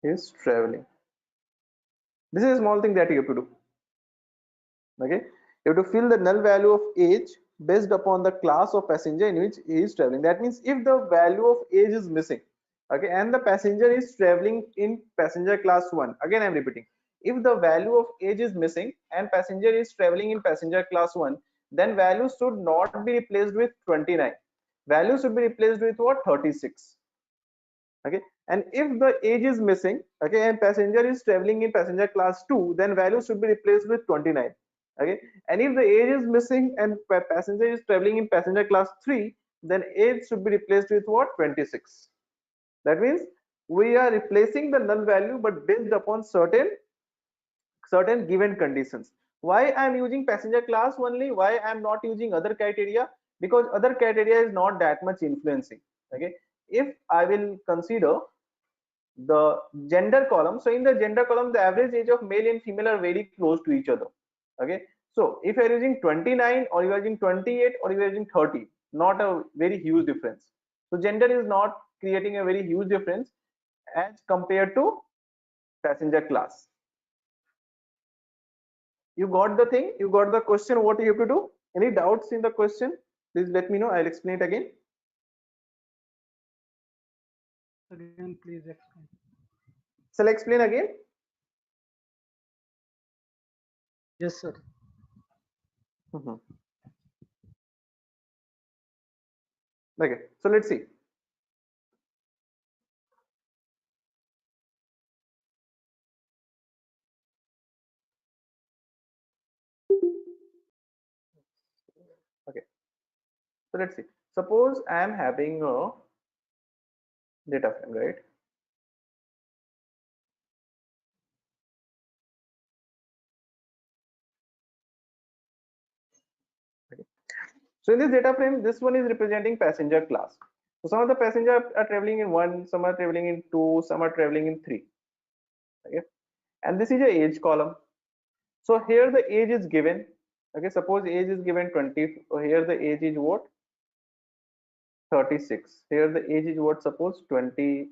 S1: is traveling. This is a small thing that you have to do. Okay, you have to fill the null value of age based upon the class of passenger in which he is traveling. That means if the value of age is missing, okay, and the passenger is traveling in passenger class 1, again I'm repeating, if the value of age is missing and passenger is traveling in passenger class 1, then value should not be replaced with 29. Value should be replaced with what? 36. Okay, and if the age is missing, okay, and passenger is traveling in passenger class 2, then value should be replaced with 29. Okay, and if the age is missing and passenger is traveling in passenger class 3, then age should be replaced with what? 26. That means we are replacing the null value but based upon certain given conditions. Why I am using passenger class only? Why I am not using other criteria? Because other criteria is not that much influencing. Okay, if I will consider the gender column, so in the gender column the average age of male and female are very close to each other. Okay, so if you are using 29 or you are using 28 or you are using 30, not a very huge difference. So gender is not creating a very huge difference as compared to passenger class. You got the thing? You got the question? What you have to do? Any doubts in the question? Please let me know. I'll explain it again.
S4: Again, please explain.
S1: Shall I explain again?
S4: Yes, sir.
S1: Okay, so let's see. Okay, so let's see. Suppose I am having a data frame, right? Okay. So in this data frame, this one is representing passenger class. So some of the passengers are traveling in 1, some are traveling in 2, some are traveling in 3. Okay, and this is a age column. So here the age is given. Okay, suppose age is given 20. Here the age is what? 36. Here the age is what? Suppose 29.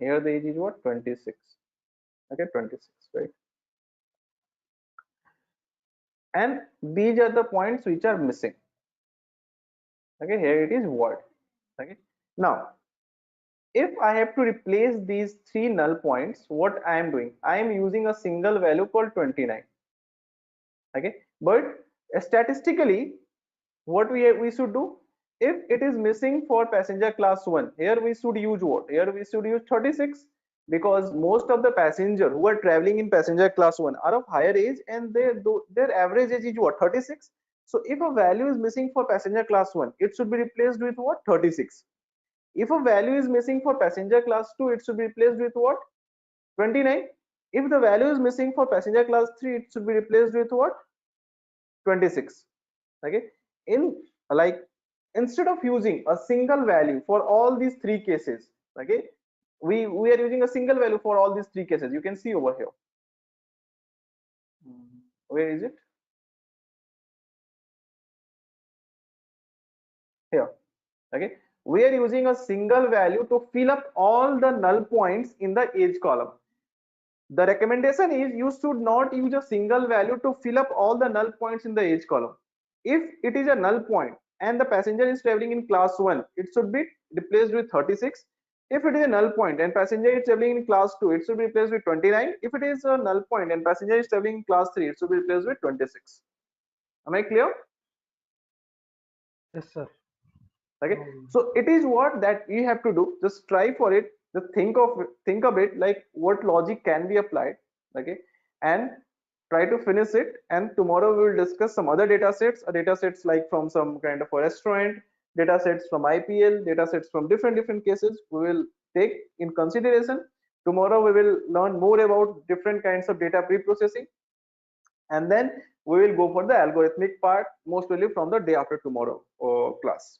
S1: Here the age is what? 26. Okay, 26, right? And these are the points which are missing. Okay, here it is void. Okay, now if I have to replace these 3 null points, what I am doing? I am using a single value called 29. Okay, but statistically, what we should do? If it is missing for passenger class 1, here we should use what? Here we should use 36, because most of the passenger who are traveling in passenger class 1 are of higher age and their average age is what? 36. So if a value is missing for passenger class 1, it should be replaced with what? 36. If a value is missing for passenger class 2, it should be replaced with what? 29. If the value is missing for passenger class 3, it should be replaced with what? 26. Okay, in like instead of using a single value for all these 3 cases, okay, we are using a single value for all these 3 cases. You can see over here. Where is it? Here. Okay, we are using a single value to fill up all the null points in the age column. The recommendation is you should not use a single value to fill up all the null points in the age column. If it is a null point and the passenger is traveling in class 1, it should be replaced with 36. If it is a null point and passenger is traveling in class 2, it should be replaced with 29. If it is a null point and passenger is traveling in class 3, it should be replaced with 26. Am I clear?
S4: Yes, sir.
S1: Okay, so it is what that you have to do. Just try for it. Just think of it like what logic can be applied. Okay, and try to finish it, and tomorrow we will discuss some other data sets like from some kind of a restaurant, data sets from IPL, data sets from different cases we will take in consideration. Tomorrow we will learn more about different kinds of data pre-processing, and then we will go for the algorithmic part, most probably from the day after tomorrow class.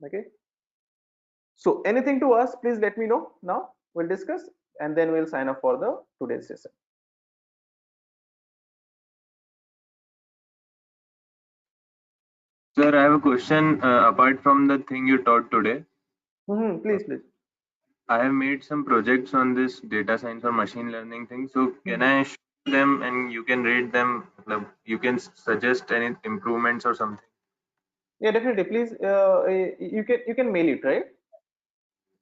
S1: Okay, so anything to ask, please let me know. Now we'll discuss, and then we'll sign up for the today's session.
S10: Sir, I have a question apart from the thing you taught today.
S1: Please.
S10: I have made some projects on this data science or machine learning thing. So can I show them and you can rate them? You can suggest any improvements or something.
S1: Yeah, definitely. Please, you can mail it, right?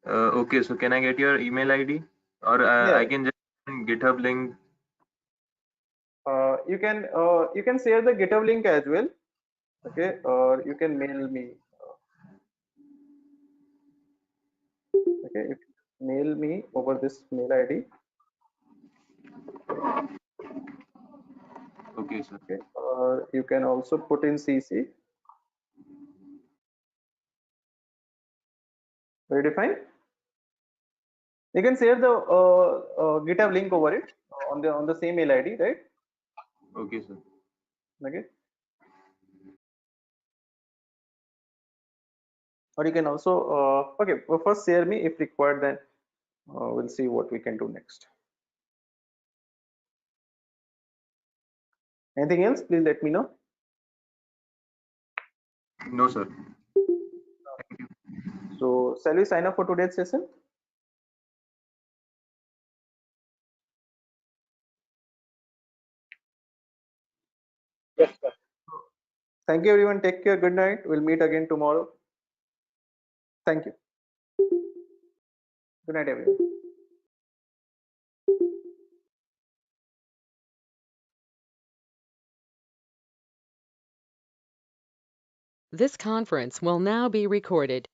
S10: Okay, so can I get your email ID or
S1: Yeah.
S10: I can just GitHub link?
S1: You can share the GitHub link as well. Okay, or you can mail me. Okay, if mail me over this mail ID.
S10: Okay, sir.
S1: Okay, you can also put in CC. Very fine. You can share the GitHub link over it on the same mail ID, right?
S10: Okay, sir.
S1: Okay. Or you can also okay. Well, first share me if required. Then we'll see what we can do next. Anything else? Please let me know.
S10: No, sir.
S1: So shall we sign up for today's session?
S4: Yes, sir.
S1: Thank you, everyone. Take care. Good night. We'll meet again tomorrow. Thank you. Good night, everyone.
S9: This conference will now be recorded.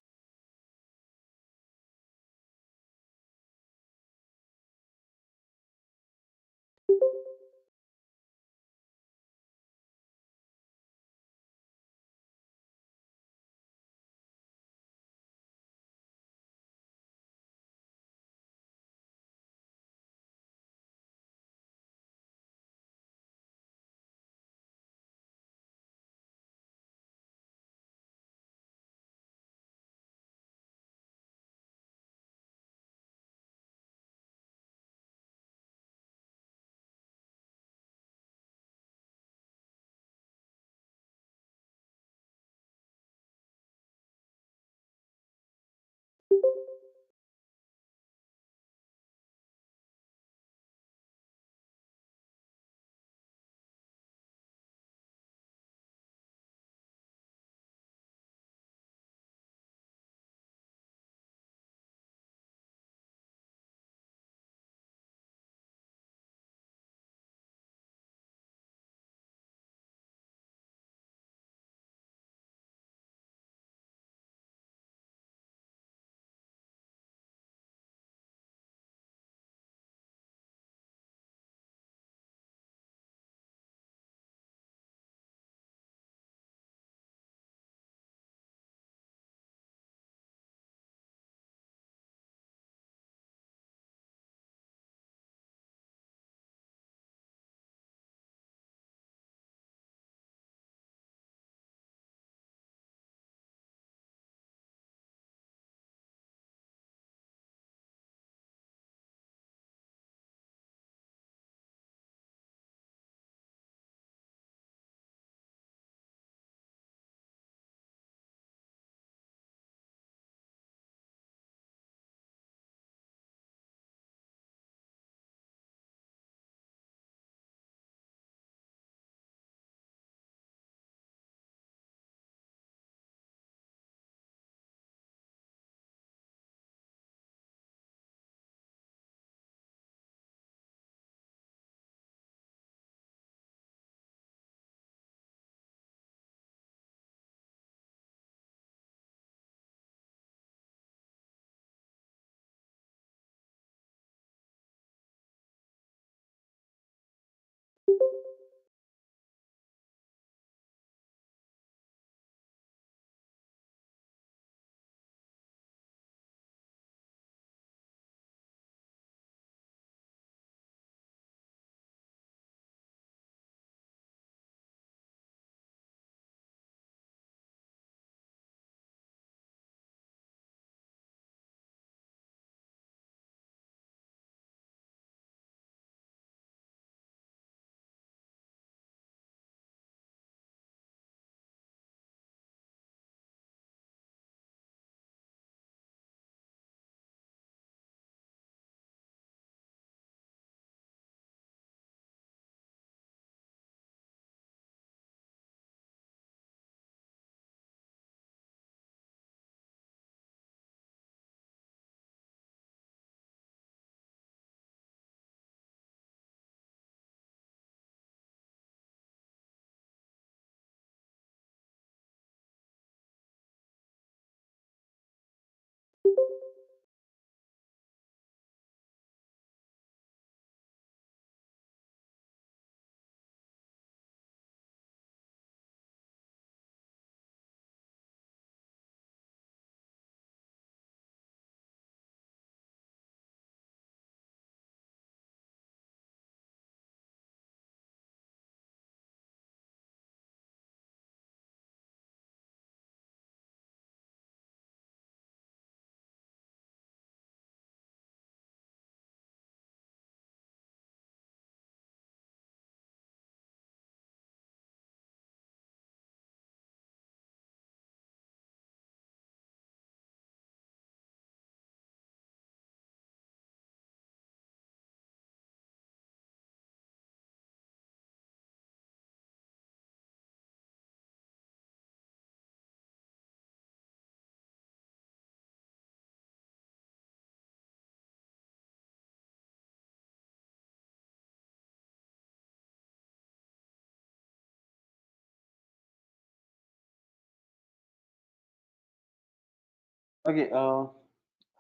S1: Okay,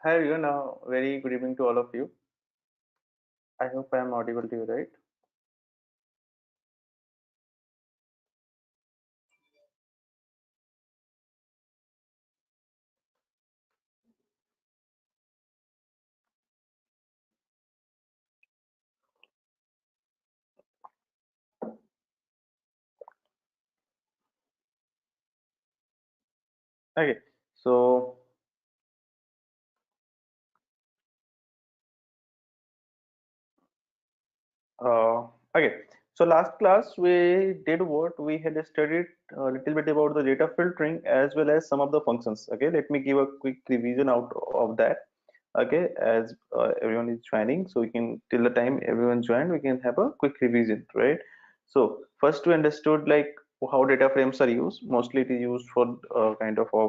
S1: hi everyone. Very good evening to all of you. I hope I am audible to you, right? Okay, so uh, okay, so last class we did what we had studied a little bit about the data filtering as well as some of the functions. Okay, let me give a quick revision out of that. Okay, as everyone is joining, so we can till the time everyone joined, we can have a quick revision, right? So first we understood like how data frames are used. Mostly it is used for kind of a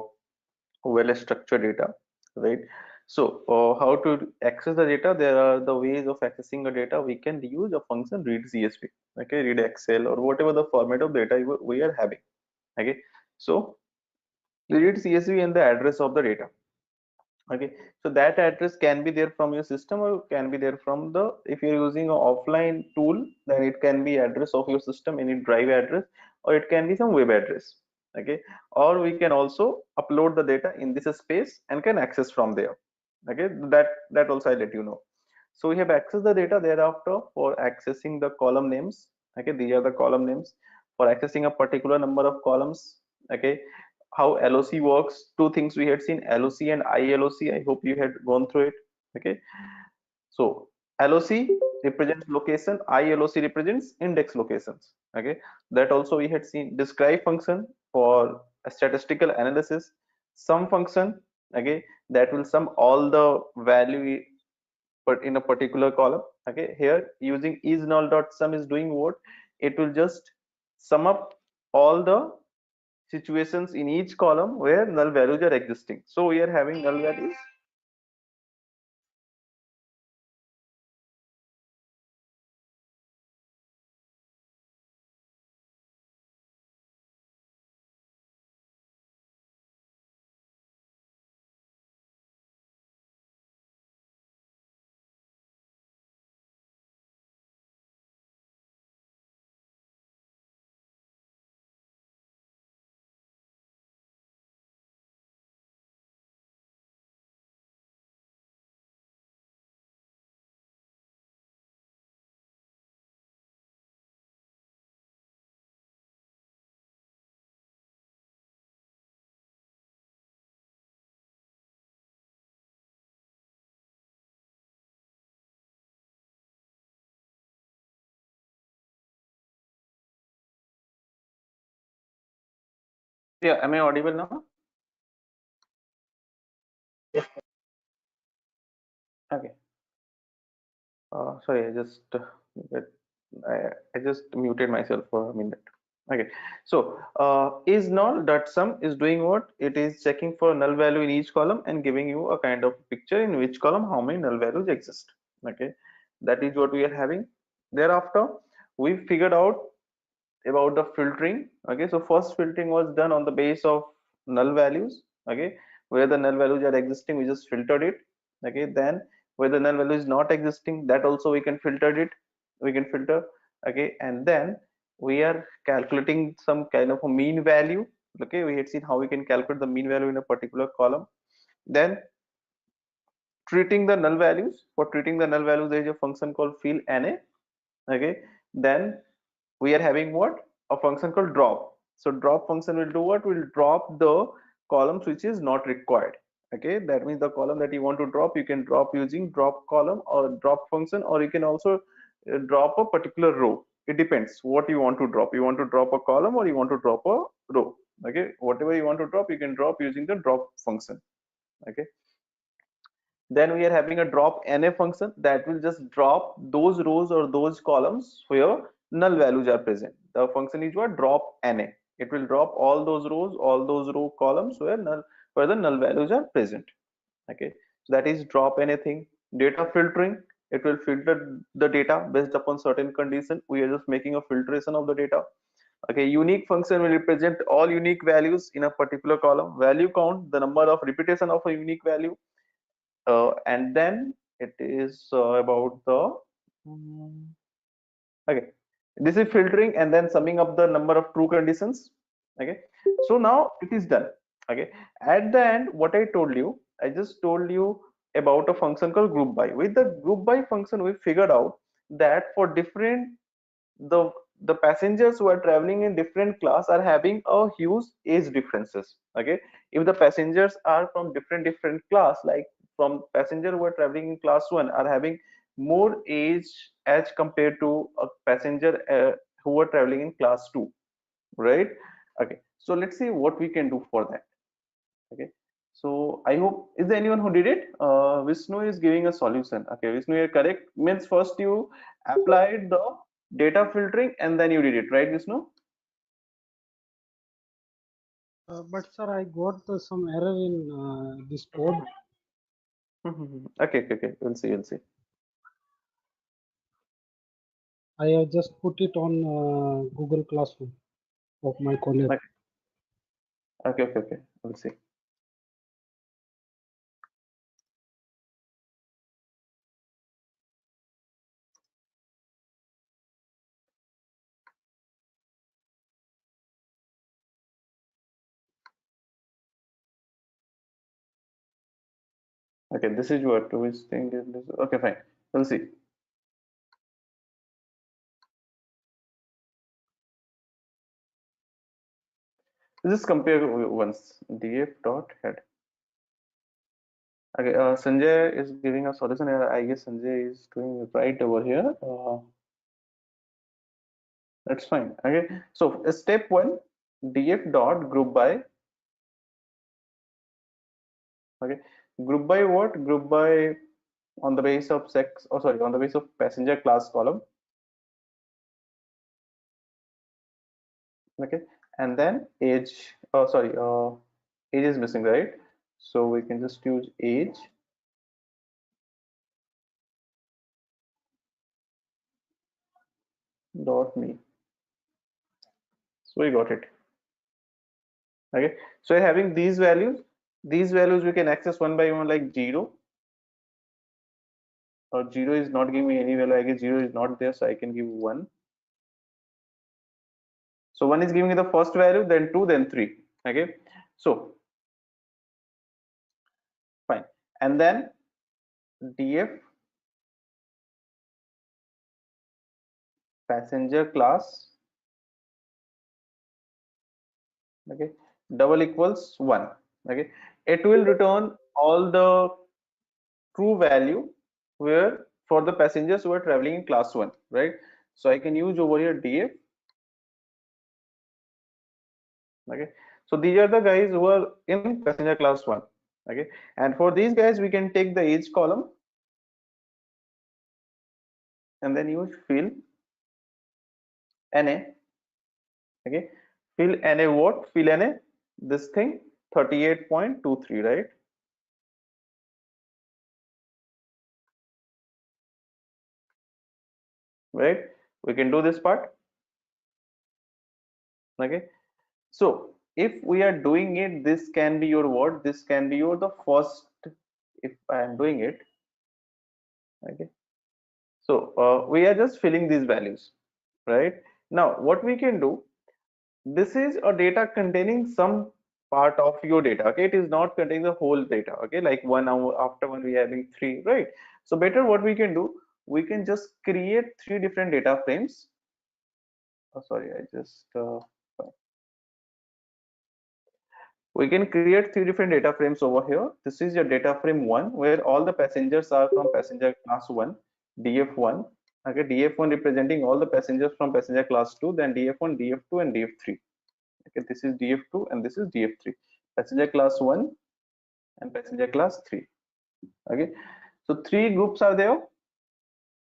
S1: well structured data, right? So how to access the data? There are the ways of accessing the data. We can use a function read CSV, okay, read Excel or whatever the format of data we are having. Okay, so read CSV and the address of the data. Okay, so that address can be there from your system or can be there from the, if you're using an offline tool, then it can be address of your system, any drive address, or it can be some web address. Okay, or we can also upload the data in this space and can access from there. Okay, that also I'll let you know. So we have accessed the data. Thereafter, for accessing the column names, okay, these are the column names. For accessing a particular number of columns, okay, how LOC works. Two things we had seen, LOC and ILOC. I hope you had gone through it. Okay, so LOC represents location, ILOC represents index locations. Okay, that also we had seen. Describe function for a statistical analysis. Sum function, okay, that will sum all the value but in a particular column. Okay, here using is null dot sum is doing what? It will just sum up all the situations in each column where null values are existing. So we are having null values. Yeah, am I audible now? Okay. Sorry, get- I just muted myself for a minute. Okay, so is null dot sum is doing what? It is checking for null value in each column and giving you a kind of picture in which column how many null values exist. Okay, that is what we are having. Thereafter, we figured out about the filtering. Okay, so first filtering was done on the base of null values. Okay, where the null values are existing, we just filtered it. Okay, then where the null value is not existing, that also we can filter it. We can filter. Okay, and then we are calculating some kind of a mean value. Okay, we had seen how we can calculate the mean value in a particular column. Then treating the null values. For treating the null values, there is a function called fill na. Okay, then we are having what? A function called drop. So drop function will do what? Will drop the columns which is not required. Okay, that means the column that you want to drop, you can drop using drop column or drop function, or you can also drop a particular row. It depends what you want to drop. You want to drop a column or you want to drop a row. Okay, whatever you want to drop, you can drop using the drop function. Okay, then we are having a drop na function that will just drop those rows or those columns where null values are present. The function is what? Drop na. It will drop all those rows, all those row columns where the null values are present. Okay, so that is drop anything. Data filtering, it will filter the data based upon certain condition. We are just making a filtration of the data. Okay, unique function will represent all unique values in a particular column. Value count, the number of repetition of a unique value, and then it is about the okay, this is filtering and then summing up the number of true conditions. Okay, so now it is done. Okay, at the end, what I told you, I just told you about a function called group by. With the group by function, we figured out that for different the the passengers who are traveling in different class are having a huge age differences. Okay, if the passengers are from different class, like from passenger who are traveling in class 1 are having more age as compared to a passenger who are traveling in class 2, right? Okay, so let's see what we can do for that. Okay, so I hope, is there anyone who did it? Vishnu is giving a solution. Okay, Vishnu, you're correct. Means first you applied the data filtering and then you did it, right, Vishnu?
S4: But sir, I got some error in this code.
S1: Okay, we'll see,
S4: I have just put it on Google Classroom of my college.
S1: Okay, we'll see. Okay, this is what which thing is this? Okay, fine, we'll see. Just compare once. Df dot head. Okay, Sanjay is giving a solution here. I guess Sanjay is doing it right over here. That's fine. Okay, so step 1, df dot group by. Okay, group by what? Group by on the base of sex, oh sorry, on the base of passenger class column. Okay, and then age, oh sorry, age is missing, right? So we can just use age dot me. So we got it. Okay, so having these values we can access one by one, like 0 or 0 is not giving me any value. I guess 0 is not there, so I can give 1. So 1 is giving me the first value, then 2, then 3. Okay, so fine, and then df passenger class, okay, double equals 1. Okay, it will return all the true value where for the passengers who are traveling in class 1, right? So I can use over here df. Okay, so these are the guys who are in passenger class 1. Okay, and for these guys we can take the age column and then use fill na. Okay, fill na, what fill na, this thing 38.23, right? Right, we can do this part. Okay, so if we are doing it, this can be your what, this can be your the first, if I am doing it. Okay, so we are just filling these values, right? Now what we can do, this is a data containing some part of your data. Okay, it is not containing the whole data. Okay, like 1 hour after 1 we are having 3, right? So better what we can do, we can just create 3 different data frames. Oh sorry, I just we can create 3 different data frames over here. This is your data frame 1 where all the passengers are from passenger class 1, df1. Okay, df1 representing all the passengers from passenger class 2, then df1, df2 and df3. Okay, this is df2 and this is df3, passenger class 1 and passenger class 3. Okay, so 3 groups are there.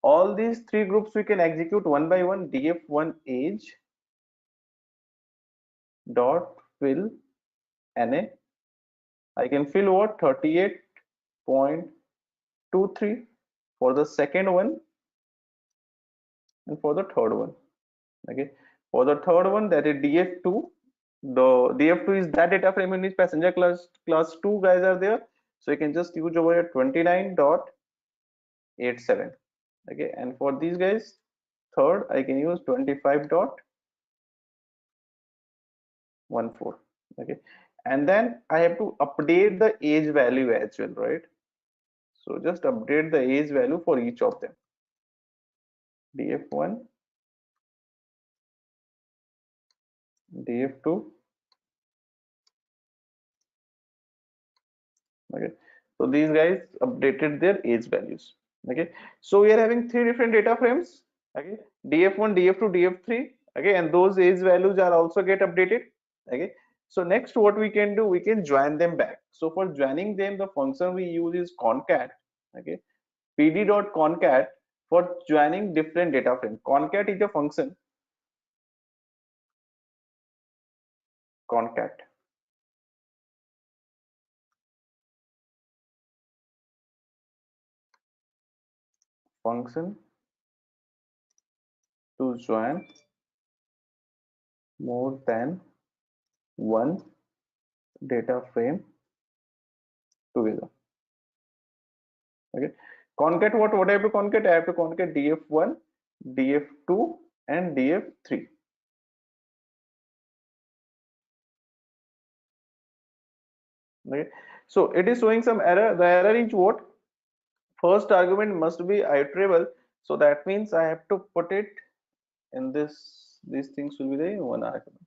S1: All these 3 groups we can execute one by one. df1 age dot fill na. I can fill what, 38.23 for the second one and for the third one. Okay, For the third one, that is df2. The df2 is that data frame in which passenger class 2 guys are there. So you can just use over here 29.87. Okay, and for these guys, third I can use 25.14. Okay, and then I have to update the age value as well, right? So just update the age value for each of them. df1, df2. Okay, so these guys updated their age values. Okay, so we are having three different data frames. Okay, df1, df2, df3. Okay, and those age values are also get updated. Okay, so next what we can do, we can join them back. So for joining them, the function we use is concat. Okay, pd.concat for joining different data frames. Concat is a function. Concat function to join more than one data frame together. Okay, concat what I have to concat? I have to concat df1, df2, and df3. Okay, so it is showing some error. The error is what? First argument must be iterable, so that means I have to put it in this. These things will be the one argument.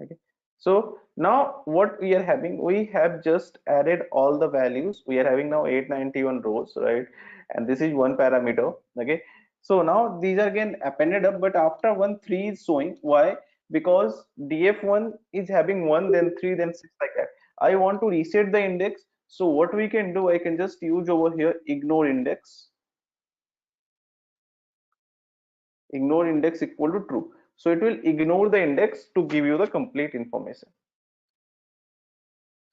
S1: Okay, so now what we are having, we have just added all the values. We are having now 891 rows, right? And this is one parameter. Okay, so now these are again appended up, but after 1 3 is showing. Why? Because df1 is having 1, then 3, then 6, like that. I want to reset the index. So what we can do, I can just use over here ignore index. Ignore index equal to true. So it will ignore the index to give you the complete information.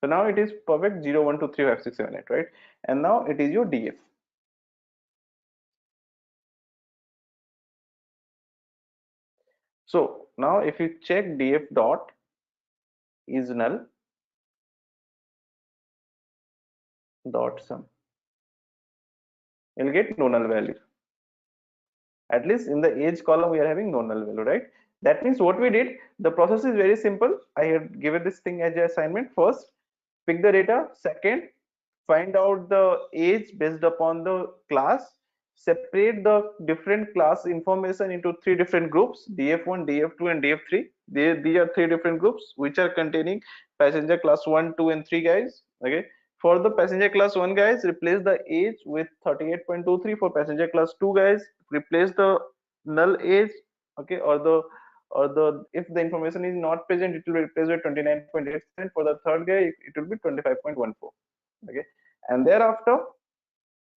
S1: So now it is perfect 0 1 2 3 5 6 7 8, right? And now it is your df. So now if you check df dot is null dot sum, you'll get no null value. At least in the age column we are having no null value, right? That means what we did, the process is very simple. I had given this thing as an assignment. First, pick the data. Second, find out the age based upon the class. Separate the different class information into three different groups: df1, df2, and df3. These are three different groups which are containing passenger class 1, 2, and 3 guys. Okay, for the passenger class 1 guys, replace the age with 38.23. For passenger class 2 guys, replace the null age. Okay, or the if the information is not present, it will be replaced with 29.87. For the third guy, it will be 25.14. Okay, and thereafter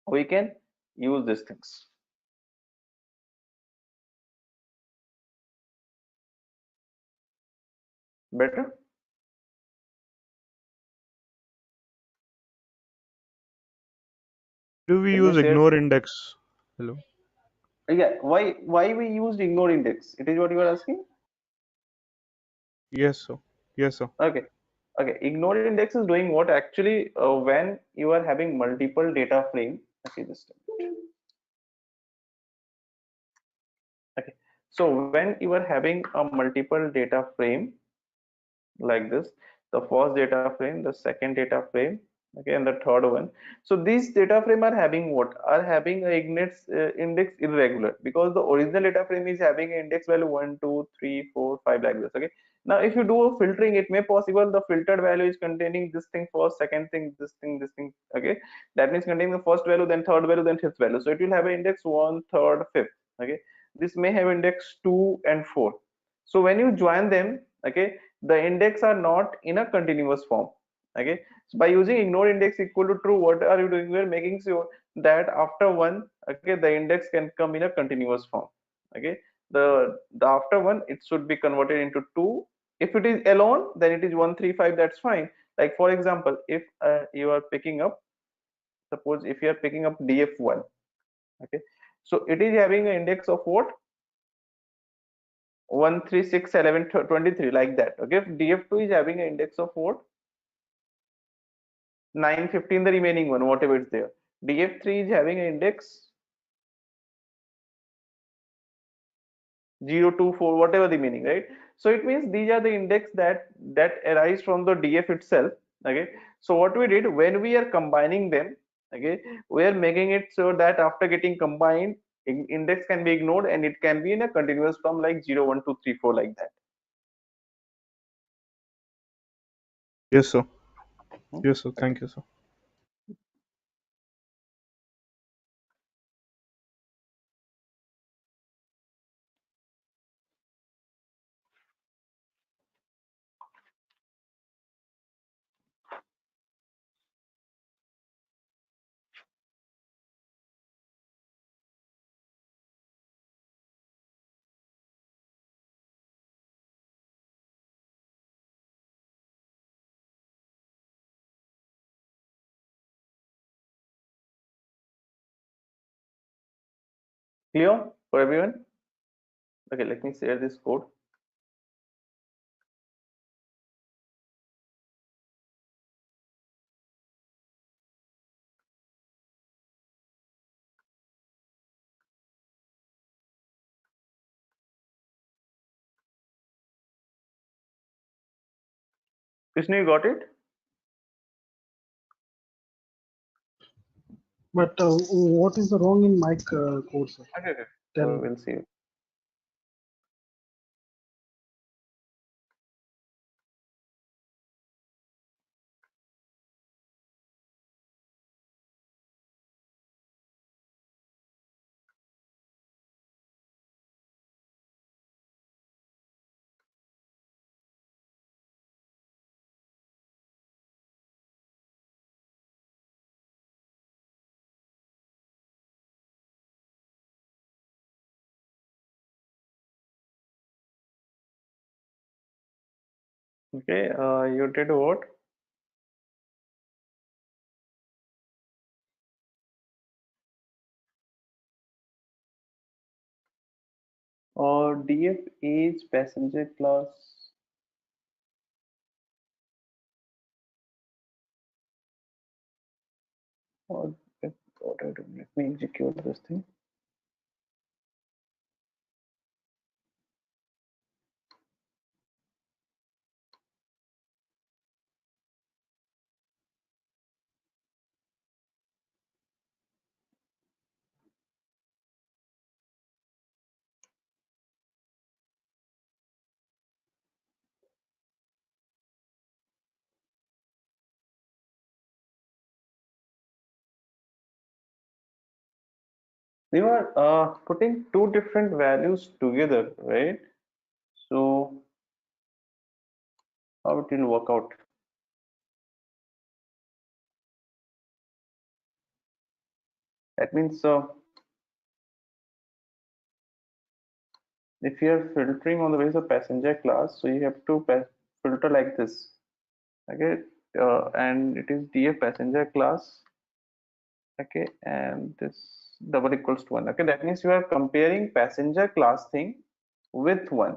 S1: we can use these things. Better?
S6: Do we
S1: Can you
S6: use
S1: share?
S6: ignore index? Hello.
S1: Yeah, why we used ignore index? It is what you are asking?
S6: Yes, sir. Yes, sir.
S1: Okay. Okay, ignore index is doing what actually when you are having multiple data frame. Okay, just okay. So when you are having a multiple data frame like this, the first data frame, the second data frame, okay, and the third one. So these data frame are having what? Are having a index irregular, because the original data frame is having an index value 1 2 3 4 5 like this. Okay, now if you do a filtering, it may possible the filtered value is containing this thing first, second thing, this thing. Okay, that means containing the first value, then third value, then fifth value. So it will have an index 1 3rd 5th. Okay, this may have index 2 and 4. So when you join them, okay, the index are not in a continuous form. Okay, so by using ignore index equal to true, what are you doing? We're making sure that after one, okay, the index can come in a continuous form. Okay, the after one, it should be converted into 2. If it is alone, then it is 1 3 5. That's fine. Like for example, if you are picking up, suppose if you are picking up df1, okay, so it is having an index of what? 1, 3, 6, 11, 23, like that. Okay, if df2 is having an index of what, 9, 15, the remaining one, whatever is there. df3 is having an index 0, 2, 4, whatever the meaning, right? So it means these are the index that arise from the df itself. Okay, so what we did when we are combining them, okay, we are making it so that after getting combined, index can be ignored and it can be in a continuous form like 0, 1, 2, 3, 4, like that.
S6: Yes, sir. Yes, sir.
S1: Okay.
S6: Thank you, sir.
S1: Clear for everyone? Okay, let me share this code. Krishna, you got it?
S4: But what is the wrong in my code, sir?
S1: Okay, okay.
S4: Tell me.
S1: We'll see. Okay, you did what? Or df age passenger class. Or what I do? Let me execute this thing. You are putting two different values together, right? So how it will work out? That means if you are filtering on the basis of passenger class, so you have to filter like this. Okay, and it is df passenger class. Okay, and this double equals to 1. Okay, that means you are comparing passenger class thing with 1,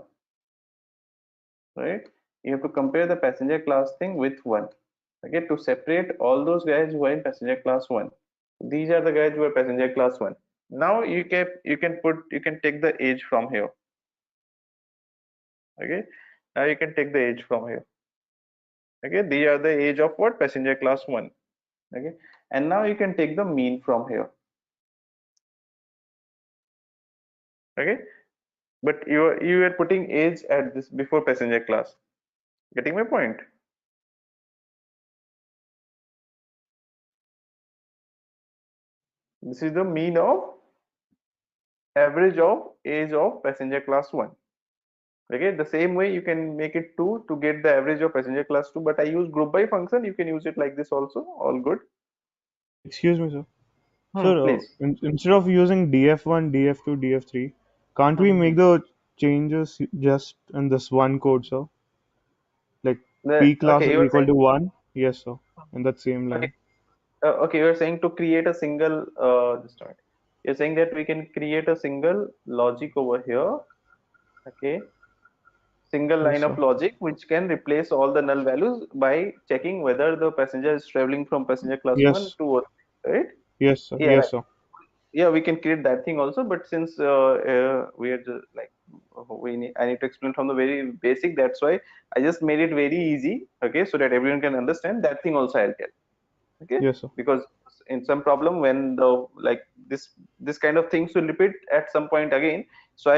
S1: right? You have to compare the passenger class thing with 1. Okay, to separate all those guys who are in passenger class 1. These are the guys who are passenger class 1. Now you can take the age from here. Okay, now you can take the age from here. Okay, these are the age of what, passenger class 1. Okay, and now you can take the mean from here. Okay, but you are putting age at this before passenger class. Getting my point? This is the mean of average of age of passenger class 1. Okay, the same way you can make it 2 to get the average of passenger class 2, but I use group by function. You can use it like this also. All good.
S6: Excuse me, sir. Sir,
S1: Please.
S6: instead of using df1, df2, df3, can't we make the changes just in this one code, sir? Like p class
S1: Okay,
S6: is
S1: you are
S6: equal
S1: saying,
S6: to 1? Yes, sir. In that same
S1: okay,
S6: line.
S1: okay, you are saying to create a single just a minute. You're saying that we can create a single logic over here. Okay, single
S7: Yes,
S1: line of
S7: sir.
S1: logic which can replace all the null values by checking whether the passenger is traveling from passenger class 1,
S6: Yes.
S1: 2 or 3, right?
S6: Yes, sir.
S1: Yeah,
S6: Yes, sir.
S1: yeah, we can create that thing also, but since we are just like I need to explain from the very basic, that's why I just made it very easy, okay, so that everyone can understand. That thing also I'll tell, okay,
S6: Yes, sir.
S1: because in some problem when the like this kind of things will repeat at some point again, so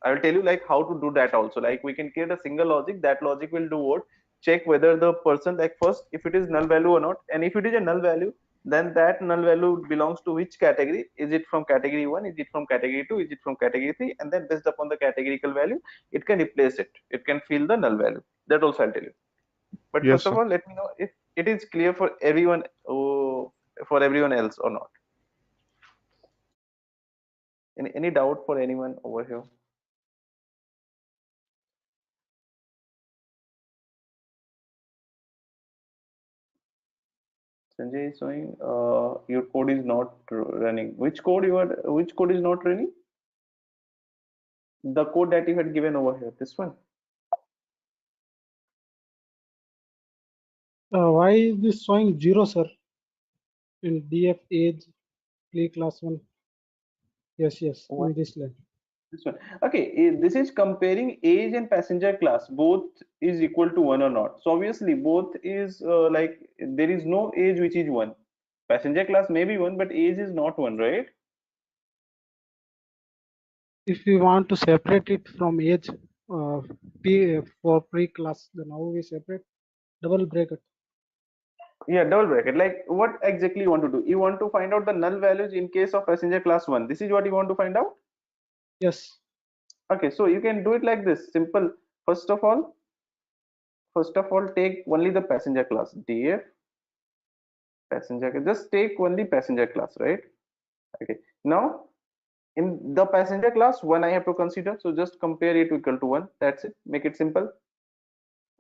S1: I'll tell you like how to do that also. Like we can create a single logic. That logic will do what? Check whether the person, like first if it is null value or not, and if it is a null value, then that null value belongs to which category. Is it from category 1, is it from category 2, is it from category 3, and then based upon the categorical value it can replace it, it can fill the null value. That also I'll tell you. But
S6: Yes,
S1: first of
S6: sir.
S1: all, let me know if it is clear for everyone, for everyone else or not. Any doubt for anyone over here? Sanjay is showing your code is not running. Which code you are? Which code is not running? The code that you had given over here. This one.
S4: Why is this showing 0, sir? In DF age play class 1. Yes,
S1: What?
S4: in this line.
S1: This one. Okay. This is comparing age and passenger class. Both is equal to 1 or not. So obviously both is like there is no age which is 1. Passenger class may be 1, but age is not 1, right?
S4: If we want to separate it from age P for pre-class, then how we separate? Double bracket.
S1: Yeah, double bracket. Like what exactly you want to do? You want to find out the null values in case of passenger class 1. This is what you want to find out?
S4: Yes.
S1: Okay, so you can do it like this. Simple. First of all, take only the passenger class. DF passenger. Just take only passenger class, right? Okay. Now in the passenger class 1 I have to consider. So just compare it equal to 1. That's it. Make it simple.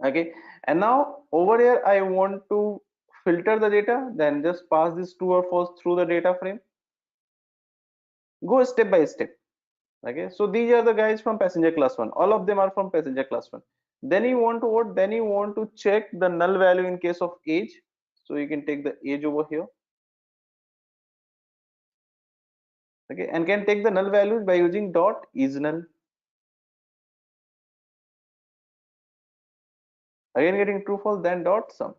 S1: Okay. And now over here I want to filter the data. Then just pass this true or false through the data frame. Go step by step. Okay, so these are the guys from passenger class 1. All of them are from passenger class 1. Then you want to what? Then you want to check the null value in case of age. So you can take the age over here. Okay, and can take the null values by using dot is null. Again getting true false, then dot sum.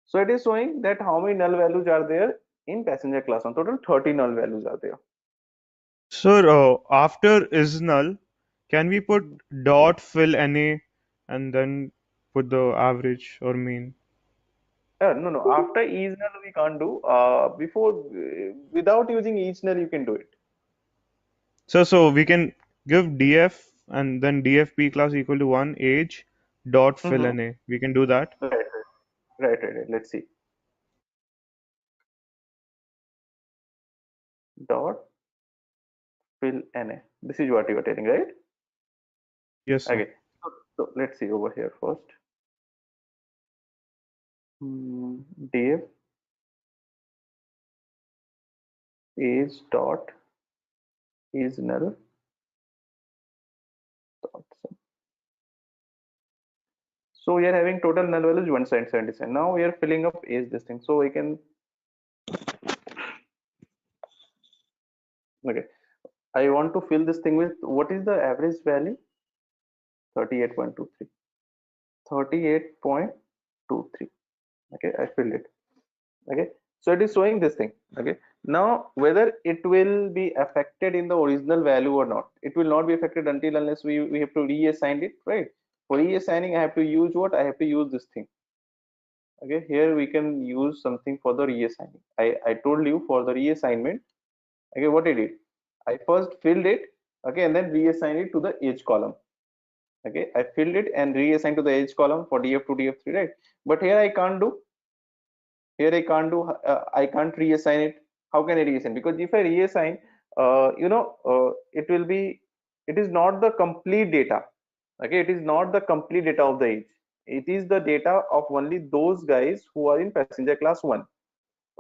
S1: So it is showing that how many null values are there in passenger class 1. Total 30 null values are there.
S6: Sir, after is null, can we put dot fill NA and then put the average or mean?
S1: No. After is null we can't do. Before without using each null you can do it.
S6: So we can give df and then dfp class equal to 1 age dot fill
S1: Mhm.
S6: NA. We can do that.
S1: Right. Let's see. Dot fill NA. This is what you are telling, right?
S6: Yes, sir.
S1: Okay. So let's see over here first. Div is dot is null dot sum. So we are having total null values 177. Now we are filling up is this thing. So we can, okay. I want to fill this thing with what is the average value? 38.23. 38.23. Okay, I filled it. Okay, so it is showing this thing. Okay, now whether it will be affected in the original value or not, it will not be affected until unless we have to reassign it, right? For reassigning I have to use what? I have to use this thing. Okay, here we can use something for the reassigning. I told you for the reassignment. Okay, what I did, I first filled it, okay, and then reassigned it to the age column. Okay, I filled it and reassigned to the age column for df2 df3, right? But here I can't do. Here I can't do. I can't reassign it. How can I reassign? Because if I reassign, it will be. It is not the complete data. Okay, it is not the complete data of the age. It is the data of only those guys who are in passenger class 1.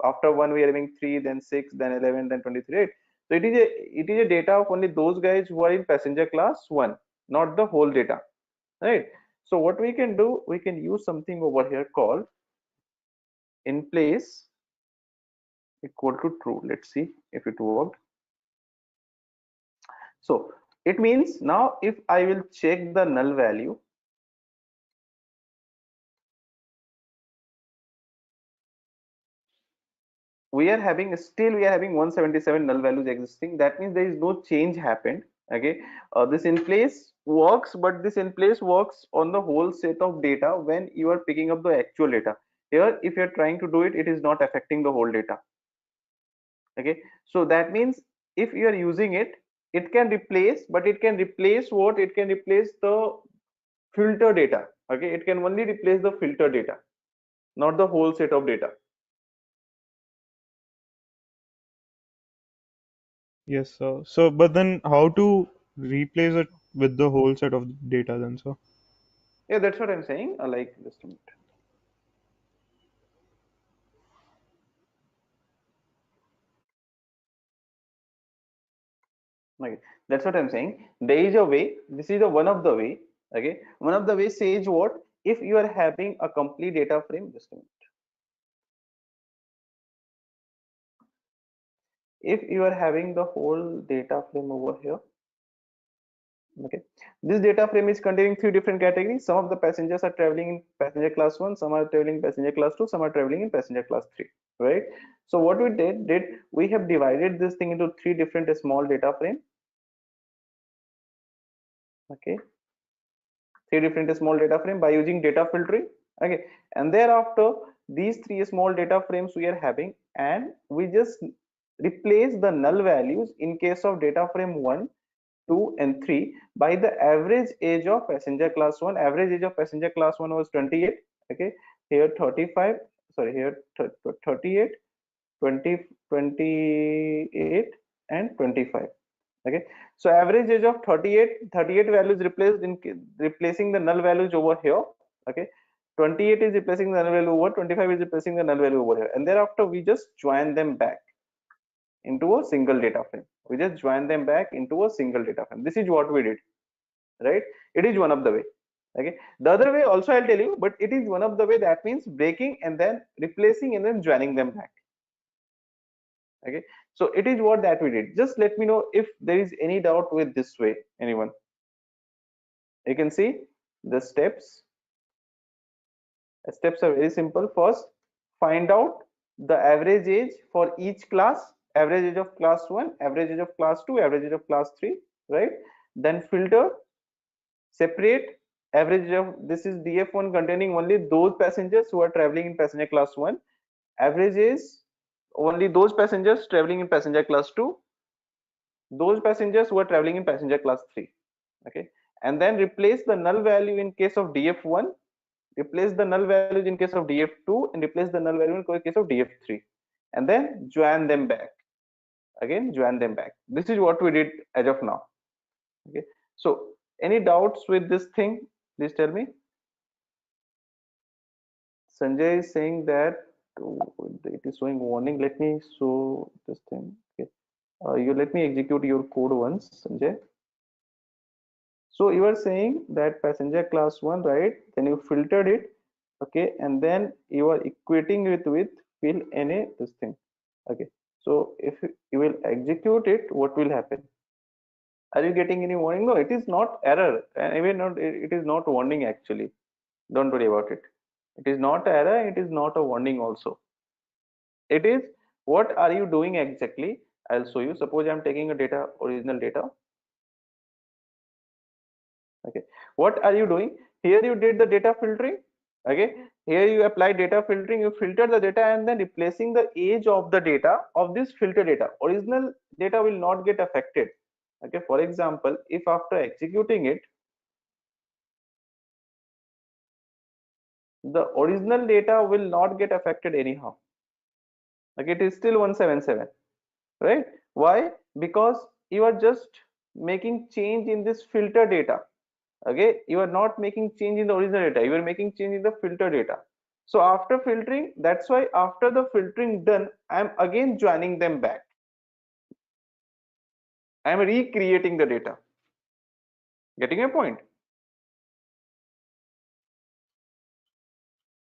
S1: After 1 we are having 3, then 6, then 11, then 23, right? So it is a data of only those guys who are in passenger class 1. not the whole data, right? So what we can do, we can use something over here called in place equal to true. Let's see if it worked. So it means now if I will check the null value, we are having 177 null values existing. That means there is no change happened. Okay, this in place works, but this in place works on the whole set of data when you are picking up the actual data. Here if you're trying to do it, it is not affecting the whole data. Okay, so that means if you are using it, it can replace, but it can replace what? It can replace the filter data. Okay, it can only replace the filter data, not the whole set of data.
S6: Yes, sir. So, but then how to replace it with the whole set of data then, sir?
S1: Yeah, that's what I'm saying. Like, just a minute. Okay, that's what I'm saying. There is a way. This is a one of the way. Okay, one of the way says what? If you are having a complete data frame, just a minute. If you are having the whole data frame over here, okay, this data frame is containing three different categories. Some of the passengers are traveling in passenger class 1, some are traveling passenger class 2, some are traveling in passenger class 3, right? So what we did we have divided this thing into three different small data frame. Okay, three different small data frame by using data filtering. Okay, and thereafter these three small data frames we are having, and we just replace the null values in case of data frame 1, 2 and 3 by the average age of passenger class 1. Average age of passenger class 1 was 28. Okay, here 35, sorry, here 38, 20, 28 and 25. Okay, so average age of 38 values replaced in replacing the null values over here. Okay, 28 is replacing the null value over, 25 is replacing the null value over here, and thereafter we just join them back into a single data frame. We just join them back into a single data frame. This is what we did, right? It is one of the way. Okay, the other way also I'll tell you, but it is one of the way. That means breaking and then replacing and then joining them back. Okay, so it is what that we did. Just let me know if there is any doubt with this way. Anyone? You can see the steps. The steps are very simple. First, find out the average age for each class. Average age of class 1, average age of class 2, average age of class 3, right? Then filter, separate average of, this is df1 containing only those passengers who are traveling in passenger class 1. Average is only those passengers traveling in passenger class 2, those passengers who are traveling in passenger class 3. Okay, and then replace the null value in case of df1, replace the null values in case of df2, and replace the null value in case of df3, and then join them back. Again, join them back. This is what we did as of now. Okay, so any doubts with this thing, please tell me. Sanjay is saying that it is showing warning. Let me show this thing. Okay, you let me execute your code once, Sanjay. So you are saying that passenger class 1, right? Then you filtered it, okay, and then you are equating it with fill NA this thing. Okay, so if you will execute it, what will happen? Are you getting any warning? No, it is not error, and even not, it is not warning actually. Don't worry about it. It is not error, it is not a warning also. It is what are you doing exactly? I'll show you. Suppose I'm taking a data, original data. Okay, what are you doing? Here you did the data filtering. Okay, here you apply data filtering, you filter the data and then replacing the age of the data of this filter data. Original data will not get affected. Okay, for example, if after executing it, the original data will not get affected anyhow. Like it is still 177, right? Why? Because you are just making change in this filter data. Okay, you are not making change in the original data, you are making change in the filter data. So after filtering, that's why after the filtering done, I am again joining them back. I am recreating the data. Getting your point?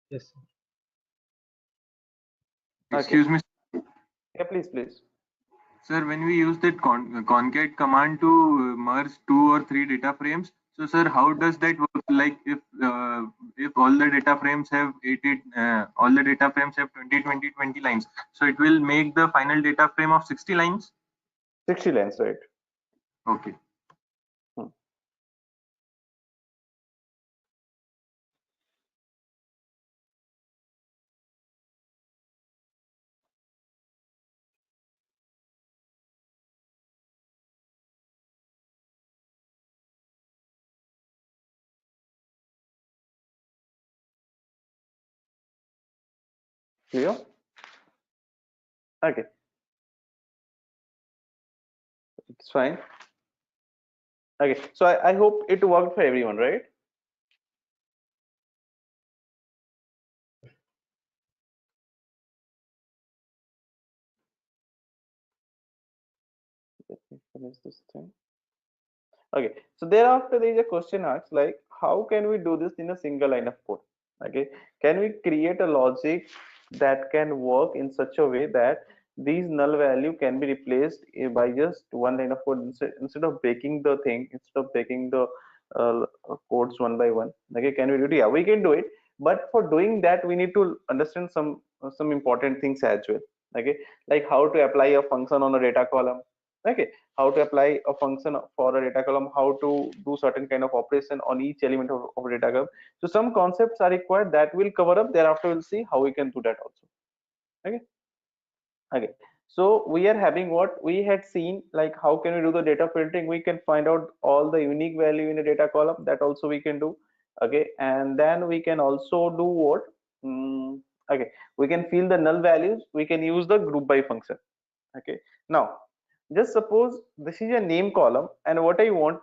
S4: Yes, sir.
S10: Excuse me,
S1: Yeah, please.
S10: sir. When we use that concat command to merge 2 or 3 data frames, so sir, how does that work? Like if all the data frames have 20 lines, so it will make the final data frame of 60 lines.
S1: 60 lines, right?
S10: Okay.
S1: Hmm. Clear? Okay, it's fine. Okay, so I hope it worked for everyone, right? Let me finish this thing. Okay, so thereafter there is a question asked like, how can we do this in a single line of code? Okay, can we create a logic that can work in such a way that these null value can be replaced by just one line of code instead of breaking the thing, instead of breaking the codes one by one? Okay, can we do it? Yeah, we can do it, but for doing that we need to understand some important things as well. Okay, like how to apply a function on a data column. Okay, how to apply a function for a data column, how to do certain kind of operation on each element of data column. So some concepts are required that will cover up. Thereafter we'll see how we can do that also. Okay, so we are having what we had seen, like how can we do the data filtering. We can find out all the unique value in a data column, that also we can do. Okay, and then we can also do what. Okay, we can fill the null values, we can use the group by function. Okay, now just suppose this is a name column, and what I want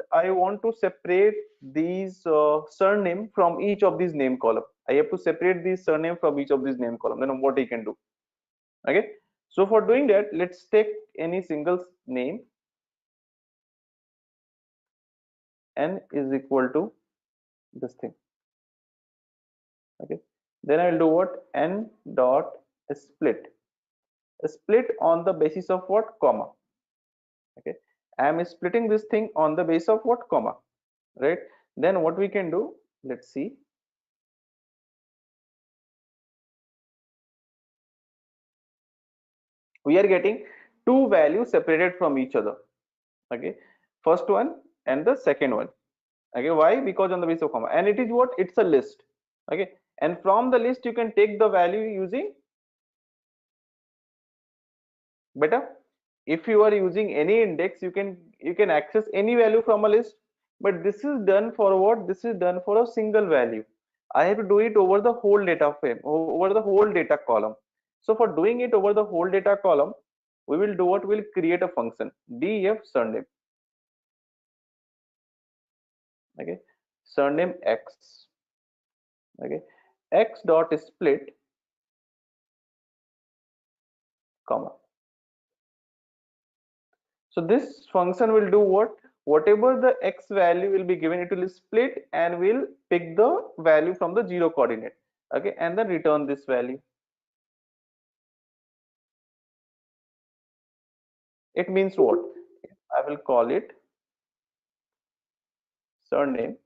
S1: to separate these surname from each of these name column. I have to separate these surname from each of these name column. Then what I can do? Okay, so for doing that, let's take any single name. N is equal to this thing. Okay, then I will do what? N dot split on the basis of what? Comma. Okay, I am splitting this thing on the basis of what? Comma, right? Then what we can do, let's see. We are getting two values separated from each other. Okay, first one and the second one. Okay, why? Because on the basis of comma, and it is what? It's a list. Okay, and from the list you can take the value using better. If you are using any index, you can access any value from a list, but this is done for what? This is done for a single value. I have to do it over the whole data frame, over the whole data column. So for doing it over the whole data column, we will do what? We'll create a function def surname. Okay, surname x. Okay, x dot split comma. So this function will do what? Whatever the x value will be given, it will split and will pick the value from the 0 coordinate. Okay, and then return this value. It means what? I will call it surname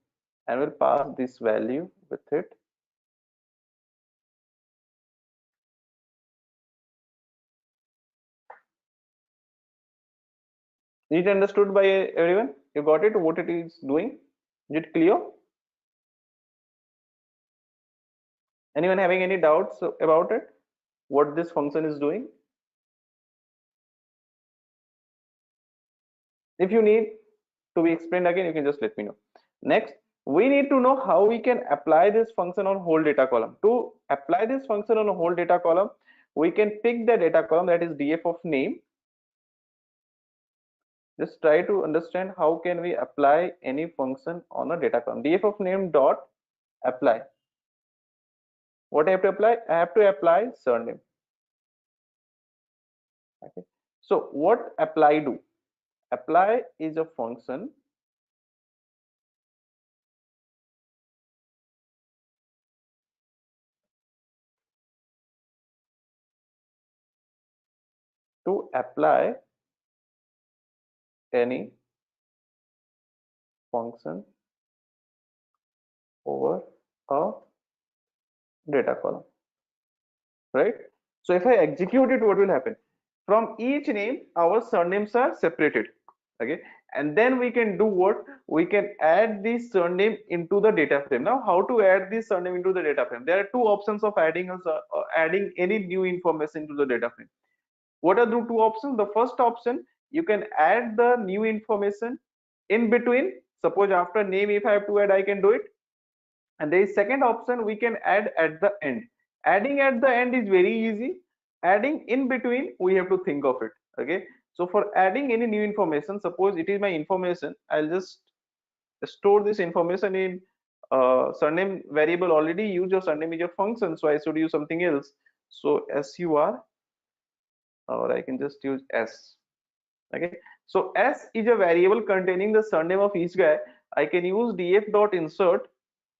S1: and will pass this value with it. Is it understood by everyone? You got it? What it is doing? Is it clear? Anyone having any doubts about it? What this function is doing? If you need to be explained again, you can just let me know. Next, we need to know how we can apply this function on whole data column. To apply this function on a whole data column, we can pick the data column, that is df of name. Just try to understand how can we apply any function on a data column. Df of name dot apply. What I have to apply? I have to apply surname. Okay, so what apply do? Apply is a function apply any function over a data column, right? So if I execute it, what will happen? From each name, our surnames are separated, okay? And then we can do what? We can add the surname into the data frame. Now, how to add the surname into the data frame? There are two options of adding any new information into the data frame. What are the two options? The first option, you can add the new information in between. Suppose after name, if I have to add, I can do it. And there is second option, we can add at the end. Adding at the end is very easy. Adding in between, we have to think of it. Okay. So for adding any new information, suppose it is my information, I'll just store this information in surname variable. Already use your surname is your function, so I should use something else. So sur, or I can just use s. Okay. So s is a variable containing the surname of each guy. I can use df.insert,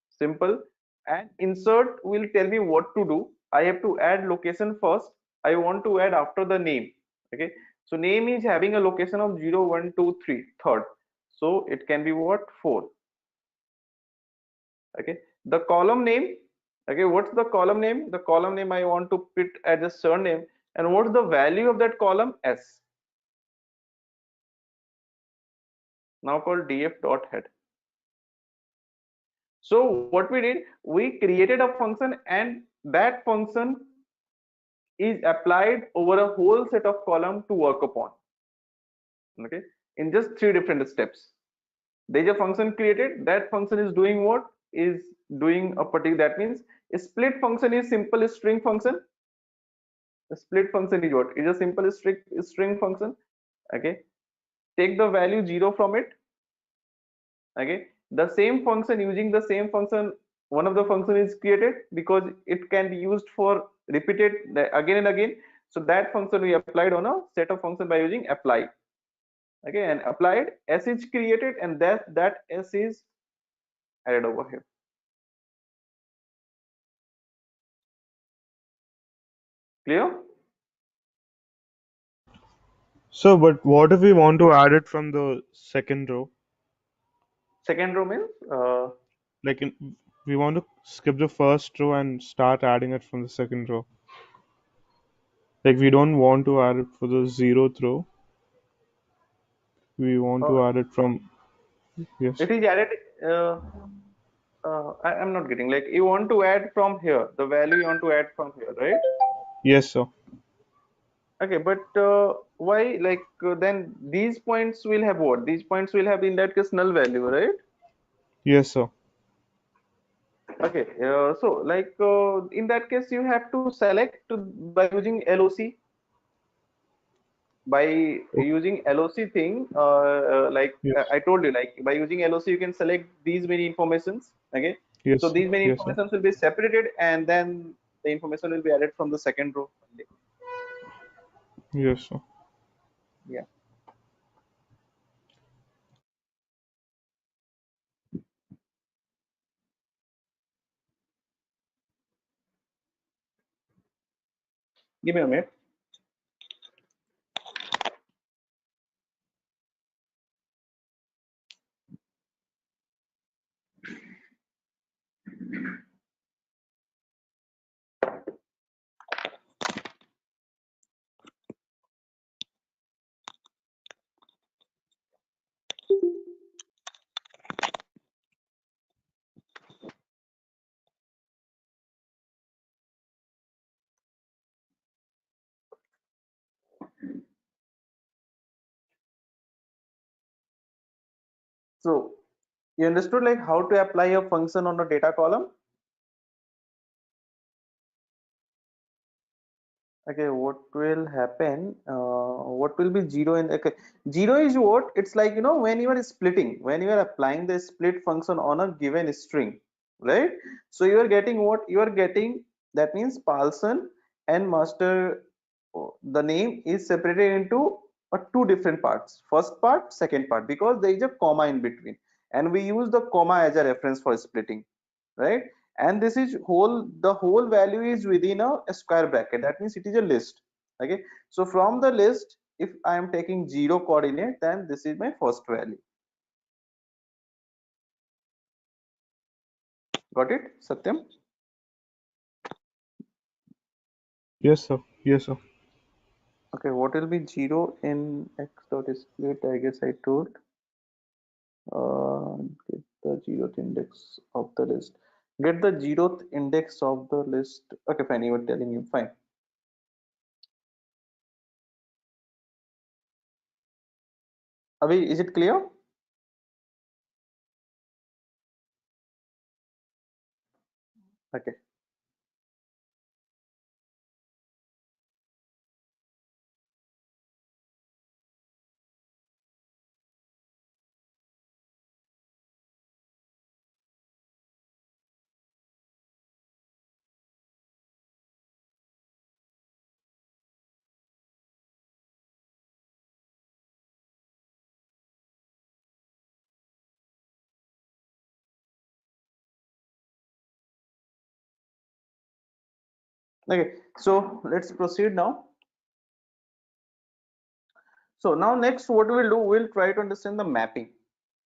S1: simple, and insert will tell me what to do. I have to add location first. I want to add after the name. Okay. So name is having a location of 0, 1, 2, 3, third. So it can be what? 4. Okay. The column name. Okay. What's the column name? The column name I want to put as a surname. And what's the value of that column? S. Now called df.head. So what we did, we created a function, and that function is applied over a whole set of column to work upon. Okay, in just 3 different steps. There is a function created. That function is doing what? Is doing a particular. That means a split function is simple string function. A split function is what? Is a simple string function. Okay, take the value 0 from it. Okay, the same function, using the same function, one of the function is created because it can be used for repeated again and again. So that function we applied on a set of function by using apply. Okay, and applied, s is created, and that s is added over here. Clear?
S6: So, but what if we want to add it from the second row?
S1: Second row means
S6: Like we want to skip the first row and start adding it from the second row. Like we don't want to add it for the 0th row. We want to add it from, yes.
S1: it is added. I'm not getting, like, you want to add from here, the value you want to add from here, right?
S6: Yes, sir.
S1: Okay, but why, like, then these points will have what? These points will have in that case null value, right?
S6: Yes, sir.
S1: Okay, so like in that case you have to select by using LOC. By using LOC thing,
S6: Yes.
S1: I told you, like by using LOC you can select these many informations. Okay,
S6: Yes,
S1: so
S6: sir.
S1: these many
S6: Yes, sir.
S1: informations will be separated, and then the information will be added from the second row only.
S6: Yes, sir.
S1: Yeah. Give me a minute. So you understood like how to apply a function on a data column? Okay, what will happen? What will be 0 in? Okay, 0 is what? It's like, when you are splitting, when you are applying the split function on a given string, right? So you are getting what? You are getting, that means Paulson and master, the name is separated into two different parts. First part, second part, because there is a comma in between, and we use the comma as a reference for splitting, right? And this is the whole value is within a square bracket. That means it is a list. Okay, so from the list if I am taking 0 coordinate, then this is my first value. Got it, Satyam?
S6: Yes, sir. Yes, sir.
S1: Okay, what will be 0 in x dot split? I guess I told get the 0th index of the list. Get the 0th index of the list. Okay, fine, you were telling you, fine. Abhi, is it clear? Okay. Okay, so let's proceed now. So now next what we'll do, we'll try to understand the mapping.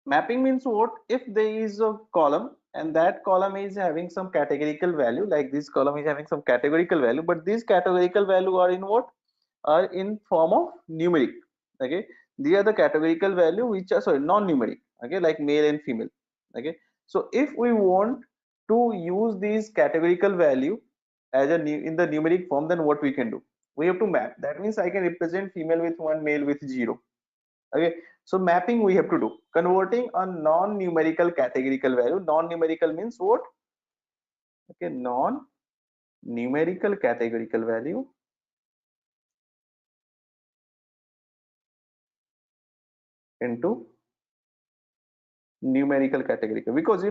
S1: Mapping means what? If there is a column and that column is having some categorical value, like this column is having some categorical value, but these categorical value are in what? Are in form of numeric. Okay, these are the categorical value which are, sorry, non-numeric. Okay, like male and female. Okay, so if we want to use these categorical value as a in the numeric form, then what we can do? We have to map. That means I can represent female with 1, male with 0. Okay, so mapping we have to do, converting a non-numerical categorical value. Non-numerical means what? Okay, non-numerical categorical value into numerical categorical, because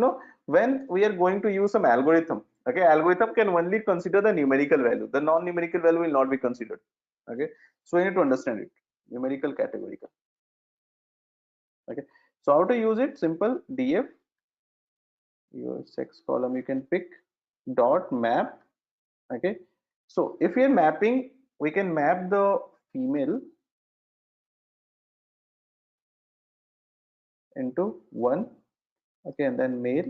S1: when we are going to use some algorithm, okay, algorithm can only consider the numerical value, the non-numerical value will not be considered. Okay, so we need to understand it, numerical categorical. Okay, so how to use it? Simple, df, your sex column you can pick, dot map. Okay, so if we are mapping, we can map the female into 1, okay, and then male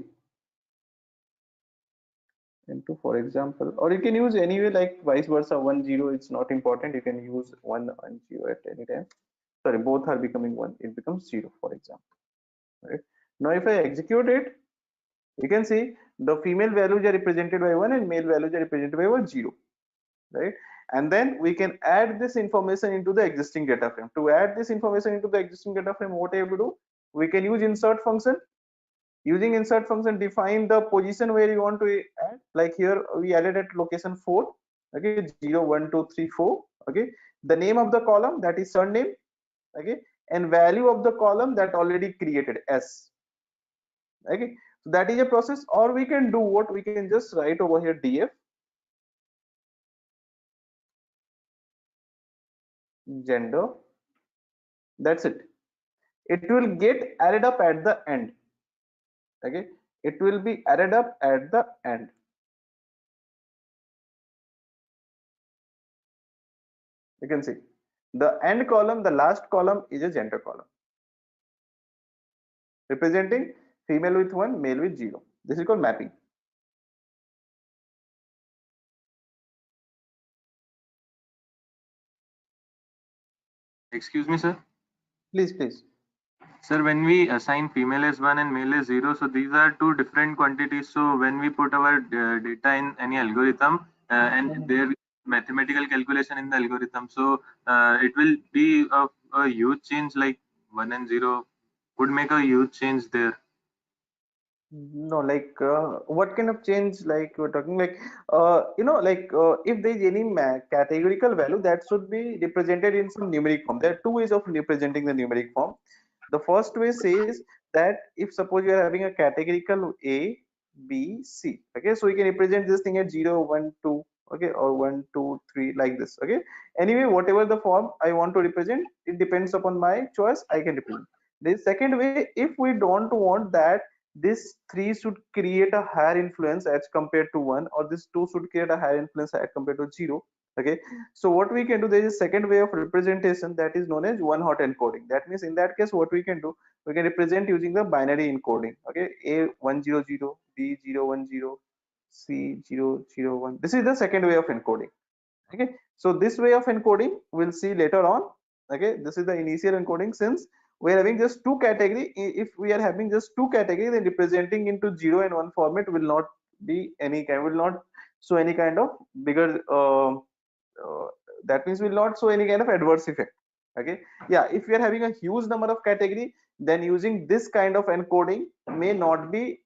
S1: into, for example, or you can use anyway, like vice versa, 1 0, it's not important, you can use 1 and 0 at any time. Sorry, both are becoming 1, it becomes 0, for example. Right now if I execute it, you can see the female values are represented by 1 and male values are represented by 0, right? And then we can add this information into the existing data frame. To add this information into the existing data frame, what I have to do? We can use insert function. Using insert function, define the position where you want to add. Like here we added at location 4. Okay, 0 1 2 3 4. Okay, the name of the column, that is surname. Okay, and value of the column that already created s. Okay, so that is a process. Or we can do what? We can just write over here df gender. That's it. It will get added up at the end. Okay, it will be added up at the end. You can see the end column, the last column is a gender column representing female with 1, male with 0. This is called mapping.
S10: Excuse me, sir.
S1: Please.
S10: Sir, when we assign female as 1 and male as 0, so these are two different quantities. So when we put our data in any algorithm and there is mathematical calculation in the algorithm, so it will be a huge change, like 1 and 0 would make a huge change there.
S1: No, like what kind of change? Like we're talking like like if there is any categorical value, that should be represented in some numeric form. There are two ways of representing the numeric form. The first way says that if suppose you are having a categorical A, B, C, okay, so you can represent this thing at 0 1 2, okay, or 1 2 3, like this. Okay, anyway, whatever the form I want to represent, it depends upon my choice, I can represent. The second way, if we don't want that this 3 should create a higher influence as compared to 1, or this 2 should create a higher influence as compared to 0, Okay, so what we can do, there is a second way of representation that is known as one hot encoding. That means in that case what we can do, we can represent using the binary encoding. Okay, A100, B010, C001. This is the second way of encoding. Okay, so this way of encoding we'll see later on. Okay, this is the initial encoding. Since we are having just two category, if we are having just two category, then representing into 0 and 1 format will not be any kind, will not show any kind of bigger uh, that means will not show any kind of adverse effect. Okay, yeah, if we are having a huge number of category, then using this kind of encoding may not be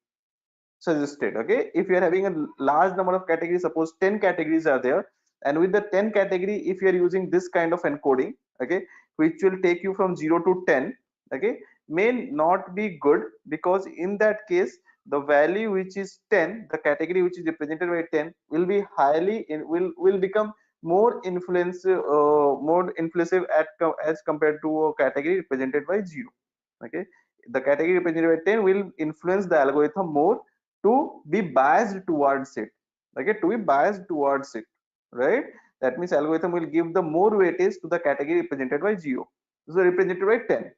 S1: suggested. Okay, if you are having a large number of categories, suppose 10 categories are there, and with the 10 category, if you are using this kind of encoding, okay, which will take you from 0 to 10, okay, may not be good, because in that case the value which is 10, the category which is represented by 10 will be highly will become more more influensive as compared to a category represented by 0. Okay, the category represented by 10 will influence the algorithm more to be biased towards it. Okay, to be biased towards it, right? That means algorithm will give the more weightage to the category represented by 0, so represented by 10.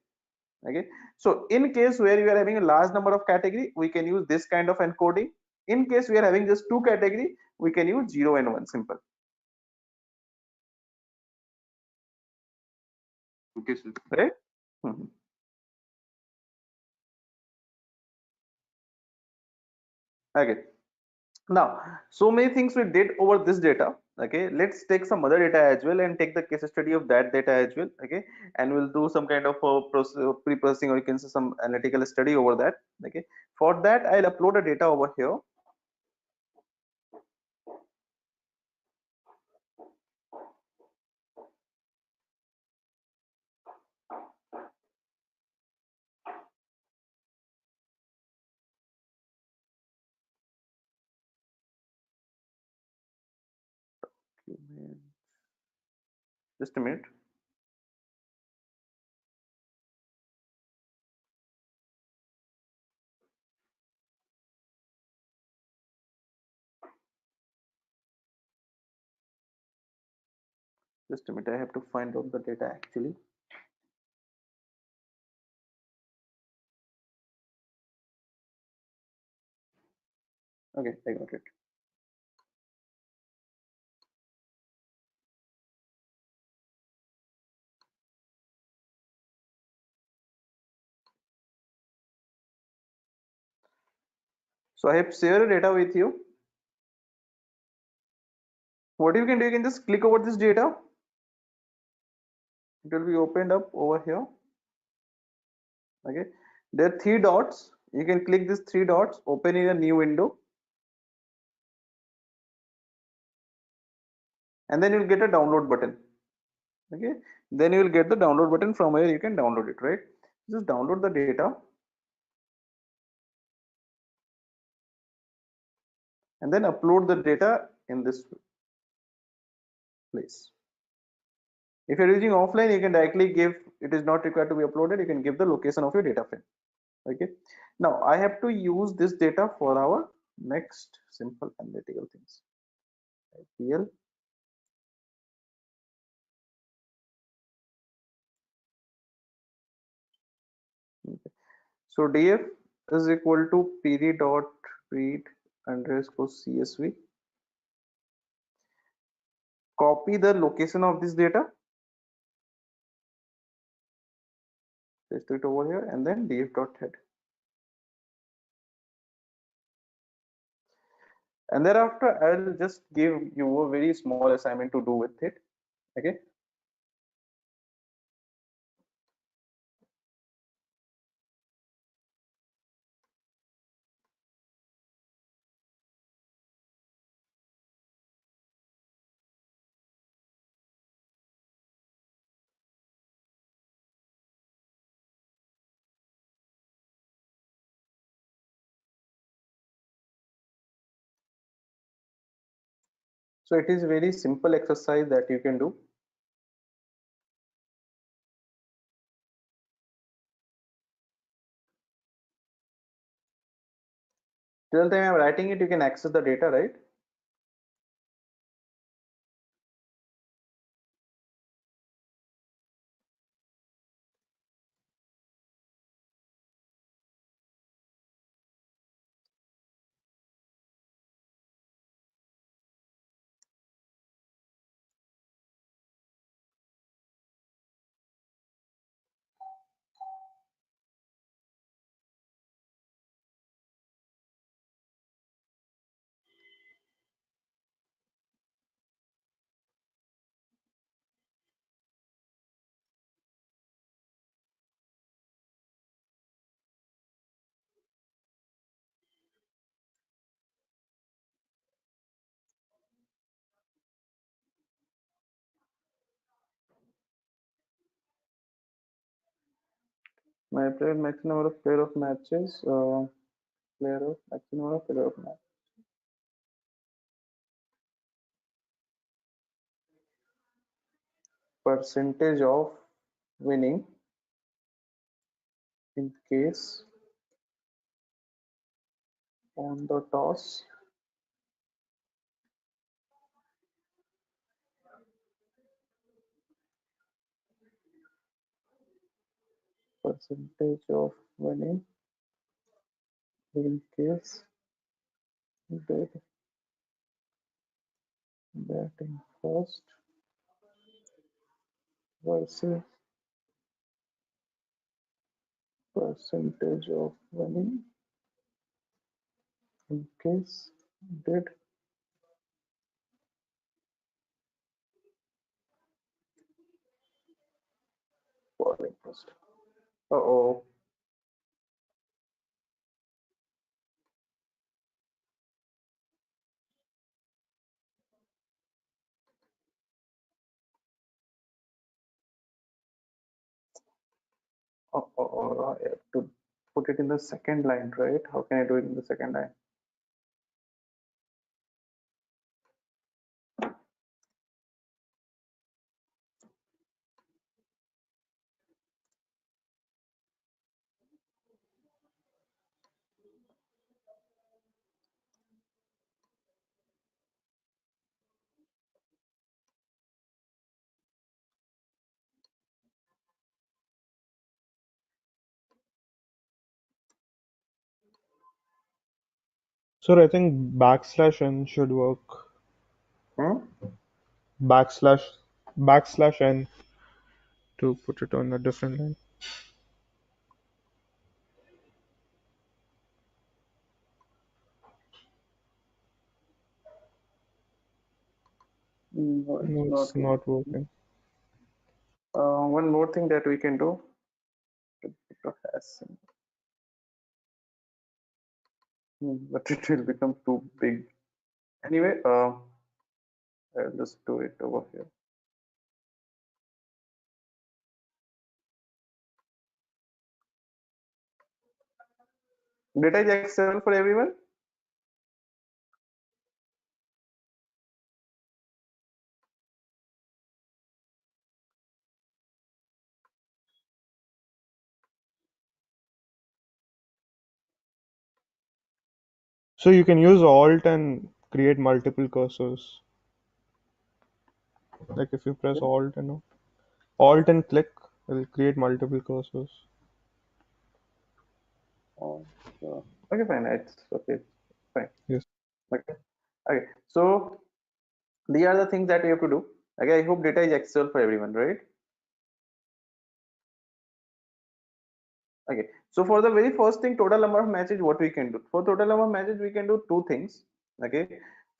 S1: Okay, so in case where you are having a large number of category, we can use this kind of encoding. In case we are having just two category, we can use 0 and 1, simple.
S10: Okay, sir.
S1: Right. Mhm. Okay, now so many things we did over this data. Okay, let's take some other data as well and take the case study of that data as well. Okay, and we'll do some kind of pre-processing, or you can say some analytical study over that. Okay, for that I'll upload a data over here. Just a minute. Just a minute, I have to find out the data actually. Okay, I got it. So I have shared data with you. What you can do, you can just click over this data. It will be opened up over here. Okay, there are three dots. You can click these three dots, open in a new window, and then you'll get a download button. Okay, then you will get the download button. From where you can download it, right? Just download the data and then upload the data in this place. If you're using offline, you can directly give, it is not required to be uploaded, you can give the location of your data frame. Okay, now I have to use this data for our next simple analytical things. PL. Okay. So df is equal to pd dot read underscore csv. Copy the location of this data, paste it over here, and then df dot head. And thereafter I'll just give you a very small assignment to do with it. Okay, so it is very simple exercise that you can do. Till the time I'm writing it, you can access the data, right? My player maximum number of player of matches. Player of maximum number of player of match. Percentage of winning in case on the toss. Percentage of winning in case they batting first versus percentage of winning in case did bowling first. Uh-oh. I have to put it in the second line, right? How can I do it in the second line?
S6: Sir, I think \n should work.
S1: Hmm?
S6: Backslash n to put it on a different line.
S1: No, it's
S6: No,
S1: not
S6: it's
S1: working.
S6: not working.
S1: One more thing that we can do. But it will become too big. Anyway, I'll just do it over here. Data is accessible for everyone?
S6: So you can use Alt and create multiple cursors. Like if you press Alt and click, it'll create multiple cursors.
S1: Okay, fine. It's okay. Fine.
S6: Yes.
S1: Okay. Okay. So these are the things that we have to do. Okay. I hope data is accessible for everyone, right? Okay. So for the very first thing, total number of matches, what we can do? For total number of matches, we can do two things. Okay.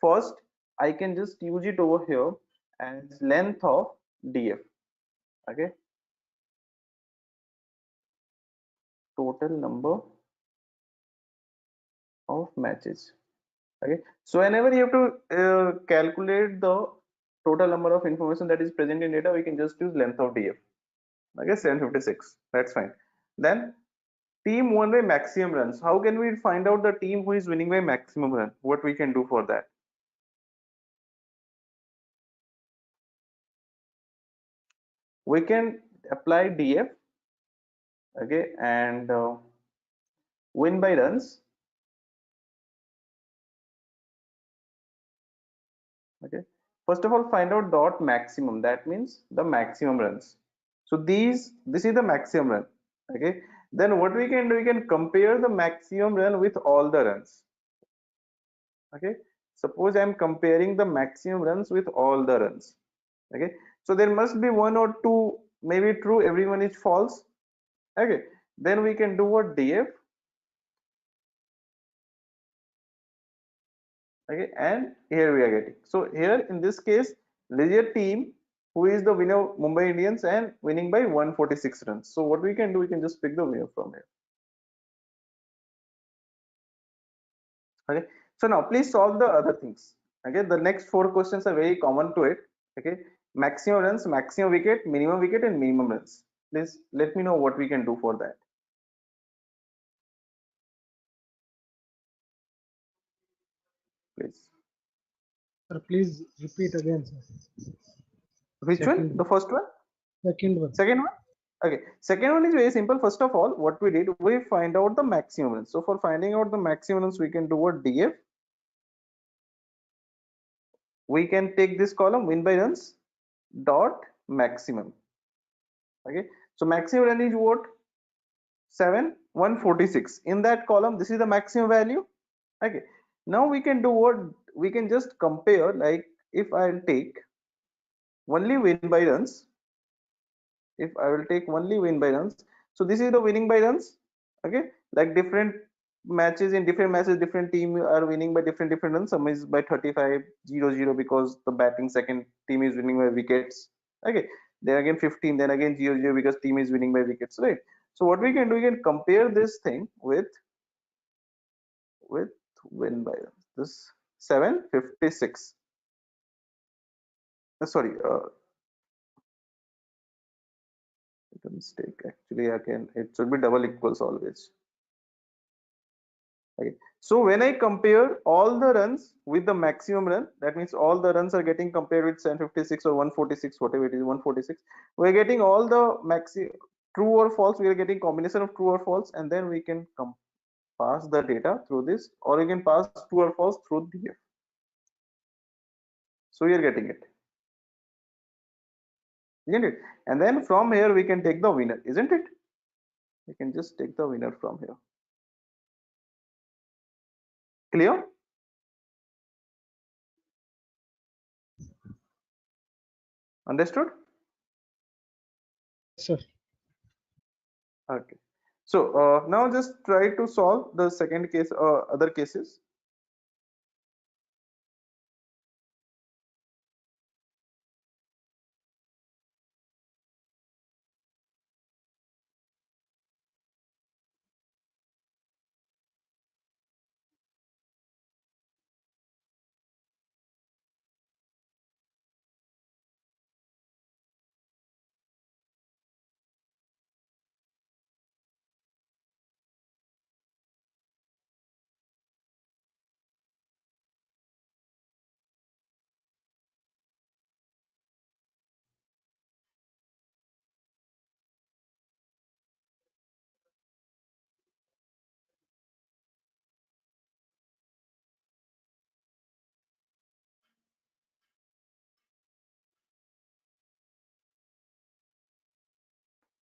S1: First, I can just use it over here as length of df. Okay. Total number of matches. Okay. So whenever you have to calculate the total number of information that is present in data, we can just use length of df. Okay, 756. That's fine. Then team won by maximum runs. How can we find out the team who is winning by maximum run? What we can do for that? We can apply df. Okay, and win by runs. Okay. First of all, find out dot maximum. That means the maximum runs. So this is the maximum run. Okay. Then what we can do, we can compare the maximum run with all the runs. Okay. Suppose I am comparing the maximum runs with all the runs. Okay. So there must be one or two maybe true, everyone is false. Okay. Then we can do what df. Okay, and here we are getting, so here in this case there is a team who is the winner, Mumbai Indians, and winning by 146 runs. So what we can do, we can just pick the winner from here. Okay, so now please solve the other things. Okay, the next four questions are very common to it. Okay, maximum runs, maximum wicket, minimum wicket, and minimum runs. Please let me know what we can do for that. please.
S4: Sir, please repeat again, sir.
S1: Which
S4: Second
S1: one? The first one?
S4: Second one.
S1: Second one? Okay. Second one is very simple. First of all, what we did, we find out the maximum runs. So for finding out the maximum runs, we can do a df. We can take this column win by runs dot maximum. Okay. So maximum run is what? 146. In that column, this is the maximum value. Okay. Now we can do what? We can just compare, like if I'll take only win by runs, if I will take only win by runs, so this is the winning by runs. Okay, like different matches, in different matches different team are winning by different runs. Some is by 35-0-0 because the batting second team is winning by wickets. Okay, then again 15, then again 0-0 because team is winning by wickets, right? So what we can do, we can compare this thing with win by runs. This 756. Sorry, it's a mistake actually. Again, it should be double equals always. Okay. So when I compare all the runs with the maximum run, that means all the runs are getting compared with 756 or 146, whatever it is, 146. We're getting all the true or false. We are getting combination of true or false, and then we can pass the data through this, or you can pass true or false through df. So you're getting it, isn't it? And then from here we can take the winner, isn't it? We can just take the winner from here. Clear? Understood?
S4: Sir.
S1: Okay. So now just try to solve the second case or other cases.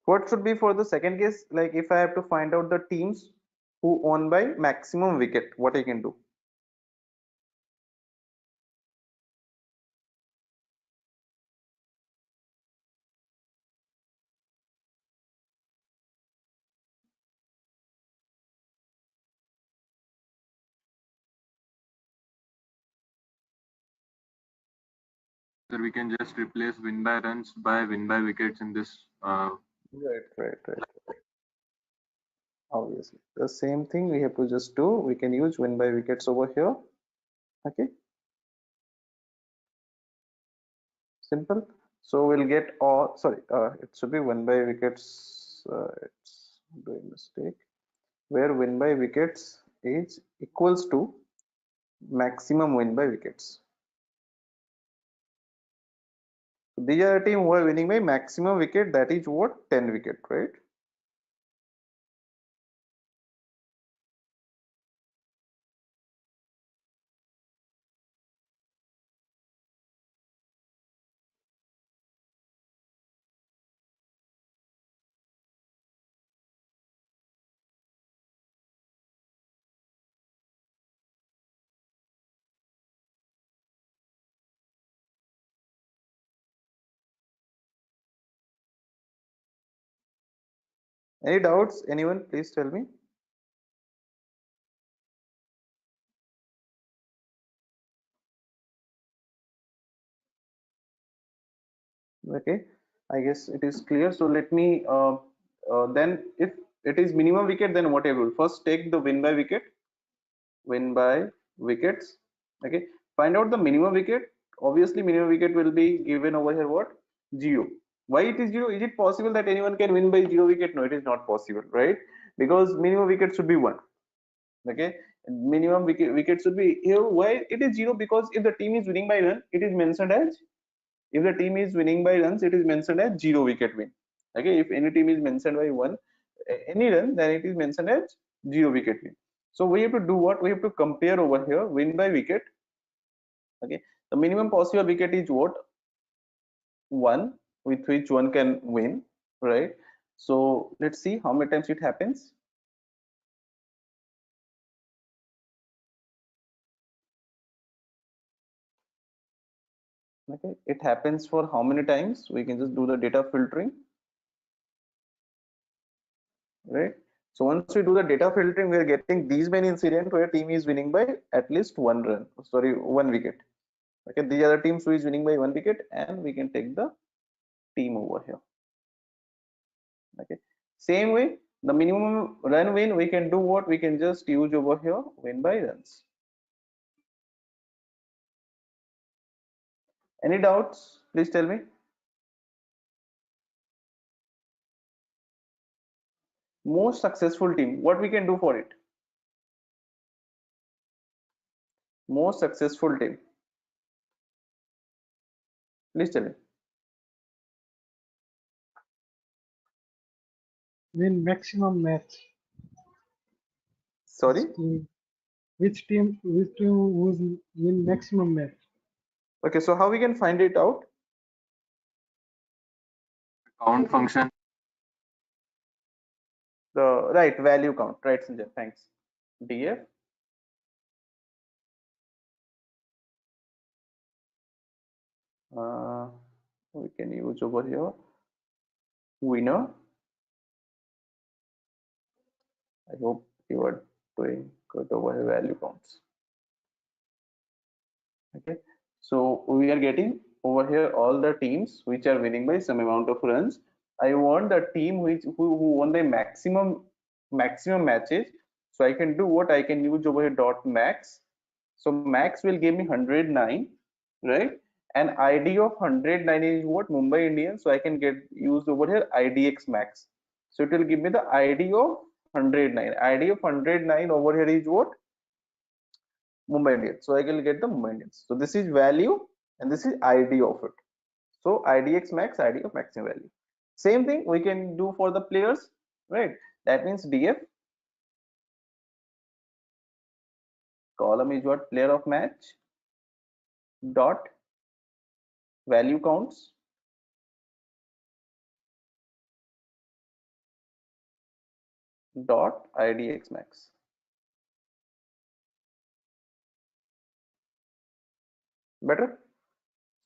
S1: What should be for the second case? Like if I have to find out the teams who won by maximum wicket, what I can do?
S10: So we can just replace win by runs by win by wickets in this.
S1: Right. Obviously, the same thing we have to just do. We can use win by wickets over here. Okay, simple. So we'll get all. Sorry, it should be win by wickets. It's doing mistake. Where win by wickets is equals to maximum win by wickets. So these are a team who are winning by maximum wicket. That is what 10 wicket, right? Any doubts? Anyone? Please tell me. Okay, I guess it is clear. So let me then if it is minimum wicket, then what I will first take the win by wickets. Okay, find out the minimum wicket. Obviously minimum wicket will be given over here what? 0. Why it is 0? Is it possible that anyone can win by 0 wicket? No, it is not possible, right? Because minimum wicket should be 1. Okay, Minimum wicket should be here. Why it is 0? Because if the team is winning by run, it is mentioned as, if the team is winning by runs, it is mentioned as 0 wicket win. Okay, if any team is mentioned by any run, then it is mentioned as 0 wicket win. So we have to do what? We have to compare over here win by wicket. Okay, the minimum possible wicket is what? 1, with which one can win, right? So let's see how many times it happens. Okay, it happens for how many times? We can just do the data filtering, right? So once we do the data filtering, we are getting these many incidents where team is winning by at least 1 run, sorry, 1 wicket. Okay, these are the teams who is winning by 1 wicket, and we can take the team over here. Okay, same way, the minimum run win, we can do what? We can just use over here win by runs. Any doubts? Please tell me. Most successful team, what we can do for it? Most successful team, please tell me.
S4: Win maximum match.
S1: Sorry.
S4: Which team who's win maximum match?
S1: Okay, so how we can find it out?
S10: Count function.
S1: The right value count, right, Sanjay? Thanks. DF we can use over here winner. I hope you are doing good over here value counts. Okay, so we are getting over here all the teams which are winning by some amount of runs. I want the team who won the maximum matches. So I can do what? I can use over here dot max. So max will give me 109, right? And ID of 109 is what? Mumbai Indians. So I can get used over here IDX max. So it will give me the ID of 109. ID of 109 over here is what? Mumbai Indians. So I will get the Mumbai Indians. So this is value and this is ID of it. So IDX max, ID of maximum value. Same thing we can do for the players, right? That means DF column is what? Player of match dot value counts dot IDX max. Better?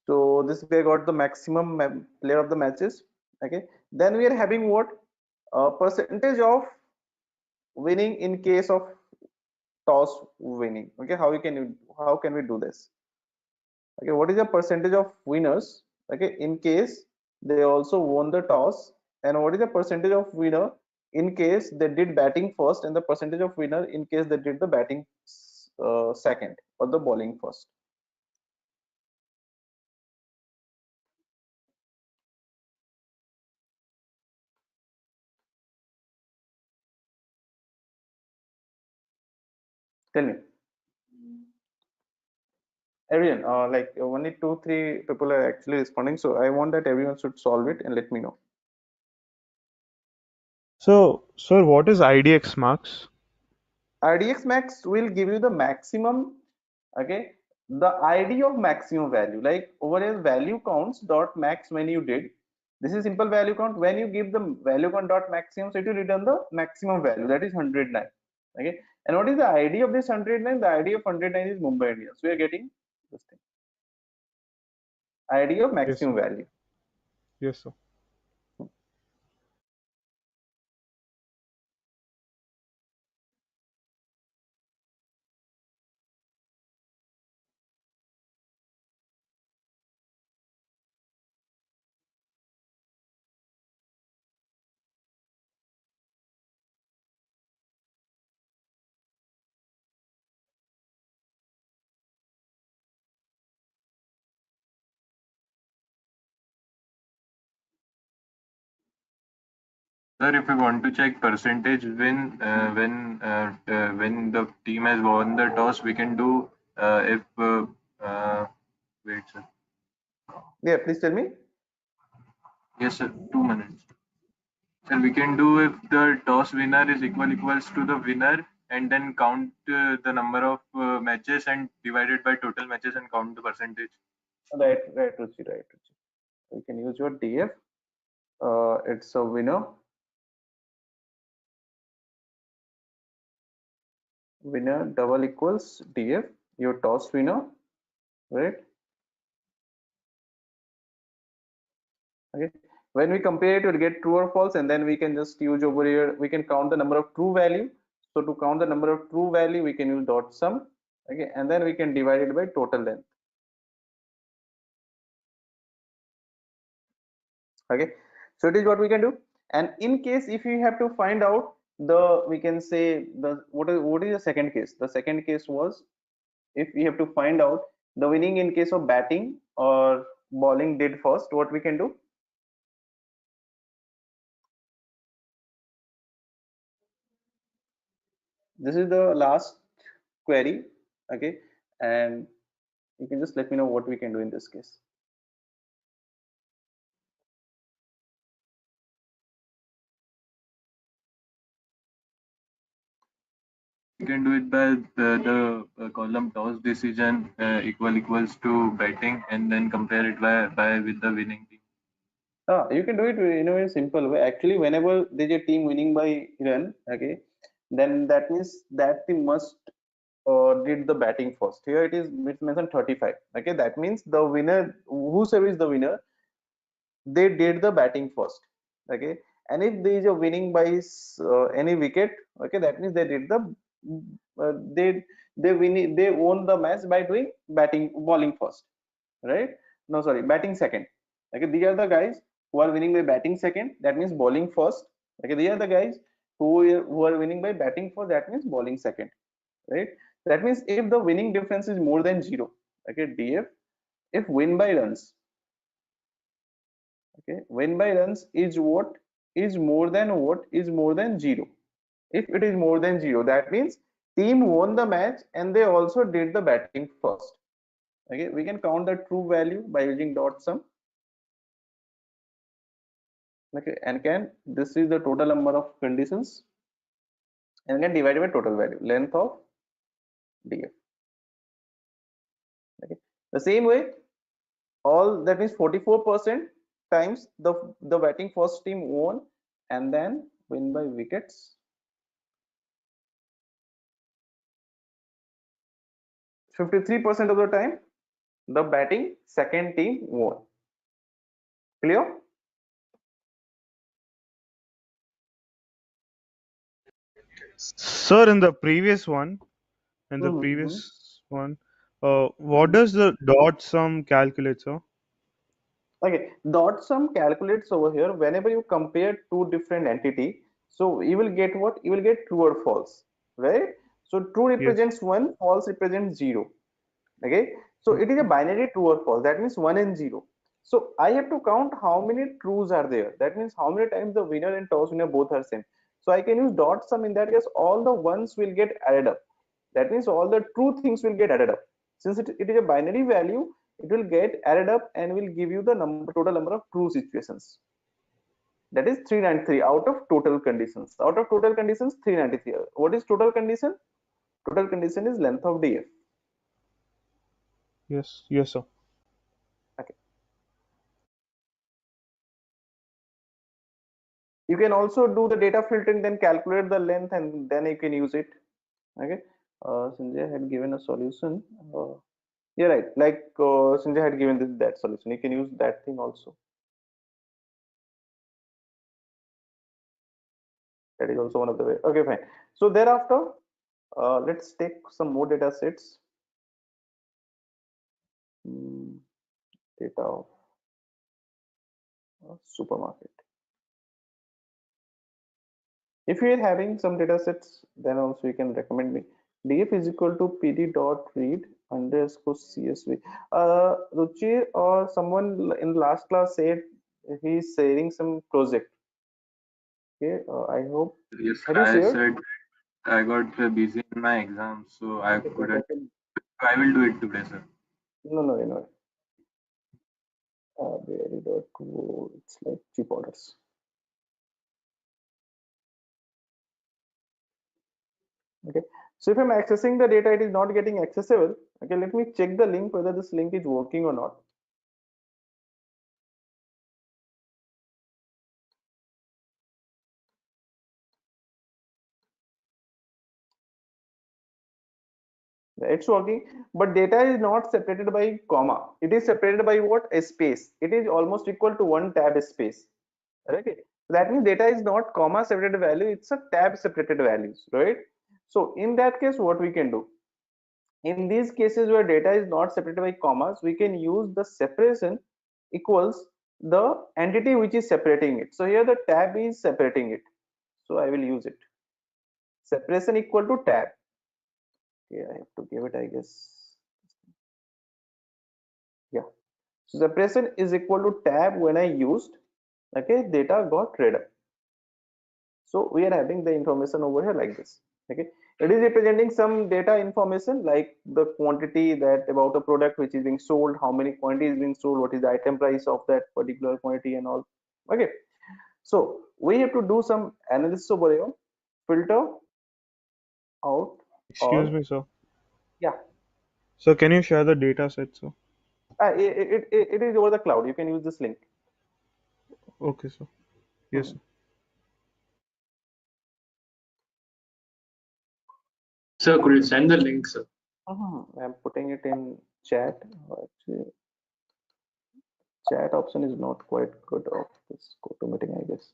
S1: So this guy got the maximum player of the matches. Okay, then we are having what? Percentage of winning in case of toss winning. Okay, how can we do this? Okay, what is the percentage of winners? Okay, in case they also won the toss, and what is the percentage of winner in case they did batting first, and the percentage of winner in case they did the batting second or the bowling first? Tell me. Everyone, like only 2-3 people are actually responding, so I want that everyone should solve it and let me know.
S6: So, sir, what is IDX max?
S1: IDX max will give you the maximum, okay, the ID of maximum value, like over here value counts dot max when you did. This is simple value count. When you give the value count dot maximum, so it will return the maximum value, that is 109. Okay, and what is the ID of this 109? The ID of 109 is Mumbai Indians. We are getting this thing. ID of
S6: Yes,
S1: maximum
S6: sir.
S1: value.
S6: Yes, sir.
S10: Sir, if we want to check percentage win when the team has won the toss, we can do if wait, sir.
S1: Yeah, please tell me.
S10: Yes, sir. 2 minutes. Sir, we can do if the toss winner is equals to the winner, and then count the number of matches and divided by total matches and count the percentage.
S1: Right, Ruchi, right, Ruchi. You can use your DF. It's a winner. Winner double equals DF, your toss winner, right? Okay. When we compare it, we'll get true or false, and then we can just use over here. We can count the number of true value. So to count the number of true value, we can use dot sum. Okay, and then we can divide it by total length. Okay, so it is what we can do. And in case if you have to find out the, we can say the what is the second case? The second case was if we have to find out the winning in case of batting or bowling did first, what we can do? This is the last query. Okay, and you can just let me know what we can do in this case.
S10: You can do it by the column toss decision equals to betting, and then compare it by with the winning team.
S1: You can do it in a very simple way. Actually, whenever there's a team winning by run, okay, then that means that team must did the batting first. Here it's mentioned 35. Okay, that means the winner, whosoever is the winner, they did the batting first. Okay, and if there is a winning by any wicket, okay, that means they did the uh, they they won the match by doing bowling first, right? No, sorry, batting second. Okay, these are the guys who are winning by batting second, that means bowling first. Okay, these are the guys who are winning by batting first, that means bowling second, right? That means if the winning difference is more than zero, okay, DF, if win by runs, okay, win by runs is what is more than what is more than zero. If it is more than zero, that means team won the match and they also did the batting first. Okay, we can count the true value by using dot sum. Okay, and can this is the total number of conditions and can divide by total value length of DF. Okay, the same way, all that means 44% times the batting first team won and then win by wickets. 53% of the time the batting second team won. Clear?
S6: Sir, in the previous one,
S1: Mm-hmm.
S6: what does the dot sum calculate, sir?
S1: Okay, dot sum calculates over here whenever you compare two different entity. So you will get what? You will get true or false, right? So true
S6: Yes.
S1: represents one, false represents zero. Okay, so it is a binary true or false. That means one and zero. So I have to count how many trues are there. That means how many times the winner and toss winner both are same. So I can use dot sum. In that case, all the ones will get added up. That means all the true things will get added up. Since it is a binary value, it will get added up and will give you the total number of true situations. That is 393 out of total conditions. Out of total conditions, 393. What is total condition? Total condition is length of DF.
S6: Yes. Yes, sir.
S1: Okay. You can also do the data filtering, then calculate the length, and then you can use it. Okay. Sanjay had given a solution. Yeah, right. Like Sanjay had given that solution. You can use that thing also. That is also one of the way. Okay, fine. So thereafter, let's take some more data sets. Data of supermarket. If you are having some data sets, then also you can recommend me. DF is equal to pd dot read underscore csv. Ruchi or someone in last class said he's sharing some project. Okay, I hope.
S10: Yes,
S1: Have
S10: sir.
S1: you
S10: I
S1: shared?
S10: said I got busy in my exam, so I
S1: Okay, fine.
S10: couldn't. I will do it today, sir.
S1: No, no, you know, berry.wo, it's like cheap orders. Okay, so if I'm accessing the data, it is not getting accessible. Okay, let me check the link whether this link is working or not. It's working, but data is not separated by comma. It is separated by what? A space. It is almost equal to one tab space. Okay, that means data is not comma separated value, it's a tab separated values, right? So in that case, what we can do, in these cases where data is not separated by commas, we can use the separation equals the entity which is separating it. So here the tab is separating it, so I will use it. Separation equal to tab. Okay, I have to give it, I guess. Yeah, so separation is equal to tab. When I used, okay, data got read up. So we are having the information over here like this. Okay, it is representing some data information like the quantity that about a product which is being sold, how many quantity is being sold, what is the item price of that particular quantity and all. Okay, so we have to do some analysis over here. Filter out
S6: Excuse
S1: all.
S6: me, sir.
S1: Yeah,
S6: So can you share the data set, sir?
S1: it is over the cloud. You can use this link.
S6: Okay, sir. Yes,
S1: Hmm.
S6: sir.
S11: Sir, could you send the link, sir?
S1: I'm putting it in chat. Actually, chat option is not quite good of this go to meeting, I guess.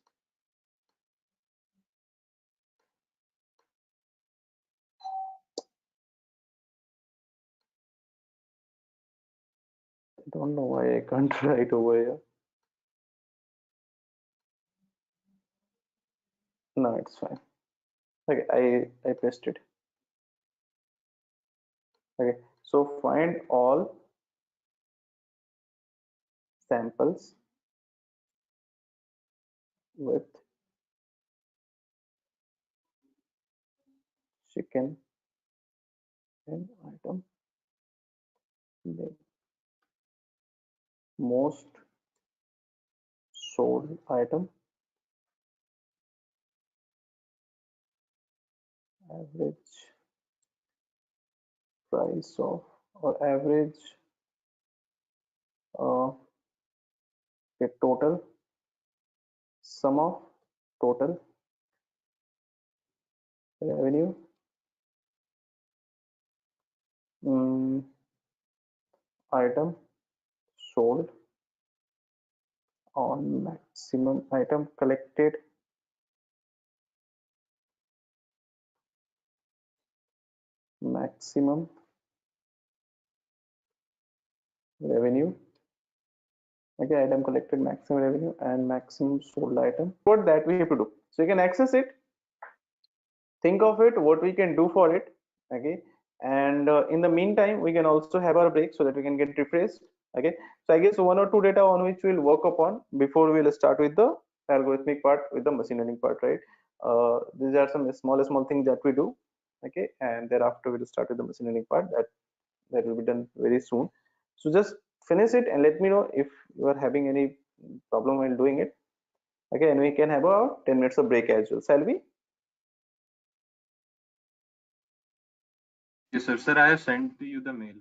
S1: I don't know why I can't write over here. No, it's fine. Okay, I pasted. Okay, so find all samples with chicken and item name. Most sold item, average price of, or average uh, the total sum of total revenue, mm, item sold on maximum item collected, maximum revenue. Okay, item collected, maximum revenue, and maximum sold item. What that we have to do. So you can access it, think of it, what we can do for it. Okay, and in the meantime, we can also have our break so that we can get refreshed. Okay, so I guess one or two data on which we'll work upon before we'll start with the algorithmic part, with the machine learning part, right? These are some small things that we do. Okay, and thereafter we'll start with the machine learning part that will be done very soon. So just finish it and let me know if you are having any problem while doing it. Okay, and we can have a 10 minutes of break as well. Shall we?
S10: Yes, sir. Sir, I have sent to you the mail.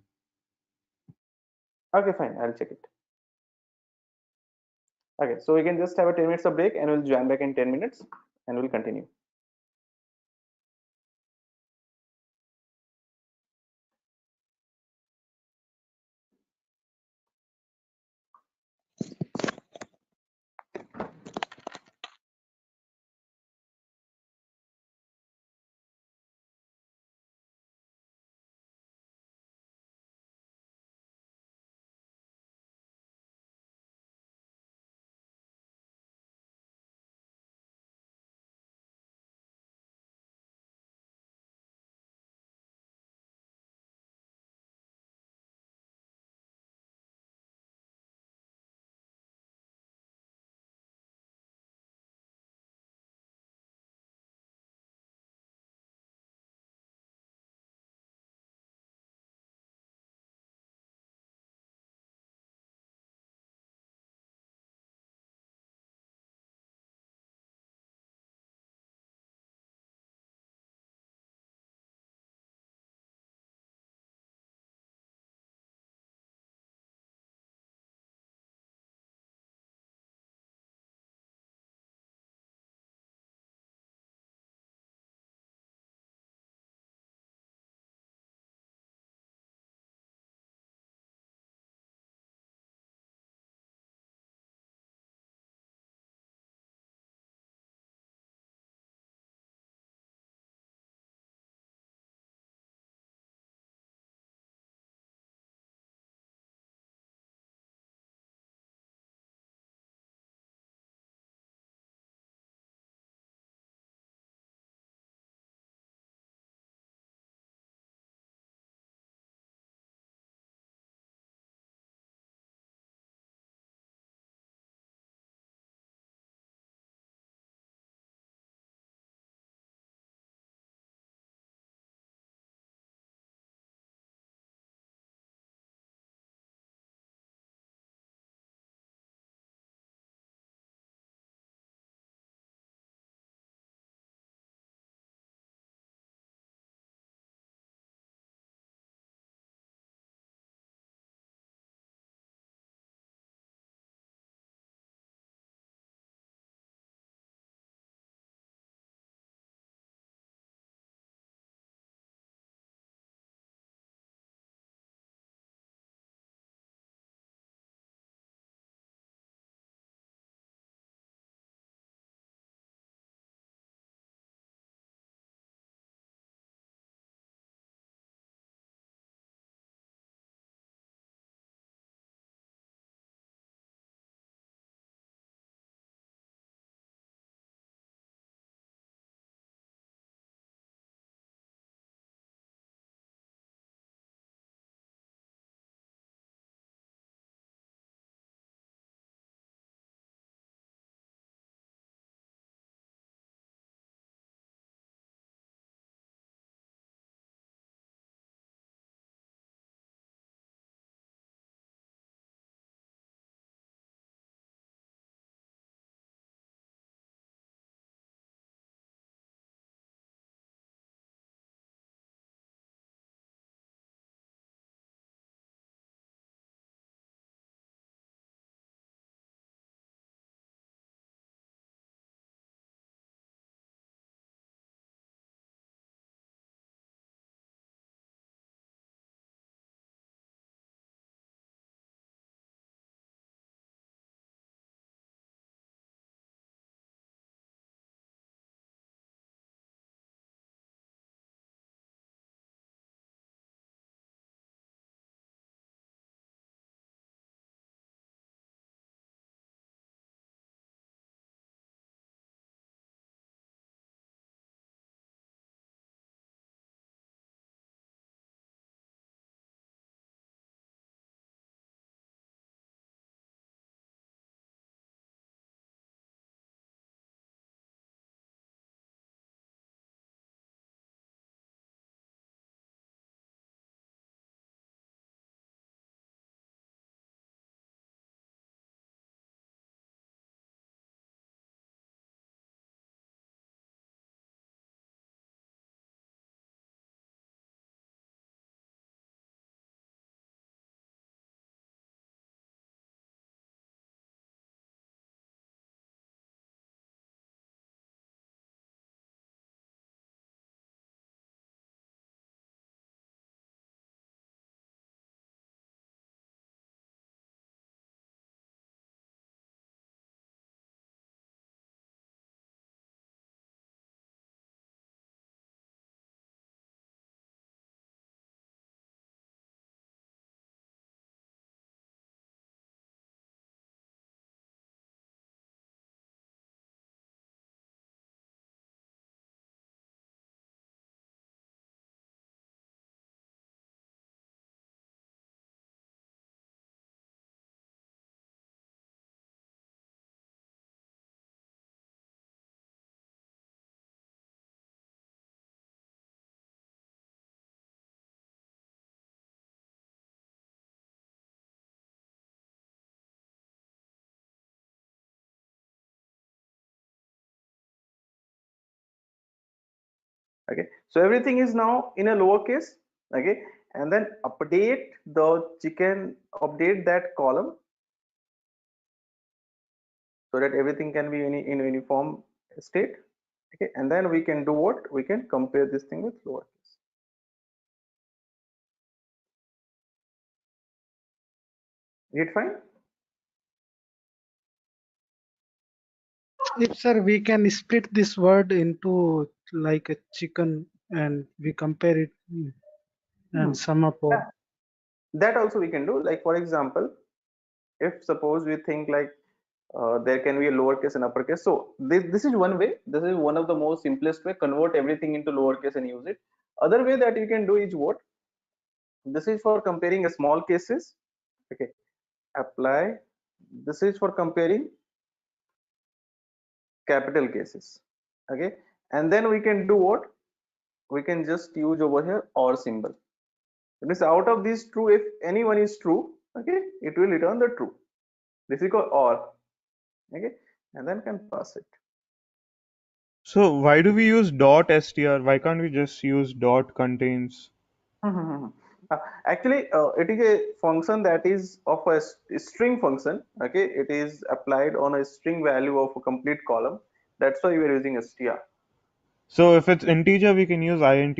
S1: Okay, fine. I'll check it. Okay, so we can just have a 10 minutes of break and we'll join back in 10 minutes and we'll continue. Okay, so everything is now in a lowercase. Okay, and then update that column so that everything can be in uniform state. Okay, and then we can do what? We can compare this thing with lowercase. Is it fine?
S4: If sir, we can split this word into like a chicken and we compare it and sum up all.
S1: That also we can do. Like for example, if suppose we think like there can be a lowercase and uppercase. So this is one way. This is one of the most simplest way. Convert everything into lowercase and use it. Other way that you can do is what? This is for comparing a small cases. Okay, apply. This is for comparing capital cases. Okay, and then we can do what? We can just use over here or symbol. It means out of these true, if any one is true, okay, it will return the true. This is called or. Okay, and then can pass it.
S6: So why do we use dot str? Why can't we just use dot contains?
S1: Actually, it is a function that is of a string function. Okay, it is applied on a string value of a complete column. That's why we are using str.
S6: So if it's integer, we can use int.